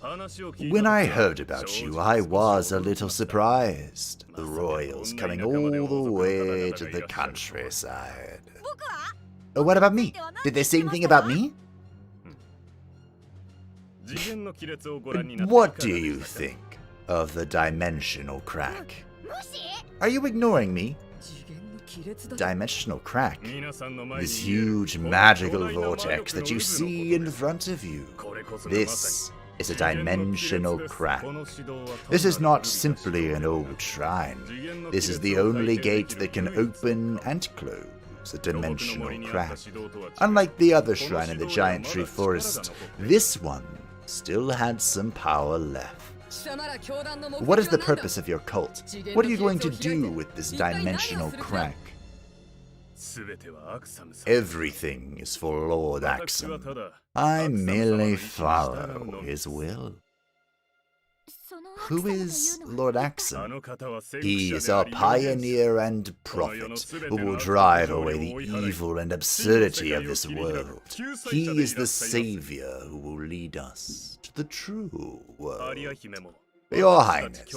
When I heard about you, I was a little surprised. The royals coming all the way to the countryside. What about me? Did they say anything about me? What do you think of the dimensional crack? Are you ignoring me? Dimensional crack. This huge magical vortex that you see in front of you. This is a dimensional crack. This is not simply an old shrine. This is the only gate that can open and close a dimensional crack. Unlike the other shrine in the giant tree forest, this one still had some power left. What is the purpose of your cult? What are you going to do with this dimensional crack? Everything is for Lord Axum. I merely follow his will. Who is Lord Axum? He is a pioneer and prophet who will drive away the evil and absurdity of this world. He is the savior who will lead us to the true world. Your Highness,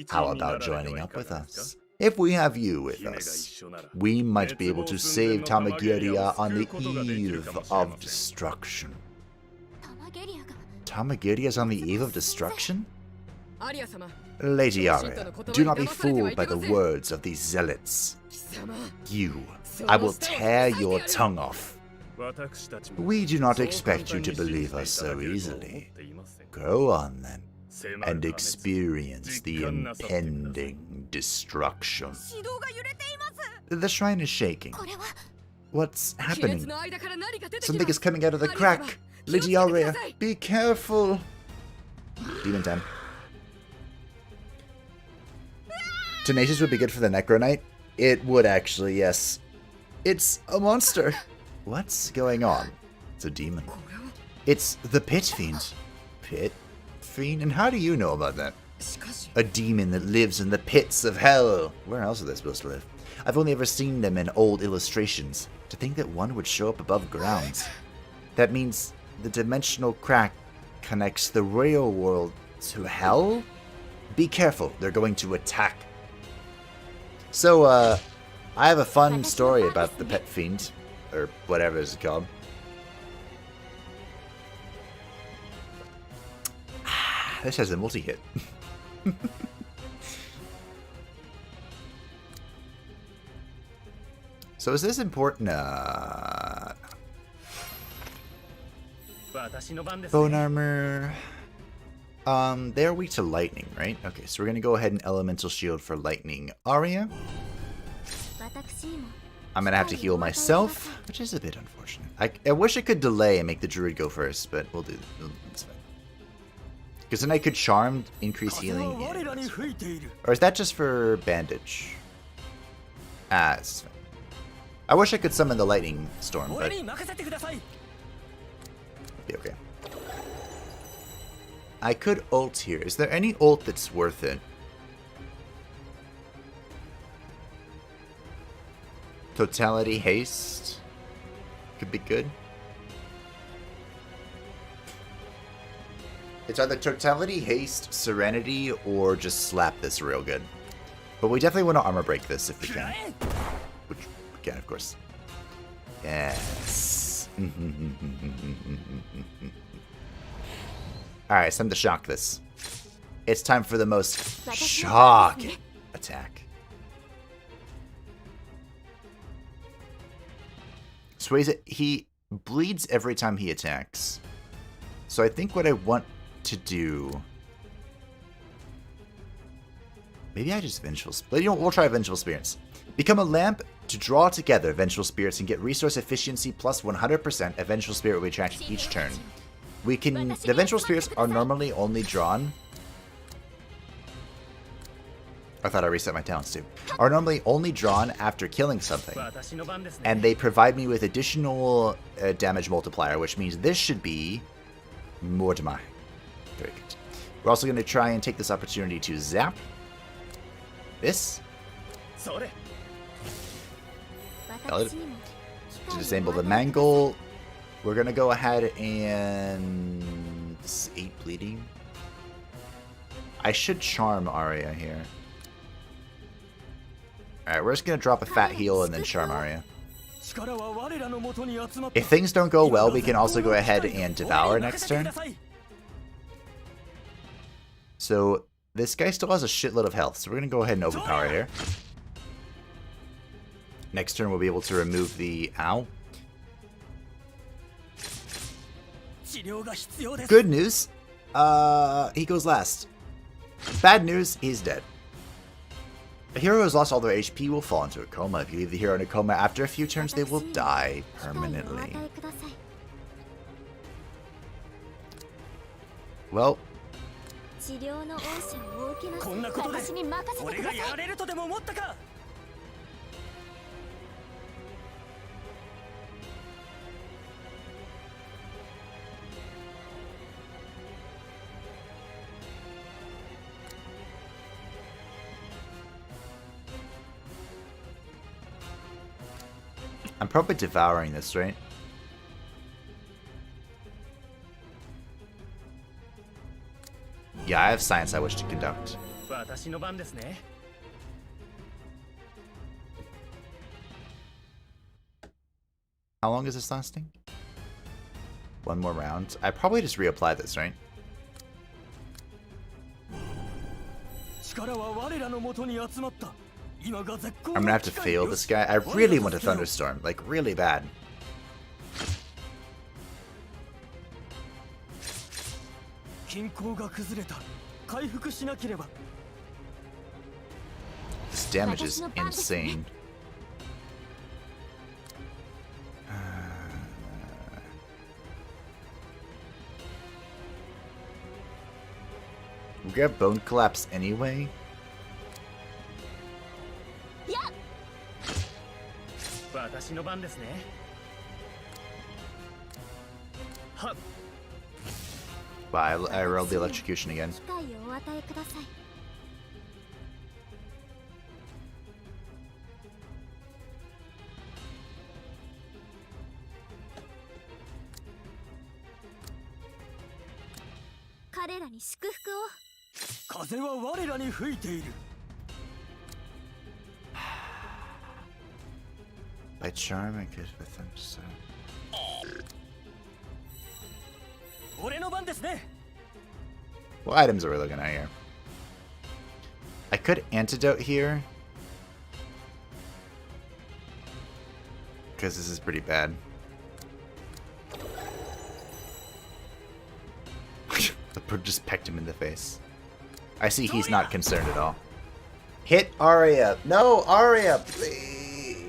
how about joining up with us? If we have you with us, we might be able to save Tamagiria on the eve of destruction. Tamagiria is on the eve of destruction? Lady Aria, do not be fooled by the words of these zealots. I will tear your tongue off. We do not expect you to believe us so easily. Go on then, and experience the impending destruction. The shrine is shaking. What's happening? Something is coming out of the crack. Lady Aria, be careful. Demon time. Tenacious would be good for the Necro Knight. It would actually, yes. It's a monster. What's going on? It's a demon. It's the Pit Fiend. Pit Fiend? And how do you know about that? A demon that lives in the pits of hell. Where else are they supposed to live? I've only ever seen them in old illustrations. To think that one would show up above ground. That means the dimensional crack connects the real world to hell? Be careful, they're going to attack. So, I have a fun story about the Pit Fiend, or whatever it's called. This has a multi-hit. So is this important? Bone armor. They're weak to lightning, right? Okay, so we're gonna go ahead and elemental shield for lightning. Aria. I'm gonna have to heal myself, which is a bit unfortunate. I wish I could delay and make the druid go first, but we'll do it's fine. Because then I could charm, increase healing. Or is that just for bandage? Ah, this is fine. I wish I could summon the lightning storm, but it'll be okay. I could ult here. Is there any ult that's worth it? Totality haste could be good. It's either totality haste, serenity, or just slap this real good. But we definitely want to armor break this if we can. Which we can, of course. Yes. Alright, it's time to shock this. It's time for the most shocking attack. So he bleeds every time he attacks. So I think what I want to do... Maybe I just Vengeful Spirits. You know, we'll try Vengeful Spirits. Become a lamp to draw together Vengeful Spirits and get resource efficiency plus 100%. A Vengeful Spirit will be attracted each turn. We can... The Vengeful Spirits are normally only drawn... I thought I reset my talents too. Are normally only drawn after killing something. And they provide me with additional damage multiplier, which means this should be more damage. Very good. We're also going to try and take this opportunity to zap this. To disable the mangle. We're gonna go ahead and... This is 8 bleeding. I should charm Aria here. Alright, we're just gonna drop a fat heal and then charm Aria. If things don't go well, we can also go ahead and devour next turn. So, this guy still has a shitload of health, so we're gonna go ahead and overpower here. Next turn we'll be able to remove the... Ow. Good news, he goes last. Bad news, he's dead. A hero who has lost all their HP will fall into a coma. If you leave the hero in a coma after a few turns, they will die permanently. Well. I'm probably devouring this, right? Yeah, I have science I wish to conduct. How long is this lasting? One more round. I probably just reapply this, right? I'm gonna have to fail this guy. I really want a thunderstorm, like really bad. This damage is insane. We grab Bone Collapse anyway. Wow, I rolled the electrocution again. By charm, I could with them, so... What items are we looking at here? I could antidote here. Because this is pretty bad. The just pecked him in the face. I see he's not concerned at all. Hit Aria! No, Aria, please!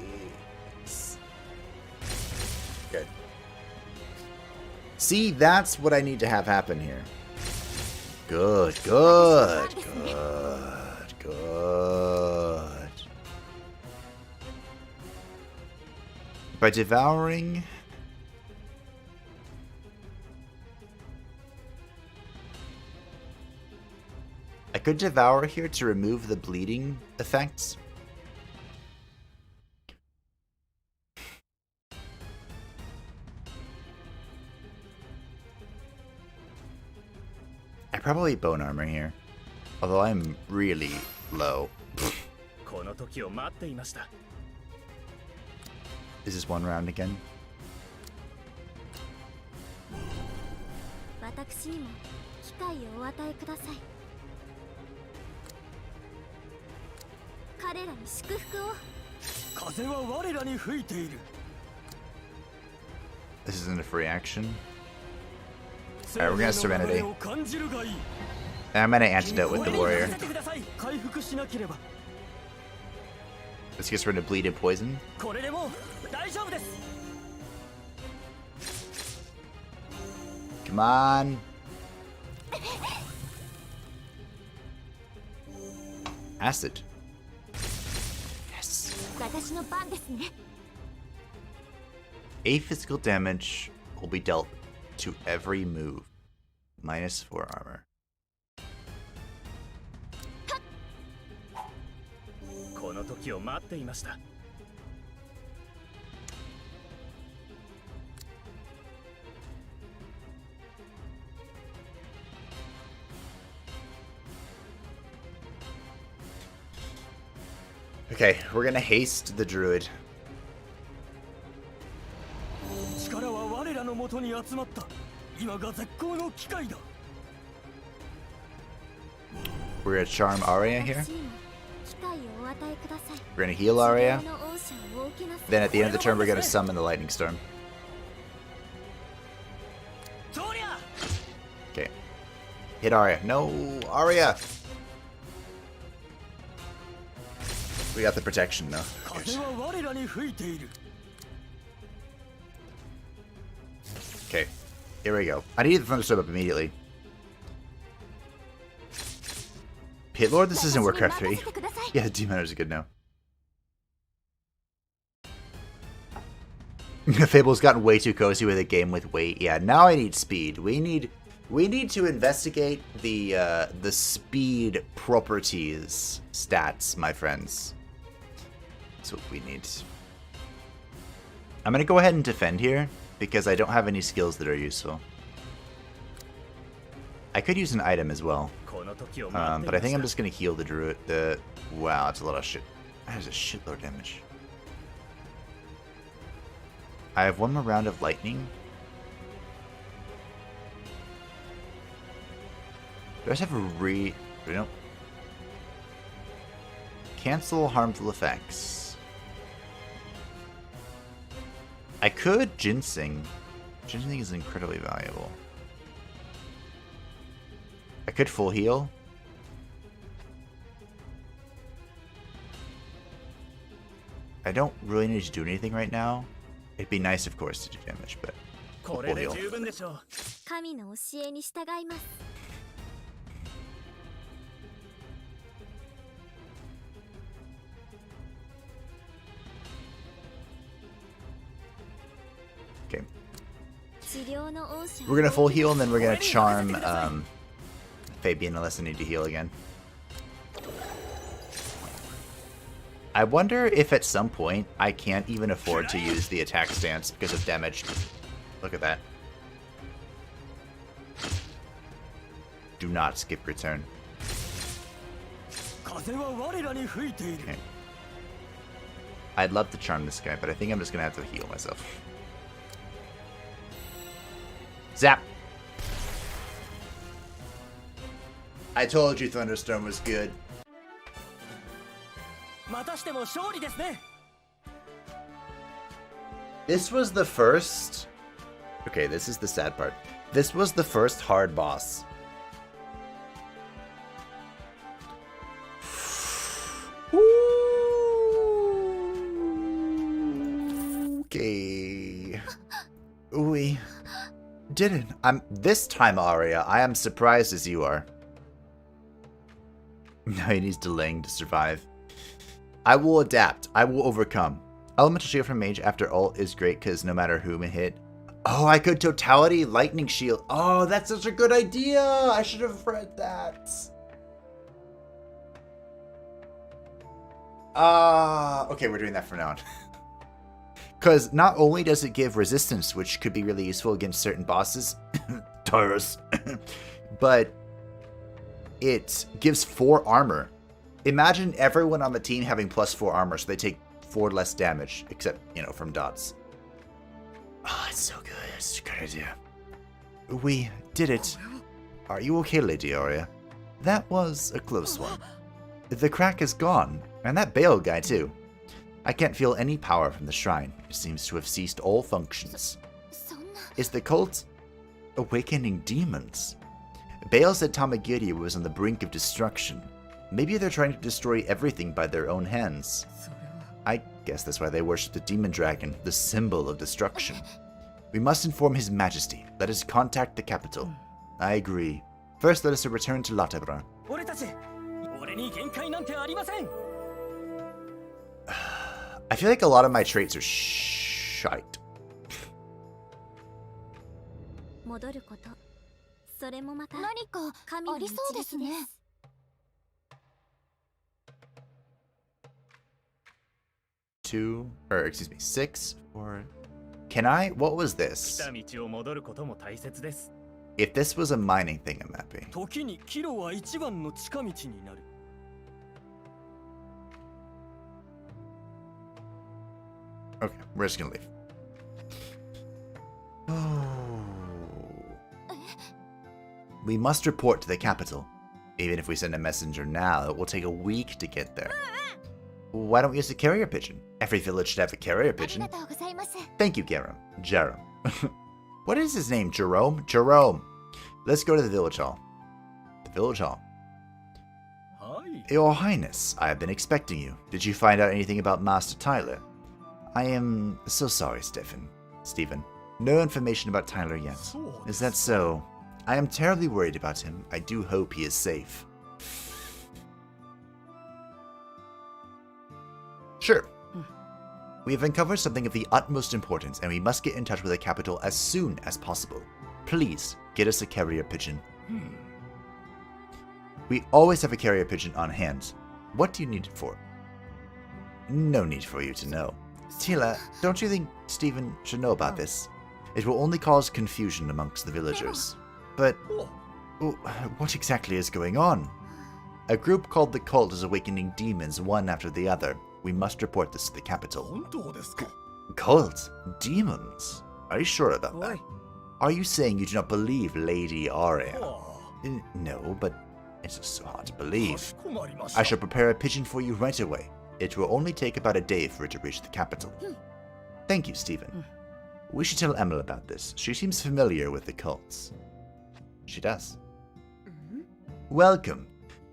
Good. See, that's what I need to have happen here. Good, good, good, good. By devouring... I could devour here to remove the bleeding effects. I probably bone armor here, although I'm really low. Is this one round again? This isn't a free action. Alright, we're gonna Serenity. And I'm gonna antidote with the warrior. This gets rid of bleed and poison. Come on. Acid. Yes. 8 physical damage will be dealt to every move. -4 armor. Okay, we're gonna haste the druid. 力は我らの元に集まった。今が絶好の機会だ。We're gonna charm Aria here. We're gonna heal Aria. Then at the end of the turn, we're gonna summon the lightning storm. Okay. Hit Aria. No, Aria. We got the protection though. Okay, here we go. I need the thunderstorm up immediately. Pit Lord, this isn't Warcraft 3. Yeah, the Demon Hunters are good now. Fable's gotten way too cozy with a game with weight. Yeah, now I need speed. We need to investigate the speed properties stats, my friends. That's what we need. I'm gonna go ahead and defend here because I don't have any skills that are useful. I could use an item as well, but I think I'm just gonna heal the druid. Wow, that's a lot of shit. That is a shitload of damage. I have one more round of lightning. Do I just have a Nope. Cancel harmful effects. I could ginseng. Ginseng is incredibly valuable. I could full heal. I don't really need to do anything right now. It'd be nice, of course, to do damage, but full heal. Okay. We're gonna full heal and then we're gonna charm Fabian unless I need to heal again. I wonder if at some point I can't even afford to use the attack stance because of damage. Look at that. Do not skip your turn. Okay. I'd love to charm this guy, but I think I'm just gonna have to heal myself. Zap! I told you Thunderstorm was good. This was the first... Okay, this is the sad part. This was the first hard boss. Okay. We didn't. This time, Aria, I am surprised as you are. No, he needs delaying to survive. I will adapt. I will overcome. Elemental Shield from Mage after ult is great because no matter whom it hit. Oh, I could Totality Lightning Shield. Oh, that's such a good idea. I should have read that. Okay, we're doing that from now on. Because not only does it give resistance, which could be really useful against certain bosses, Taurus, but it gives 4 armor. Imagine everyone on the team having +4 armor, so they take 4 less damage, except, you know, from dots. Oh, it's so good. It's a good idea. We did it. Are you okay, Lady Aria? That was a close one. The crack is gone, and that Bale guy too. I can't feel any power from the shrine. It seems to have ceased all functions. Is the cult awakening demons? Bale said Tamagiri was on the brink of destruction. Maybe they're trying to destroy everything by their own hands. I guess that's why they worship the demon dragon, the symbol of destruction. We must inform His Majesty. Let us contact the capital. I agree. First, let us return to Latebra. I feel like a lot of my traits are shite. Two, or excuse me, 6, or... Can I? What was this? If this was a mining thing, I'm happy. Okay, we're just gonna leave. Oh. We must report to the capital. Even if we send a messenger now, it will take a week to get there. Why don't we use a carrier pigeon? Every village should have a carrier pigeon. Thank you, Jerome. What is his name? Jerome? Jerome. Let's go to the village hall. The village hall. Hi. Your Highness, I have been expecting you. Did you find out anything about Master Tyler? I am so sorry, Stephen. No information about Tyler yet. Is that so? I am terribly worried about him. I do hope he is safe. Sure. We have uncovered something of the utmost importance, and we must get in touch with the capital as soon as possible. Please, get us a carrier pigeon. We always have a carrier pigeon on hand. What do you need it for? No need for you to know. Tila, don't you think Stephen should know about this? It will only cause confusion amongst the villagers. But what exactly is going on? A group called the Cult is awakening demons one after the other. We must report this to the capital. Cult? Demons? Are you sure about that? Are you saying you do not believe Lady Aria? No, but it's just so hard to believe. I shall prepare a pigeon for you right away. It will only take about a day for it to reach the capital. Thank you, Stephen. We should tell Emma about this. She seems familiar with the cults. She does. Welcome.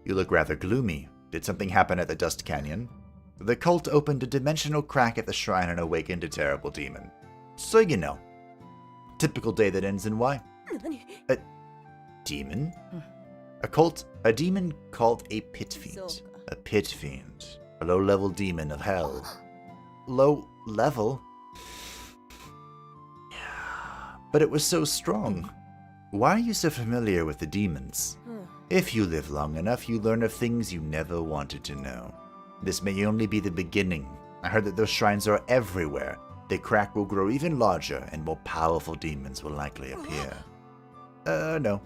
You look rather gloomy. Did something happen at the Dust Canyon? The cult opened a dimensional crack at the shrine and awakened a terrible demon. So you know. Typical day that ends in Y. A demon? A demon called a Pit Fiend. A Pit Fiend. A low-level demon of hell. Low level? But it was so strong. Why are you so familiar with the demons? If you live long enough, you learn of things you never wanted to know. This may only be the beginning. I heard that those shrines are everywhere. The crack will grow even larger, and more powerful demons will likely appear. No.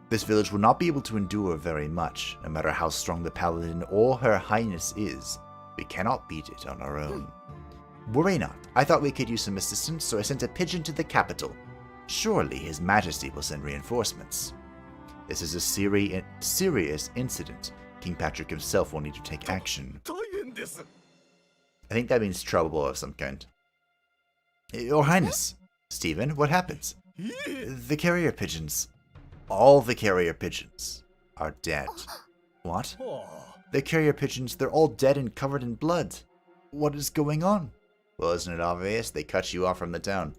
This village will not be able to endure very much, no matter how strong the paladin or her highness is. We cannot beat it on our own. Worry not. I thought we could use some assistance, so I sent a pigeon to the capital. Surely His Majesty will send reinforcements. This is a serious incident. King Patrick himself will need to take action. I think that means trouble of some kind. Your Highness. Stephen, what happens? The carrier pigeons. All the carrier pigeons are dead. What? The carrier pigeons, they're all dead and covered in blood. What is going on? Well, isn't it obvious? They cut you off from the town.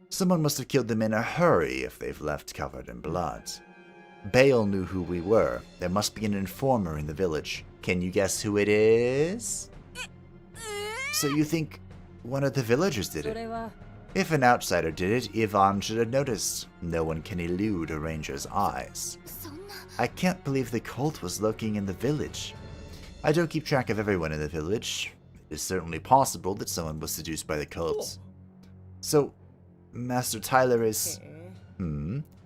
Someone must have killed them in a hurry if they've left covered in blood. Bale knew who we were. There must be an informer in the village. Can you guess who it is? So you think one of the villagers did it? If an outsider did it, Yvonne should have noticed. No one can elude a ranger's eyes. I can't believe the cult was lurking in the village. I don't keep track of everyone in the village. It is certainly possible that someone was seduced by the cult. So, Master Tyler is...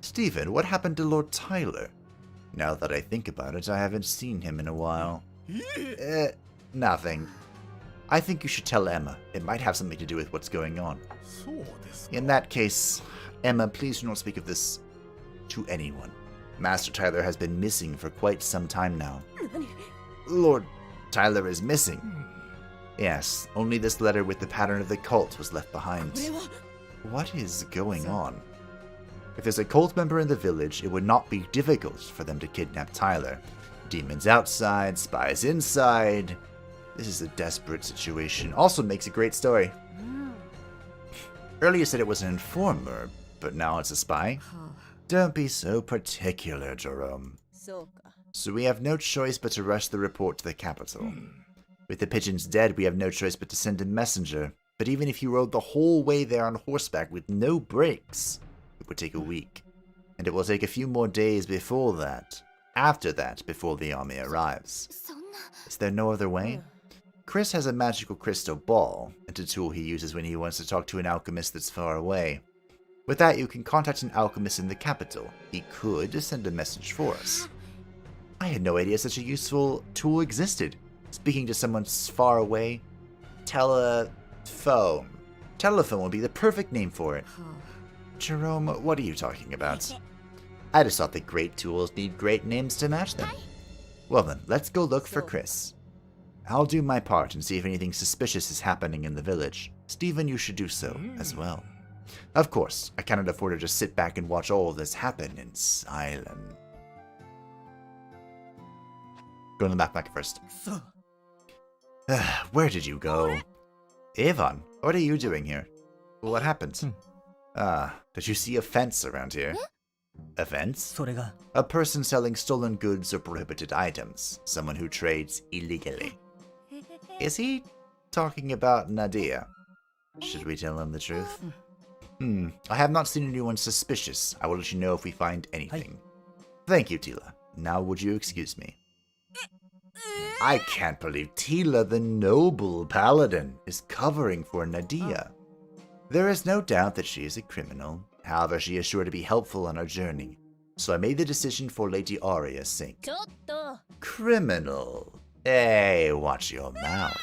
Stephen, what happened to Lord Tyler? Now that I think about it, I haven't seen him in a while. Nothing. I think you should tell Emma. It might have something to do with what's going on. In that case, Emma, please do not speak of this to anyone. Master Tyler has been missing for quite some time now. Lord Tyler is missing. Yes, only this letter with the pattern of the cult was left behind. What is going on? If there's a cult member in the village, it would not be difficult for them to kidnap Tyler. Demons outside, spies inside. This is a desperate situation. Also makes a great story. Earlier said it was an informer, but now it's a spy. Don't be so particular, Jerome. So we have no choice but to rush the report to the capital. With the pigeons dead, we have no choice but to send a messenger. But even if you rode the whole way there on horseback with no breaks, it would take a week. And it will take a few more days before that. After that, before the army arrives. Is there no other way? Chris has a magical crystal ball. It's a tool he uses when he wants to talk to an alchemist that's far away. With that, you can contact an alchemist in the capital. He could send a message for us. I had no idea such a useful tool existed. Speaking to someone far away, Phone. Telephone would be the perfect name for it. Jerome, what are you talking about? I just thought that great tools need great names to match them. Well then, let's go look for Chris. I'll do my part and see if anything suspicious is happening in the village. Stephen, you should do so as well. Of course, I cannot afford to just sit back and watch all of this happen in silence. Go to the backpack first. Where did you go? Avon, what are you doing here? What happened? Did you see a fence around here? A fence? A person selling stolen goods or prohibited items. Someone who trades illegally. Is he talking about Nadia? Should we tell him the truth? I have not seen anyone suspicious. I will let you know if we find anything. Thank you, Tila. Now would you excuse me? I can't believe Tila, the noble paladin, is covering for Nadia. There is no doubt that she is a criminal. However, she is sure to be helpful on our journey. So I made the decision for Lady Aria's sake. Criminal? Hey, watch your mouth.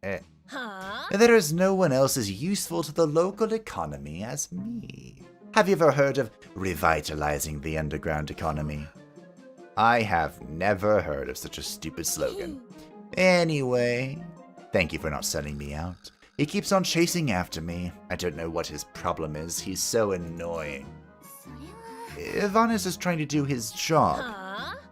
There is no one else as useful to the local economy as me. Have you ever heard of revitalizing the underground economy? I have never heard of such a stupid slogan. Anyway, thank you for not selling me out. He keeps on chasing after me. I don't know what his problem is. He's so annoying. Ivan is just trying to do his job.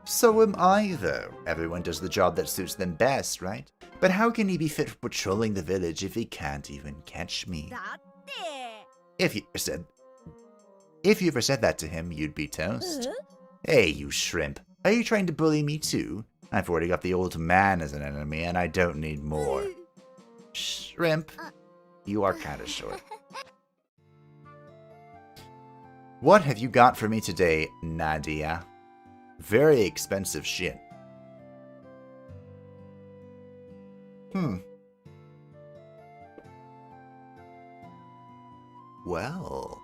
So am I, though. Everyone does the job that suits them best, right? But how can he be fit for patrolling the village if he can't even catch me? If you ever said that to him, you'd be toast. Hey, you shrimp. Are you trying to bully me too? I've already got the old man as an enemy, and I don't need more. Shrimp, you are kinda short. What have you got for me today, Nadia? Very expensive shit. Well.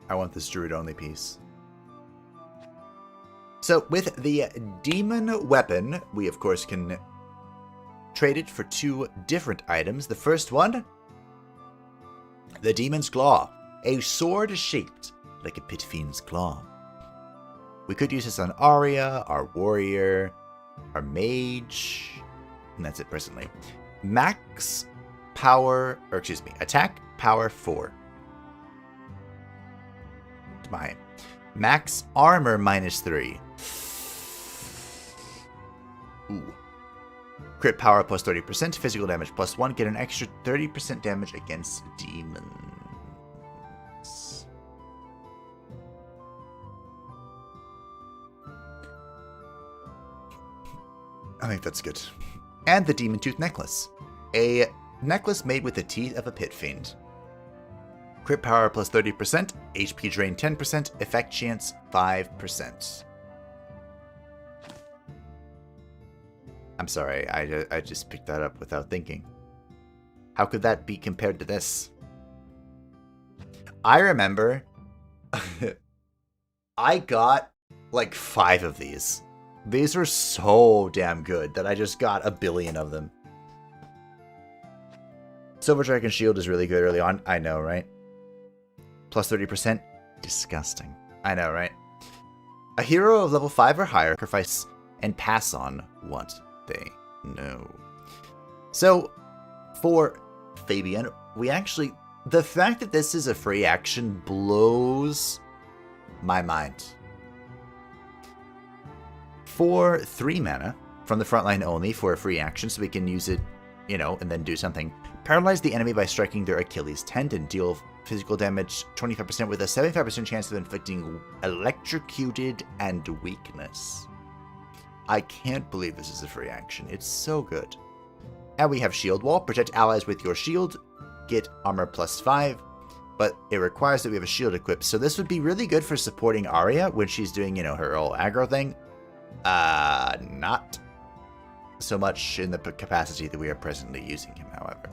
I want this druid-only piece. So, with the demon weapon, we of course can trade it for two different items. The first one, the Demon's Claw, a sword shaped like a Pit Fiend's claw. We could use this on Aria, our warrior, our mage, and that's it presently. Max power, or excuse me, attack power 4. My max armor -3. Ooh. Crit power plus 30%, physical damage plus 1, get an extra 30% damage against demons. I think that's good. And the Demon Tooth Necklace. A necklace made with the teeth of a Pit Fiend. Crit power plus 30%, HP drain 10%, effect chance 5%. I'm sorry, I just picked that up without thinking. How could that be compared to this? I remember I got like 5 of these. These are so damn good that I just got a billion of them. Silver Dragon Shield is really good early on. I know, right? Plus 30%? Disgusting. I know, right? A hero of level 5 or higher sacrifice and pass on what they know. So, for Fabian, we actually... The fact that this is a free action blows my mind. For 3 mana, from the front line only, for a free action, so we can use it, you know, and then do something. Paralyze the enemy by striking their Achilles tendon. Deal physical damage 25% with a 75% chance of inflicting electrocuted and weakness. I can't believe this is a free action. It's so good. And we have Shield Wall. Protect allies with your shield. Get armor plus 5. But it requires that we have a shield equipped. So this would be really good for supporting Aria when she's doing, you know, her whole aggro thing. Not so much in the capacity that we are presently using him, however.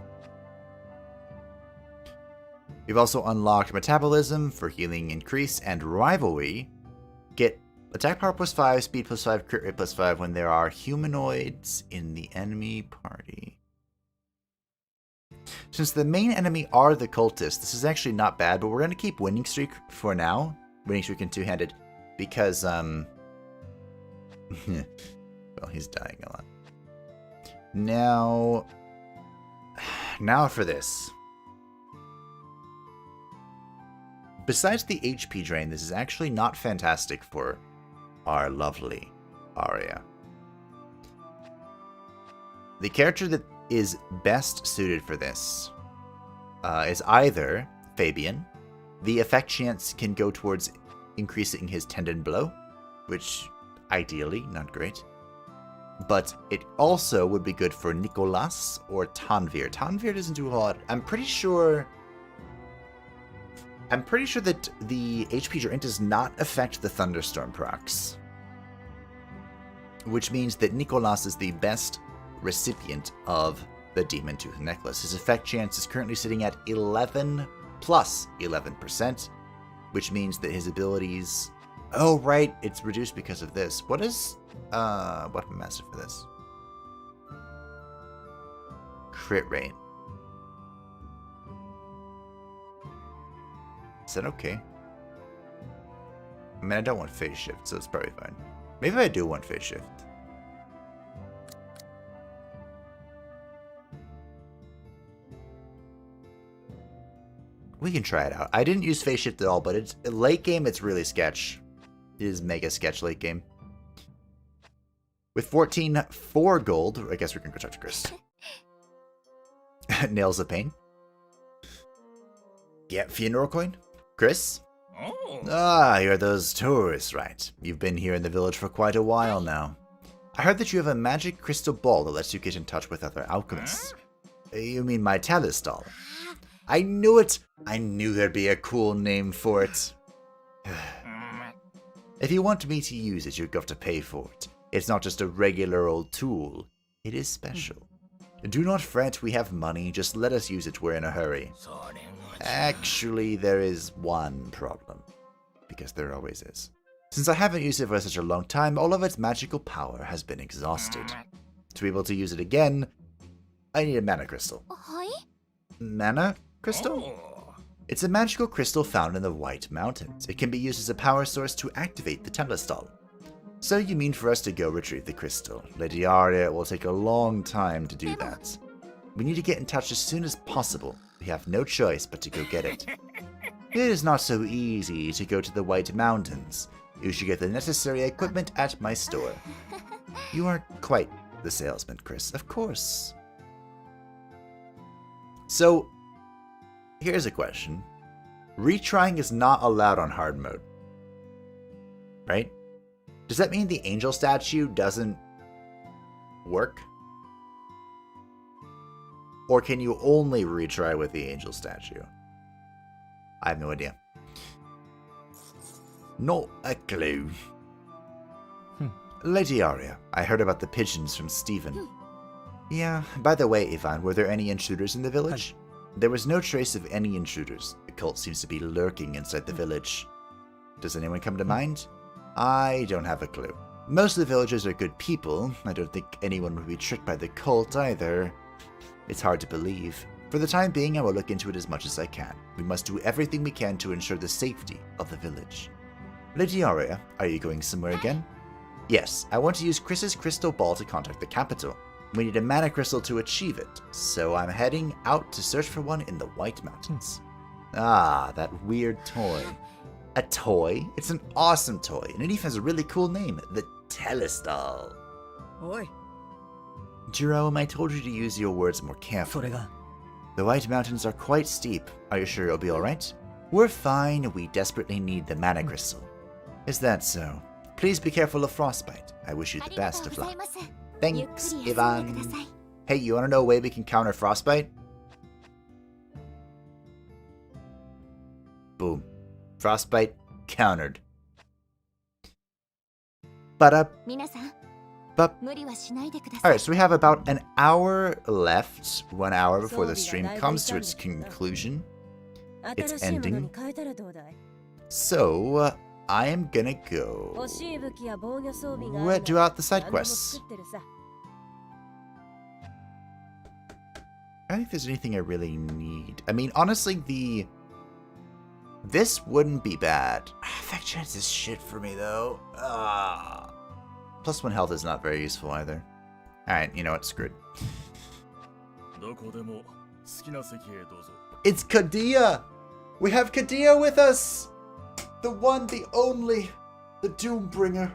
We've also unlocked Metabolism for healing increase and Rivalry. Get Attack power +5, speed +5, crit rate +5 when there are humanoids in the enemy party. Since the main enemy are the cultists, this is actually not bad, but we're going to keep winning streak for now. Winning streak in two-handed. Because, well, he's dying a lot. Now for this. Besides the HP drain, this is actually not fantastic for our lovely Aria. The character that is best suited for this is either Fabian. The effect chance can go towards increasing his tendon blow, which ideally not great. But it also would be good for Nicolas or Tanvir. Tanvir doesn't do a lot. I'm pretty sure that the HP drain does not affect the Thunderstorm procs. Which means that Nicolas is the best recipient of the Demon Tooth Necklace. His effect chance is currently sitting at 11 plus 11%, which means that his abilities... Oh, right, it's reduced because of this. What is Weapon Master for this? Crit rate. Is that okay? I mean, I don't want phase shift, so it's probably fine. Maybe I do want phase shift. We can try it out. I didn't use phase shift at all, but it's late game, it's really sketch. It is mega sketch late game. With 4 gold, I guess we can go talk to Chris. Nails of Pain. Get funeral coin? Chris? Oh. Ah, you're those tourists, right? You've been here in the village for quite a while now. I heard that you have a magic crystal ball that lets you get in touch with other alchemists. You mean my Talistal? I knew it! I knew there'd be a cool name for it. If you want me to use it, you'd have to pay for it. It's not just a regular old tool. It is special. Do not fret, we have money. Just let us use it, we're in a hurry. Actually, there is one problem. Because there always is. Since I haven't used it for such a long time, all of its magical power has been exhausted. To be able to use it again, I need a mana crystal. Mana crystal? It's a magical crystal found in the White Mountains. It can be used as a power source to activate the Talistal. So you mean for us to go retrieve the crystal. Lady Aria, it will take a long time to do that. We need to get in touch as soon as possible. We have no choice but to go get it. It is not so easy to go to the White Mountains. You should get the necessary equipment at my store. You are quite the salesman, Chris. Of course. So, here's a question. Retrying is not allowed on hard mode. Right? Does that mean the angel statue doesn't work? Or can you only retry with the angel statue? I have no idea. Not a clue. Lady Aria, I heard about the pigeons from Stephen. Yeah, by the way, Ivan, were there any intruders in the village? There was no trace of any intruders. The cult seems to be lurking inside the village. Does anyone come to mind? I don't have a clue. Most of the villagers are good people. I don't think anyone would be tricked by the cult either. It's hard to believe. For the time being, I will look into it as much as I can. We must do everything we can to ensure the safety of the village. Lady Aria, are you going somewhere again? Yes, I want to use Chris's crystal ball to contact the capital. We need a mana crystal to achieve it, so I'm heading out to search for one in the White Mountains. Ah, that weird toy. A toy? It's an awesome toy, and it even has a really cool name, the Talistal. Oi. Jerome, I told you to use your words more carefully. The White Mountains are quite steep. Are you sure you'll be alright? We're fine, we desperately need the mana crystal. Is that so? Please be careful of frostbite. I wish you the best of luck. Thanks, Ivan. Hey, you wanna know a way we can counter frostbite? Boom. Frostbite countered. Alright, so we have about an hour left. 1 hour before the stream comes to its conclusion. Its ending. So, I am gonna go do out the side quests. I don't think there's anything I really need. I mean, honestly, this wouldn't be bad. Effect chance is shit for me, though. +1 health is not very useful either. Alright, you know what? Screwed. It's Kadia! We have Kadia with us! The one, the only, the Doombringer.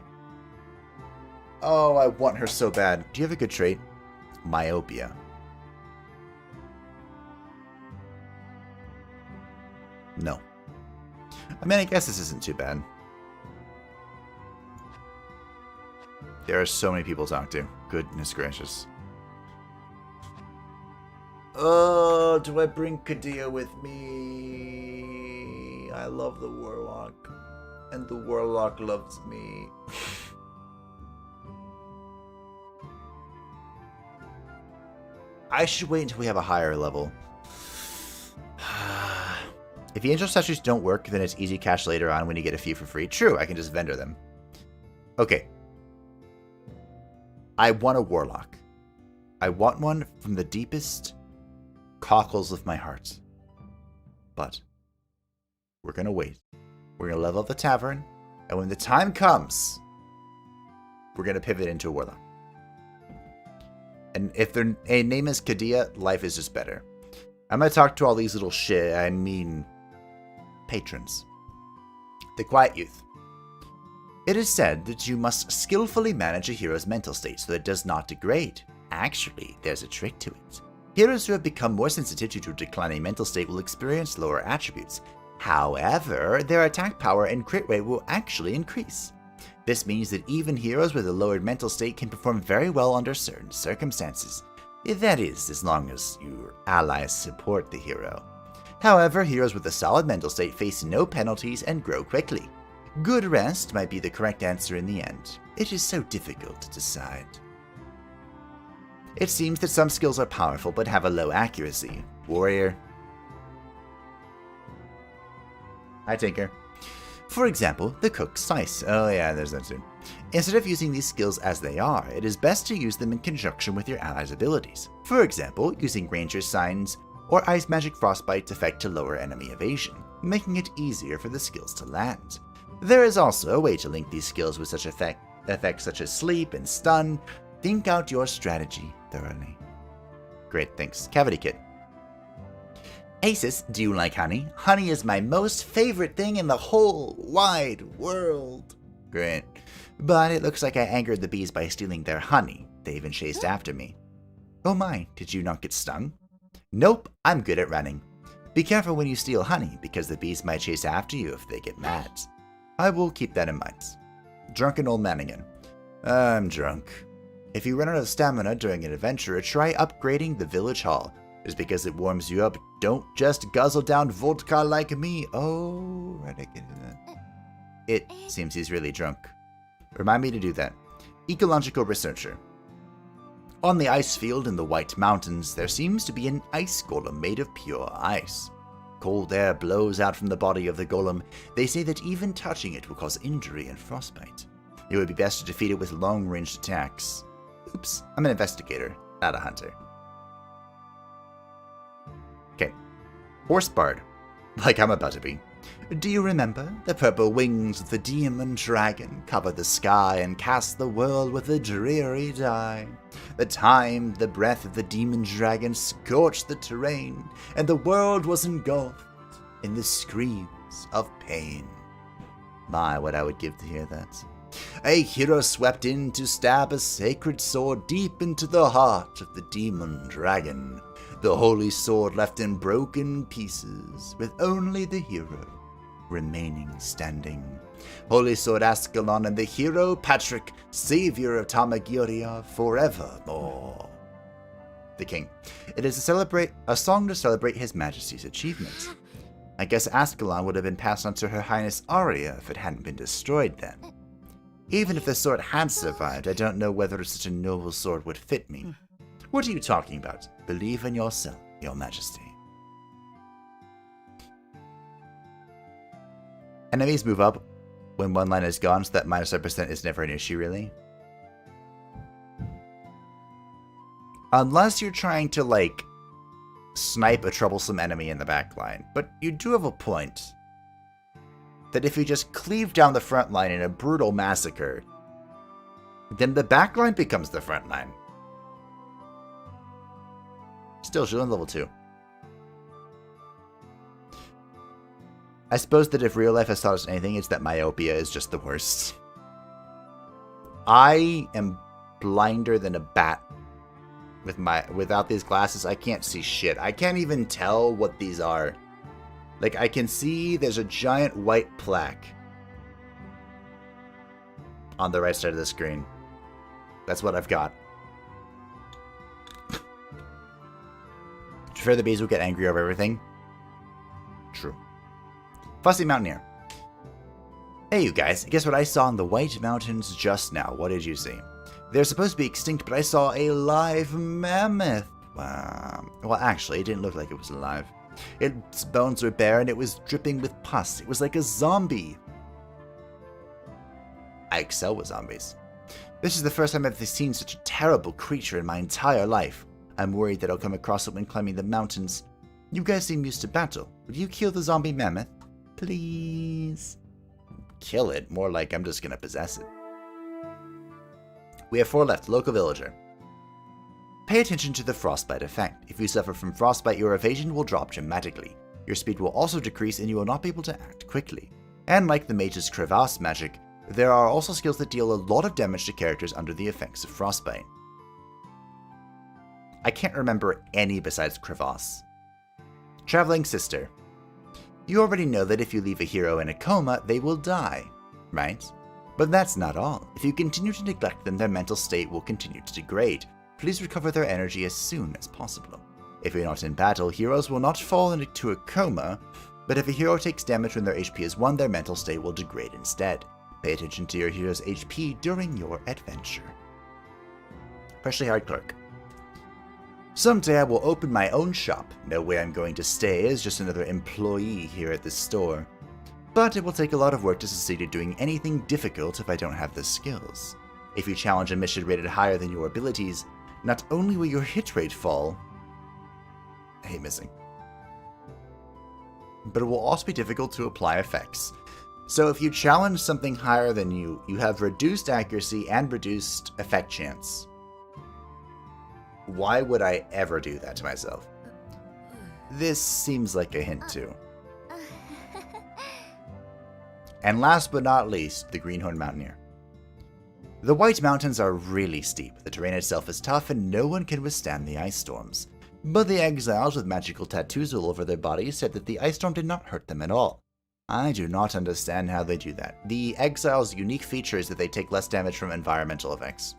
Oh, I want her so bad. Do you have a good trait? Myopia. No. I mean, I guess this isn't too bad. There are so many people to talk to. Goodness gracious. Oh, do I bring Kadia with me? I love the Warlock. And the Warlock loves me. I should wait until we have a higher level. If the angel statues don't work, then it's easy cash later on when you get a few for free. True, I can just vendor them. Okay. I want a Warlock. I want one from the deepest cockles of my heart. But we're going to wait. We're going to level up the tavern. And when the time comes, we're going to pivot into a Warlock. And if their name is Kadia, life is just better. I'm going to talk to all these little patrons. The Quiet Youth. It is said that you must skillfully manage a hero's mental state so that it does not degrade. Actually, there's a trick to it. Heroes who have become more sensitive to a declining mental state will experience lower attributes. However, their attack power and crit rate will actually increase. This means that even heroes with a lowered mental state can perform very well under certain circumstances. That is, as long as your allies support the hero. However, heroes with a solid mental state face no penalties and grow quickly. Good rest might be the correct answer in the end. It is so difficult to decide. It seems that some skills are powerful but have a low accuracy. Warrior. Hi, Tinker. For example, the Cook's Slice. Oh yeah, there's that too. Instead of using these skills as they are, it is best to use them in conjunction with your allies' abilities. For example, using Ranger's Signs or Ice Magic Frostbite effect to lower enemy evasion, making it easier for the skills to land. There is also a way to link these skills with such effects such as Sleep and Stun. Think out your strategy thoroughly. Great, thanks. Cavity Kit. Asus, do you like honey? Honey is my most favorite thing in the whole wide world. Great. But it looks like I angered the bees by stealing their honey. They even chased after me. Oh my, did you not get stung? Nope, I'm good at running. Be careful when you steal honey, because the bees might chase after you if they get mad. I will keep that in mind. Drunken old man again. I'm drunk. If you run out of stamina during an adventure, try upgrading the village hall. Just because it warms you up, don't just guzzle down vodka like me. Oh, Eradicate. It seems he's really drunk. Remind me to do that. Ecological researcher. On the ice field in the White Mountains, there seems to be an ice golem made of pure ice. Cold air blows out from the body of the golem. They say that even touching it will cause injury and frostbite. It would be best to defeat it with long-ranged attacks. Oops, I'm an investigator, not a hunter. Okay. Horse Bard. Like I'm about to be. Do you remember? The purple wings of the demon dragon covered the sky and cast the world with a dreary dye. The time the breath of the demon dragon scorched the terrain, and the world was engulfed in the screams of pain. My, what I would give to hear that. A hero swept in to stab a sacred sword deep into the heart of the demon dragon. The holy sword left in broken pieces, with only the hero remaining standing. Holy Sword Ascalon and the hero Patrick, savior of Tamagiria forevermore. The king. It is a song to celebrate his majesty's achievement. I guess Ascalon would have been passed on to her highness Aria if it hadn't been destroyed then. Even if the sword had survived, I don't know whether such a noble sword would fit me. What are you talking about? Believe in yourself, your majesty. Enemies move up when one line is gone, so that minus 5% is never an issue, really. Unless you're trying to, like, snipe a troublesome enemy in the back line. But you do have a point. That if you just cleave down the front line in a brutal massacre, then the back line becomes the front line. Still, she's on level 2. I suppose that if real life has taught us anything, it's that myopia is just the worst. I am blinder than a bat without these glasses. I can't see shit. I can't even tell what these are. Like, I can see there's a giant white plaque on the right side of the screen. That's what I've got. Sure, the bees will get angry over everything. True. Fussy Mountaineer. Hey, you guys. Guess what I saw in the White Mountains just now? What did you see? They're supposed to be extinct, but I saw a live mammoth. Well, actually, it didn't look like it was alive. Its bones were bare and it was dripping with pus. It was like a zombie. I excel with zombies. This is the first time I've seen such a terrible creature in my entire life. I'm worried that I'll come across it when climbing the mountains. You guys seem used to battle. Would you kill the zombie mammoth? Please? Kill it? More like I'm just gonna possess it. We have 4 left. Local villager. Pay attention to the frostbite effect. If you suffer from frostbite, your evasion will drop dramatically. Your speed will also decrease and you will not be able to act quickly. And like the mage's crevasse magic, there are also skills that deal a lot of damage to characters under the effects of frostbite. I can't remember any besides crevasse. Traveling Sister. You already know that if you leave a hero in a coma, they will die, right? But that's not all. If you continue to neglect them, their mental state will continue to degrade. Please recover their energy as soon as possible. If you're not in battle, heroes will not fall into a coma, but if a hero takes damage when their HP is 1, their mental state will degrade instead. Pay attention to your hero's HP during your adventure. Freshly hired clerk. Someday I will open my own shop. No way I'm going to stay as just another employee here at this store. But it will take a lot of work to succeed at doing anything difficult if I don't have the skills. If you challenge a mission rated higher than your abilities, not only will your hit rate fall, I hate missing, but it will also be difficult to apply effects. So if you challenge something higher than you have reduced accuracy and reduced effect chance. Why would I ever do that to myself? This seems like a hint too. And last but not least, the Greenhorn Mountaineer. The White Mountains are really steep, the terrain itself is tough, and no one can withstand the ice storms. But the exiles with magical tattoos all over their bodies said that the ice storm did not hurt them at all. I do not understand how they do that. The exiles' unique feature is that they take less damage from environmental effects.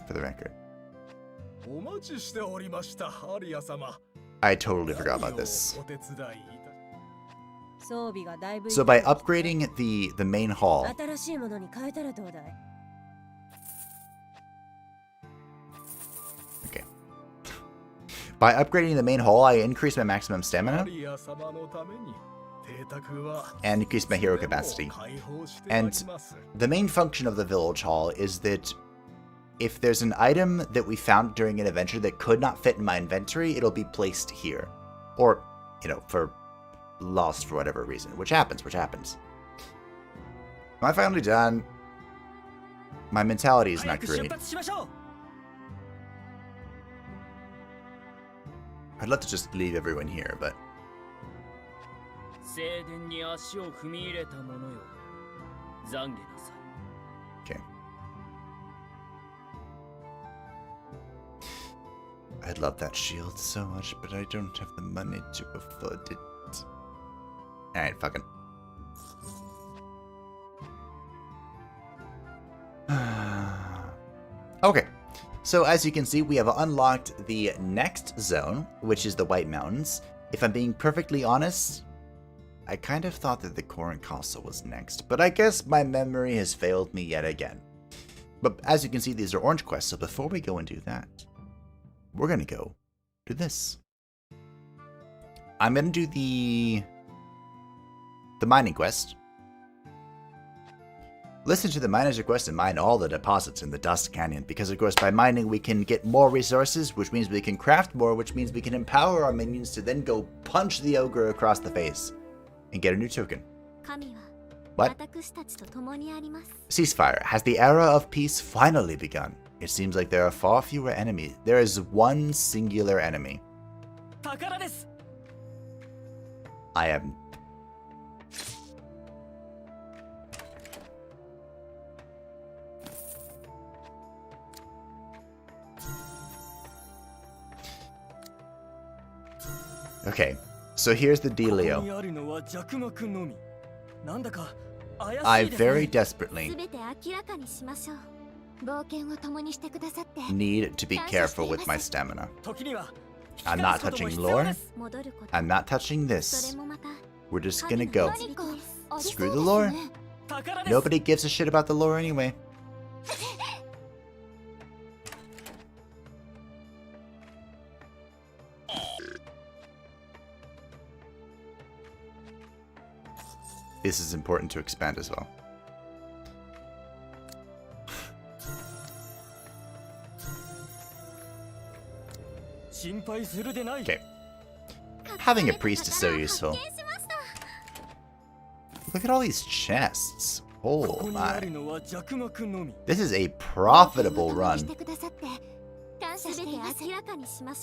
For the record. I totally forgot about this. So by upgrading the main hall, okay. By upgrading the main hall, I increase my maximum stamina and increase my hero capacity. And the main function of the village hall is that if there's an item that we found during an adventure that could not fit in my inventory, it'll be placed here. Or, you know, for lost for whatever reason, which happens. Am I finally done? My mentality is not great. I'd love to just leave everyone here, but... Okay. I'd love that shield so much, but I don't have the money to afford it. Alright, fucking. Okay, so as you can see, we have unlocked the next zone, which is the White Mountains. If I'm being perfectly honest, I kind of thought that the Corin Castle was next, but I guess my memory has failed me yet again. But as you can see, these are orange quests, so before we go and do that, we're gonna go do this. I'm gonna do the mining quest, Listen to the miner's request and mine all the deposits in the Dust Canyon, because of course by mining we can get more resources, which means we can craft more, which means we can empower our minions to then go punch the ogre across the face and get a new token. What? Ceasefire. Has the era of peace finally begun? It seems like there are far fewer enemies. There is one singular enemy. I am... Okay, so here's the dealio. I very desperately need to be careful with my stamina. I'm not touching lore. I'm not touching this. We're just gonna go. Screw the lore. Nobody gives a shit about the lore anyway. This is important to expand as well. Okay. Having a priest is so useful. Look at all these chests. Oh my. This is a profitable run.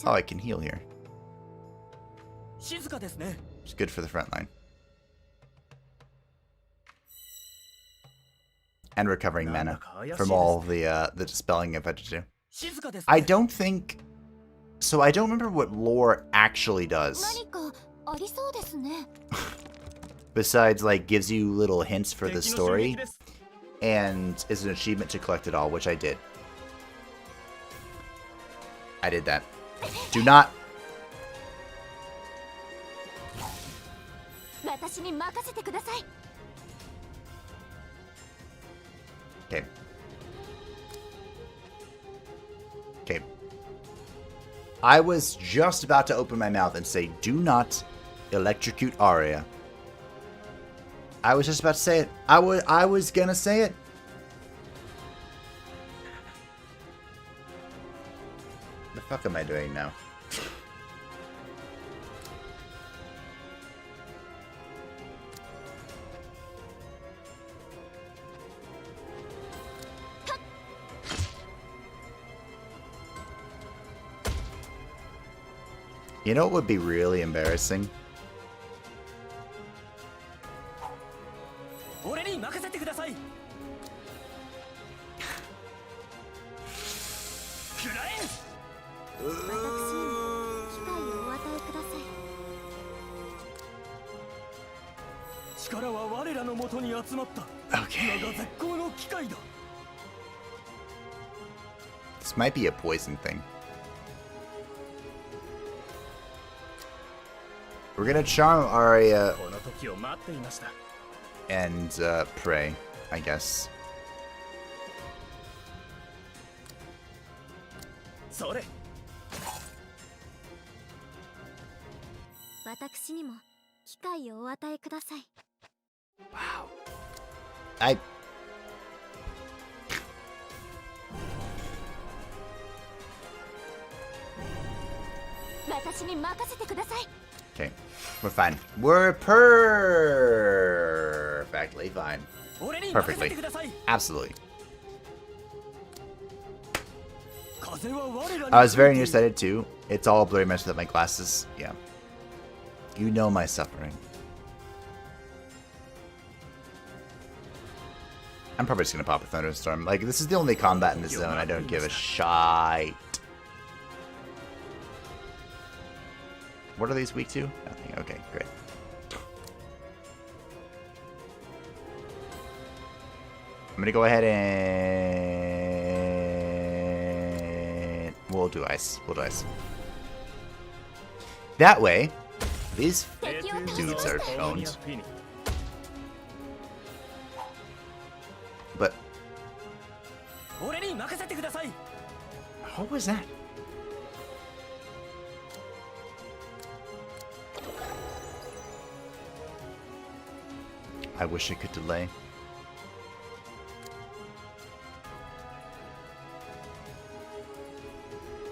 Oh, I can heal here. It's good for the front line. And recovering mana from all the dispelling I've had to do. I don't think... So I don't remember what lore actually does. Besides, like, gives you little hints for the story. And is an achievement to collect it all, which I did. I did that. Do not... Okay. Okay. I was just about to open my mouth and say, do not electrocute Aria. I was just about to say it. I was gonna say it. The fuck am I doing now? You know what would be really embarrassing? Okay. This might be a poison thing. We're gonna charm Aria and pray, I guess. Wow. Okay, we're fine. We're perfectly fine. Perfectly. Absolutely. I was very nearsighted too. It's all blurry mesh without my glasses. Yeah. You know my suffering. I'm probably just gonna pop a thunderstorm. Like, this is the only combat in this zone. I don't give a shite. What are these weak to? Nothing. Okay, great. I'm gonna go ahead and we'll do ice. We'll do ice. That way, these dudes are owned. But what was that? I wish I could delay.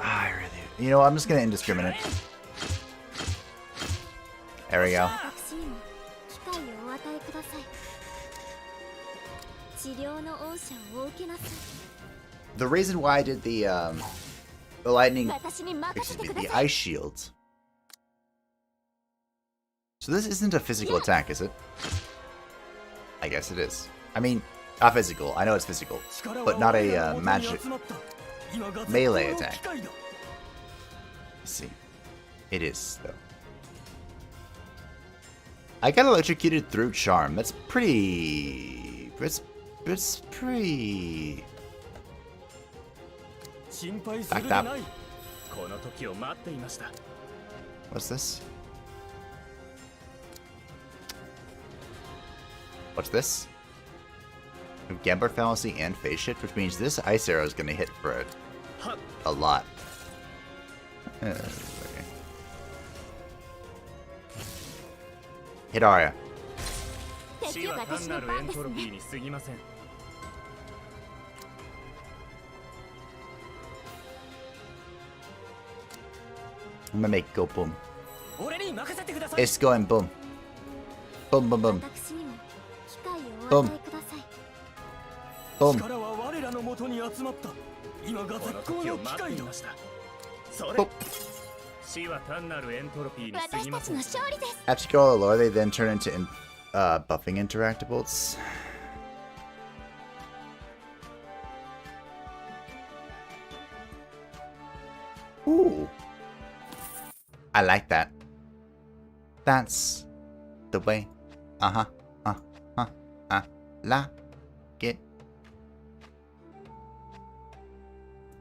I really... You know, I'm just gonna indiscriminate. There we go. The reason why I did the lightning... Excuse me, the ice shield. So this isn't a physical attack, is it? I guess it is. I mean, not physical. I know it's physical, but not a magic melee attack. Let's see. It is, though. I got electrocuted through charm. That's pretty... It's pretty... Backed up. What's this? What's this? Gambler Fallacy and Phase Shift, which means this ice arrow is going to hit for a lot. Okay. Hit Aria. I'm gonna make it go boom. It's going boom. Boom, boom, boom. Boom. Boom. Boom. After you go all lore, they then turn into buffing interactables. Ooh. I like that. That's the way. Like it.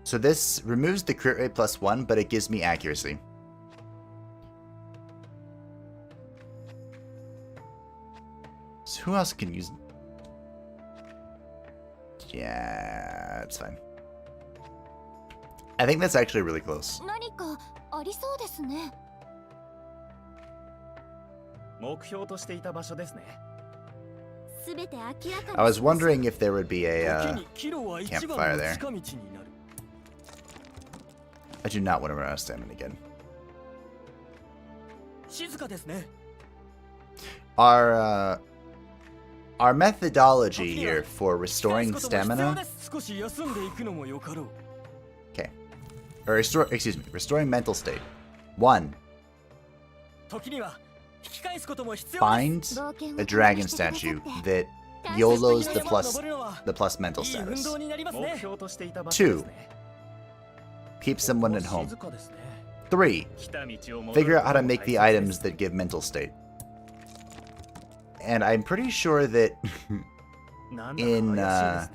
So this removes the crit rate +1, but it gives me accuracy. So who else can use... Yeah, it's fine. I think that's actually really close. I was wondering if there would be a campfire there. I do not want to run out of stamina again. Our methodology here for restoring stamina. Okay. Or restoring mental state. 1. Find a dragon statue that YOLOs the plus mental status. 2. Keep someone at home. 3. Figure out how to make the items that give mental state. And I'm pretty sure that in the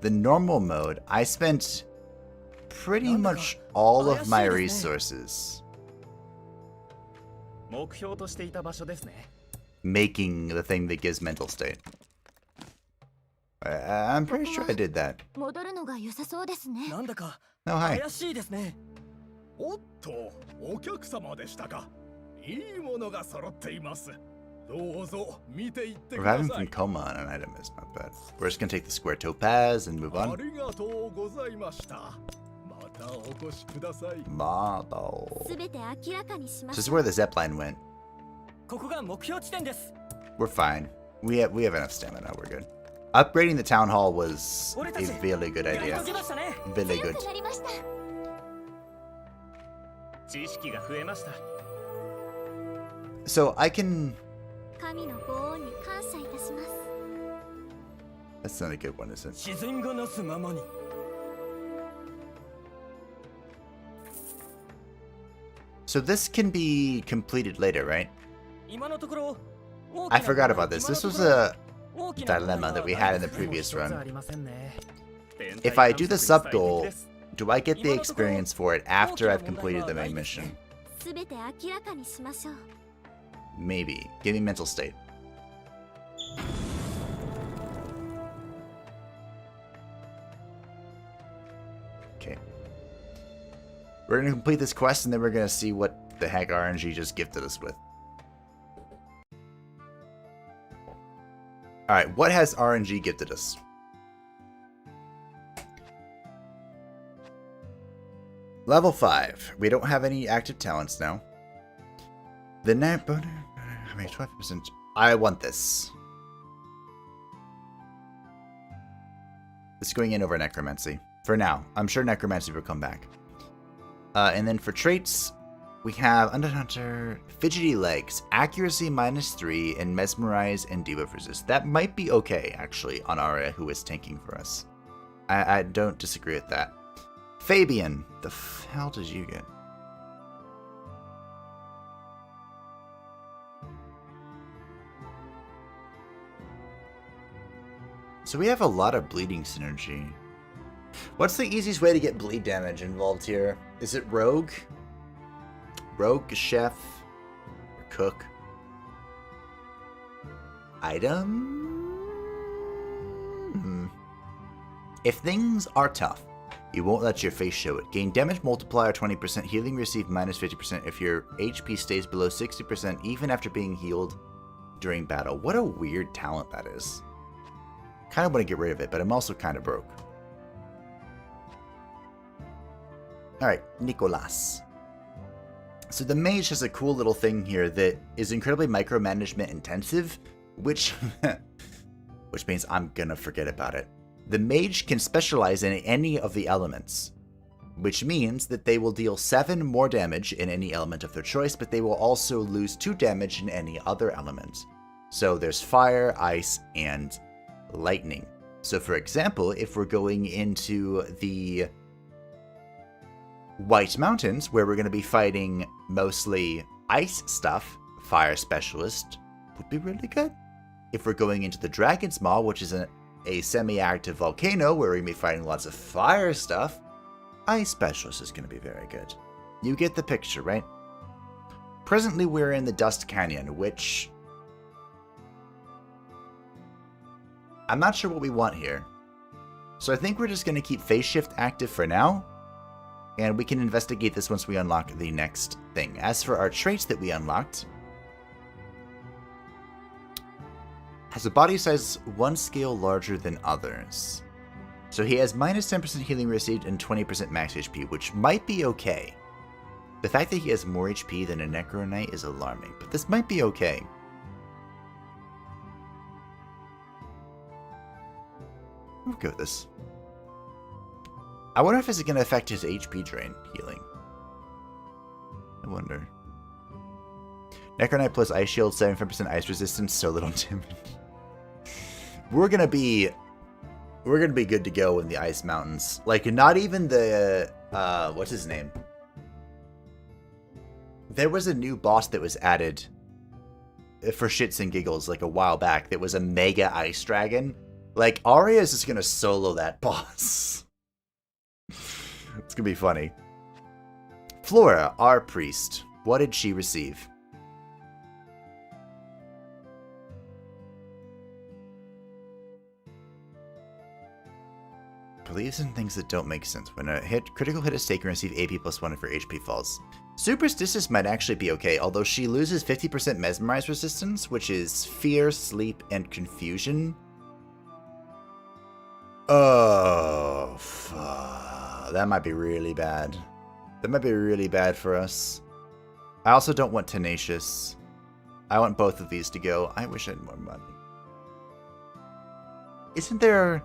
normal mode, I spent pretty much all of my resources making the thing that gives mental state. I'm pretty sure I did that. Oh, hi. Reviving from coma on an item is not bad. We're just gonna take the square topaz and move on. This is where the zipline went. We're fine. We have enough stamina. We're good. Upgrading the town hall was a really good idea. Really good. So I can... That's not a good one, is it? So this can be completed later, right? I forgot about this. This was a dilemma that we had in the previous run. If I do the sub-goal, do I get the experience for it after I've completed the main mission? Maybe. Give me mental state. Okay. We're gonna complete this quest and then we're gonna see what the heck RNG just gifted us with. Alright, what has RNG gifted us? Level 5. We don't have any active talents now. The net bonus. I mean, 12%. I want this. It's going in over Necromancy. For now. I'm sure Necromancy will come back. And then for traits, we have Underhunter, Fidgety Legs, Accuracy -3, and Mesmerize and Debuff Resist. That might be okay, actually, on Aria, who is tanking for us. I don't disagree with that. Fabian, the hell did you get? So we have a lot of bleeding synergy. What's the easiest way to get bleed damage involved here? Is it Rogue? Rogue, Chef, or Cook? Item? If things are tough, you won't let your face show it. Gain damage multiplier 20%, healing received -50% if your HP stays below 60% even after being healed during battle. What a weird talent that is. Kind of want to get rid of it, but I'm also kind of broke. Alright, Nicolas. So the mage has a cool little thing here that is incredibly micromanagement intensive, which means I'm gonna forget about it. The mage can specialize in any of the elements, which means that they will deal 7 more damage in any element of their choice, but they will also lose 2 damage in any other element. So there's fire, ice, and lightning. So for example, if we're going into the White Mountains, where we're going to be fighting mostly ice stuff, Fire Specialist would be really good. If we're going into the Dragon's Maw, which is a semi-active volcano, where we're going to be fighting lots of fire stuff, Ice Specialist is going to be very good. You get the picture, right? Presently, we're in the Dust Canyon, which I'm not sure what we want here. So I think we're just going to keep Phase Shift active for now, and we can investigate this once we unlock the next thing. As for our traits that we unlocked, has a body size 1 scale larger than others. So he has -10% healing received and 20% max HP, which might be okay. The fact that he has more HP than a Necro Knight is alarming, but this might be okay. I'm okay with this. I wonder if this is going to affect his HP drain healing. I wonder. Necro Knight plus Ice Shield, 75% ice resistance, so little damage. We're gonna be good to go in the Ice Mountains. Like, not even the what's his name? There was a new boss that was added for shits and giggles like a while back that was a mega ice dragon. Like, Aria is just gonna solo that boss. It's gonna be funny. Flora, our priest. What did she receive? Believes in things that don't make sense. When a critical hit is taken, receive AP +1 if her HP falls. Superstitious might actually be okay, although she loses 50% mesmerize resistance, which is fear, sleep, and confusion. Oh, fuck. That might be really bad. That might be really bad for us. I also don't want tenacious. I want both of these to go. I wish I had more money. Isn't there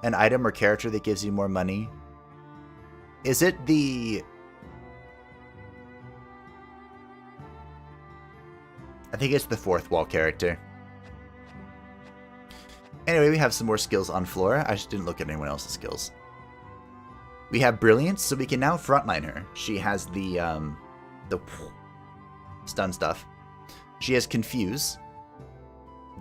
an item or character that gives you more money? Is it the... I think it's the 4th wall character. Anyway, we have some more skills on Flora. I just didn't look at anyone else's skills. We have Brilliance, so we can now frontline her. She has the stun stuff. She has Confuse.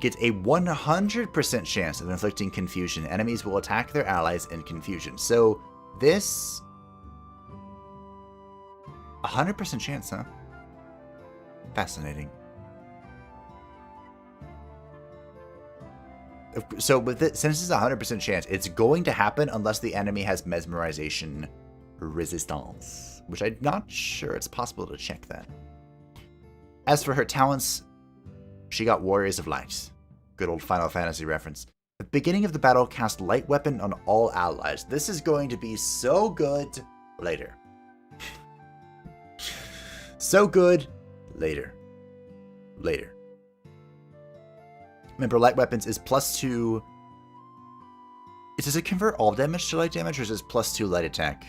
Gets a 100% chance of inflicting confusion. Enemies will attack their allies in confusion. So this... 100% chance, huh? Fascinating. So with it, since it's a 100% chance, it's going to happen unless the enemy has mesmerization resistance, which I'm not sure it's possible to check that. As for her talents, she got Warriors of Light. Good old Final Fantasy reference. The beginning of the battle, cast Light Weapon on all allies. This is going to be so good later. So good. Later. Later. Remember, light weapons is +2. Does it convert all damage to light damage, or is it +2 light attack?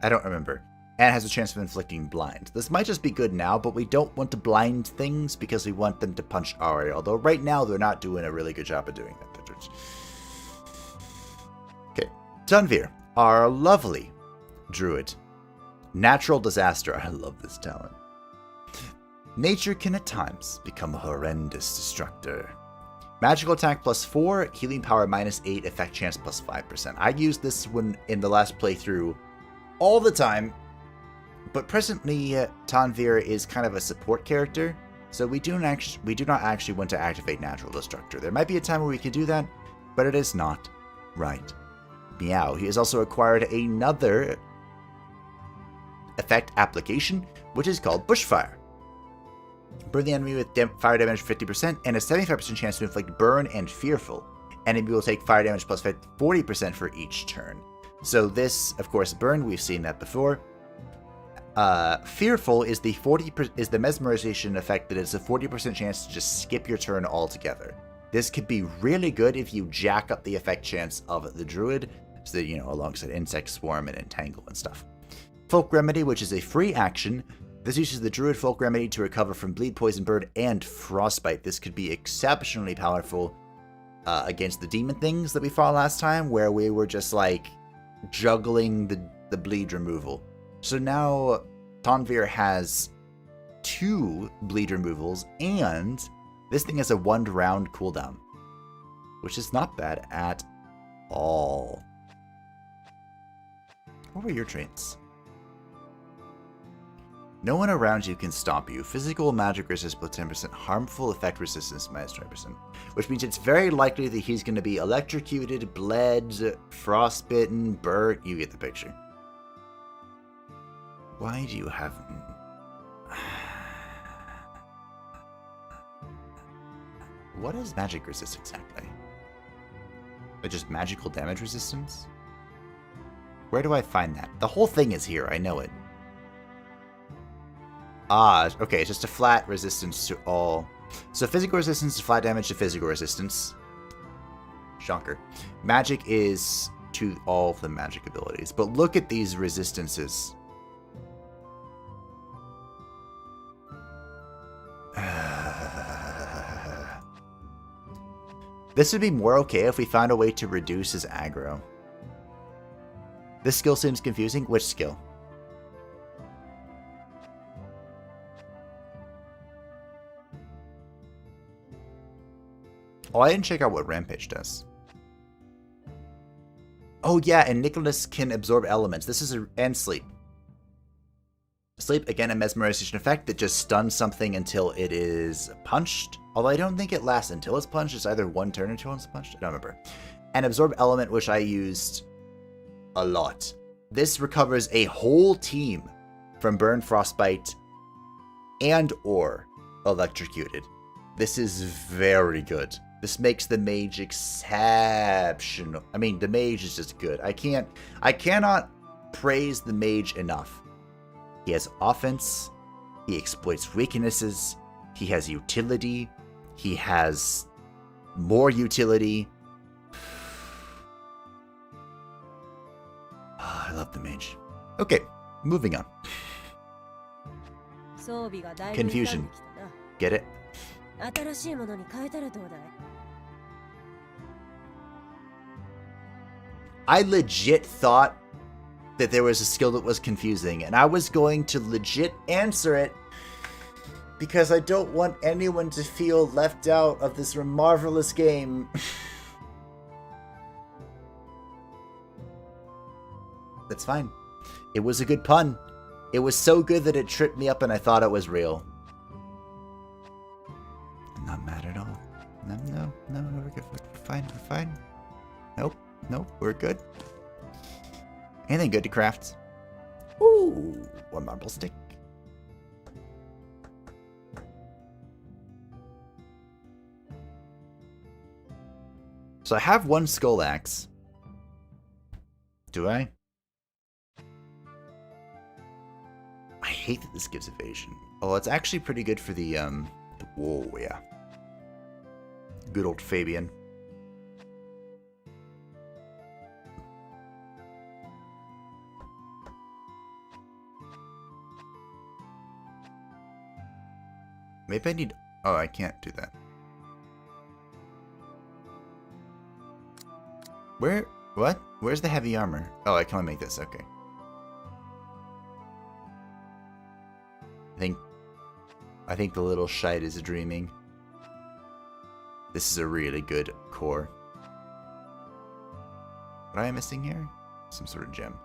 I don't remember. And has a chance of inflicting blind. This might just be good now, but we don't want to blind things because we want them to punch ARIA. Although right now they're not doing a really good job of doing that. Okay, Dunveer, our lovely druid. Natural disaster. I love this talent. Nature can at times become a horrendous destructor. Magical attack +4, healing power -8, effect chance +5%. I used this one in the last playthrough all the time, but presently Tanvir is kind of a support character, so we do not actually want to activate Natural Destructor. There might be a time where we can do that, but it is not right. Meow. He has also acquired another effect application, which is called Bushfire. Burn the enemy with fire damage 50% and a 75% chance to inflict burn and fearful. Enemy will take fire damage plus 40% for each turn. So this, of course, burn, we've seen that before. Fearful is the mesmerization effect that is a 40% chance to just skip your turn altogether. This could be really good if you jack up the effect chance of the druid, so that, alongside insect swarm and entangle and stuff. Folk remedy, which is a free action. This uses the druid folk remedy to recover from bleed, poison, burn, and frostbite. This could be exceptionally powerful against the demon things that we fought last time, where we were just like juggling the bleed removal. So now Tanvir has 2 bleed removals, and this thing has a 1-round cooldown, which is not bad at all. What were your traits? No one around you can stop you. Physical magic resist plus 10%. Harmful effect resistance -20%. Which means it's very likely that he's going to be electrocuted, bled, frostbitten, burnt. You get the picture. Why do you have... What is magic resist exactly? Just magical damage resistance? Where do I find that? The whole thing is here, I know it. Ah, okay, it's just a flat resistance to all. So physical resistance is flat damage to physical resistance. Shocker. Magic is to all of the magic abilities. But look at these resistances. This would be more okay if we found a way to reduce his aggro. This skill seems confusing. Which skill? Oh, I didn't check out what Rampage does. Oh yeah, and Nicholas can absorb elements. This is and sleep. Sleep, again, a mesmerization effect that just stuns something until it is punched. Although I don't think it lasts until it's punched. It's either one turn until it's punched. I don't remember. And absorb element, which I used a lot. This recovers a whole team from burn, frostbite, and or electrocuted. This is very good. This makes the mage exceptional. I mean, the mage is just good. I cannot praise the mage enough. He has offense. He exploits weaknesses. He has utility. He has more utility. Oh, I love the mage. Okay, moving on. Confusion. Get it? I legit thought that there was a skill that was confusing, and I was going to legit answer it because I don't want anyone to feel left out of this marvelous game. That's fine. It was a good pun. It was so good that it tripped me up and I thought it was real. Not mad at all. No, we're good. We're fine. Nope, we're good. Anything good to craft? Ooh, 1 marble stick. So I have 1 skull axe. Do I? I hate that this gives evasion. Oh, it's actually pretty good for the whoa, yeah. Good old Fabian. Maybe I need... Oh, I can't do that. Where? What? Where's the heavy armor? Oh, I can only make this. Okay. I think the little shite is dreaming. This is a really good core. What am I missing here? Some sort of gem.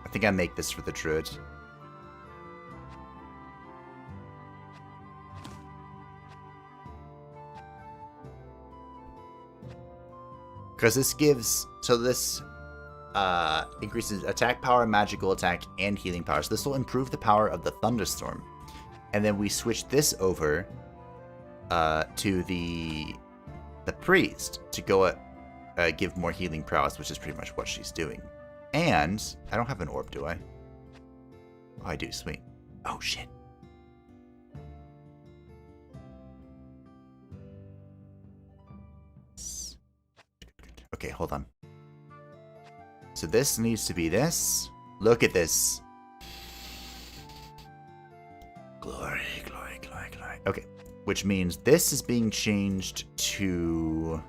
I think I make this for the druid. Because this gives, so this increases attack power, magical attack, and healing power. So this will improve the power of the thunderstorm. And then we switch this over to the priest to go give more healing prowess, which is pretty much what she's doing. And I don't have an orb, do I? Oh, I do. Sweet. Oh shit. Okay, hold on. So this needs to be this. Look at this. Glory, glory, glory, glory. Okay, which means this is being changed to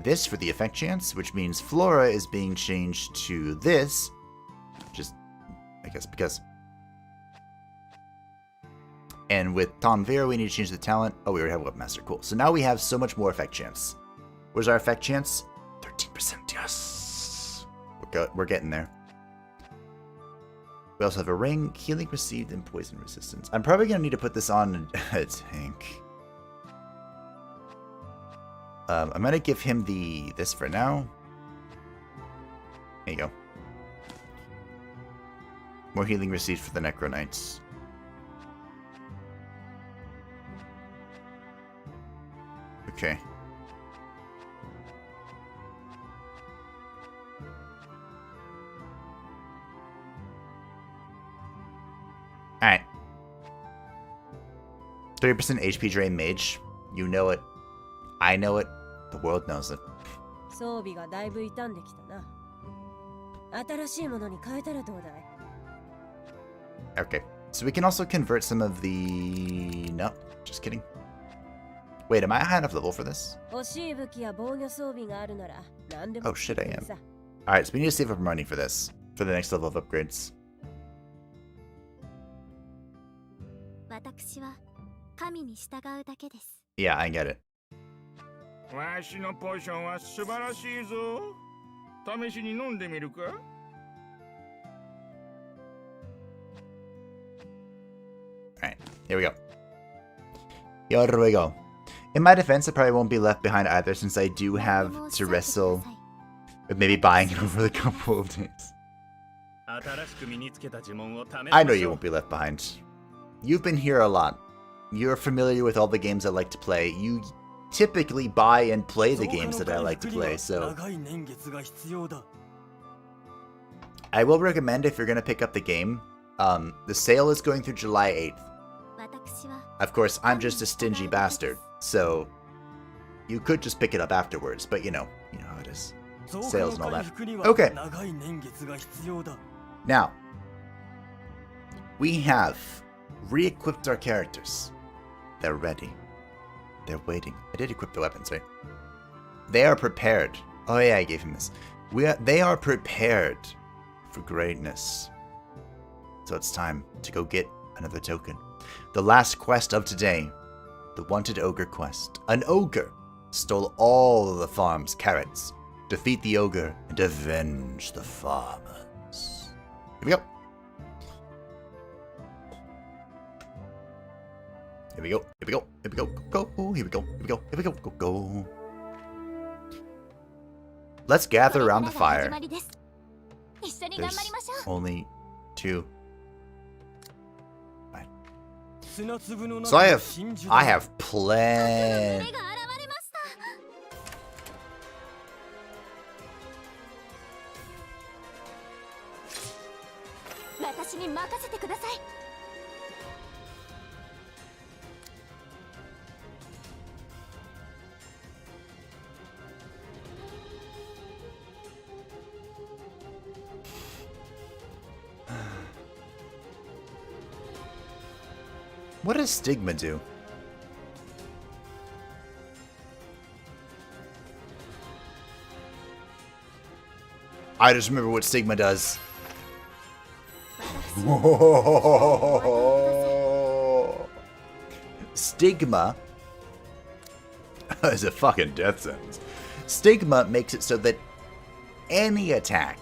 this for the effect chance, which means Flora is being changed to this. Just, I guess, because. And with Tanvir, we need to change the talent. Oh, we already have Webmaster. Cool. So now we have so much more effect chance. Where's our effect chance? 13%. Yes. We're getting there. We also have a ring, healing received, and poison resistance. I'm probably going to need to put this on a tank. I'm going to give him this for now. There you go. More healing received for the Necro Knights. Okay. Alright. 30% HP drain mage. You know it. I know it. The world knows it. Okay. So we can also convert some of the... No, just kidding. Wait, am I high enough level for this? Oh shit, I am. Alright, so we need to save up money for this. For the next level of upgrades. Yeah, I get it. Alright, here we go. Here we go. In my defense, I probably won't be left behind either, since I do have to wrestle with maybe buying it over the couple of days. I know you won't be left behind. You've been here a lot. You're familiar with all the games I like to play. You typically buy and play the games that I like to play, so... I will recommend, if you're going to pick up the game, the sale is going through July 8th. Of course, I'm just a stingy bastard, so you could just pick it up afterwards, but you know how it is. Sales and all that. Okay. Now, we have re-equipped our characters. They're ready. They're waiting. I did equip the weapons, right? They are prepared. Oh yeah, I gave him this. They are prepared for greatness. So it's time to go get another token. The last quest of today. The Wanted Ogre quest. An ogre stole all of the farm's carrots. Defeat the ogre and avenge the farmers. Here we go. Here we go. Here we go. Here we go. Go. Here we go. Here we go. Here we go. Go. Go. Let's gather around the fire. There's only 2. So I have plenty. 私に任せてください。What does Stigma do? I just remember what Stigma does. Stigma is a fucking death sentence. Stigma makes it so that any attack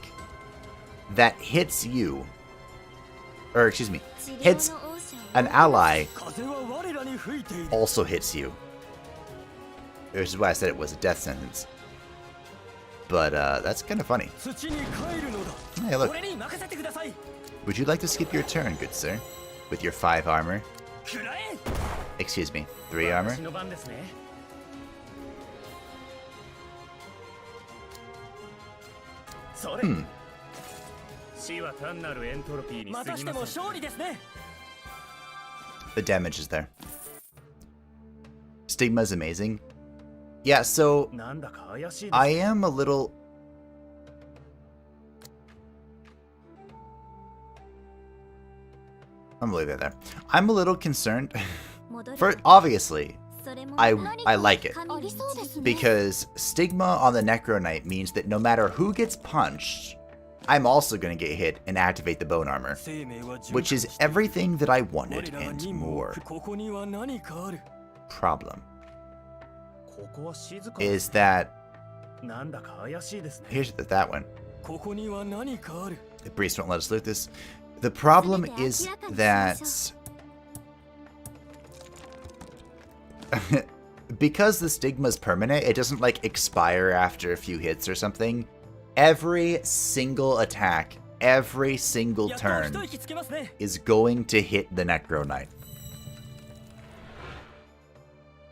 that hits you, or excuse me, hits an ally, also hits you. Which is why I said it was a death sentence. But that's kind of funny. Hey, look. Would you like to skip your turn, good sir? With your 5 armor? Excuse me, 3 armor? The damage is there. Stigma is amazing. Yeah, so I am a little... I'm gonna leave it there. I'm a little concerned. For obviously, I like it because Stigma on the Necro Knight means that no matter who gets punched, I'm also gonna get hit and activate the bone armor, which is everything that I wanted and more. Problem is that here's that one. The priest won't let us loot this. The problem is that because the Stigma is permanent, it doesn't like expire after a few hits or something. Every single attack, every single turn is going to hit the Necro Knight.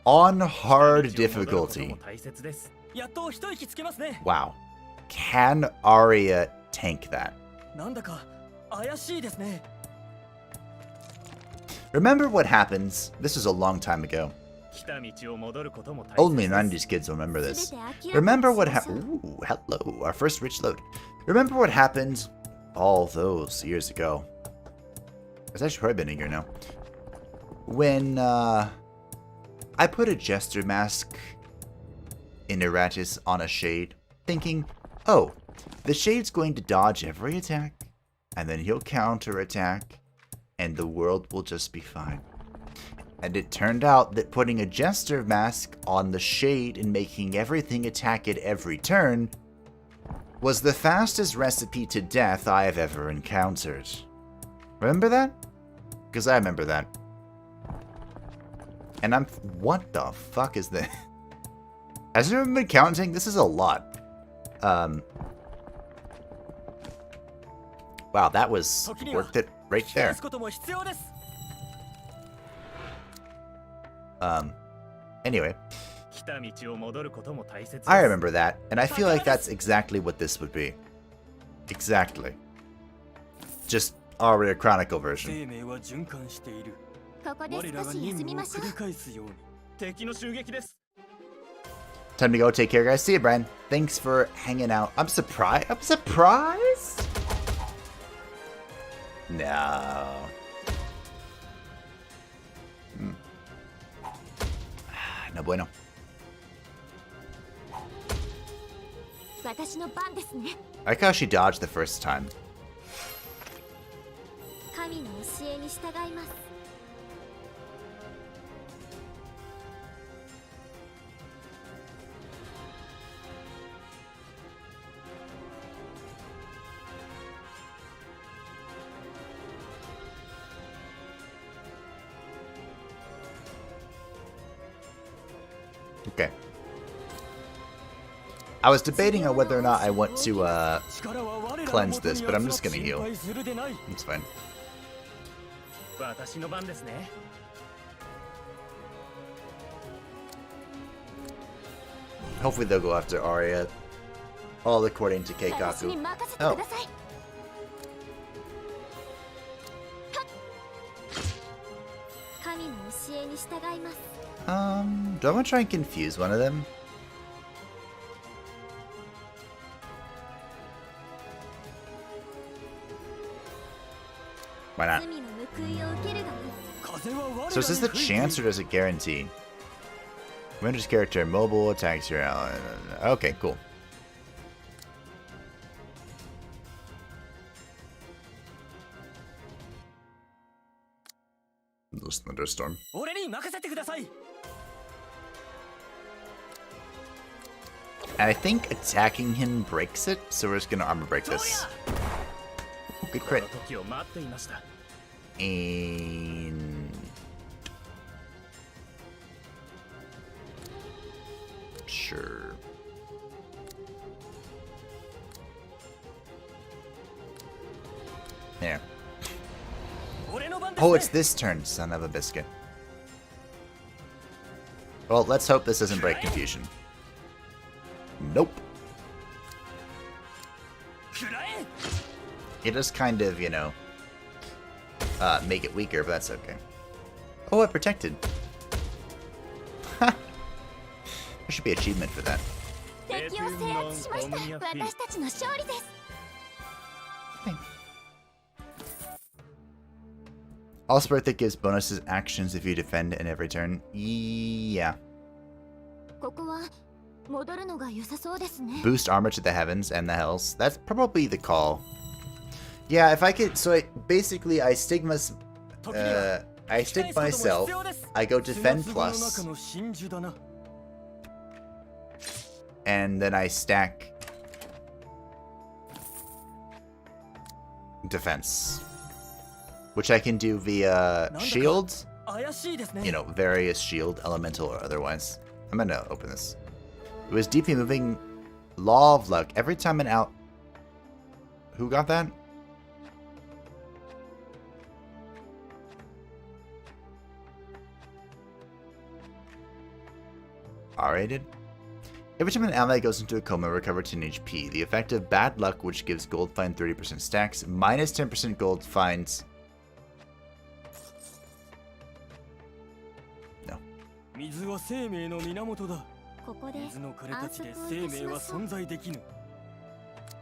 On hard difficulty. Wow. Can Aria tank that? Remember what happens? This was a long time ago. Only 90s kids will remember this. Remember what happened? Ooh, hello, our first rich load. Remember what happened all those years ago? It's actually probably been a year now. When I put a Jester mask in Erratus on a Shade, thinking, oh, the Shade's going to dodge every attack, and then he'll counter-attack, and the world will just be fine. And it turned out that putting a Jester mask on the Shade and making everything attack at every turn was the fastest recipe to death I have ever encountered. Remember that? Because I remember that. And I'm... What the fuck is this? Has anyone been counting? This is a lot. Wow, that was worth it right there. Anyway. I remember that, and I feel like that's exactly what this would be. Exactly. Just ARIA Chronicle version. Time to go. Take care, guys. See you, Brian. Thanks for hanging out. I'm surprised. I'm surprised? No. No bueno. I like how she dodged the first time. Okay. I was debating on whether or not I want to cleanse this, but I'm just gonna heal. It's fine. Hopefully they'll go after Arya. All according to Keikaku. Oh. Do I want to try and confuse one of them? Why not? So is this the chance or does it guarantee? Render's character mobile, attacks your ally. Okay, cool. This thunderstorm. And I think attacking him breaks it, so we're just gonna armor break this. Ooh, good crit. And sure. There. Oh, it's this turn, son of a biscuit. Well, let's hope this doesn't break confusion. Nope. It does kind of, you know, make it weaker, but that's okay. Oh, it protected. There should be an achievement for that. Allspark gives bonuses actions if you defend in every turn. Yeah. Boost armor to the heavens and the hells. That's probably the call. Yeah, if I could. So basically, I stig myself. I go defend plus, and then I stack defense, which I can do via shields. You know, various shield, elemental or otherwise. I'm gonna open this. It was deeply moving. Law of luck. Every time an out. Who got that? Aria did. Every time an ally goes into a coma, recover 10 HP. The effect of bad luck, which gives gold fine 30% stacks, minus 10% gold fines. No.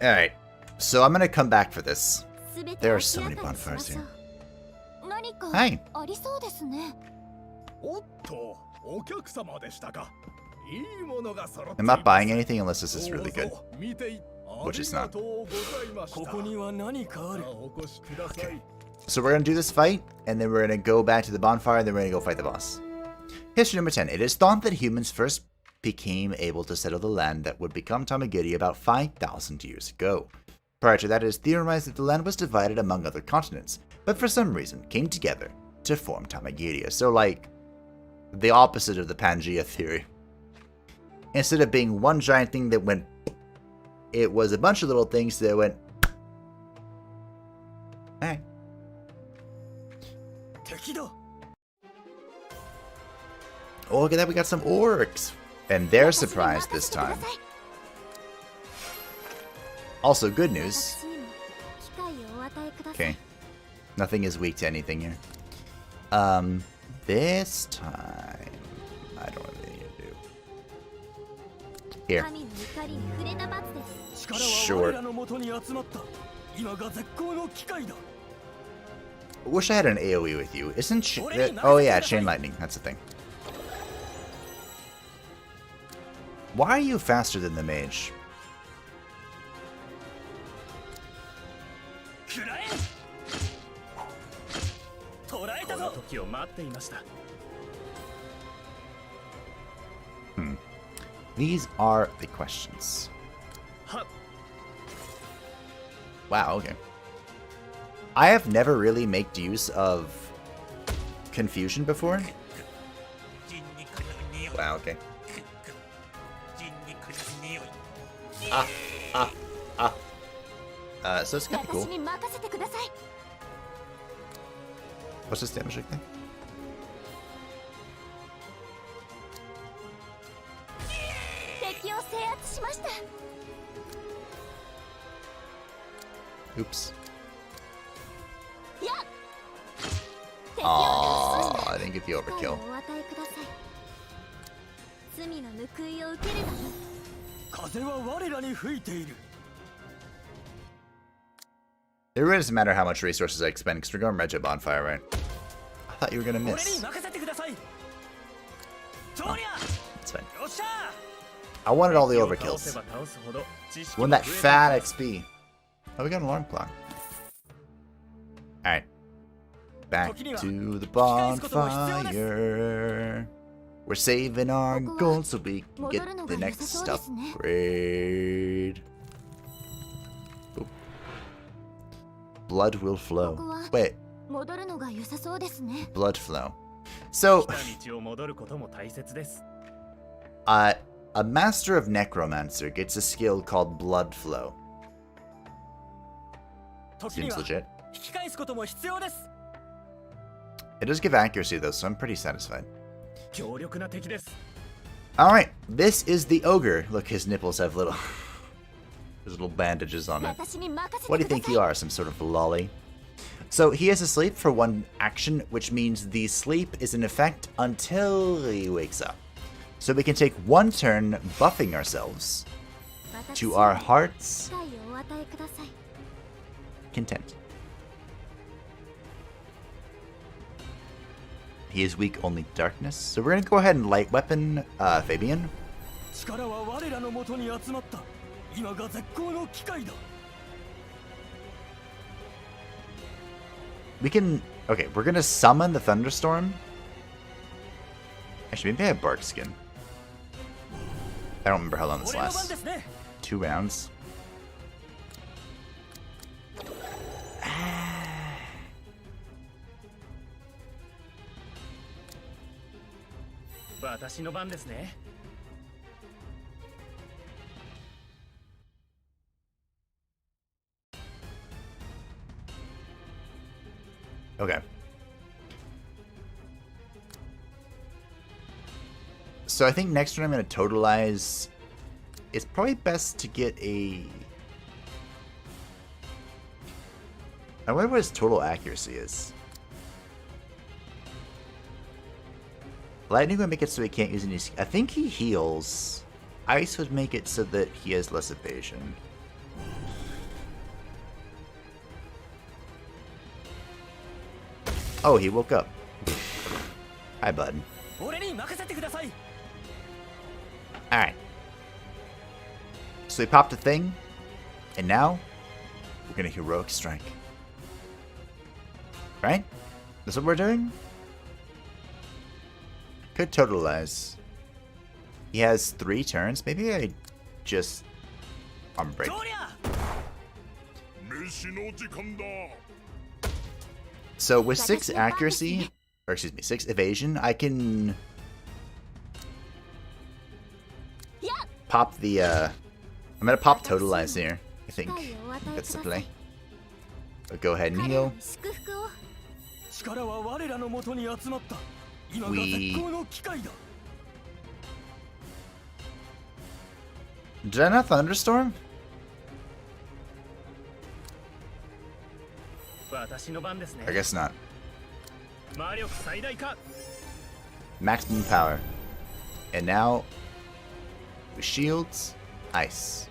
Alright, so I'm gonna come back for this. There are so many bonfires here. Hi. I'm not buying anything unless this is really good. Which it's not. Okay. So we're gonna do this fight, and then we're gonna go back to the bonfire, and then we're gonna go fight the boss. History number 10. It is thought that humans first became able to settle the land that would become Tamagiri about 5,000 years ago. Prior to that, it is theorized that the land was divided among other continents, but for some reason came together to form Tamagiria. So, like, the opposite of the Pangea theory. Instead of being one giant thing that went, it was a bunch of little things that went. Alright. Oh, look at that, we got some orcs. And they're surprised this time. Also, good news. Okay. Nothing is weak to anything here. This time, I don't know what I need to do. Here. Sure. Wish I had an AoE with you. Isn't oh yeah, chain lightning. That's the thing. Why are you faster than the mage? These are the questions. Wow, okay. I have never really made use of confusion before. Wow, okay. So it's kind of cool. What's this damage thing? Oops. Aww, I didn't get the overkill. 罪の報いを受けるのに。風は我らに吹いている。 It really doesn't matter how much resources I expend because we're going Reggie Bonfire, right? I thought you were gonna miss. Oh, that's fine. I wanted all the overkills. Won that fat XP. Oh, we got an alarm clock. Alright. Back to the bonfire. We're saving our gold so we can get the next upgrade. Oop. Blood will flow. Wait. Blood flow. So, a master of necromancer gets a skill called blood flow. Seems legit. It does give accuracy though, so I'm pretty satisfied. Alright, this is the ogre. Look, his nipples have little there's little bandages on it. What do you think you are, some sort of lolly? So he is asleep for one action, which means the sleep is in effect until he wakes up. So we can take one turn buffing ourselves to our heart's content. He is weak only darkness, so we're gonna go ahead and light weapon Fabian. We can, okay, we're gonna summon the thunderstorm. Actually, maybe I have bark skin. I don't remember how long this lasts. 2 rounds. Okay. So I think next turn I'm going to totalize. It's probably best to get a... I wonder what his total accuracy is. Lightning would make it so he can't use any... I think he heals. Ice would make it so that he has less evasion. Oh, he woke up. Hi, bud. Alright. So he popped a thing, and now we're gonna heroic strike. Right? That's what we're doing? Could totalize. He has 3 turns. Maybe I just unbreak. So with 6 accuracy, or excuse me, 6 evasion, I can pop the I'm gonna pop totalize here. I think that's the play. But go ahead and heal. Did I not thunderstorm? I guess not. Maximum power. And now with shields, ice.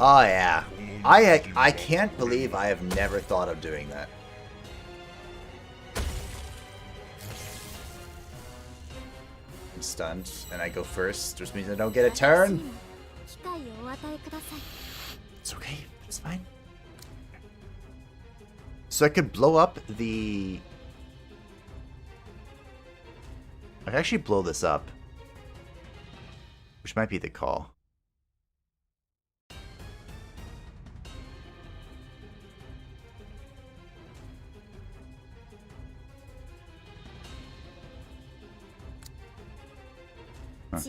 Oh yeah. I can't believe I have never thought of doing that. I'm stunned, and I go first, which means I don't get a turn. It's okay, it's fine. So I could blow up the... I could actually blow this up, which might be the call. Huh.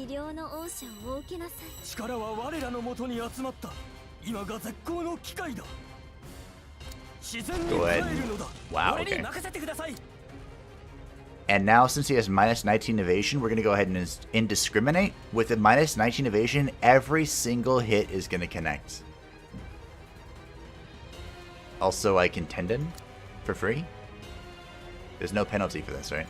Go ahead. Wow, okay. And now, since he has minus 19 evasion, we're going to go ahead and indiscriminate. With a minus 19 evasion, every single hit is going to connect. Also, I can tendon for free. There's no penalty for this, right?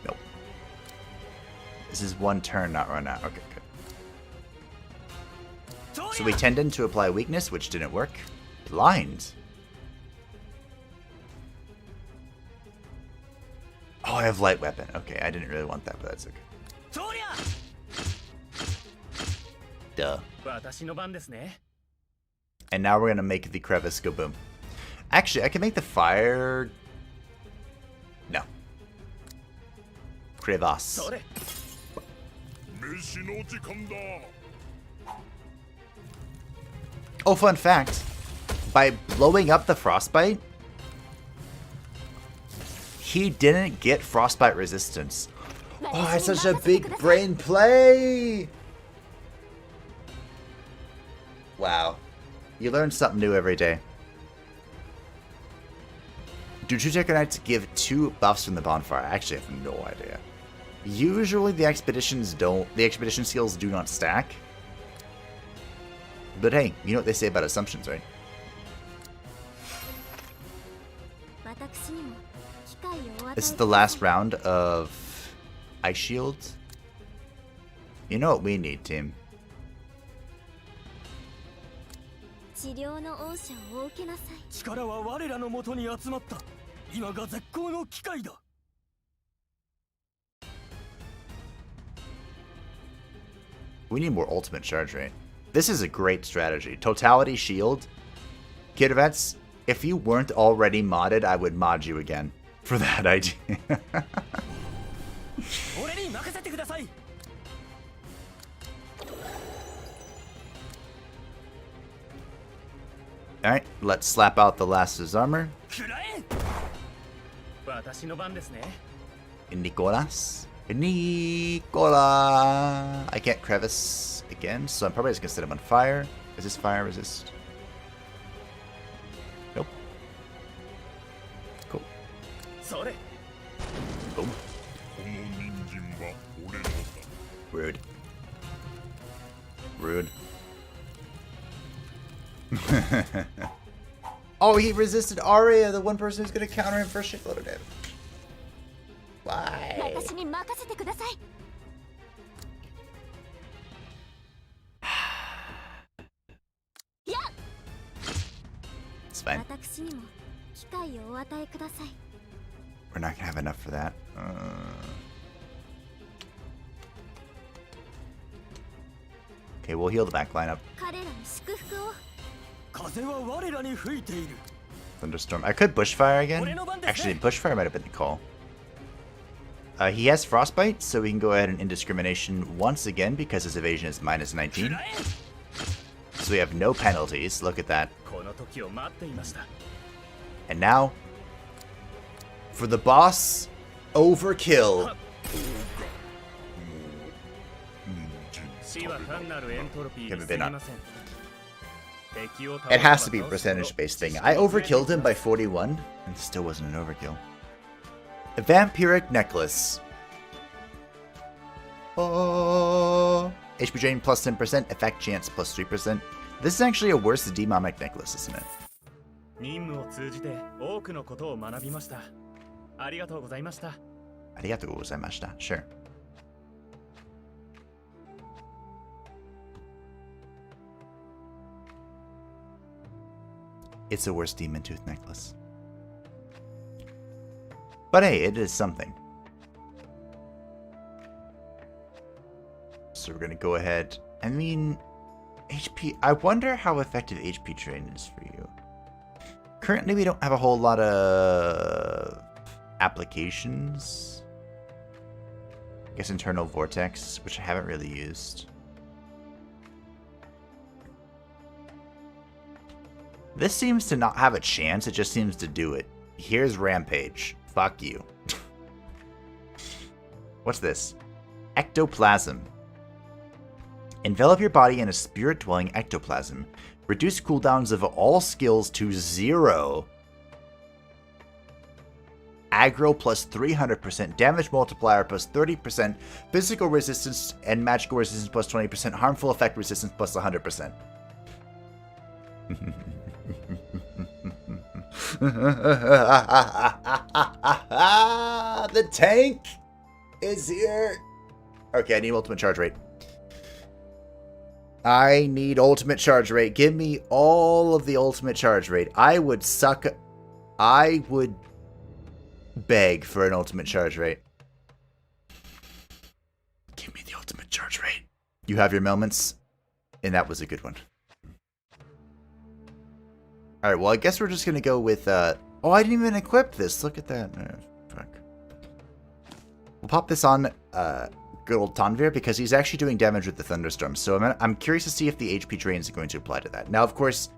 Nope. This is one turn, not run out. Okay, good. So we tendon to apply weakness, which didn't work. Blind. Oh, I have light weapon. Okay, I didn't really want that, but that's okay. Duh. And now we're gonna make the crevice go boom. Actually, I can make the fire... No. Crevasse. Oh, fun fact. By blowing up the frostbite, he didn't get frostbite resistance. Oh, it's such a big brain play! Wow. You learn something new every day. Do two Knights give 2 buffs from the bonfire? I actually have no idea. Usually the expedition skills do not stack. But hey, you know what they say about assumptions, right? This is the last round of Ice Shield. You know what we need, team? We need more ultimate charge rate. This is a great strategy. Totality shield. Kidvets, if you weren't already modded, I would mod you again for that idea. Alright, let's slap out the last of his armor. Nicolas. Nicola! I can't crevice again, so I'm probably just gonna set him on fire. Is this fire resist? Nope. Cool. Boom. Rude. Rude. Oh, he resisted Aria, the one person who's gonna counter him for a shitload of damage. Why? It's fine. We're not gonna have enough for that. Okay, we'll heal the back lineup. Thunderstorm. I could bushfire again. Actually, bushfire might have been the call. He has frostbite, so we can go ahead and indiscrimination once again because his evasion is minus 19. So we have no penalties. Look at that. And now, for the boss, overkill. It has to be a percentage-based thing. I overkilled him by 41, and still wasn't an overkill. A vampiric necklace. Oh, HP drain plus 10%, effect chance plus 3%. This is actually a worse demonic necklace, isn't it? Arigatou gozaimashita. Sure. It's a worse demon tooth necklace. But hey, it is something. So we're gonna go ahead. I mean, HP. I wonder how effective HP drain is for you. Currently, we don't have a whole lot of applications. I guess internal vortex, which I haven't really used. This seems to not have a chance. It just seems to do it. Here's Rampage. Fuck you. What's this? Ectoplasm. Envelop your body in a spirit-dwelling ectoplasm. Reduce cooldowns of all skills to 0. aggro plus 300%, damage multiplier plus 30%, physical resistance and magical resistance plus 20%, harmful effect resistance plus 100%. The tank is here. Okay, I need ultimate charge rate. I need ultimate charge rate. Give me all of the ultimate charge rate. I would beg for an ultimate charge rate. Give me the ultimate charge rate. You have your moments, and that was a good one. Alright, well, I guess we're just going to go with... oh, I didn't even equip this. Look at that. Fuck. We'll pop this on good old Tanvir because he's actually doing damage with the thunderstorm. So I'm curious to see if the HP drain is going to apply to that. Now, of course,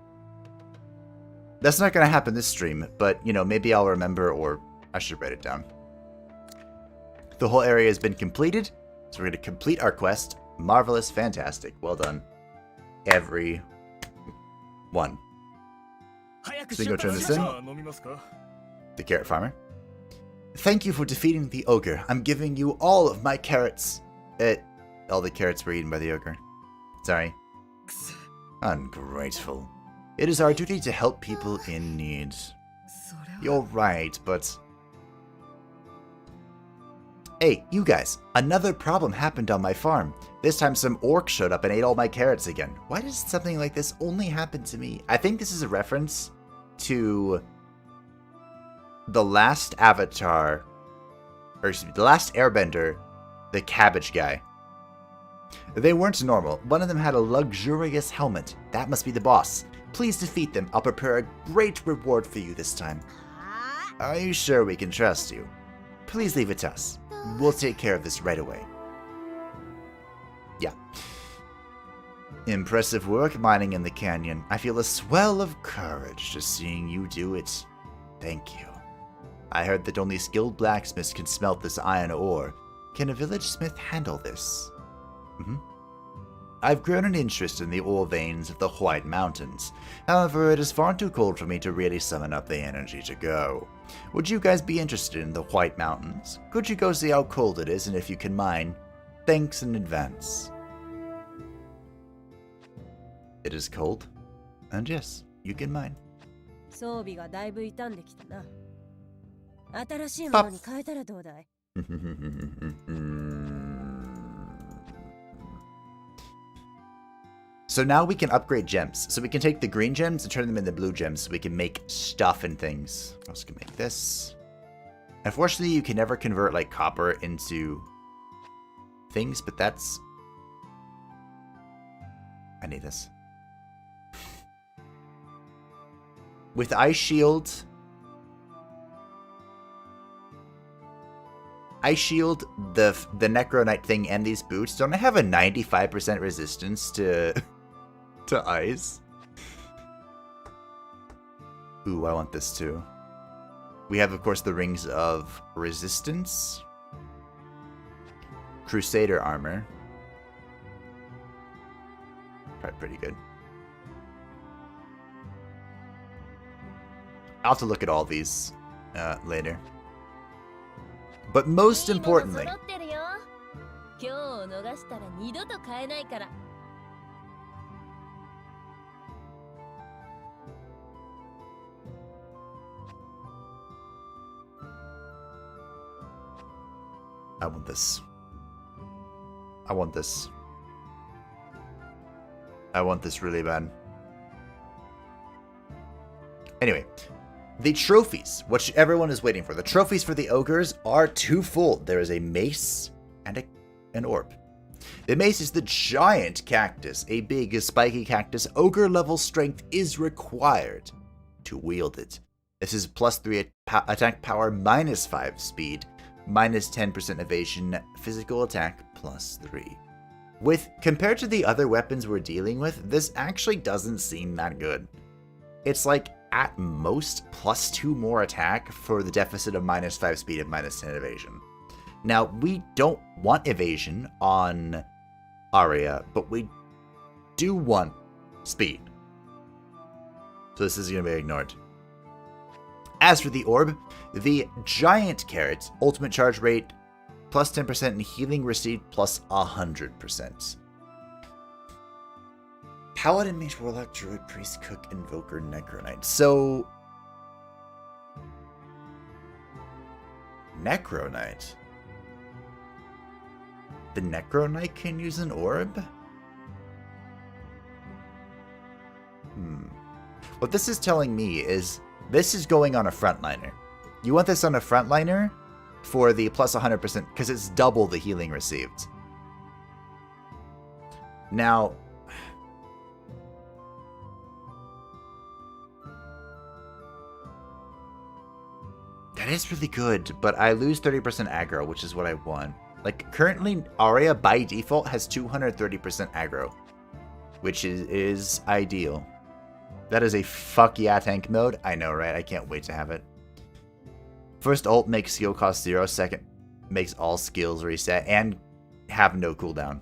that's not going to happen this stream, but, you know, maybe I'll remember, or I should write it down. The whole area has been completed, so we're going to complete our quest. Marvelous, fantastic, well done, everyone. So we go turn this in. The carrot farmer. Thank you for defeating the ogre. I'm giving you all of my carrots. All the carrots were eaten by the ogre. Sorry. Ungrateful. It is our duty to help people in need. You're right, but... Hey, you guys. Another problem happened on my farm. This time some orc showed up and ate all my carrots again. Why does something like this only happen to me? I think this is a reference to the last Avatar, or excuse me, the last Airbender, the cabbage guy. They weren't normal. One of them had a luxurious helmet. That must be the boss. Please defeat them. I'll prepare a great reward for you this time. Are you sure we can trust you? Please leave it to us. We'll take care of this right away. Yeah. Impressive work mining in the canyon. I feel a swell of courage just seeing you do it. Thank you. I heard that only skilled blacksmiths can smelt this iron ore. Can a village smith handle this? I've grown an interest in the ore veins of the White Mountains. However, it is far too cold for me to really summon up the energy to go. Would you guys be interested in the White Mountains? Could you go see how cold it is, and if you can mine? Thanks in advance. It is cold, and yes, you can mine. 装備がだいぶ傷んできたな。新しいものに変えたらどうだい? So now we can upgrade gems. So we can take the green gems and turn them into blue gems so we can make stuff and things. I also can make this. Unfortunately, you can never convert like copper into things, but that's... I need this. With Ice Shield... Ice Shield, the Necro Knight thing, and these boots, don't I have a 95% resistance to ice? Ooh, I want this too. We have, of course, the Rings of Resistance. Crusader armor. Probably pretty good. I'll have to look at all these later. But most importantly, I want this. I want this. I want this really bad. Anyway. The trophies, which everyone is waiting for. The trophies for the ogres are twofold. There is a mace and an orb. The mace is the giant cactus, a big spiky cactus. Ogre level strength is required to wield it. This is +3 attack power, -5 speed, -10% evasion, physical attack +3. Compared to the other weapons we're dealing with, this actually doesn't seem that good. It's like at most +2 more attack for the deficit of -5 speed and -10 evasion. Now, we don't want evasion on Aria, but we do want speed. So this is going to be ignored. As for the orb, the giant carrot, ultimate charge rate, plus 10% and healing received plus 100%. Paladin, Mage, Warlock, Druid, Priest, Cook, Invoker, Necro Knight. So, Necro Knight. The Necro Knight can use an orb? What this is telling me is this is going on a frontliner. You want this on a frontliner for the plus 100% because it's double the healing received. Now, that is really good, but I lose 30% aggro, which is what I want. Like, currently, Aria by default has 230% aggro, which is ideal. That is a fuck yeah tank mode. I know, right? I can't wait to have it. First ult makes skill cost 0. Second makes all skills reset and have no cooldown.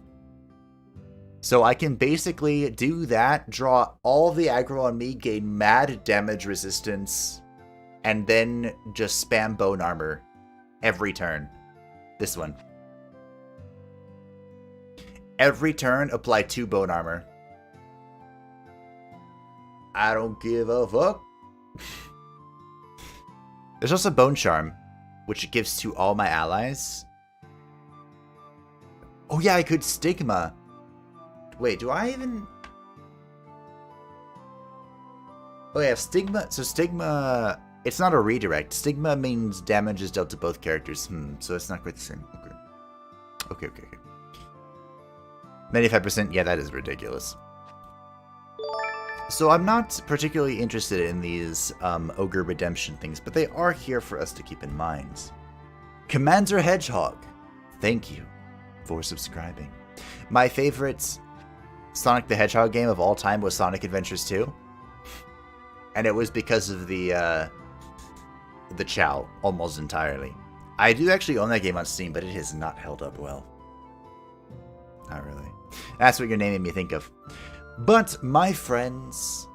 So I can basically do that, draw all the aggro on me, gain mad damage resistance, and then just spam bone armor every turn. This one. Every turn, apply 2 bone armor. I don't give a fuck. There's also Bone Charm, which it gives to all my allies. Oh yeah, I could Stigma. Wait, do I even... Oh yeah, Stigma... So Stigma... It's not a redirect. Stigma means damage is dealt to both characters. So it's not quite the same. Okay. Okay. 95%, yeah, that is ridiculous. So I'm not particularly interested in these Ogre Redemption things, but they are here for us to keep in mind. Commander Hedgehog, thank you for subscribing. My favorite Sonic the Hedgehog game of all time was Sonic Adventures 2. And it was because of the Chow, almost entirely. I do actually own that game on Steam, but it has not held up well. Not really. That's what you're naming me think of. But, my friends,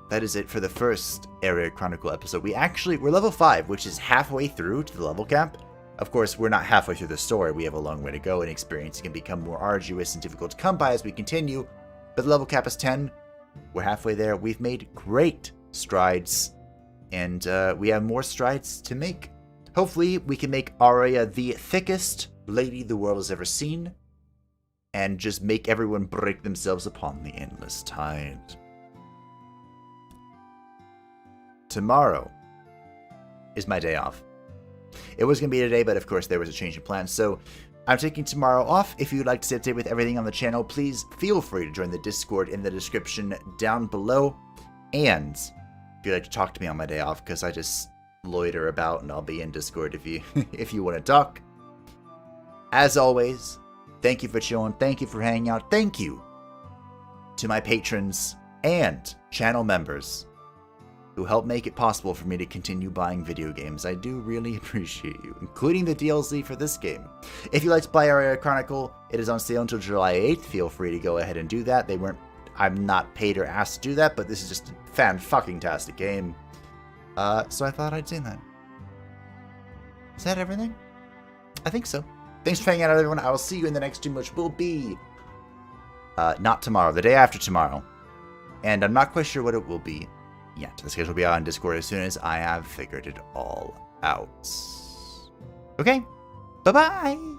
that is it for the first ARIA Chronicle episode. We're level 5, which is halfway through to the level cap. Of course, we're not halfway through the story. We have a long way to go, and experience can become more arduous and difficult to come by as we continue. But the level cap is 10. We're halfway there. We've made great strides, and we have more strides to make. Hopefully, we can make Aria the thickest lady the world has ever seen, and just make everyone break themselves upon the endless tide. Tomorrow is my day off. It was going to be today, but of course there was a change in plans, so I'm taking tomorrow off. If you'd like to stay up to date with everything on the channel, please feel free to join the Discord in the description down below. And if you'd like to talk to me on my day off, because I just loiter about and I'll be in Discord if you want to talk. As always, thank you for chilling. Thank you for hanging out. Thank you to my patrons and channel members who help make it possible for me to continue buying video games. I do really appreciate you, including the DLC for this game. If you'd like to play ARIA Chronicle, it is on sale until July 8th. Feel free to go ahead and do that. I'm not paid or asked to do that, but this is just a fan-fucking-tastic game. So I thought I'd say that. Is that everything? I think so. Thanks for hanging out, everyone. I will see you in the next stream, which will be not tomorrow, the day after tomorrow. And I'm not quite sure what it will be yet. The schedule will be out on Discord as soon as I have figured it all out. Okay, bye-bye!